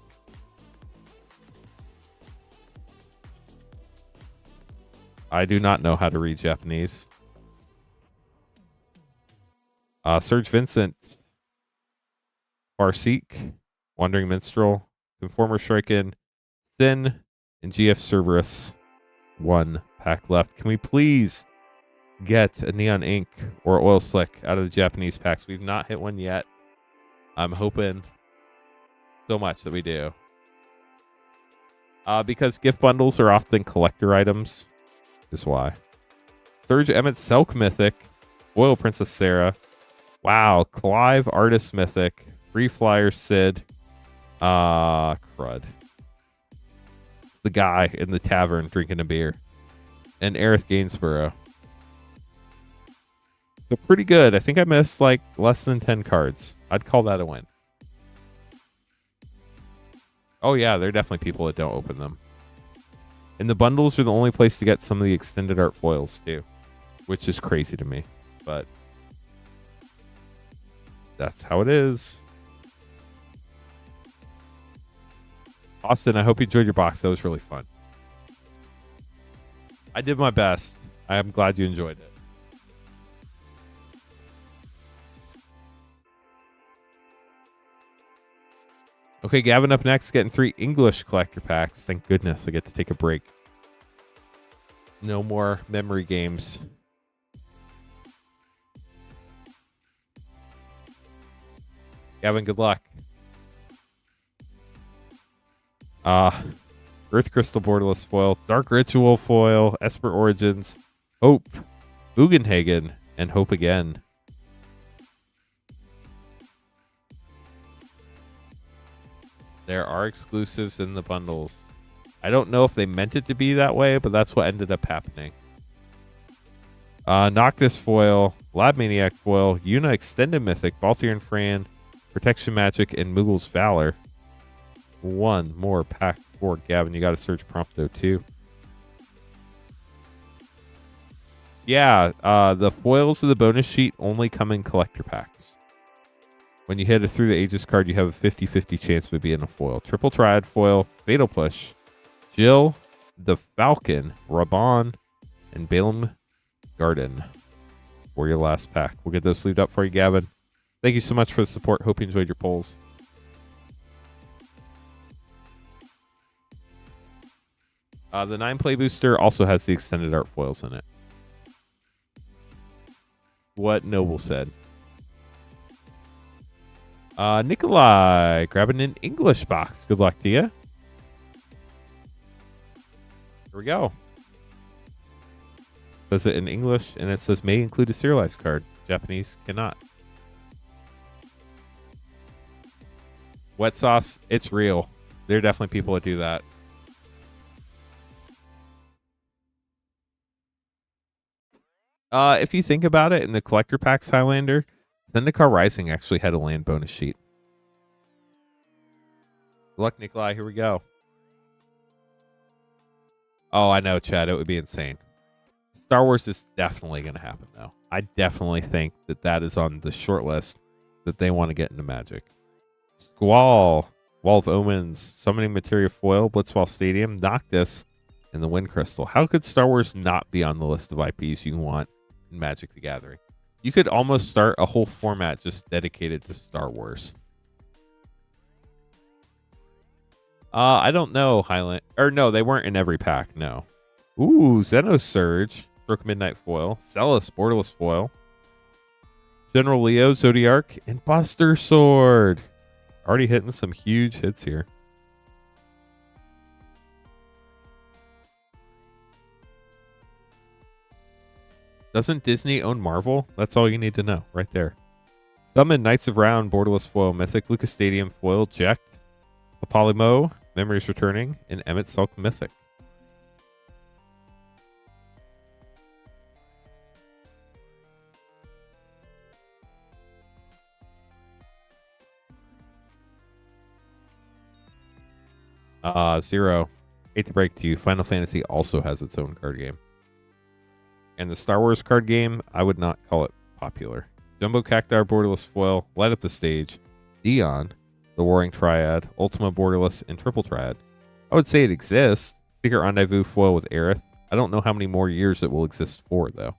I do not know how to read Japanese. Serge Vincent, Farseek, Wandering Minstrel, Conformer Striken, Sin, and GF Cerberus. 1 pack left. Can we please get a Neon Ink or Oil Slick out of the Japanese packs? We've not hit one yet. I'm hoping so much that we do. Because gift bundles are often collector items. Is why. Surge Emmett Selk Mythic, Oil Princess Sarah. Wow, Clive Artist Mythic, Free Flyer Sid. Crud. It's the guy in the tavern drinking a beer. And Aerith Gainsborough. So pretty good. I think I missed like less than 10 cards. I'd call that a win. Oh yeah, there are definitely people that don't open them. And the bundles are the only place to get some of the extended art foils too, which is crazy to me, but that's how it is. Austin, I hope you enjoyed your box. That was really fun. I did my best. I am glad you enjoyed it. Okay, Gavin up next, getting 3 English collector packs. Thank goodness I get to take a break. No more memory games. Gavin, good luck. Earth Crystal Borderless Foil, Dark Ritual Foil, Esper Origins, Hope, Bugenhagen, and Hope again. There are exclusives in the bundles. I don't know if they meant it to be that way, but that's what ended up happening. Noctis Foil, Lab Maniac Foil, Yuna Extended Mythic, Balthier and Fran, Protection Magic, and Muggle's Valor. 1 more pack for Gavin. You got to search Prompto too. Yeah, the foils of the bonus sheet only come in collector packs. When you hit a Through the Ages card, you have a 50-50 chance of it being a foil. Triple Triad Foil, Fatal Push, Jill, the Falcon, Raban, and Balaam Garden for your last pack. We'll get those sleeved up for you, Gavin. Thank you so much for the support. Hope you enjoyed your polls. The 9-play booster also has the extended art foils in it. What Noble said. Nikolai, grabbing an English box. Good luck to you. Here we go. Says it in English, and it says may include a serialized card. Japanese cannot. Wet sauce, it's real. There are definitely people that do that. If you think about it, in the collector packs Highlander, Zendikar Rising actually had a land bonus sheet. Good luck, Nikolai. Here we go. Oh, I know, Chad. It would be insane. Star Wars is definitely going to happen, though. I definitely think that that is on the short list that they want to get into Magic. Squall, Wall of Omens, Summoning Materia Foil, Blitzball Stadium, Noctis, and the Wind Crystal. How could Star Wars not be on the list of IPs you want in Magic the Gathering? You could almost start a whole format just dedicated to Star Wars. I don't know, Highland. Or no, they weren't in every pack, no. Ooh, Xenosurge, Brook Midnight Foil, Celis, Borderless Foil, General Leo, Zodiarch, and Buster Sword. Already hitting some huge hits here. Doesn't Disney own Marvel? That's all you need to know right there. Summon Knights of Round, Borderless Foil, Mythic, Lucas Stadium Foil, Jack, Apolymo, Memories Returning, and Emmett Sulk Mythic. Zero. Hate to break to you, Final Fantasy also has its own card game. And the Star Wars card game, I would not call it popular. Jumbo Cactuar, Borderless Foil, Light Up the Stage, Dion, the Warring Triad, Ultima Borderless, and Triple Triad. I would say it exists. Secret Rendezvous Foil with Aerith. I don't know how many more years it will exist for, though.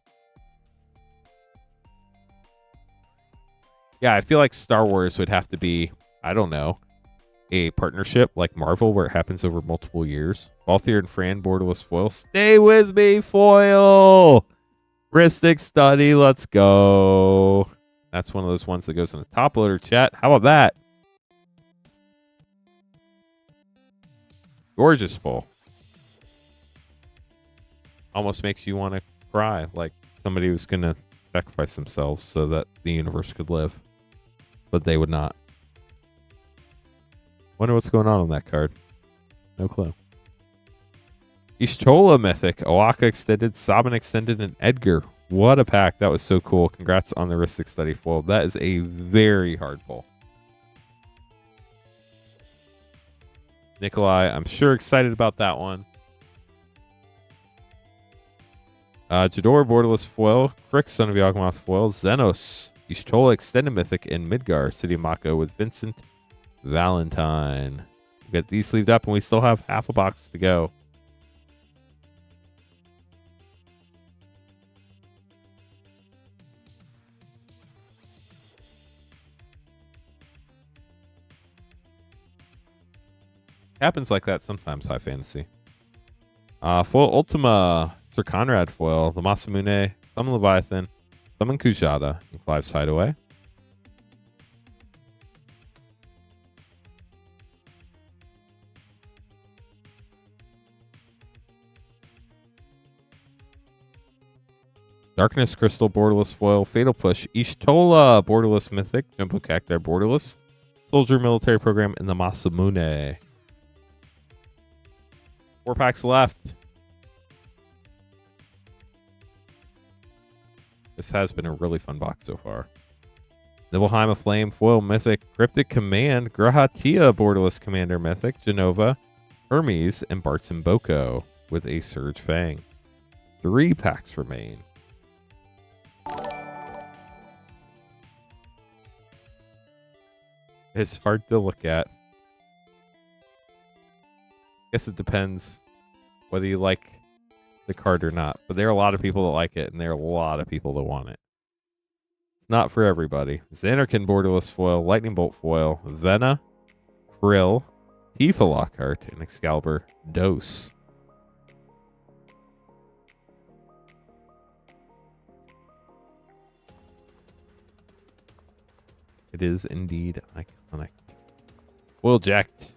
Yeah, I feel like Star Wars would have to be, I don't know, a partnership like Marvel where it happens over multiple years. Balthier and Fran, Borderless Foil. Stay with me, Foil! Ristic Study, let's go. That's one of those ones that goes in the top loader, chat. How about that? Gorgeous pull. Almost makes you want to cry, like somebody was going to sacrifice themselves so that the universe could live. But they would not. Wonder what's going on that card. No clue. Ishtola Mythic, Oaka Extended, Sabin Extended, and Edgar. What a pack. That was so cool. Congrats on the Ristic Study foil. That is a very hard pull. Nikolai, I'm sure excited about that one. Jador, Borderless Foil, Crick, Son of Yawgmoth Foil, Xenos, Ishtola Extended Mythic, and Midgar, City of Mako with Vincent Valentine. We'll get these sleeved up, and we still have half a box to go. Happens like that sometimes, High Fantasy. Foil Ultima, Sir Conrad Foil, the Masamune, Summon Leviathan, Summon Kujata, and Clive's Hideaway. Darkness Crystal, Borderless Foil, Fatal Push, Ishtola, Borderless Mythic, Jumbo Cactuar, Borderless, Soldier Military Program, and the Masamune. 4 packs left. This has been a really fun box so far. Nibelheim of Flame, Foil Mythic, Cryptic Command, Grahatia, Borderless Commander Mythic, Genova, Hermes, and Bart's and Boko with a Surge Fang. 3 packs remain. It's hard to look at. Guess it depends whether you like the card or not, but there are a lot of people that like it, and there are a lot of people that want it. It's not for everybody. Xanarkin borderless foil, Lightning Bolt foil, Vena, Krill, Tifa Lockhart, and Excalibur Dose. It is indeed iconic. Foil Jacked,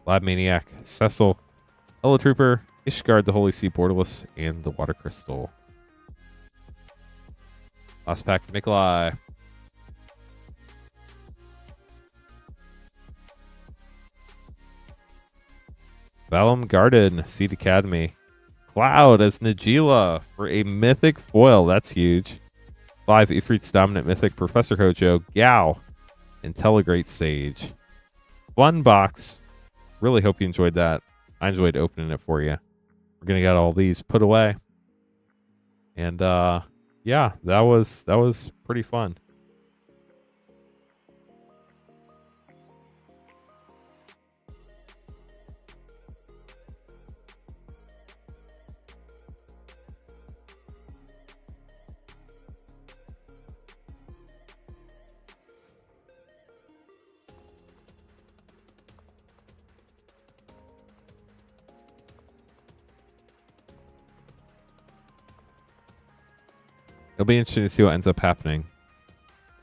Lab Maniac, Cecil, Ella Trooper, Ishgard the Holy Sea borderless, and the Water Crystal. Last pack for Nikolai. Valum Garden, Seed Academy. Cloud as Najila for a mythic foil. That's huge. 5 Ifrit's Dominant Mythic, Professor Hojo, Gao, and Telegreat Sage. Fun box. Really hope you enjoyed that. I enjoyed opening it for you. We're going to get all these put away. And yeah, that was pretty fun. It'll be interesting to see what ends up happening.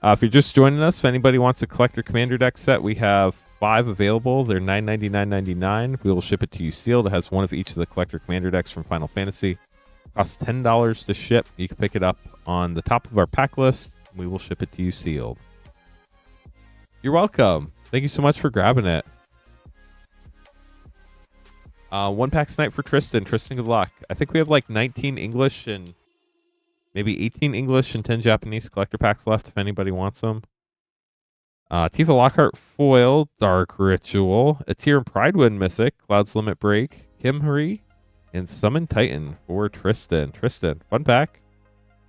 If you're just joining us, if anybody wants a collector commander deck set, we have 5 available. They're $9.99.99. We will ship it to you sealed. It has one of each of the collector commander decks from Final Fantasy. Costs $10 to ship. You can pick it up on the top of our pack list. We will ship it to you sealed. You're welcome. Thank you so much for grabbing it. 1 pack snipe for Tristan. Tristan, good luck. I think we have like 19 English and maybe 18 English and 10 Japanese collector packs left if anybody wants them. Tifa Lockhart foil, Dark Ritual, Atir and Pridewind mythic, Cloud's Limit Break, Kimhri, and Summon Titan for Tristan. Tristan, fun pack.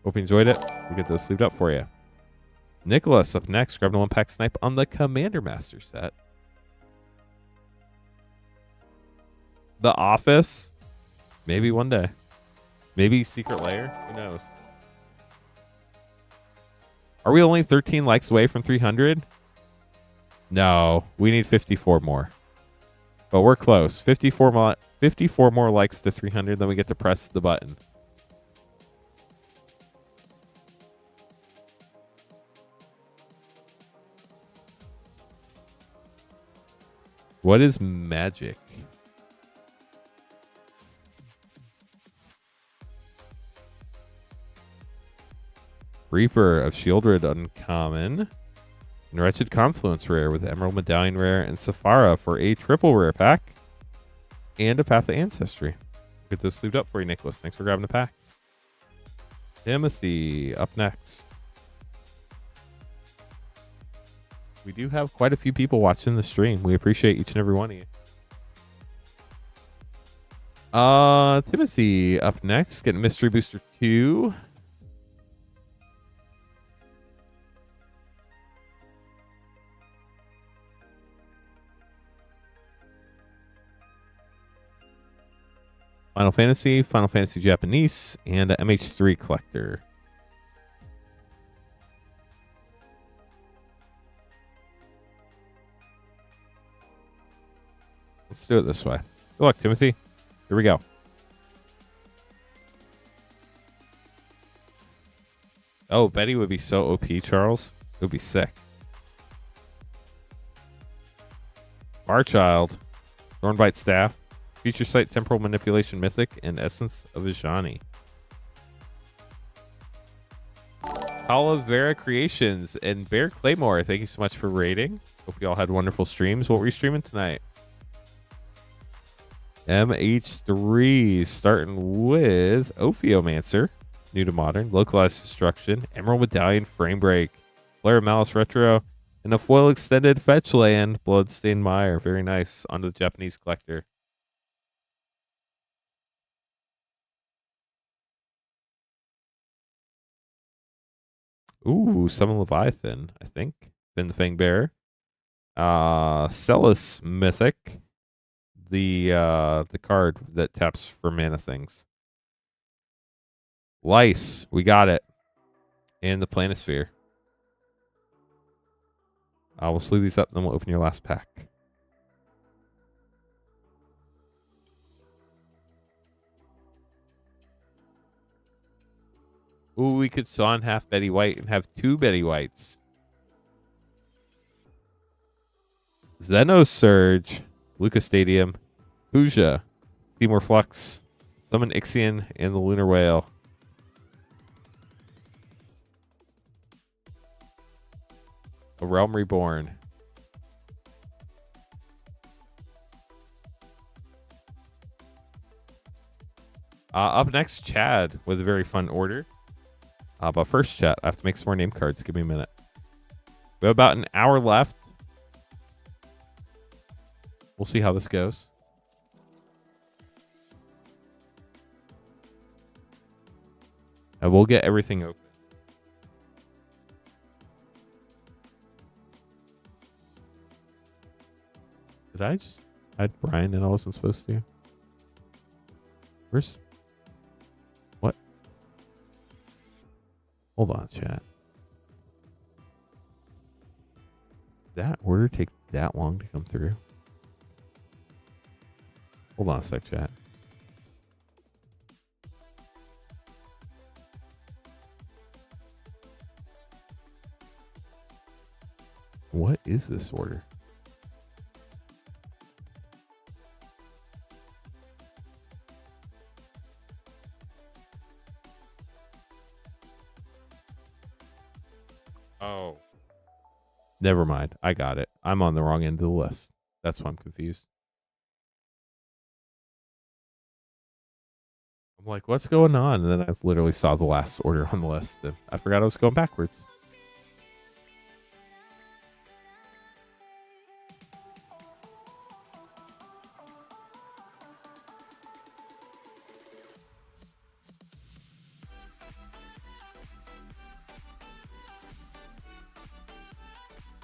Hope you enjoyed it. We'll get those sleeved up for you. Nicholas up next. Grab the 1 pack snipe on the Commander Master set. The Office. Maybe one day. Maybe Secret Lair. Who knows? Are we only 13 likes away from 300? No, we need 54 more. But we're close. 54 more likes to 300, then we get to press the button. What is magic? Reaper of Shieldred uncommon. And Wretched Confluence rare with Emerald Medallion rare and Saphara for a triple rare pack. And a Path of Ancestry. Get those sleeved up for you, Nicholas. Thanks for grabbing the pack. Timothy up next. We do have quite a few people watching the stream. We appreciate each and every one of you. Timothy up next. Getting Mystery Booster 2. Final Fantasy Japanese, and a MH3 collector. Let's do it this way. Good luck, Timothy. Here we go. Oh, Betty would be so OP, Charles. It would be sick. Marchild. Thornbite Staff. Future Sight Temporal Manipulation Mythic, and Essence of Ajani. Calavera Creations and Bear Claymore, thank you so much for rating. Hope you all had wonderful streams. What were you streaming tonight? MH3, starting with Ophiomancer, new to modern, Localized Destruction, Emerald Medallion, Frame Break, Flare of Malice Retro, and a foil extended Fetch Land, Bloodstained Mire. Very nice. On to the Japanese collector. Ooh, Summon Leviathan, I think. Finn the Fang Bearer. Celis Mythic. The card that taps for mana things. Lice. We got it. And the Planisphere. We'll sleeve these up, then we'll open your last pack. Ooh, we could saw in half Betty White and have 2 Betty Whites. Xenosurge, Lucas Stadium, Pooja, Seymour Flux, Summon Ixion, and the Lunar Whale. A Realm Reborn. Up next, Chad with a very fun order. But first, chat, I have to make some more name cards. Give me a minute. We have about an hour left. We'll see how this goes. And we'll get everything open. Did I just add Brian and I wasn't supposed to? Where's... What? Hold on, chat. Did that order take that long to come through? Hold on a sec, chat. What is this order? Oh. Never mind. I got it. I'm on the wrong end of the list. That's why I'm confused. I'm like, what's going on? And then I literally saw the last order on the list. And I forgot I was going backwards.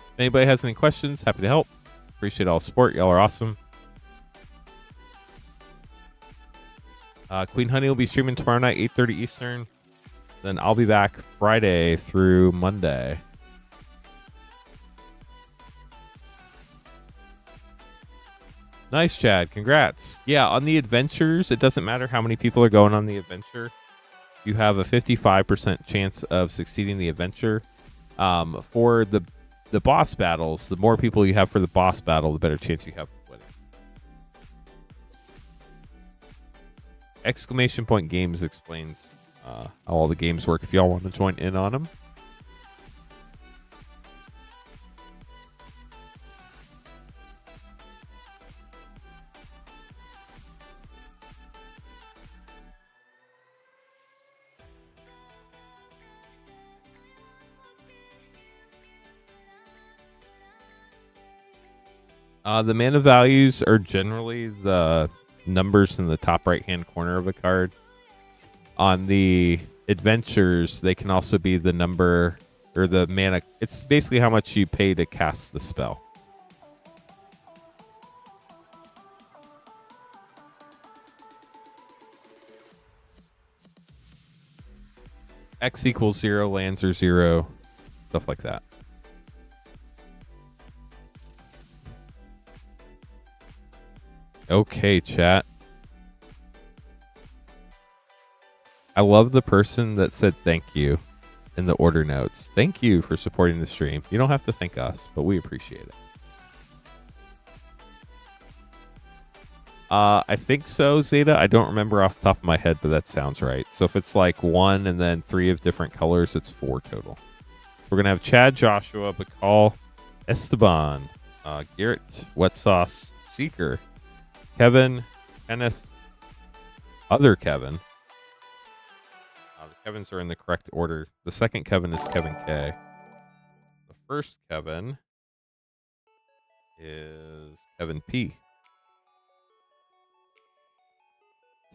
If anybody has any questions, happy to help. Appreciate all the support. Y'all are awesome. Queen Honey will be streaming tomorrow night, 8:30 Eastern. Then I'll be back Friday through Monday. Nice, Chad. Congrats. Yeah, on the adventures, it doesn't matter how many people are going on the adventure. You have a 55% chance of succeeding the adventure. For the boss battles, the more people you have for the boss battle, the better chance you have of winning. Exclamation Point Games explains how all the games work if y'all want to join in on them. The mana values are generally the numbers in the top right-hand corner of a card. On the adventures, they can also be the number or the mana. It's basically how much you pay to cast the spell. X equals 0, lands are 0, stuff like that. Okay, chat. I love the person that said thank you in the order notes. Thank you for supporting the stream. You don't have to thank us, but we appreciate it. I think so, Zeta. I don't remember off the top of my head, but that sounds right. So if it's like 1 and then 3 of different colors, it's 4 total. We're going to have Chad, Joshua, Bacall, Esteban, Garrett, Wet Sauce, Seeker, Kevin, Kenneth, other Kevin. The Kevins are in the correct order. The second Kevin is Kevin K. The first Kevin is Kevin P.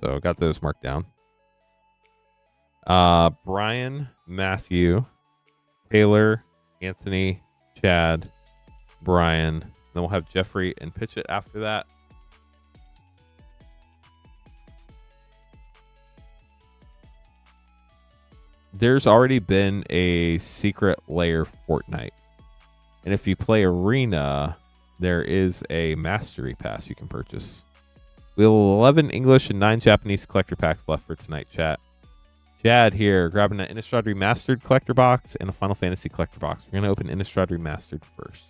So I got those marked down. Brian, Matthew, Taylor, Anthony, Chad, Brian. Then we'll have Jeffrey and Pitchett after that. there's already been a secret layer Fortnite. And if you play Arena, there is a Mastery Pass you can purchase. We have 11 English and 9 Japanese collector packs left for tonight, chat. Chad here, grabbing an Innistrad Remastered collector box and a Final Fantasy collector box. We're going to open Innistrad Remastered first.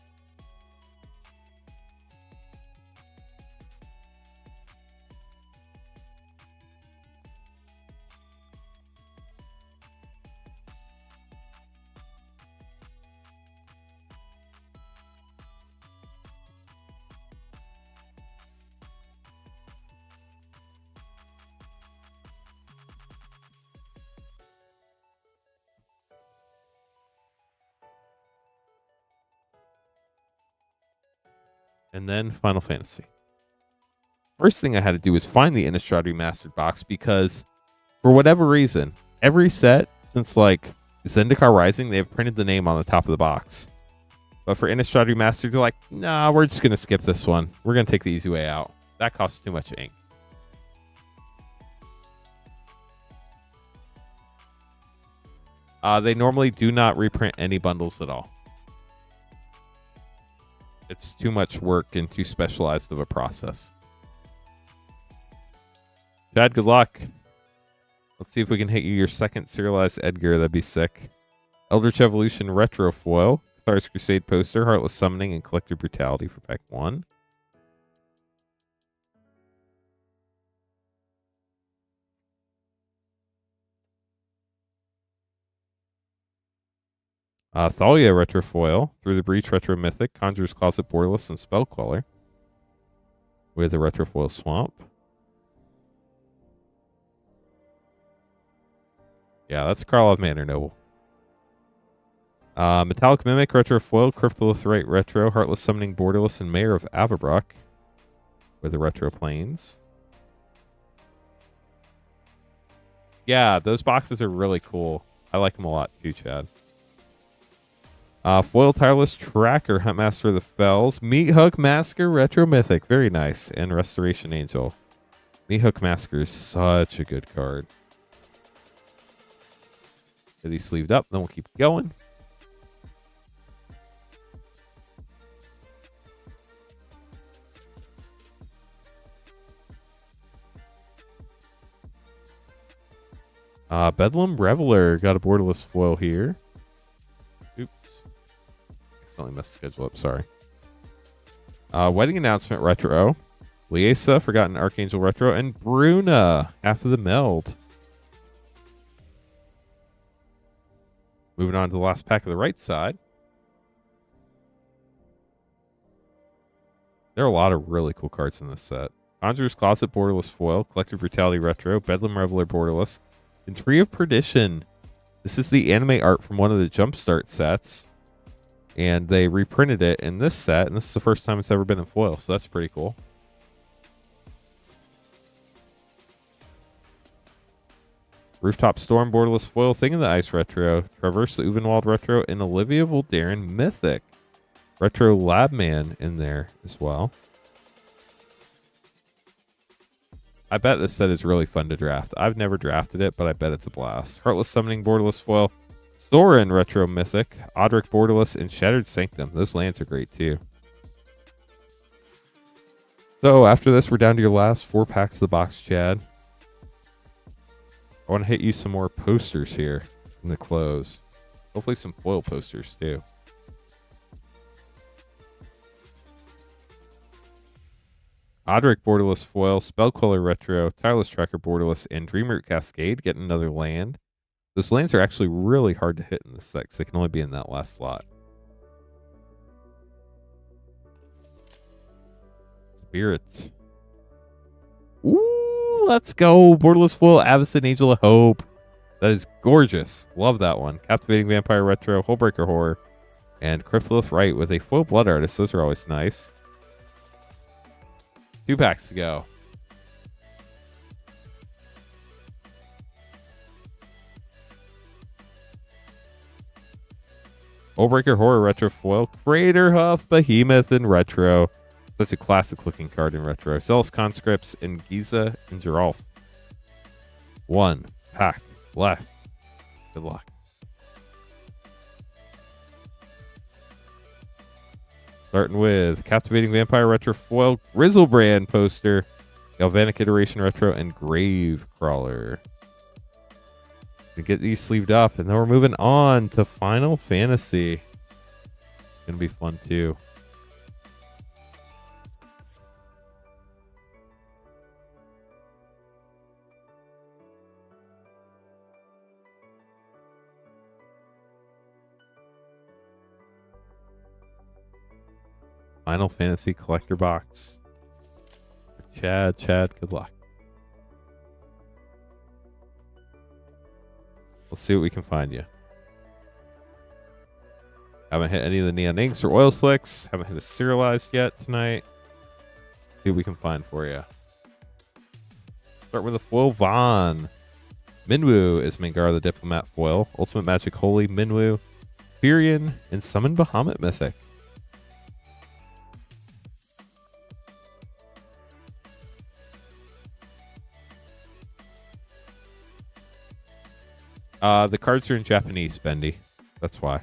And then Final Fantasy. First thing I had to do was find the Innistrad Remastered box because, for whatever reason, every set since like Zendikar Rising, they've printed the name on the top of the box. But for Innistrad Remastered, they're like, nah, we're just going to skip this one. We're going to take the easy way out. That costs too much ink. They normally do not reprint any bundles at all. It's too much work and too specialized of a process. Chad, good luck. Let's see if we can hit you your second serialized Edgar. That'd be sick. Eldritch Evolution Retro Foil. Cathar's Crusade poster. Heartless Summoning and Collector Brutality for pack 1. Thalia Retro Foil, Through the Breach Retro Mythic, Conjurer's Closet Borderless, and Spellqueller. With a Retro Foil Swamp. Yeah, that's Karlov Manor Noble. Metallic Mimic Retro Foil, Cryptolitherite Retro, Heartless Summoning Borderless, and Mayor of Averbrock. With the Retro Planes. Yeah, those boxes are really cool. I like them a lot too, Chad. Foil Tireless Tracker, Huntmaster of the Fells, Meat Hook Masker, Retro Mythic, very nice, and Restoration Angel. Meat Hook Masker is such a good card. Get these sleeved up, then we'll keep going. Bedlam Reveler, got a borderless foil here. Oops. Accidentally messed the schedule up, sorry. Wedding Announcement Retro. Liesa, Forgotten Archangel Retro, and Bruna, Half of the Meld. Moving on to the last pack of the right side. There are a lot of really cool cards in this set. Conjurer's Closet Borderless Foil, Collective Brutality Retro, Bedlam Reveler Borderless, and Tree of Perdition. This is the anime art from one of the Jumpstart sets. And they reprinted it in this set, and this is the first time it's ever been in foil, so that's pretty cool. Rooftop Storm Borderless Foil, Thing in the Ice Retro, Traverse the Uvenwald Retro, and Olivia Voldaren Mythic. Retro Labman in there as well. I bet this set is really fun to draft. I've never drafted it, but I bet it's a blast. Heartless Summoning Borderless Foil, Sorin Retro Mythic, Odric Borderless, and Shattered Sanctum. Those lands are great too. So after this, we're down to your last 4 packs of the box, Chad. I want to hit you some more posters here in the close. Hopefully some foil posters too. Odric Borderless Foil, Spellqueller Retro, Tireless Tracker Borderless, and Dreamroot Cascade. Getting another land. Those lands are actually really hard to hit in this set because they can only be in that last slot. Spirit. Ooh, let's go. Borderless Foil, Avacyn Angel of Hope. That is gorgeous. Love that one. Captivating Vampire Retro, Hullbreaker Horror, and Cryptolith with a foil Blood Artist. Those are always nice. 2 packs to go. Hullbreaker Horror Retro Foil, Crater Huff Behemoth in Retro. Such a classic looking card in Retro. Zealous Conscripts in Giza and Geralf. 1 pack left. Good luck. Starting with Captivating Vampire Retro Foil Grizzlebrand poster, Galvanic Iteration Retro, and Grave Crawler. To get these sleeved up, and then we're moving on to Final Fantasy. It's gonna be fun too. Final Fantasy Collector Box. Chad, good luck. Let's see what we can find you. Haven't hit any of the neon inks or oil slicks. Haven't hit a serialized yet tonight. See what we can find for you. Start with a foil Vaughn. Minwu is Mangara the Diplomat foil. Ultimate Magic Holy Minwu. Furion and Summon Bahamut Mythic. The cards are in Japanese, Bendy. That's why.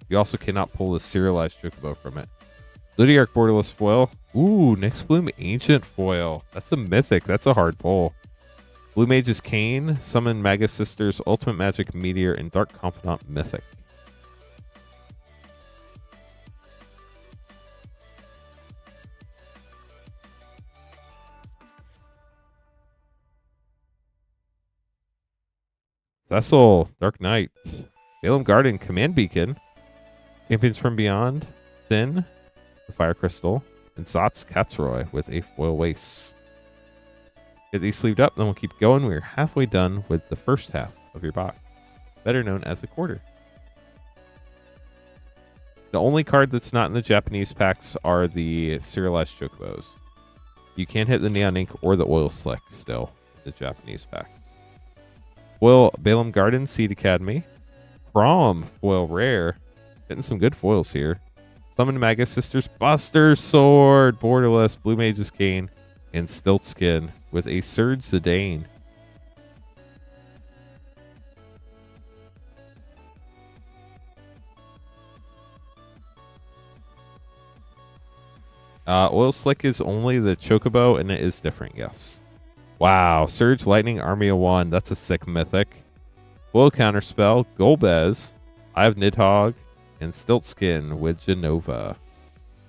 You also cannot pull the serialized Chocobo from it. Ludiarch Borderless foil. Ooh, Nyx Bloom Ancient foil. That's a mythic. That's a hard pull. Blue Mage's Cane, Summon Magus Sisters, Ultimate Magic Meteor, and Dark Confidant Mythic. Cecil, Dark Knight, Balaam Garden, Command Beacon, Champions from Beyond, Thin, the Fire Crystal, and Sots Katsroy with a foil waste. Get these sleeved up, then we'll keep going. We're halfway done with the first half of your box, better known as a quarter. The only card that's not in the Japanese packs are the serialized Chocobos. You can't hit the Neon Ink or the Oil Slick still in the Japanese packs. Foil Balaam Garden, Seed Academy. Prom foil rare. Getting some good foils here. Summon Magus Sisters, Buster Sword, Borderless, Blue Mage's Cane, and Stiltskin with a Surge Zidane. Oil Slick is only the Chocobo, and it is different, yes. Wow, Surge Lightning Army of One. That's a sick mythic. Foil Counterspell, Golbez, I have Nidhogg, and Stiltskin with Genova.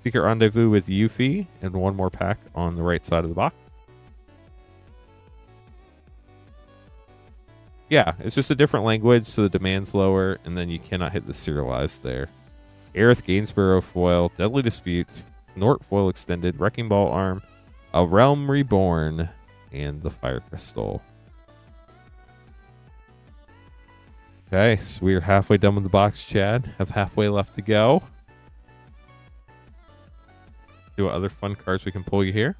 Secret Rendezvous with Yuffie, and one more pack on the right side of the box. Yeah, it's just a different language, so the demand's lower, and then you cannot hit the serialized there. Aerith Gainsborough foil, Deadly Dispute, Snort foil extended, Wrecking Ball arm, A Realm Reborn, and the Fire Crystal. Okay, so we are halfway done with the box, Chad. Have halfway left to go. See what other fun cards we can pull you here.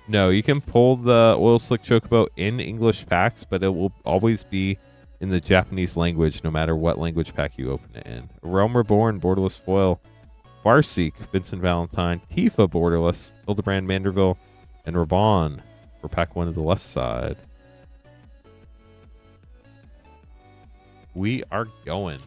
No, you can pull the Oil Slick Chocobo in English packs, but it will always be in the Japanese language, no matter what language pack you open it in. Realm Reborn, Borderless foil, Farseek, Vincent Valentine, Tifa, Borderless, Hildebrand Manderville, and Raban for pack one to the left side. We are going.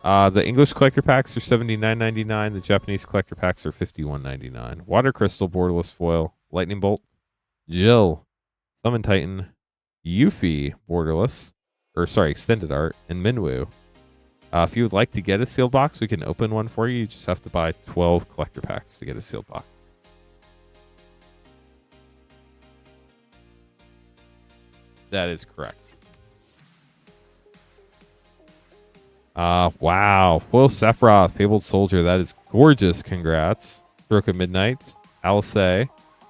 The English collector packs are $79.99. The Japanese collector packs are $51.99. Water Crystal, Borderless foil, Lightning Bolt, Jill, Summon Titan, Yuffie, Borderless, extended art, and Minwu. If you would like to get a sealed box, we can open one for you. You just have to buy 12 collector packs to get a sealed box. That is correct. Wow. Foil Sephiroth, Fabled Soldier. That is gorgeous. Congrats. Stroke of Midnight, Alisaie,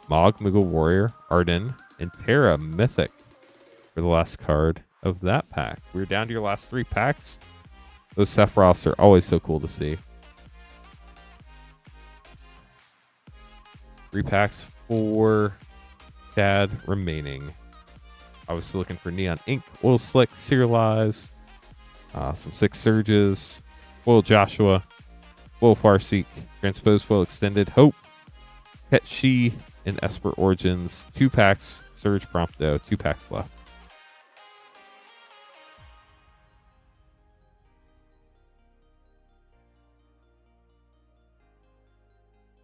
Mog, Moogle Warrior, Arden, and Terra Mythic for the last card of that pack. We're down to your last three packs. Those Sephiroths are always so cool to see. 3 packs for Chad remaining. I was still looking for Neon Ink, Oil Slick, Serialize, some 6 Surges, Foil Joshua, Foil Farseek, Transpose Foil Extended, Hope, Ketshi, and Esper Origins. 2 packs, Surge, Prompto. 2 packs left.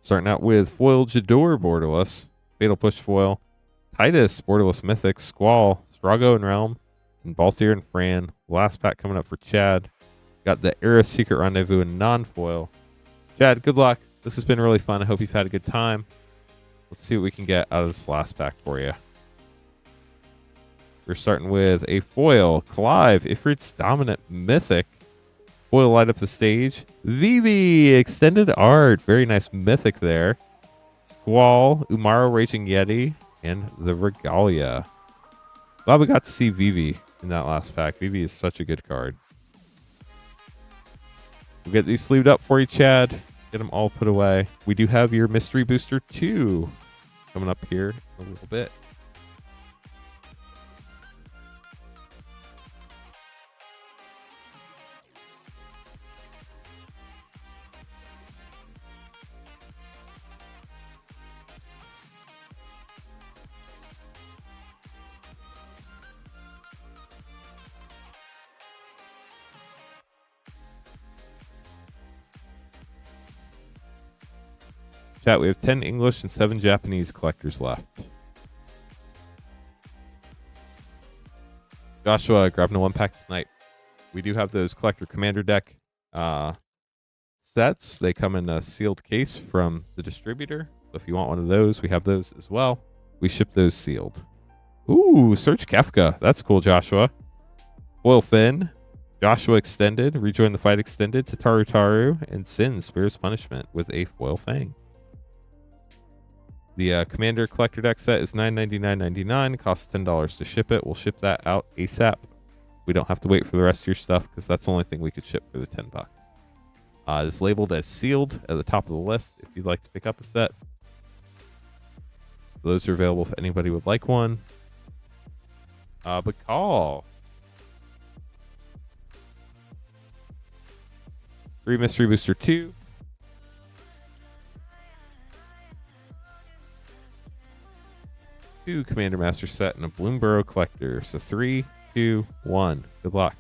Starting out with Foil Jador Borderless, Fatal Push Foil, Titus Borderless Mythic, Squall, Strago and Realm, and Balthier and Fran. Last pack coming up for Chad. Got the Era Secret Rendezvous and non-foil. Chad, good luck. This has been really fun. I hope you've had a good time. Let's see what we can get out of this last pack for you. We're starting with a foil, Clive, Ifrit's Dominant Mythic. Foil light up the stage. Vivi, Extended Art. Very nice mythic there. Squall, Umaro Raging Yeti, and the Regalia. Glad we got to see Vivi in that last pack. Vivi is such a good card. We'll get these sleeved up for you, Chad. Get them all put away. We do have your Mystery Booster 2 coming up here in a little bit. Chat, we have 10 English and 7 Japanese collectors left. Joshua, grabbing a 1-pack snipe. We do have those collector commander deck sets. They come in a sealed case from the distributor. So if you want one of those, we have those as well. We ship those sealed. Ooh, Search Kefka. That's cool, Joshua. Foil Finn. Joshua Extended. Rejoin the Fight Extended. Tataru Taru. And Sin, Spear's Punishment with a Foil Fang. The Commander Collector Deck set is $9.99.99. Costs $10 to ship it. We'll ship that out ASAP. We don't have to wait for the rest of your stuff because that's the only thing we could ship for the $10. It's labeled as sealed at the top of the list if you'd like to pick up a set. So those are available if anybody would like one. But call. 3 Mystery Booster 2. 2 Commander Master set and a Bloomburrow Collector. So 3, 2, 1. Good luck.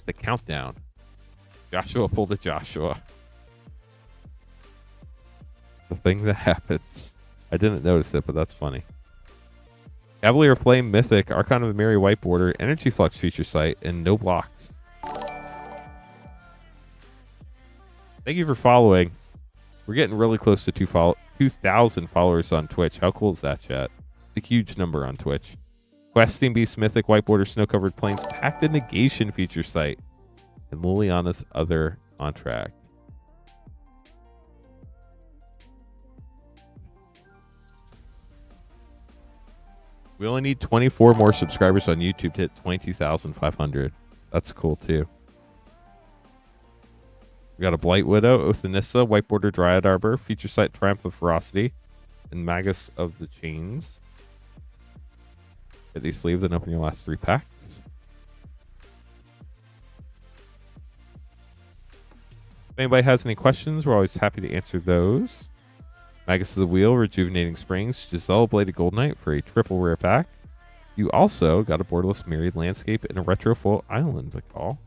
The countdown. Joshua pulled a Joshua. The thing that happens. I didn't notice it, but that's funny. Cavalier Flame Mythic, Archon of the Merry White Border, Energy Flux feature site, and no blocks. Thank you for following. We're getting really close to 2,000 followers on Twitch. How cool is that, chat? It's a huge number on Twitch. Questing Beast Mythic, White Border, Snow-Covered Plains, Pact of Negation feature site, and Liliana's Other Contract. We only need 24 more subscribers on YouTube to hit 22,500. That's cool, too. We got a Blight Widow, Othanissa, White Border Dryad Arbor, feature site Triumph of Ferocity, and Magus of the Chains. Get these sleeved and open your last 3 packs. If anybody has any questions, we're always happy to answer those. Magus of the Wheel, Rejuvenating Springs, Giselle Bladed Gold Knight for a triple rare pack. You also got a Borderless Myriad Landscape and a Retrofoil Island to call.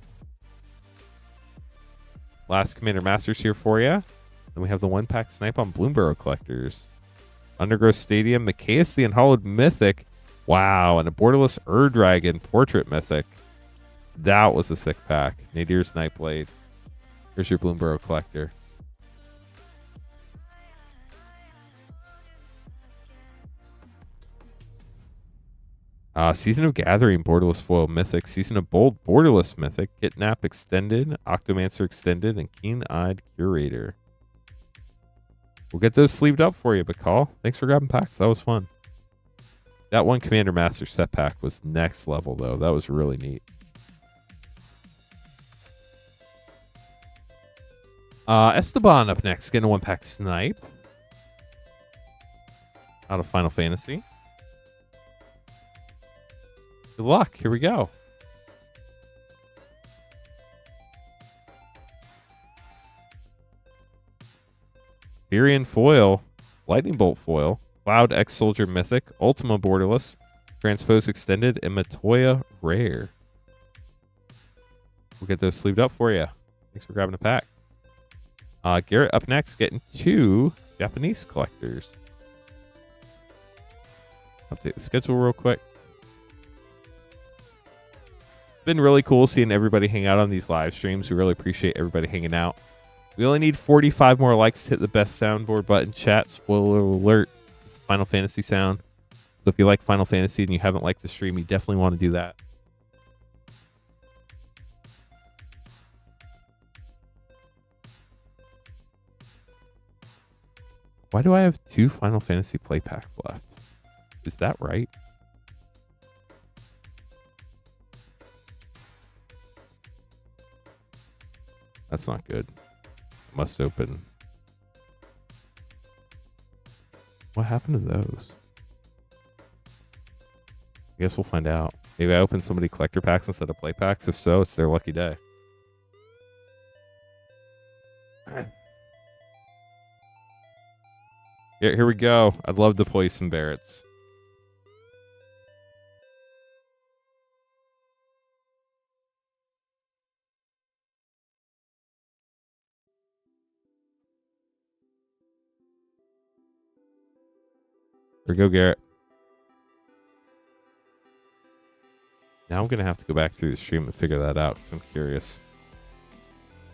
Last Commander Masters here for you. Then we have the 1-pack snipe on Bloomburrow Collectors. Undergrowth Stadium, Micaeus the Unhallowed Mythic. Wow, and a Borderless Ur-Dragon Portrait Mythic. That was a sick pack. Nadir's Nightblade. Here's your Bloomburrow Collector. Season of Gathering, Borderless Foil Mythic. Season of Bold, Borderless Mythic. Kidnap Extended, Octomancer Extended, and Keen-Eyed Curator. We'll get those sleeved up for you, Bakal. Thanks for grabbing packs. That was fun. That 1 Commander Master set pack was next level, though. That was really neat. Esteban up next. Getting a 1-pack snipe. Out of Final Fantasy. Good luck. Here we go. Firion Foil. Lightning Bolt Foil. Cloud X Soldier Mythic, Ultima Borderless, Transpose Extended, and Matoya Rare. We'll get those sleeved up for you. Thanks for grabbing a pack. Garrett up next, getting 2 Japanese collectors. Update the schedule real quick. Been really cool seeing everybody hang out on these live streams. We really appreciate everybody hanging out. We only need 45 more likes to hit the best soundboard button. Chat, spoiler alert, it's Final Fantasy sound. So if you like Final Fantasy and you haven't liked the stream, you definitely want to do that. Why do I have 2 Final Fantasy play packs left? Is that right? That's not good. Must open. What happened to those? I guess we'll find out. Maybe I opened so many collector packs instead of play packs. If so, it's their lucky day. Yeah, here we go. I'd love to play some Barretts. There we go, Garrett. Now I'm going to have to go back through the stream and figure that out because I'm curious.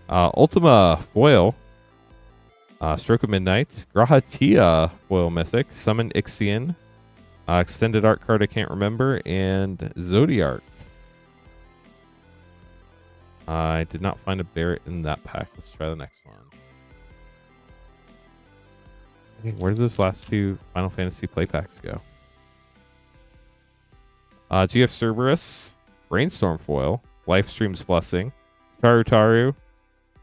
Ultima Foil. Stroke of Midnight. Grahatia Foil Mythic. Summon Ixion. Extended art card I can't remember. And Zodiark. I did not find a Barrett in that pack. Let's try the next one. Okay, where did those last 2 Final Fantasy play packs go? GF Cerberus, Brainstorm Foil, Lifestream's Blessing, Tarutaru,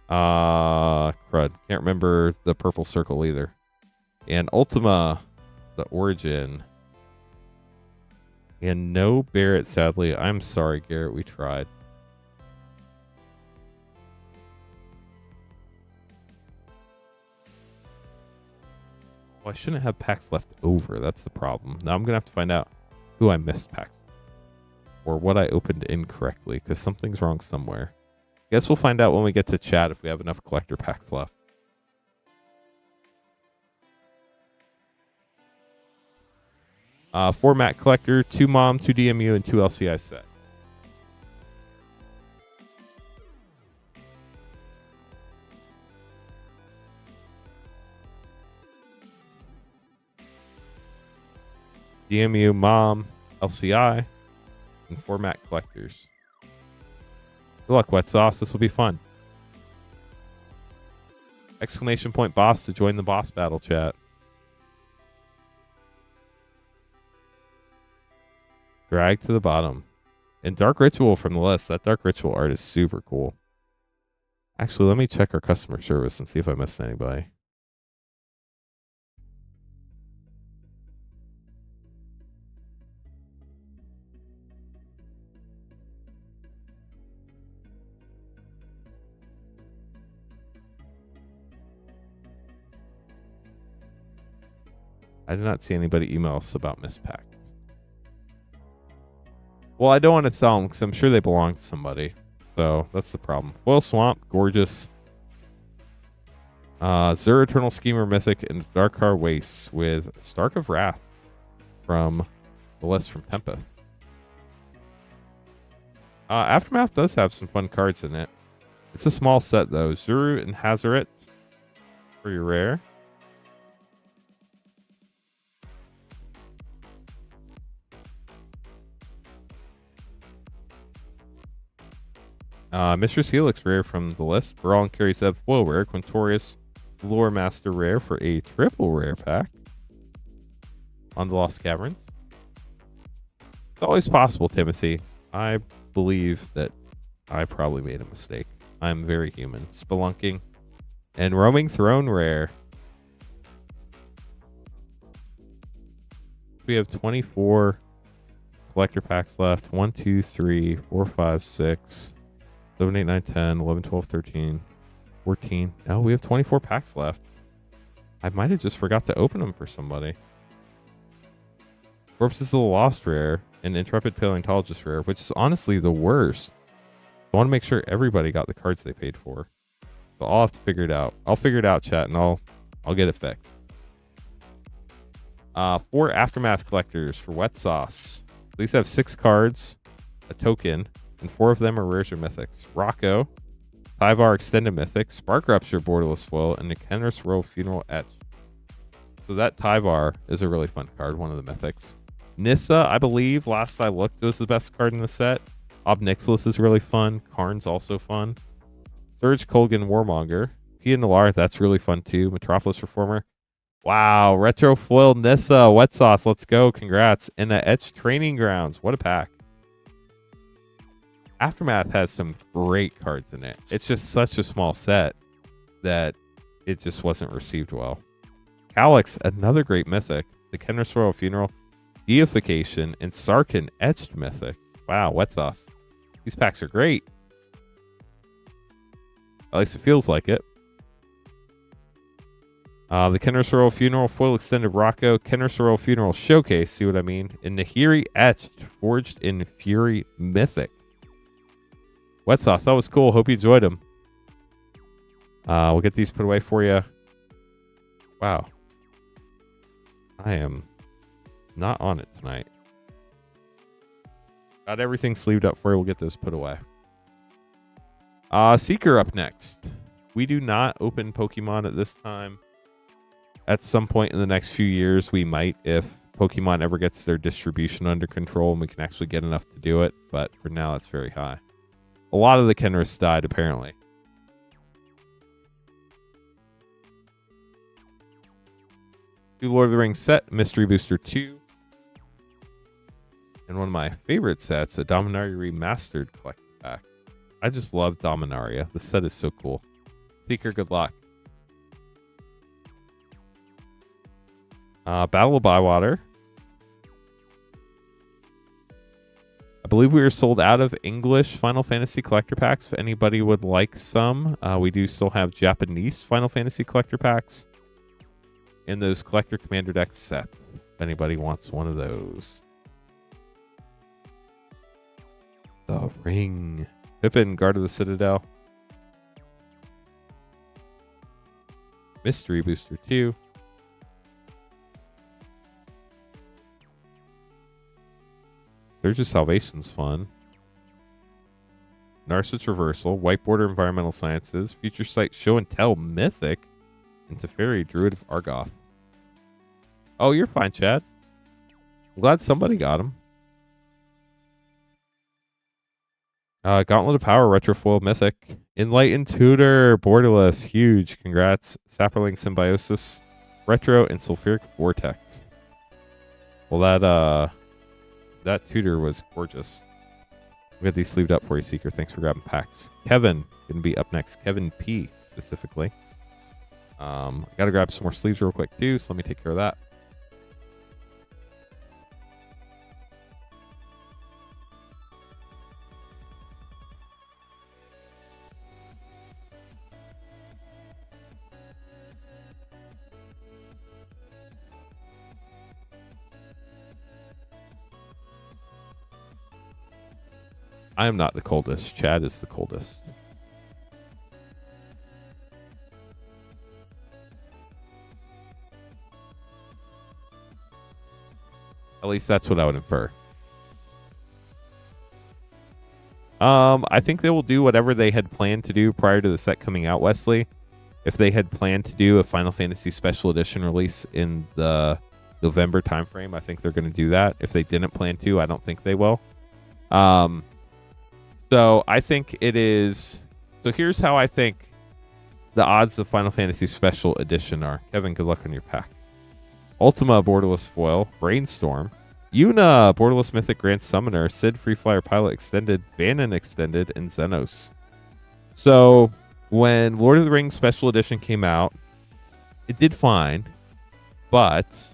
crud, can't remember the purple circle either, and Ultima, the Origin, and no Barrett, sadly. I'm sorry, Garrett, we tried. Well, I shouldn't have packs left over. That's the problem. Now I'm going to have to find out who I missed packs or what I opened incorrectly because something's wrong somewhere. Guess we'll find out when we get to chat if we have enough collector packs left. Format collector, 2 Mom, 2 DMU, and 2 LCI set. DMU, Mom, LCI, and format collectors. Good luck, Wet Sauce. This will be fun. Exclamation point boss to join the boss battle chat. Drag to the bottom. And Dark Ritual from the list. That Dark Ritual art is super cool. Actually, let me check our customer service and see if I missed anybody. I did not see anybody email us about missed packs. Well, I don't want to sell them because I'm sure they belong to somebody. So that's the problem. Foil Swamp, gorgeous. Zur Eternal Schemer Mythic and Darkar Wastes with Stark of Wrath from the list from Tempest. Aftermath does have some fun cards in it. It's a small set though. Zuru and Hazaret for your rare. Mistress Helix rare from the list. Brawl and Carry Zev foil rare. Quintorius Lore Master rare for a triple rare pack on the Lost Caverns. It's always possible, Timothy. I believe that I probably made a mistake. I'm very human. Spelunking and Roaming Throne rare. We have 24 collector packs left. 1, 2, 3, 4, 5, 6, 7, 8, 9, 10, 11, 12, 13, 14. No, we have 24 packs left. I might have just forgot to open them for somebody. Corpses of the Lost rare, and Intrepid Paleontologist rare, which is honestly the worst. I want to make sure everybody got the cards they paid for. So I'll have to figure it out. I'll figure it out, chat, and I'll get it fixed. 4 Aftermath collectors for Wet Sauce. These have 6 cards, a token, and 4 of them are rares or mythics. Rocco, Tyvar Extended Mythic, Spark Rupture Borderless Foil, and the Kenris Royal Funeral Etch. So that Tyvar is a really fun card, one of the mythics. Nissa, I believe, last I looked, was the best card in the set. Obnixilis is really fun. Karn's also fun. Surge Colgan Warmonger. Pia Nalar, that's really fun too. Metropolis Reformer. Wow, Retro Foil Nissa, Wet Sauce, let's go. Congrats. And the Etch Training Grounds. What a pack. Aftermath has some great cards in it. It's just such a small set that it just wasn't received well. Calyx, another great mythic. The Kenris Royal Funeral, Deification, and Sarkin Etched Mythic. Wow, Wet Sauce. These packs are great. At least it feels like it. The Kenris Royal Funeral, Foil Extended Rocco, Kenris Royal Funeral Showcase, see what I mean? And Nahiri Etched, Forged in Fury Mythic. Wet Sauce, that was cool. Hope you enjoyed them. We'll get these put away for you. Wow. I am not on it tonight. Got everything sleeved up for you. We'll get this put away. Seeker up next. We do not open Pokemon at this time. At some point in the next few years, we might if Pokemon ever gets their distribution under control and we can actually get enough to do it. But for now, it's very high. A lot of the Kenris died, apparently. New Lord of the Rings set, Mystery Booster 2. And one of my favorite sets, a Dominaria Remastered collector pack. I just love Dominaria. The set is so cool. Seeker, good luck. Battle of Bywater. I believe we are sold out of English Final Fantasy collector packs. If anybody would like some, we do still have Japanese Final Fantasy collector packs in those collector commander deck sets. If anybody wants one of those. The Ring. Pippin, Guard of the Citadel. Mystery Booster 2. Surge of Salvation's fun. Narcissus Reversal. White Border Environmental Sciences. Future Sight Show and Tell Mythic. And Teferi, Druid of Argoth. Oh, you're fine, Chad. I'm glad somebody got him. Gauntlet of Power, Retrofoil Mythic. Enlightened Tutor, Borderless, huge. Congrats. Sapperling Symbiosis, Retro, and Sulfuric Vortex. Well, that tutor was gorgeous. We got these sleeved up for you, Seeker. Thanks for grabbing packs. Kevin going to be up next. Kevin P, specifically. I got to grab some more sleeves real quick, too, so let me take care of that. I am not the coldest. Chad is the coldest. At least that's what I would infer. I think they will do whatever they had planned to do prior to the set coming out, Wesley. If they had planned to do a Final Fantasy Special Edition release in the November timeframe, I think they're going to do that. If they didn't plan to, I don't think they will. So I think it is. So here's how I think the odds of Final Fantasy Special Edition are. Kevin, good luck on your pack. Ultima Borderless Foil, Brainstorm, Yuna Borderless Mythic Grand Summoner, Sid Free Flyer Pilot Extended, Banon Extended, and Xenos. So when Lord of the Rings Special Edition came out, it did fine, but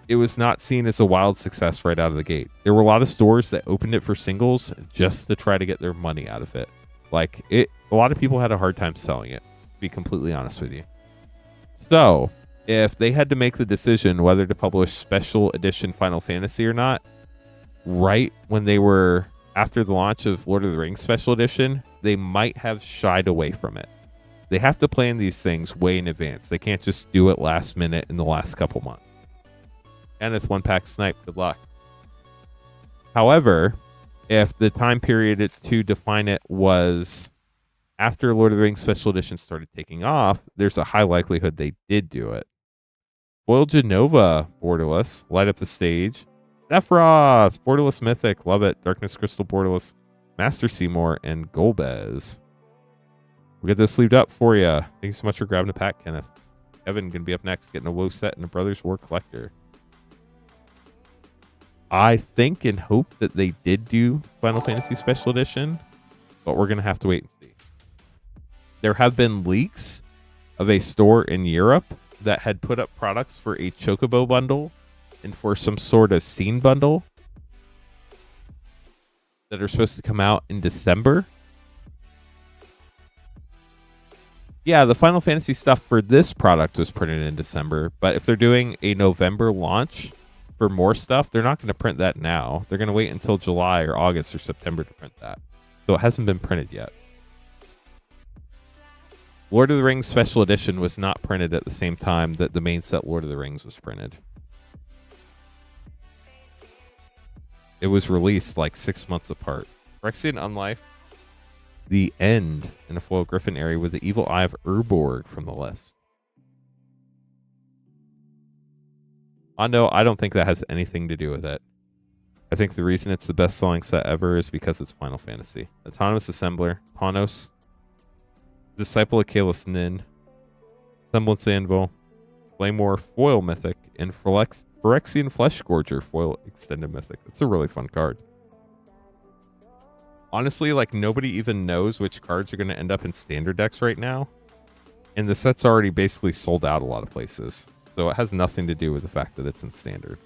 it was not seen as a wild success right out of the gate. There were a lot of stores that opened it for singles just to try to get their money out of it. Like, a lot of people had a hard time selling it, to be completely honest with you. So if they had to make the decision whether to publish special edition Final Fantasy or not, right when they were after the launch of Lord of the Rings special edition, they might have shied away from it. They have to plan these things way in advance. They can't just do it last minute in the last couple months. And it's one pack snipe. Good luck. However, if the time period to define it was after Lord of the Rings special edition started taking off, there's a high likelihood they did do it. Foil Genova, borderless. Light up the stage. Sephiroth, borderless mythic. Love it. Darkness Crystal, borderless. Master Seymour, and Golbez. We'll get this sleeved up for you. Thank you so much for grabbing a pack, Kenneth. Evan going to be up next, getting a WoW set and a Brothers War Collector. I think and hope that they did do Final Fantasy Special Edition, but we're going to have to wait and see. There have been leaks of a store in Europe that had put up products for a Chocobo bundle and for some sort of scene bundle that are supposed to come out in December. Yeah, the Final Fantasy stuff for this product was printed in December, but if they're doing a November launch for more stuff, they're not going to print that now. They're going to wait until July or August or September to print that. So it hasn't been printed yet. Lord of the Rings Special Edition was not printed at the same time that the main set Lord of the Rings was printed. It was released like 6 months apart. Phyrexian Unlife, the end in a foil Griffin area with the Evil Eye of Urborg from the list. No, I don't think that has anything to do with it. I think the reason it's the best-selling set ever is because it's Final Fantasy. Autonomous Assembler, Panos, Disciple of Kalis Nin, Semblance Anvil, Flame War Foil Mythic, and Phyrexian Flesh Scourger Foil Extended Mythic. That's a really fun card. Honestly, like, nobody even knows which cards are going to end up in standard decks right now. And the set's already basically sold out a lot of places. So it has nothing to do with the fact that it's in standard.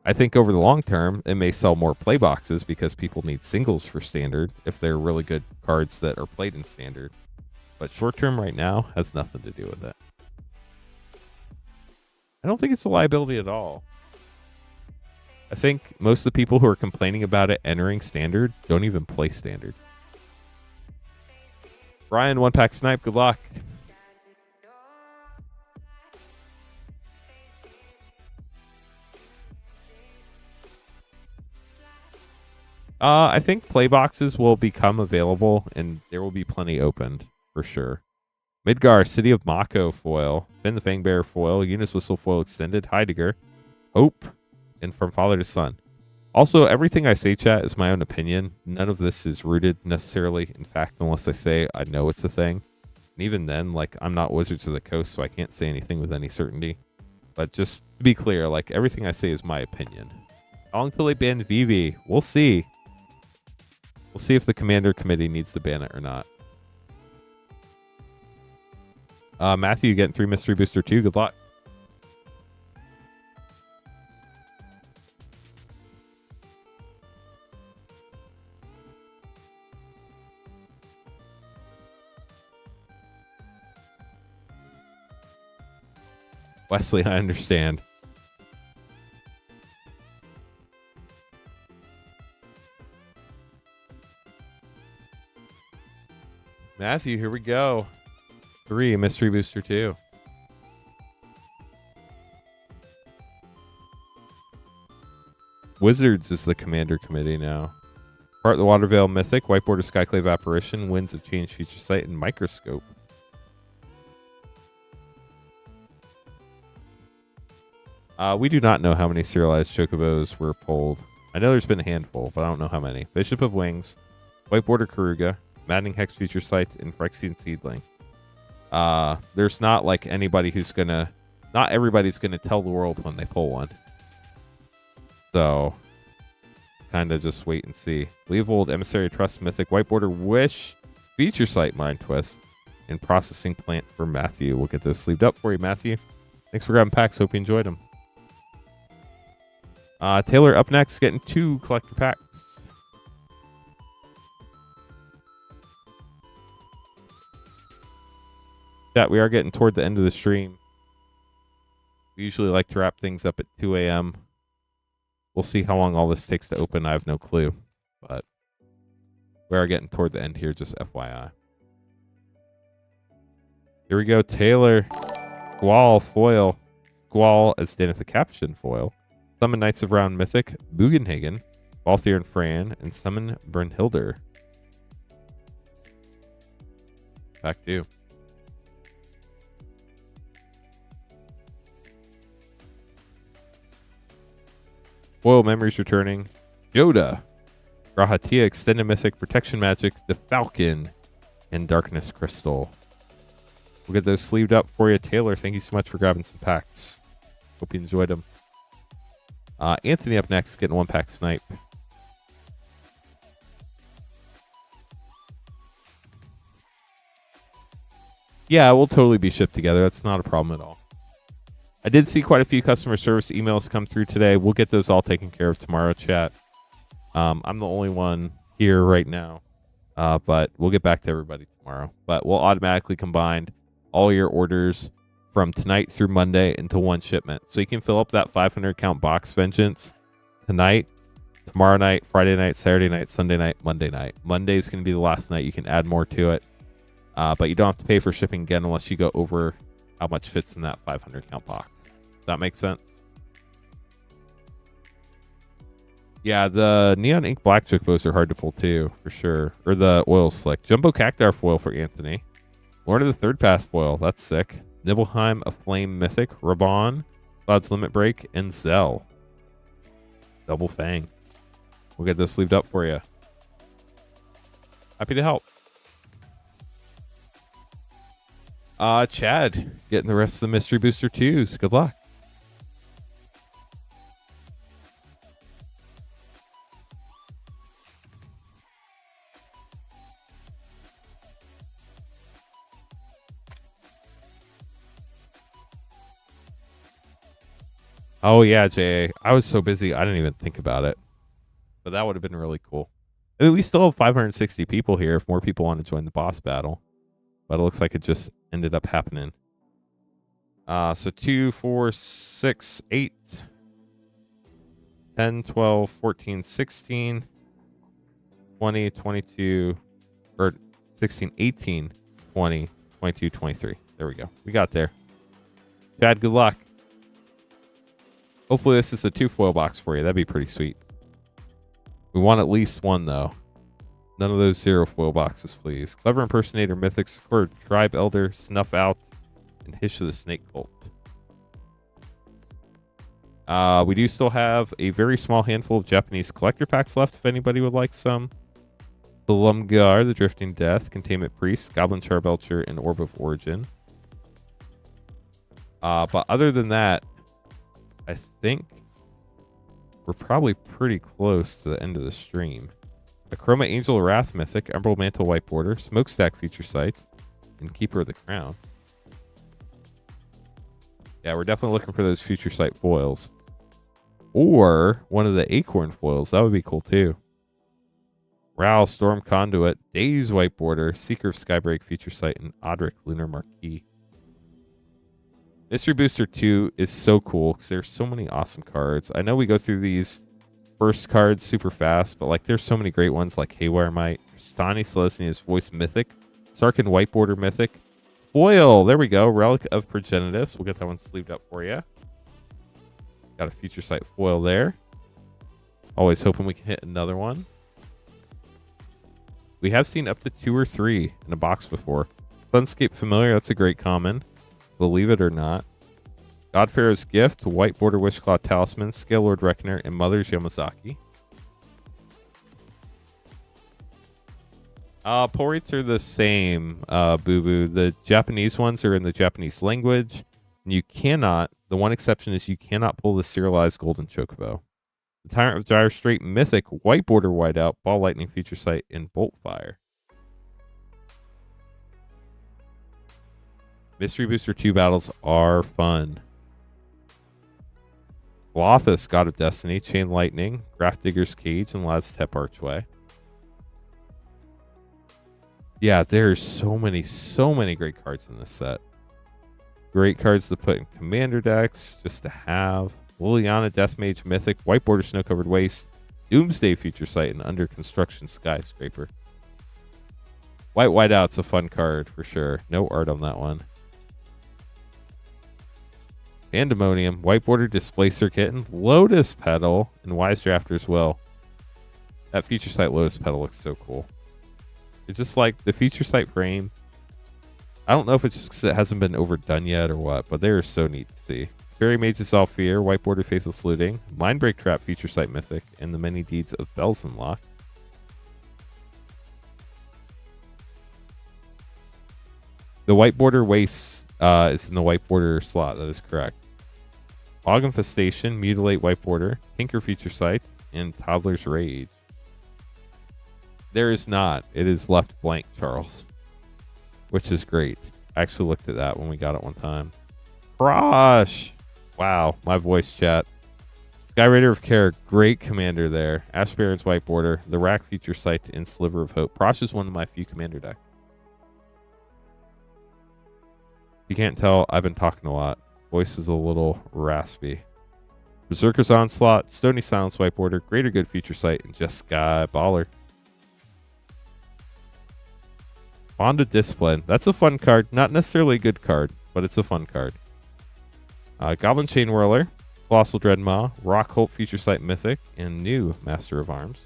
I think over the long term, it may sell more play boxes because people need singles for standard if they're really good cards that are played in standard. But short term right now has nothing to do with it. I don't think it's a liability at all. I think most of the people who are complaining about it entering standard don't even play standard. Brian, one pack snipe, good luck. I think play boxes will become available and there will be plenty opened for sure. Midgar, City of Mako foil, Finn the Fangbearer foil, Eunice Whistle foil extended, Heidegger, Hope, and From Father to Son. Also, everything I say, chat, is my own opinion. None of this is rooted necessarily in fact, unless I say I know it's a thing. And even then, like, I'm not Wizards of the Coast, so I can't say anything with any certainty. But just to be clear, like, everything I say is my opinion. How long till they ban Vivi? We'll see. We'll see if the Commander Committee needs to ban it or not. Matthew, getting 3 Mystery Booster 2. Good luck. Wesley, I understand. Matthew, here we go. 3, Mystery Booster 2. Wizards is the Commander Committee now. Part of the Watervale Mythic, White Border Skyclave Apparition, Winds of Change Feature Sight, and Microscope. We do not know how many serialized Chocobos were pulled. I know there's been a handful, but I don't know how many. Bishop of Wings, White Border Karuga, Maddening Hex Feature Sight, and Phyrexian Seedling. There's not like anybody who's gonna... Not everybody's gonna tell the world when they pull one. So, kind of just wait and see. Leovold, Emissary Trust, Mythic, White Border Wish, Feature Sight, Mind Twist, and Processing Plant for Matthew. We'll get those sleeved up for you, Matthew. Thanks for grabbing packs. Hope you enjoyed them. Taylor up next, getting 2 collector packs. Chat, we are getting toward the end of the stream. We usually like to wrap things up at 2 a.m. We'll see how long all this takes to open. I have no clue, but we are getting toward the end here, just FYI. Here we go, Taylor. Squall foil. Squall as Stanith the Caption foil. Summon Knights of Round Mythic, Bugenhagen, Balthier and Fran, and summon Brynhildr. Back to you. Foil Memories returning. Yoda. Grahatia Extended Mythic, Protection Magic, the Falcon, and Darkness Crystal. We'll get those sleeved up for you. Taylor, thank you so much for grabbing some packs. Hope you enjoyed them. Anthony up next, getting 1-pack Snipe. Yeah, we'll totally be shipped together. That's not a problem at all. I did see quite a few customer service emails come through today. We'll get those all taken care of tomorrow, chat. I'm the only one here right now, but we'll get back to everybody tomorrow. But we'll automatically combine all your orders from tonight through Monday into one shipment. So you can fill up that 500 count box Vengeance tonight, tomorrow night, Friday night, Saturday night, Sunday night, Monday night. Monday's going to be the last night. You can add more to it, but you don't have to pay for shipping again unless you go over how much fits in that 500 count box. Does that make sense? Yeah, the Neon Ink Black Chocobos are hard to pull too, for sure. Or the Oil Slick. Jumbo Cactar foil for Anthony. Lord of the Third Path foil. That's sick. Nibelheim, a Flame Mythic. Raban, Cloud's Limit Break, and Zell. Double Fang. We'll get this sleeved up for you. Happy to help. Chad, getting the rest of the Mystery Booster 2s. Good luck. Oh, yeah, Jay. I was so busy, I didn't even think about it. But that would have been really cool. I mean, we still have 560 people here if more people want to join the boss battle. But it looks like it just ended up happening. So 2, 4, 6, 8, 10, 12, 14, 16, 20, 22, or 16, 18, 20, 22, 23. There we go. We got there. Chad, good luck. Hopefully this is a 2 foil box for you. That'd be pretty sweet. We want at least one, though. None of those 0 foil boxes, please. Clever Impersonator, Mythic, Squirt, Tribe Elder, Snuff Out, and Hish of the Snake Cult. We do still have a very small handful of Japanese collector packs left if anybody would like some. The Lumgar, the Drifting Death, Containment Priest, Goblin Charbelcher, and Orb of Origin. But other than that, I think we're probably pretty close to the end of the stream. A Chroma Angel Wrath Mythic, Emerald Mantle White Border, Smokestack Feature Site, and Keeper of the Crown. Yeah, we're definitely looking for those Feature Site foils. Or one of the Acorn foils. That would be cool too. Ral, Storm Conduit, Daze White Border, Seeker of Skybreak Feature Site, and Odric Lunar Marquee. Mystery Booster 2 is so cool because there's so many awesome cards. I know we go through these first cards super fast, but like there's so many great ones like Haywire Might, Stani Selesnia's Voice Mythic, Sarkin White Border Mythic, Foil, there we go, Relic of Progenitus. We'll get that one sleeved up for you. Got a Future Sight foil there. Always hoping we can hit another one. We have seen up to 2 or 3 in a box before. Sunscape Familiar, that's a great common. Believe it or not. Godfarer's Gift, White Border Wishclaw Talisman, Scale Lord Reckoner, and Mother's Yamazaki. Pull rates are the same, Boo Boo. The Japanese ones are in the Japanese language. And you cannot, the one exception is you cannot pull the serialized Golden Chocobo. The Tyrant of Dire Strait Mythic, White Border Whiteout, Ball Lightning Feature Sight, and Bolt Fire. Mystery Booster 2 battles are fun. Lothus, God of Destiny, Chain Lightning, Graft Digger's Cage, and Laztep Archway. Yeah, there's so many great cards in this set. Great cards to put in commander decks, just to have. Liliana, Deathmage, Mythic, White Border, Snow-Covered Waste, Doomsday Future Sight, and Under Construction Skyscraper. Whiteout's a fun card for sure. No art on that one. Pandemonium, White Border, Displacer Kitten, Lotus Petal, and Wise Drafter as well. That Future Sight Lotus Petal looks so cool. It's just like the Future Sight frame. I don't know if it's just because it hasn't been overdone yet or what, but they are so neat to see. Fairy Mage's All Fear, White Border, Faithless Looting, Mindbreak Trap, Future Sight Mythic, and the Many Deeds of Belzenlock. The White Border Waste is in the White Border slot. That is correct. Hog Infestation, Mutilate White Border, Tinker Future Sight, and Toddler's Rage. There is not. It is left blank, Charles. Which is great. I actually looked at that when we got it one time. Crush! Wow, my voice chat. Sky Raider of Care, great commander there. Ash Baron's White Border, the Rack Future Sight, and Sliver of Hope. Prosh is one of my few commander decks. You can't tell, I've been talking a lot. Voice is a little raspy. Berserker's Onslaught, Stony Silence White Border, Greater Good Future Sight, and Just Sky Baller. Bond of Discipline. That's a fun card. Not necessarily a good card, but it's a fun card. Goblin Chain Whirler, Colossal Dreadmaw, Rock Holt Future Sight Mythic, and new Master of Arms.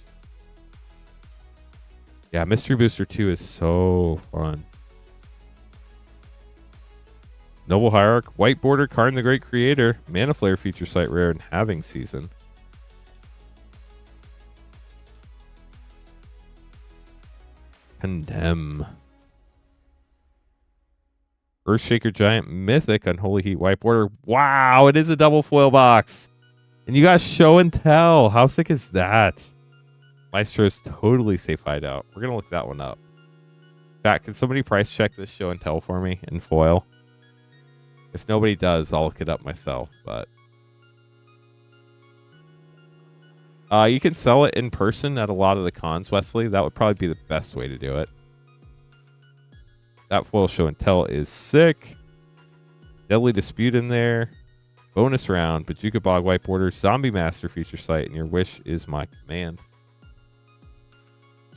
Yeah, Mystery Booster 2 is so fun. Noble Hierarch, White Border, Karn the Great Creator, Mana Flare Future Sight Rare, and Halving Season. Condemn. Earthshaker Giant Mythic, Unholy Heat White Border. Wow, it is a double foil box. And you got Show and Tell. How sick is that? Maestro's totally safe hideout. We're going to look that one up. Chat, can somebody price check this Show and Tell for me in foil? If nobody does, I'll look it up myself. But you can sell it in person at a lot of the cons, Wesley. That would probably be the best way to do it. That foil Show and Tell is sick. Deadly Dispute in there. Bonus round, Bajuka Bog White Border, Zombie Master Future Sight, and Your Wish is My Command.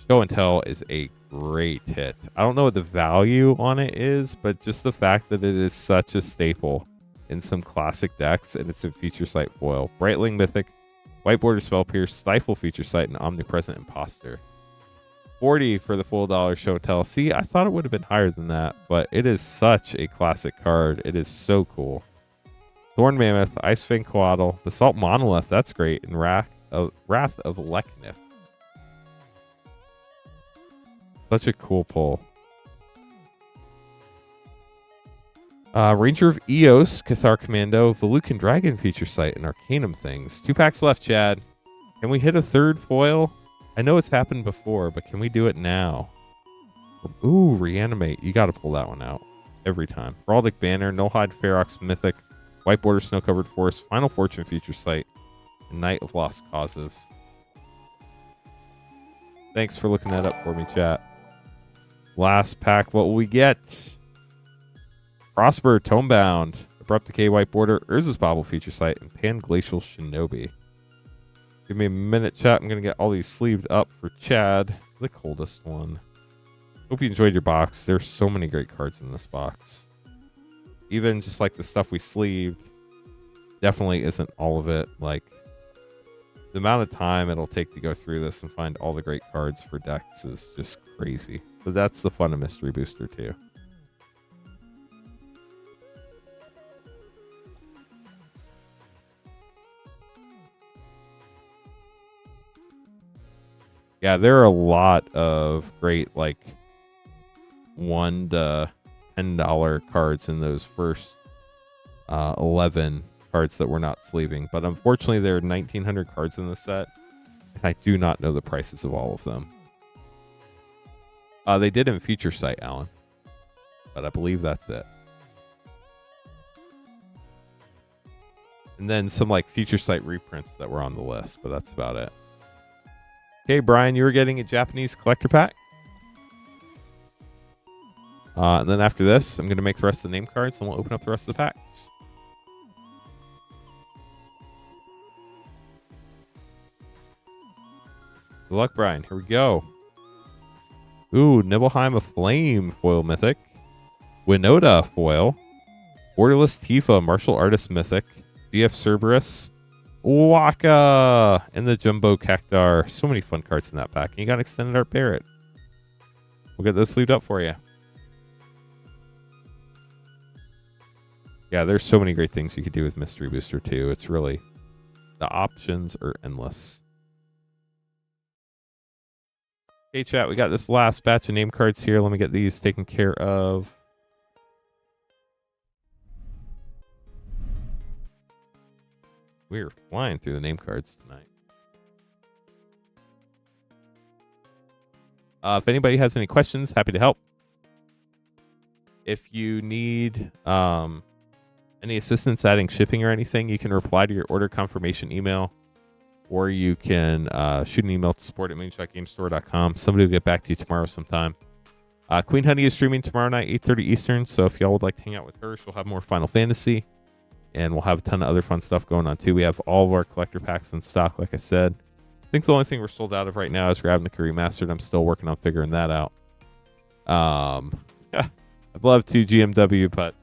Show and Tell is a great hit. I don't know what the value on it is, but just the fact that it is such a staple in some classic decks, and it's in Future Sight foil. Brightling Mythic, White Border Spell Pierce, Stifle Future Sight, and Omnipresent Imposter. 40 for the full dollar Show and Tell. See, I thought it would have been higher than that, but it is such a classic card. It is so cool. Thorn Mammoth, Ice Fang Coatl, Basalt Monolith, that's great, and Wrath of Leknif. Such a cool pull. Ranger of Eos, Cathar Commando, Velucan Dragon Feature Sight, and Arcanum Things. 2 packs left, Chad. Can we hit a third foil? I know it's happened before, but can we do it now? Ooh, Reanimate. You got to pull that one out every time. Heraldic Banner, Nullhide Ferox Mythic, White Border Snow-Covered Forest, Final Fortune Future Sight, and Night of Lost Causes. Thanks for looking that up for me, chat. Last pack, what will we get? Prosper, Tomebound, Abrupt Decay White Border, Urza's Bobble Feature Sight, and Panglacial Shinobi. Give me a minute, chat. I'm going to get all these sleeved up for Chad, the coldest one. Hope you enjoyed your box. There's so many great cards in this box. Even just like the stuff we sleeved, definitely isn't all of it. Like, the amount of time it'll take to go through this and find all the great cards for decks is just crazy. But that's the fun of Mystery Booster too. Yeah, there are a lot of great, like, $1 to $10 cards in those first 11 cards that we're not sleeving. But unfortunately, there are 1,900 cards in the set, and I do not know the prices of all of them. They did in Future Sight, Alan, but I believe that's it. And then some, like, Future Sight reprints that were on the list, but that's about it. Okay, Brian, you were getting a Japanese collector pack? And then after this, I'm going to make the rest of the name cards, and we'll open up the rest of the packs. Good luck, Brian. Here we go. Ooh, Nibelheim of Flame foil mythic. Winota foil. Borderless Tifa martial artist mythic. GF Cerberus. Waka. And the Jumbo Cactar. So many fun cards in that pack. And you got an Extended Art Parrot. We'll get those sleeved up for you. Yeah, there's so many great things you could do with Mystery Booster too. It's really, the options are endless. Okay, chat, we got this last batch of name cards here. Let me get these taken care of. We're flying through the name cards tonight. If anybody has any questions, happy to help. If you need any assistance adding shipping or anything, you can reply to your order confirmation email, or you can shoot an email to support@moonshotgamestore.com. Somebody will get back to you tomorrow sometime. Queen Honey is streaming tomorrow night, 8:30 Eastern, so if y'all would like to hang out with her, she'll have more Final Fantasy, and we'll have a ton of other fun stuff going on too. We have all of our collector packs in stock, like I said. I think the only thing we're sold out of right now is Ravnica Remastered. I'm still working on figuring that out. I'd love to GMW, but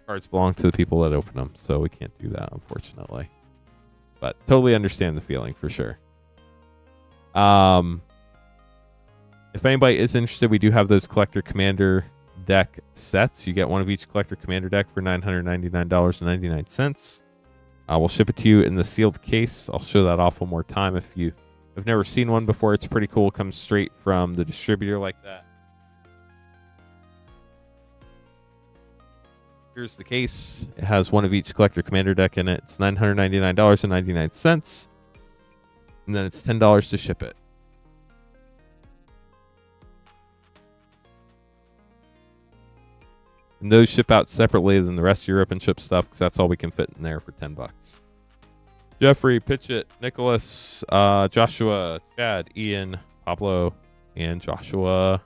cards belong to the people that open them, so we can't do that, unfortunately. But totally understand the feeling for sure. If anybody is interested, we do have those Collector Commander deck sets. You get one of each Collector Commander deck for $999.99. We'll ship it to you in the sealed case. I'll show that off one more time. If you have never seen one before, it's pretty cool. It comes straight from the distributor like that. Here's the case. It has one of each Collector Commander deck in it. It's $999.99. And then it's $10 to ship it. And those ship out separately than the rest of your open ship stuff, because that's all we can fit in there for $10. Jeffrey, Pitchett, Nicholas, Joshua, Chad, Ian, Pablo, and Joshua.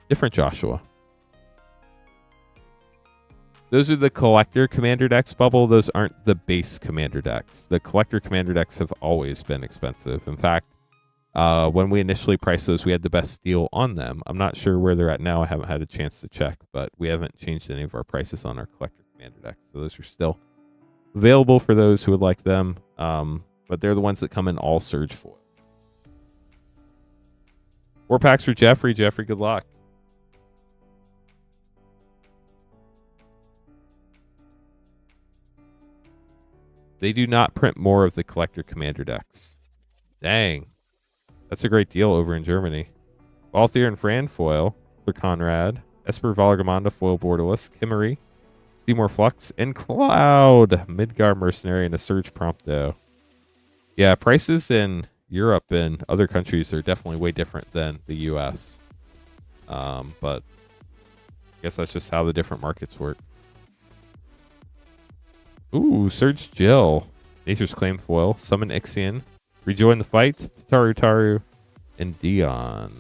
Different Joshua. Those are the Collector Commander decks, Bubble. Those aren't the base Commander decks. The Collector Commander decks have always been expensive. In fact, when we initially priced those, we had the best deal on them. I'm not sure where they're at now. I haven't had a chance to check, but we haven't changed any of our prices on our Collector Commander decks. So those are still available for those who would like them. But they're the ones that come in all Surge foil. 4 packs for Jeffrey. Jeffrey, good luck. They do not print more of the Collector Commander decks. Dang. That's a great deal over in Germany. Balthier and Fran foil for Conrad. Esper Valgamanda foil borderless. Kimmery. Seymour Flux. And Cloud. Midgar Mercenary and a Surge Prompto. Yeah, prices in Europe and other countries are definitely way different than the US. But I guess that's just how the different markets work. Ooh, Surge Jill. Nature's Claim foil. Summon Ixion. Rejoin the Fight. Taru, and Dion.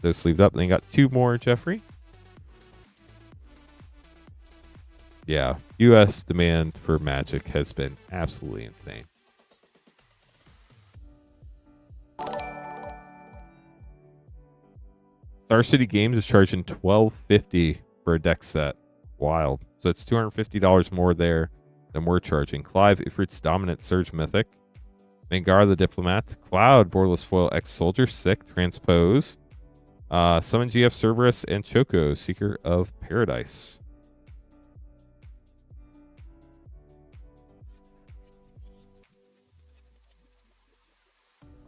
Those sleeved up. Then you got 2 more, Jeffrey. Yeah, U.S. demand for Magic has been absolutely insane. Star City Games is charging $12.50 for a deck set. Wild. So it's $250 more there than we're charging. Clive Ifrit's Dominant Surge Mythic. Mangar the Diplomat. Cloud Borderless Foil Ex-Soldier. Sick. Transpose. Summon GF Cerberus and Choco Seeker of Paradise.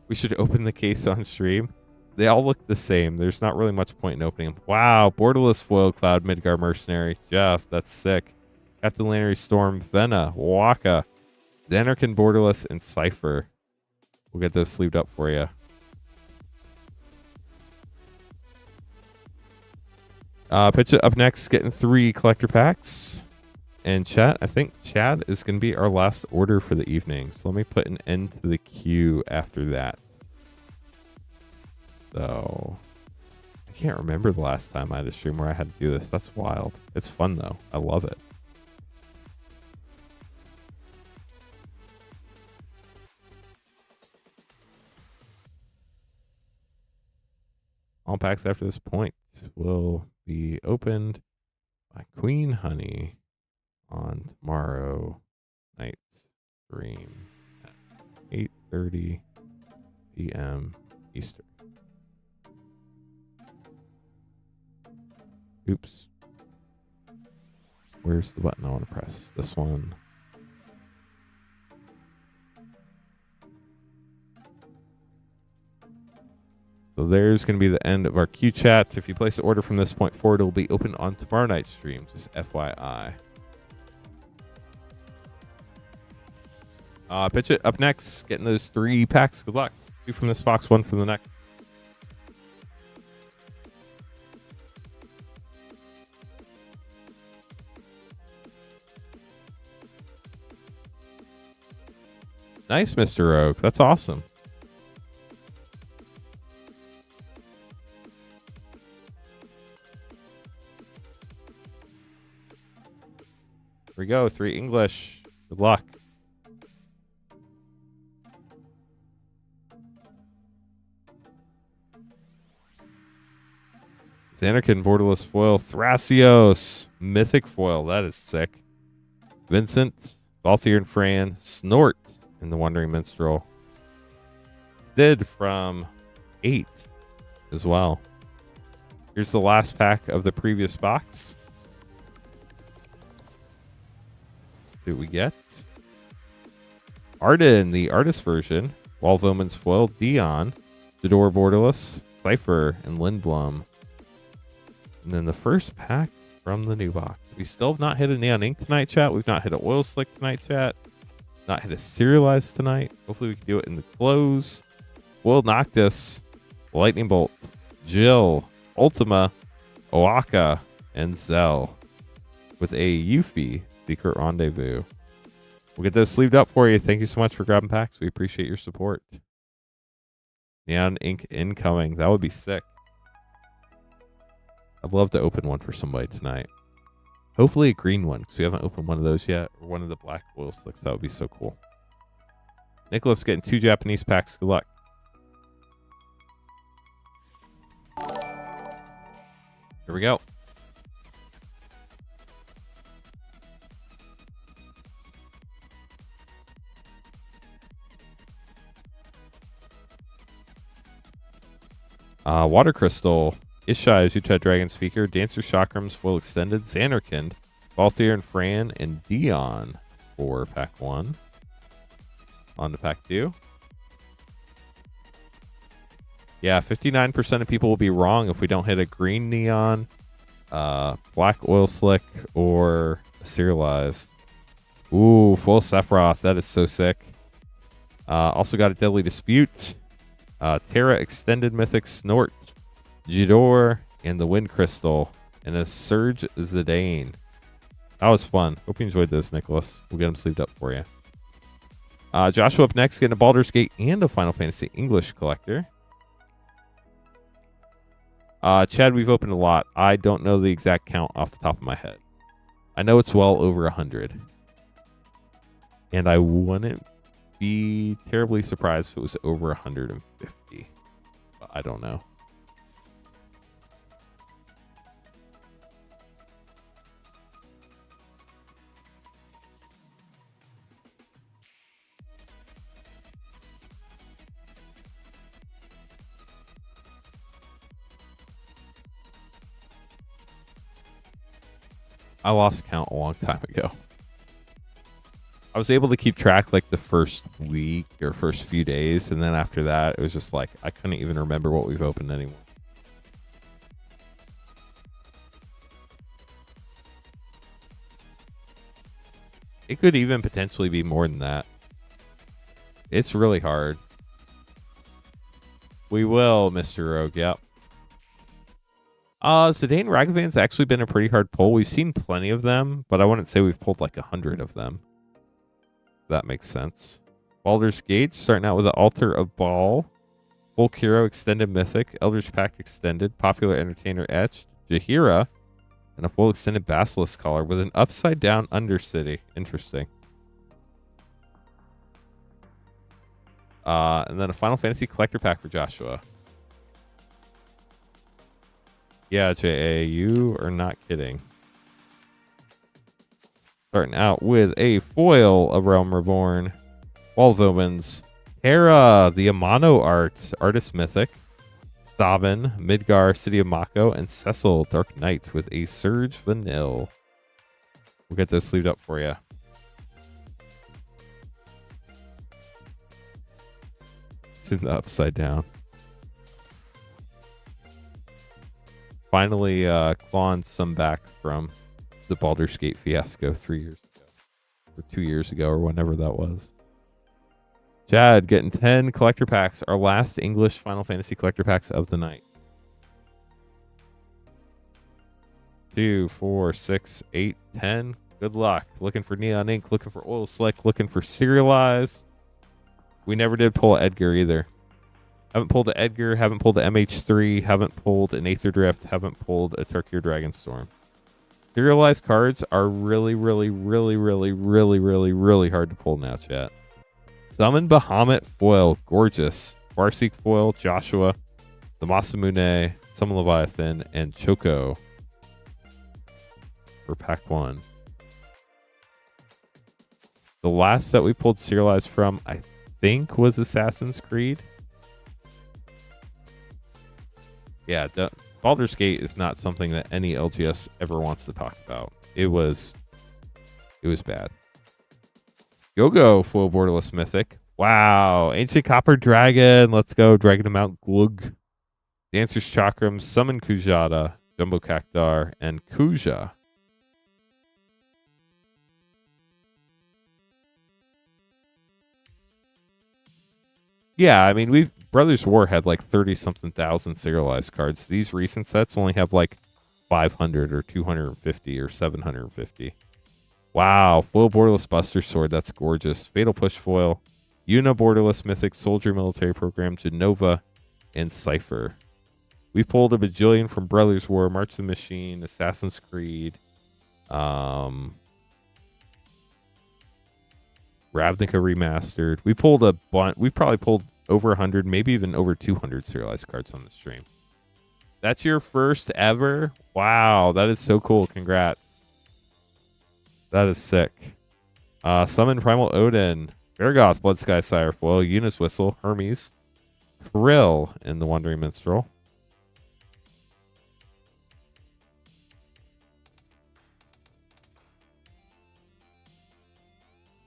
We should open the case on stream. They all look the same. There's not really much point in opening them. Wow, Borderless Foil Cloud Midgar Mercenary. Jeff, that's sick. Captain Lannery Storm, Venna, Waka, Xanarkin Borderless, and Cypher. We'll get those sleeved up for you. Pitch it up next, getting 3 collector packs. And chat, I think Chad is going to be our last order for the evening. So let me put an end to the queue after that. So I can't remember the last time I had a stream where I had to do this. That's wild. It's fun, though. I love it. All packs after this point will be opened by Queen Honey on tomorrow night's stream at 8:30 p.m. Eastern. Oops. Where's the button I want to press? This one. So there's going to be the end of our Q chat. If you place an order from this point forward, it will be open on tomorrow night's stream. Just FYI. Pitch it up next. Getting those 3 packs. Good luck. 2 from this box, 1 from the next. Nice, Mr. Rogue. That's awesome. Here we go. 3 English. Good luck. Xanarkin, borderless foil. Thrasios. Mythic foil. That is sick. Vincent. Balthier and Fran. Snort in the Wandering Minstrel. Did from 8 as well. Here's the last pack of the previous box. See what we get. Arden, the artist version. Wall of Omen's foil. Dion. Jador borderless. Cypher and Lindblom. And then the first pack from the new box. We still have not hit a Neon Ink tonight, chat. We've not hit a Oil Slick tonight, chat. Not hit a Serialized tonight. Hopefully we can do it in the close. Will Noctis, Lightning Bolt, Jill, Ultima, Oaka, and Zell. With a Yuffie Secret Rendezvous. We'll get those sleeved up for you. Thank you so much for grabbing packs. We appreciate your support. Neon Ink incoming. That would be sick. I'd love to open one for somebody tonight. Hopefully a green one, because we haven't opened one of those yet. Or one of the black oil slicks. That would be so cool. Nicholas getting 2 Japanese packs. Good luck. Here we go. Water Crystal. Ishai, Zutai Dragon Speaker, Dancer Chakrams, Foil Extended, Xanarkand, Balthier and Fran, and Dion for pack 1. On to pack 2. Yeah, 59% of people will be wrong if we don't hit a green neon, black oil slick, or a serialized. Ooh, full Sephiroth. That is so sick. Also got a Deadly Dispute, Terra Extended Mythic Snort, Jador, and the Wind Crystal, and a Surge Zidane. That was fun. Hope you enjoyed those, Nicholas. We'll get them sleeved up for you. Joshua up next, getting a Baldur's Gate and a Final Fantasy English collector. Chad, we've opened a lot. I don't know the exact count off the top of my head. I know it's well over 100. And I wouldn't be terribly surprised if it was over 150. But I don't know. I lost count a long time ago. I was able to keep track like the first week or first few days, and then after that, it was just like I couldn't even remember what we've opened anymore. It could even potentially be more than that. It's really hard. We will, Mr. Rogue, yep. Zidane Ragavan's actually been a pretty hard pull. We've seen plenty of them, but I wouldn't say we've pulled like 100 of them. If that makes sense. Baldur's Gate, starting out with the Altar of Baal. Folk Hero Extended Mythic, Eldritch Pact Extended, Popular Entertainer Etched, Jaheira, and a full extended Basilisk Collar with an upside down Undercity. Interesting. And then a Final Fantasy Collector Pack for Joshua. Yeah, J.A., you are not kidding. Starting out with a foil of Realm Reborn, Wall of Omens, Terra, the Amano Artist Mythic, Sabin, Midgar, City of Mako, and Cecil, Dark Knight with a Surge Vanille. We'll get those sleeved up for you. It's in the upside down. Finally clawing some back from the Baldur's Gate fiasco 3 years ago. Or 2 years ago, or whenever that was. Chad getting 10 collector packs. Our last English Final Fantasy collector packs of the night. 2, 4, 6, 8, 10. Good luck. Looking for Neon Ink, looking for Oil Slick, looking for Serialized. We never did pull Edgar either. Haven't pulled an Edgar, haven't pulled an MH3, haven't pulled an Aether Drift, haven't pulled a Tarkir Dragonstorm. Serialized cards are really, really, really, really, really, really, really hard to pull now, chat. Summon Bahamut foil, gorgeous. Farseek foil, Joshua, the Masamune, Summon Leviathan, and Choco for pack 1. The last set we pulled serialized from, I think, was Assassin's Creed. Yeah, Baldur's Gate is not something that any LGS ever wants to talk about. It was bad. Go-Go foil borderless mythic. Wow. Ancient Copper Dragon. Let's go. Dragon of Mount Glug. Dancer's Chakram. Summon Kujata. Jumbo Cactar. And Kuja. Yeah, I mean, Brothers War had like 30-something thousand serialized cards. These recent sets only have like 500 or 250 or 750. Wow, foil borderless Buster Sword. That's gorgeous. Fatal Push foil. Una borderless Mythic, Soldier Military Program, Genova, and Cypher. We pulled a bajillion from Brothers War, March of the Machine, Assassin's Creed, Ravnica Remastered. We pulled a bunch. We probably pulled over 100, maybe even over 200 serialized cards on the stream. That's your first ever? Wow, that is so cool. Congrats. That is sick. Summon Primal Odin, Vargoth, Blood Sky Sire foil, Eunice Whistle, Hermes, Krill, and the Wandering Minstrel.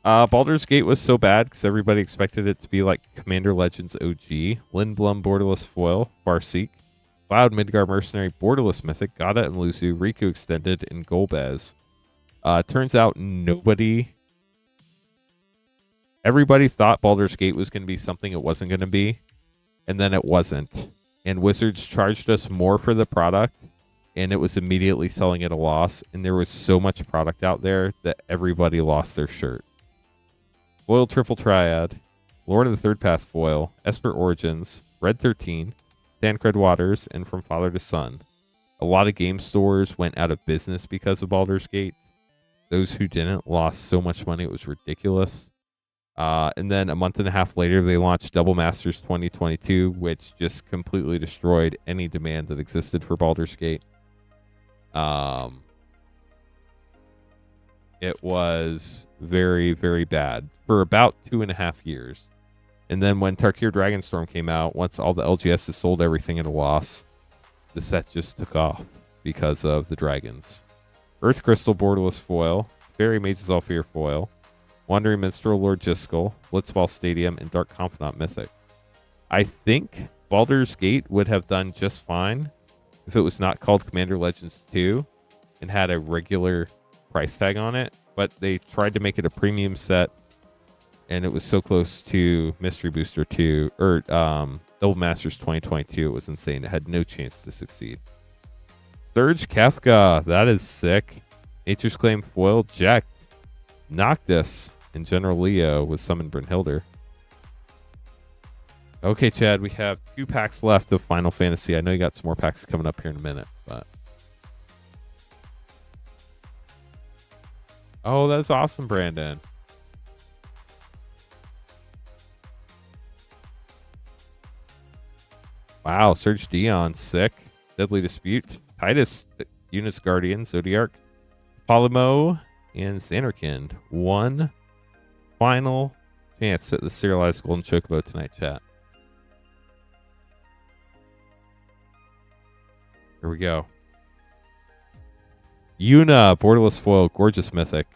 Baldur's Gate was so bad because everybody expected it to be like Commander Legends OG. Lindblum borderless foil, Farseek, Cloud Midgar Mercenary borderless mythic, Gada and Luzu, Riku Extended, and Golbez. Turns out everybody thought Baldur's Gate was going to be something it wasn't going to be, and then it wasn't. And Wizards charged us more for the product, and it was immediately selling at a loss, and there was so much product out there that everybody lost their shirt. Foil Triple Triad, Lord of the Third Path foil, Esper Origins, Red 13, Tancred Waters, and From Father to Son. A lot of game stores went out of business because of Baldur's Gate. Those who didn't lost so much money, it was ridiculous. And then a month and a half later, they launched Double Masters 2022, which just completely destroyed any demand that existed for Baldur's Gate. It was very, very bad for about 2.5 years. And then when Tarkir Dragonstorm came out, once all the LGSs sold everything at a loss, the set just took off because of the dragons. Earth Crystal borderless foil, Fairy Mage's Alfear foil, Wandering Minstrel Lord Jiskel, Blitzball Stadium, and Dark Confidant Mythic. I think Baldur's Gate would have done just fine if it was not called Commander Legends 2 and had a regular price tag on it, but they tried to make it a premium set, and it was so close to Mystery Booster 2 or Double Masters 2022. It was insane. It had no chance to succeed. Surge Kefka, that is sick. Nature's Claim foil, Jack, Noctis, and General Leo with Summon Brynhilder. Okay, Chad, we have 2 packs left of Final Fantasy. I know you got some more packs coming up here in a minute, but oh, that's awesome, Brandon. Wow, Serge Dion, sick. Deadly Dispute, Titus, Eunice Guardian, Zodiark, Polymo, and Xanarkand. One final chance at the serialized Golden Chocobo tonight, chat. Here we go. Yuna, Borderless Foil, Gorgeous Mythic.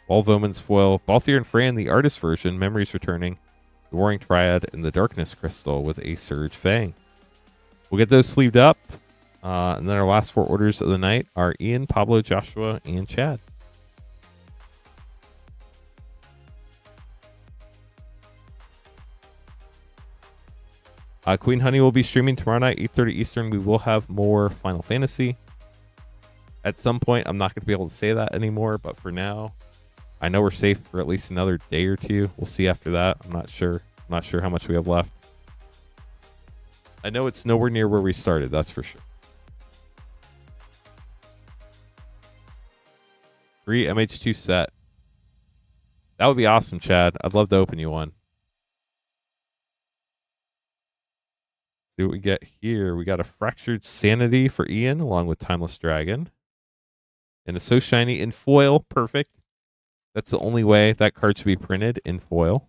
Volvoman's Foil, Balthier and Fran, the Artist version, Memories Returning, the Warring Triad, and the Darkness Crystal with a Surge Fang. We'll get those sleeved up. And then our last 4 orders of the night are Ian, Pablo, Joshua, and Chad. Queen Honey will be streaming tomorrow night, 8:30 Eastern. We will have more Final Fantasy. At some point, I'm not going to be able to say that anymore, but for now, I know we're safe for at least another day or 2. We'll see after that. I'm not sure. I'm not sure how much we have left. I know it's nowhere near where we started, that's for sure. Free MH2 set. That would be awesome, Chad. I'd love to open you one. See what we get here. We got a Fractured Sanity for Ian, along with Timeless Dragon. And it's so shiny in foil. Perfect. That's the only way that card should be printed, in foil.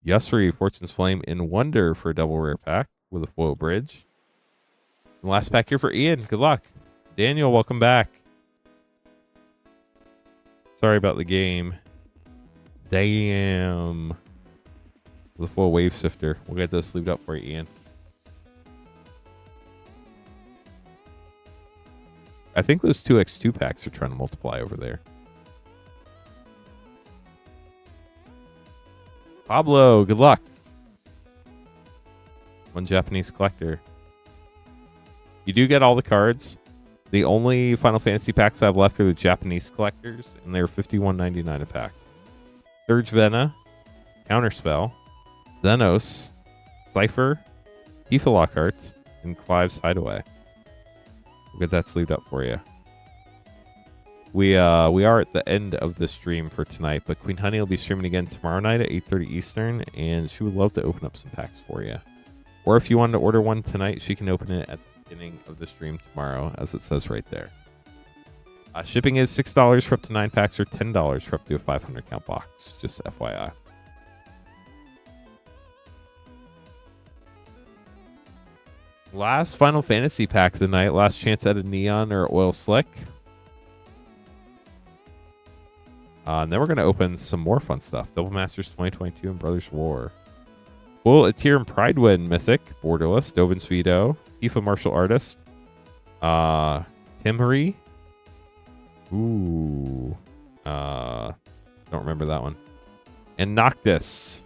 Yusri, Fortune's Flame in Wonder for a double rare pack with a foil bridge. And last pack here for Ian. Good luck. Daniel, welcome back. Sorry about the game. Damn. With a full Wave Sifter. We'll get those sleeved up for you, Ian. I think those 2x2 packs are trying to multiply over there. Pablo, good luck. One Japanese collector. You do get all the cards. The only Final Fantasy packs I have left are the Japanese collectors, and they're $51.99 a pack. Surge Vena, Counterspell, Xenos, Cypher, Tifa Lockhart, and Clive's Hideaway. We'll get that sleeved up for you. We are at the end of the stream for tonight, but Queen Honey will be streaming again tomorrow night at 8:30 Eastern, and she would love to open up some packs for you. Or if you wanted to order one tonight, she can open it at the beginning of the stream tomorrow, as it says right there. Shipping is $6 for up to 9 packs, or $10 for up to a 500 count box. Just FYI. Last Final Fantasy pack of the night. Last chance at a Neon or Oil Slick. And then we're going to open some more fun stuff. Double Masters 2022 and Brothers War. Full Atir and Pridewind Mythic. Borderless. Dovin's Veto. Tifa Martial Artist. Timmery. Ooh. Don't remember that one. And Noctis.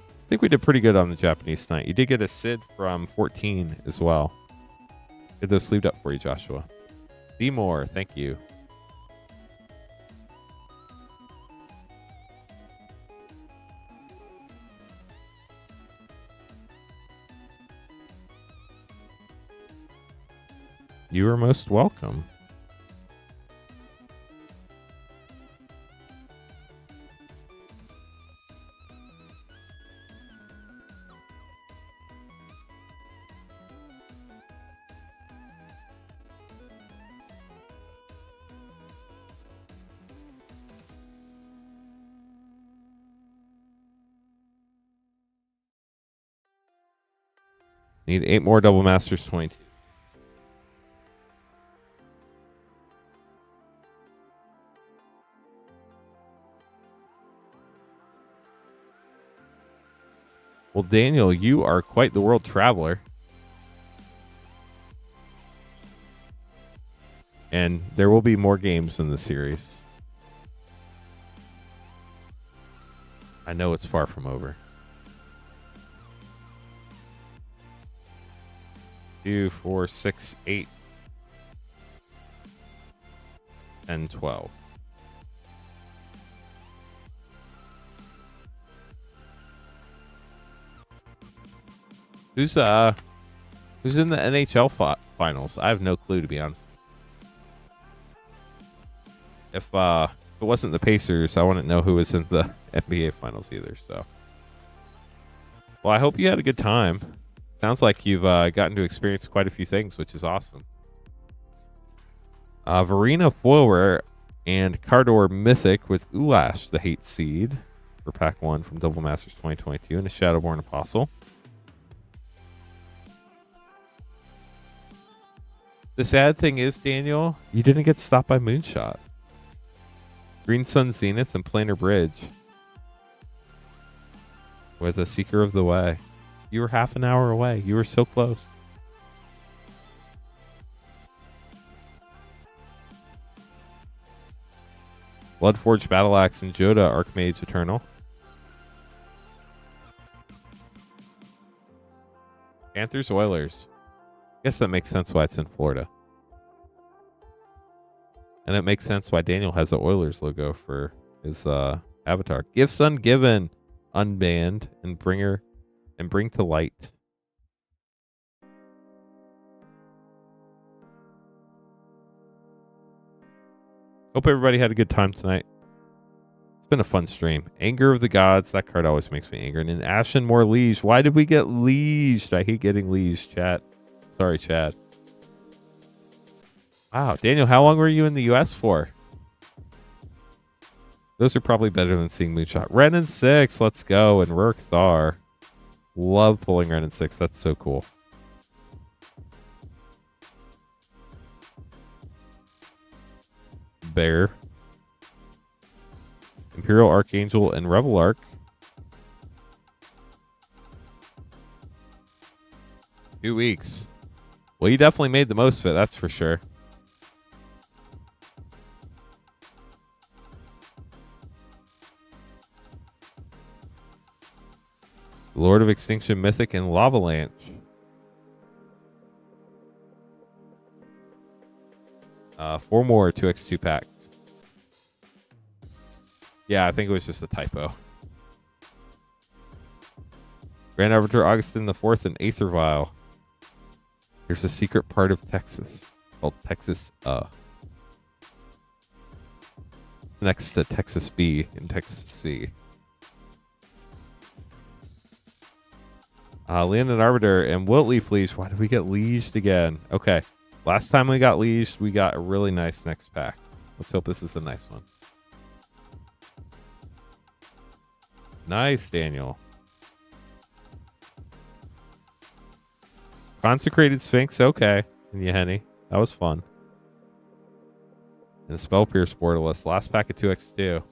I think we did pretty good on the Japanese tonight. You did get a Sid from 14 as well. Get those sleeved up for you, Joshua. Be more. Thank you. You are most welcome. Need 8 more Double Masters 22. Well, Daniel, you are quite the world traveler. And there will be more games in the series. I know it's far from over. 2, 4, 6, 8, 10, 12. Who's in the NHL finals? I have no clue, to be honest. If it wasn't the Pacers, I wouldn't know who was in the NBA finals either. So, well, I hope you had a good time. Sounds like you've gotten to experience quite a few things, which is awesome. Varina foil rare and Cardor Mythic with Ulash, the Hate Seed, for Pack 1 from Double Masters 2022, and a Shadowborn Apostle. The sad thing is, Daniel, you didn't get stopped by Moonshot. Green Sun Zenith and Planar Bridge with a Seeker of the Way. You were half an hour away. You were so close. Bloodforged Battle Axe and Joda Archmage Eternal. Panthers Oilers. Guess that makes sense why it's in Florida. And it makes sense why Daniel has the Oilers logo for his avatar. Gifts Ungiven, Unbanned, and Bring to Light. Hope everybody had a good time tonight. It's been a fun stream. Anger of the Gods. That card always makes me angry. And then Ashen More Liege. Why did we get lieged? I hate getting lieged, chat. Sorry, Chad. Wow, Daniel, how long were you in the U.S. for? Those are probably better than seeing Moonshot. Ren and 6, let's go. And Rurk Thar. Love pulling Ren and 6. That's so cool. Bear. Imperial Archangel and Rebel Arc. Two weeks. Well, you definitely made the most of it, that's for sure. Lord of Extinction Mythic and Lavalanche. Four more 2x2 packs. Yeah, I think it was just a typo. Grand Arbiter Augustin the Fourth and Aether Vial. Here's a secret part of Texas called Texas next to Texas B and Texas C. Leonin Arbiter and Wilt Leaf Liege. Why did we get lieged again? Okay. Last time we got lieged, we got a really nice next pack. Let's hope this is a nice one. Nice, Daniel. Consecrated Sphinx. Okay. And Yahenni. That was fun. And a Spell Pierce Borderless. Last pack of 2x2.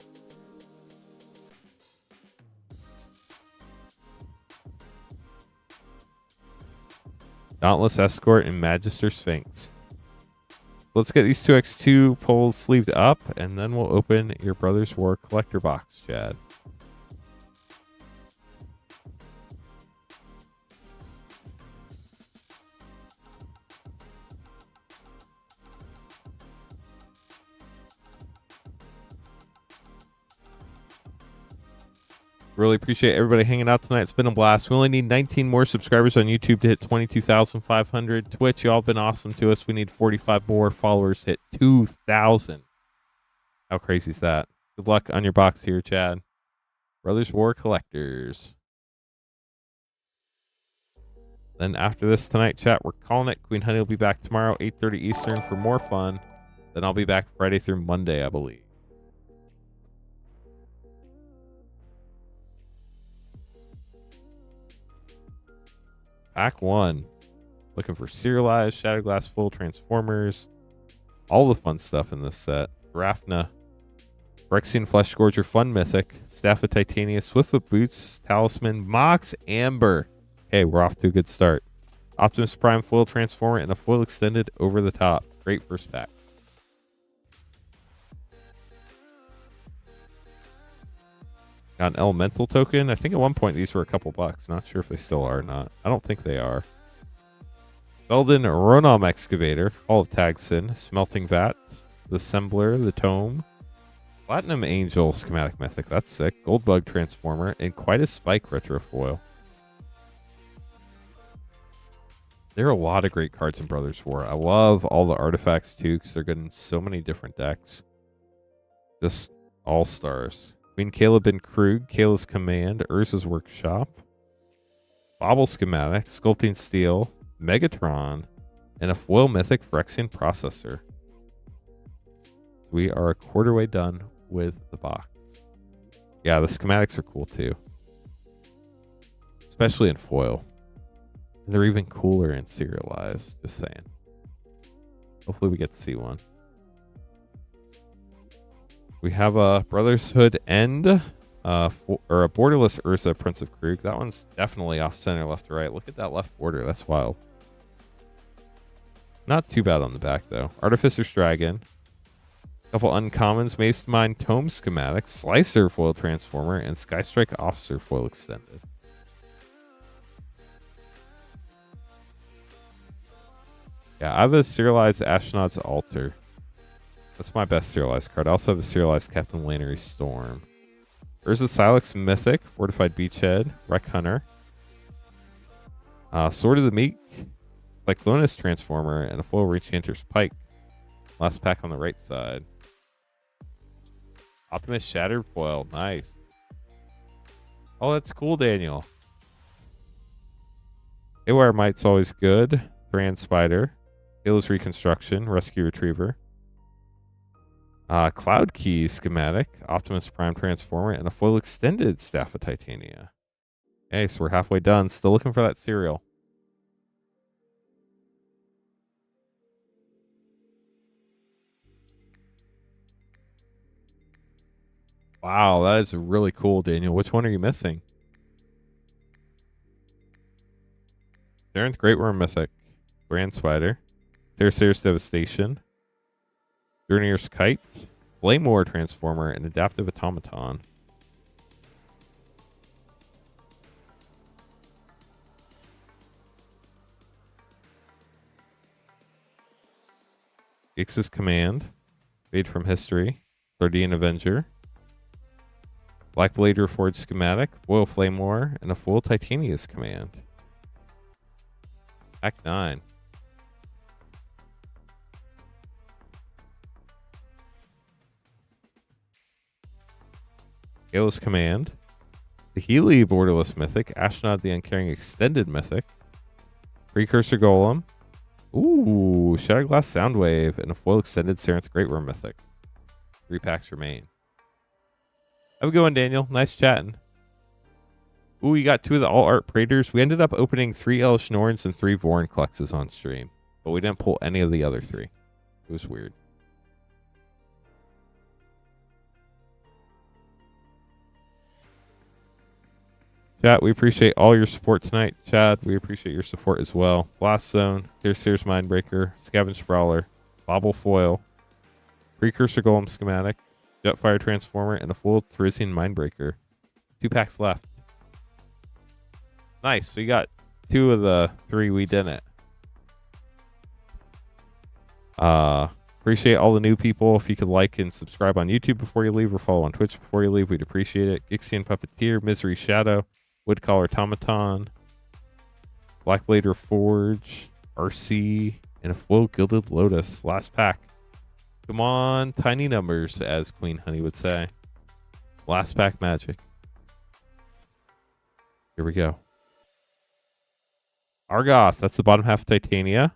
Dauntless Escort and Magister Sphinx. Let's get these 2x2 pulls sleeved up, and then we'll open your Brothers War collector box, Chad. Really appreciate everybody hanging out tonight. It's been a blast. We only need 19 more subscribers on YouTube to hit 22,500. Twitch, y'all been awesome to us. We need 45 more followers to hit 2,000. How crazy is that? Good luck on your box here, Chad. Brothers War Collectors. Then after this tonight, chat, we're calling it. Queen Honey will be back tomorrow, 8:30 Eastern for more fun. Then I'll be back Friday through Monday, I believe. Pack 1. Looking for Serialized, Shatterglass Full, Transformers. All the fun stuff in this set. Raphna. Phyrexian Flesh Scourger, Fun Mythic. Staff of Titania, Swiftfoot Boots, Talisman, Mox, Amber. Okay, we're off to a good start. Optimus Prime Foil Transformer and a Foil Extended over the top. Great first pack. Got an Elemental token. I think at one point these were a couple bucks. Not sure if they still are or not. I don't think they are. Belden Ronom Excavator. Hall of Tagsin. Smelting Vat. The Assembler. The Tome. Platinum Angel Schematic Mythic. That's sick. Goldbug Transformer. And quite a Spike Retrofoil. There are a lot of great cards in Brothers War. I love all the artifacts too, because they're good in so many different decks. Just all stars. Queen Kayla bin Krug, Kayla's Command, Urza's Workshop, Bobble Schematic, Sculpting Steel, Megatron, and a foil mythic Phyrexian Processor. We are a quarter way done with the box. Yeah, the schematics are cool too. Especially in foil. And they're even cooler in serialized, just saying. Hopefully we get to see one. We have a Brotherhood End, or a borderless Urza, Prince of Krug. That one's definitely off center, left to right. Look at that left border. That's wild. Not too bad on the back, though. Artificer's Dragon. A couple uncommons. Mace Mine Tome Schematic. Slicer Foil Transformer. And Skystrike Officer Foil Extended. Yeah, I have a serialized Astronaut's Altar. That's my best serialized card. I also have a serialized Captain Lannery Storm. There's a Silex Mythic, Fortified Beachhead, Wreck Hunter, Sword of the Meek, Cyclonus Transformer, and a foil Rechanter's Pike. Last pack on the right side. Optimus Shattered Foil, nice. Oh, that's cool, Daniel. Haywire Might's always good. Brand Spider, Kayla's Reconstruction, Rescue Retriever. Cloud Key Schematic, Optimus Prime Transformer, and a foil extended Staff of Titania. Okay, so we're halfway done. Still looking for that cereal. Wow, that is really cool, Daniel. Which one are you missing? Darren's Great Worm Mythic, Brand Spider, Terracer's Devastation, Journeyer's Kite, Flame War Transformer, and Adaptive Automaton. Ix's Command, Fade from History, Sardian Avenger, Black Blade Reforged Schematic, Foil Flame War, and a full Titania's Command. Pack 9. Kayla's Command, the Healy Borderless Mythic, Astronaut the Uncaring Extended Mythic, Precursor Golem, ooh, Shatterglass Soundwave, and a foil extended Saren's Great Worm Mythic. 3 packs remain. Have a good one, Daniel. Nice chatting. Ooh, you got 2 of the All Art Praetors. We ended up opening 3 Elish Norns and 3 Vorin Klexes on stream, but we didn't pull any of the other 3. It was weird. Chat, we appreciate all your support tonight. Chad, we appreciate your support as well. Blast Zone, Sears Mindbreaker, Scavenge Brawler, Bobble Foil, Precursor Golem Schematic, Jetfire Transformer, and a full Teresian Mindbreaker. 2 packs left. Nice. So you got 2 of the 3 we didn't. Appreciate all the new people. If you could like and subscribe on YouTube before you leave or follow on Twitch before you leave, we'd appreciate it. Gixian Puppeteer, Misery Shadow, Woodcaller Automaton, Blackblade Reforge, RC, and a full Gilded Lotus. Last pack. Come on, tiny numbers, as Queen Honey would say. Last pack magic. Here we go. Argoth, that's the bottom half of Titania.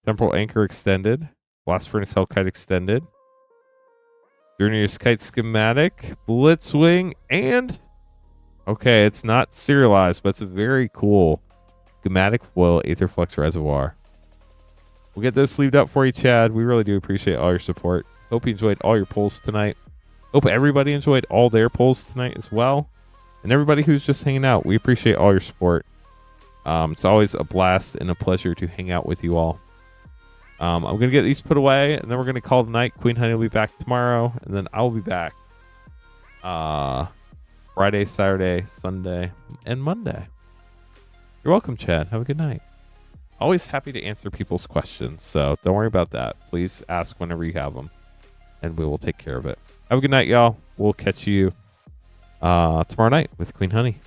Temporal Anchor Extended. Blast Furnace Hellkite Extended. Journeyer's Kite Schematic. Blitzwing. And, okay, it's not serialized, but it's a very cool schematic foil Aetherflux Reservoir. We'll get those sleeved up for you, Chad. We really do appreciate all your support. Hope you enjoyed all your pulls tonight. Hope everybody enjoyed all their pulls tonight as well. And everybody who's just hanging out, we appreciate all your support. It's always a blast and a pleasure to hang out with you all. I'm going to get these put away, and then we're going to call tonight. Queen Honey will be back tomorrow, and then I'll be back Friday, Saturday, Sunday, and Monday. You're welcome, Chad. Have a good night. Always happy to answer people's questions, so don't worry about that. Please ask whenever you have them, and we will take care of it. Have a good night, y'all. We'll catch you tomorrow night with Queen Honey.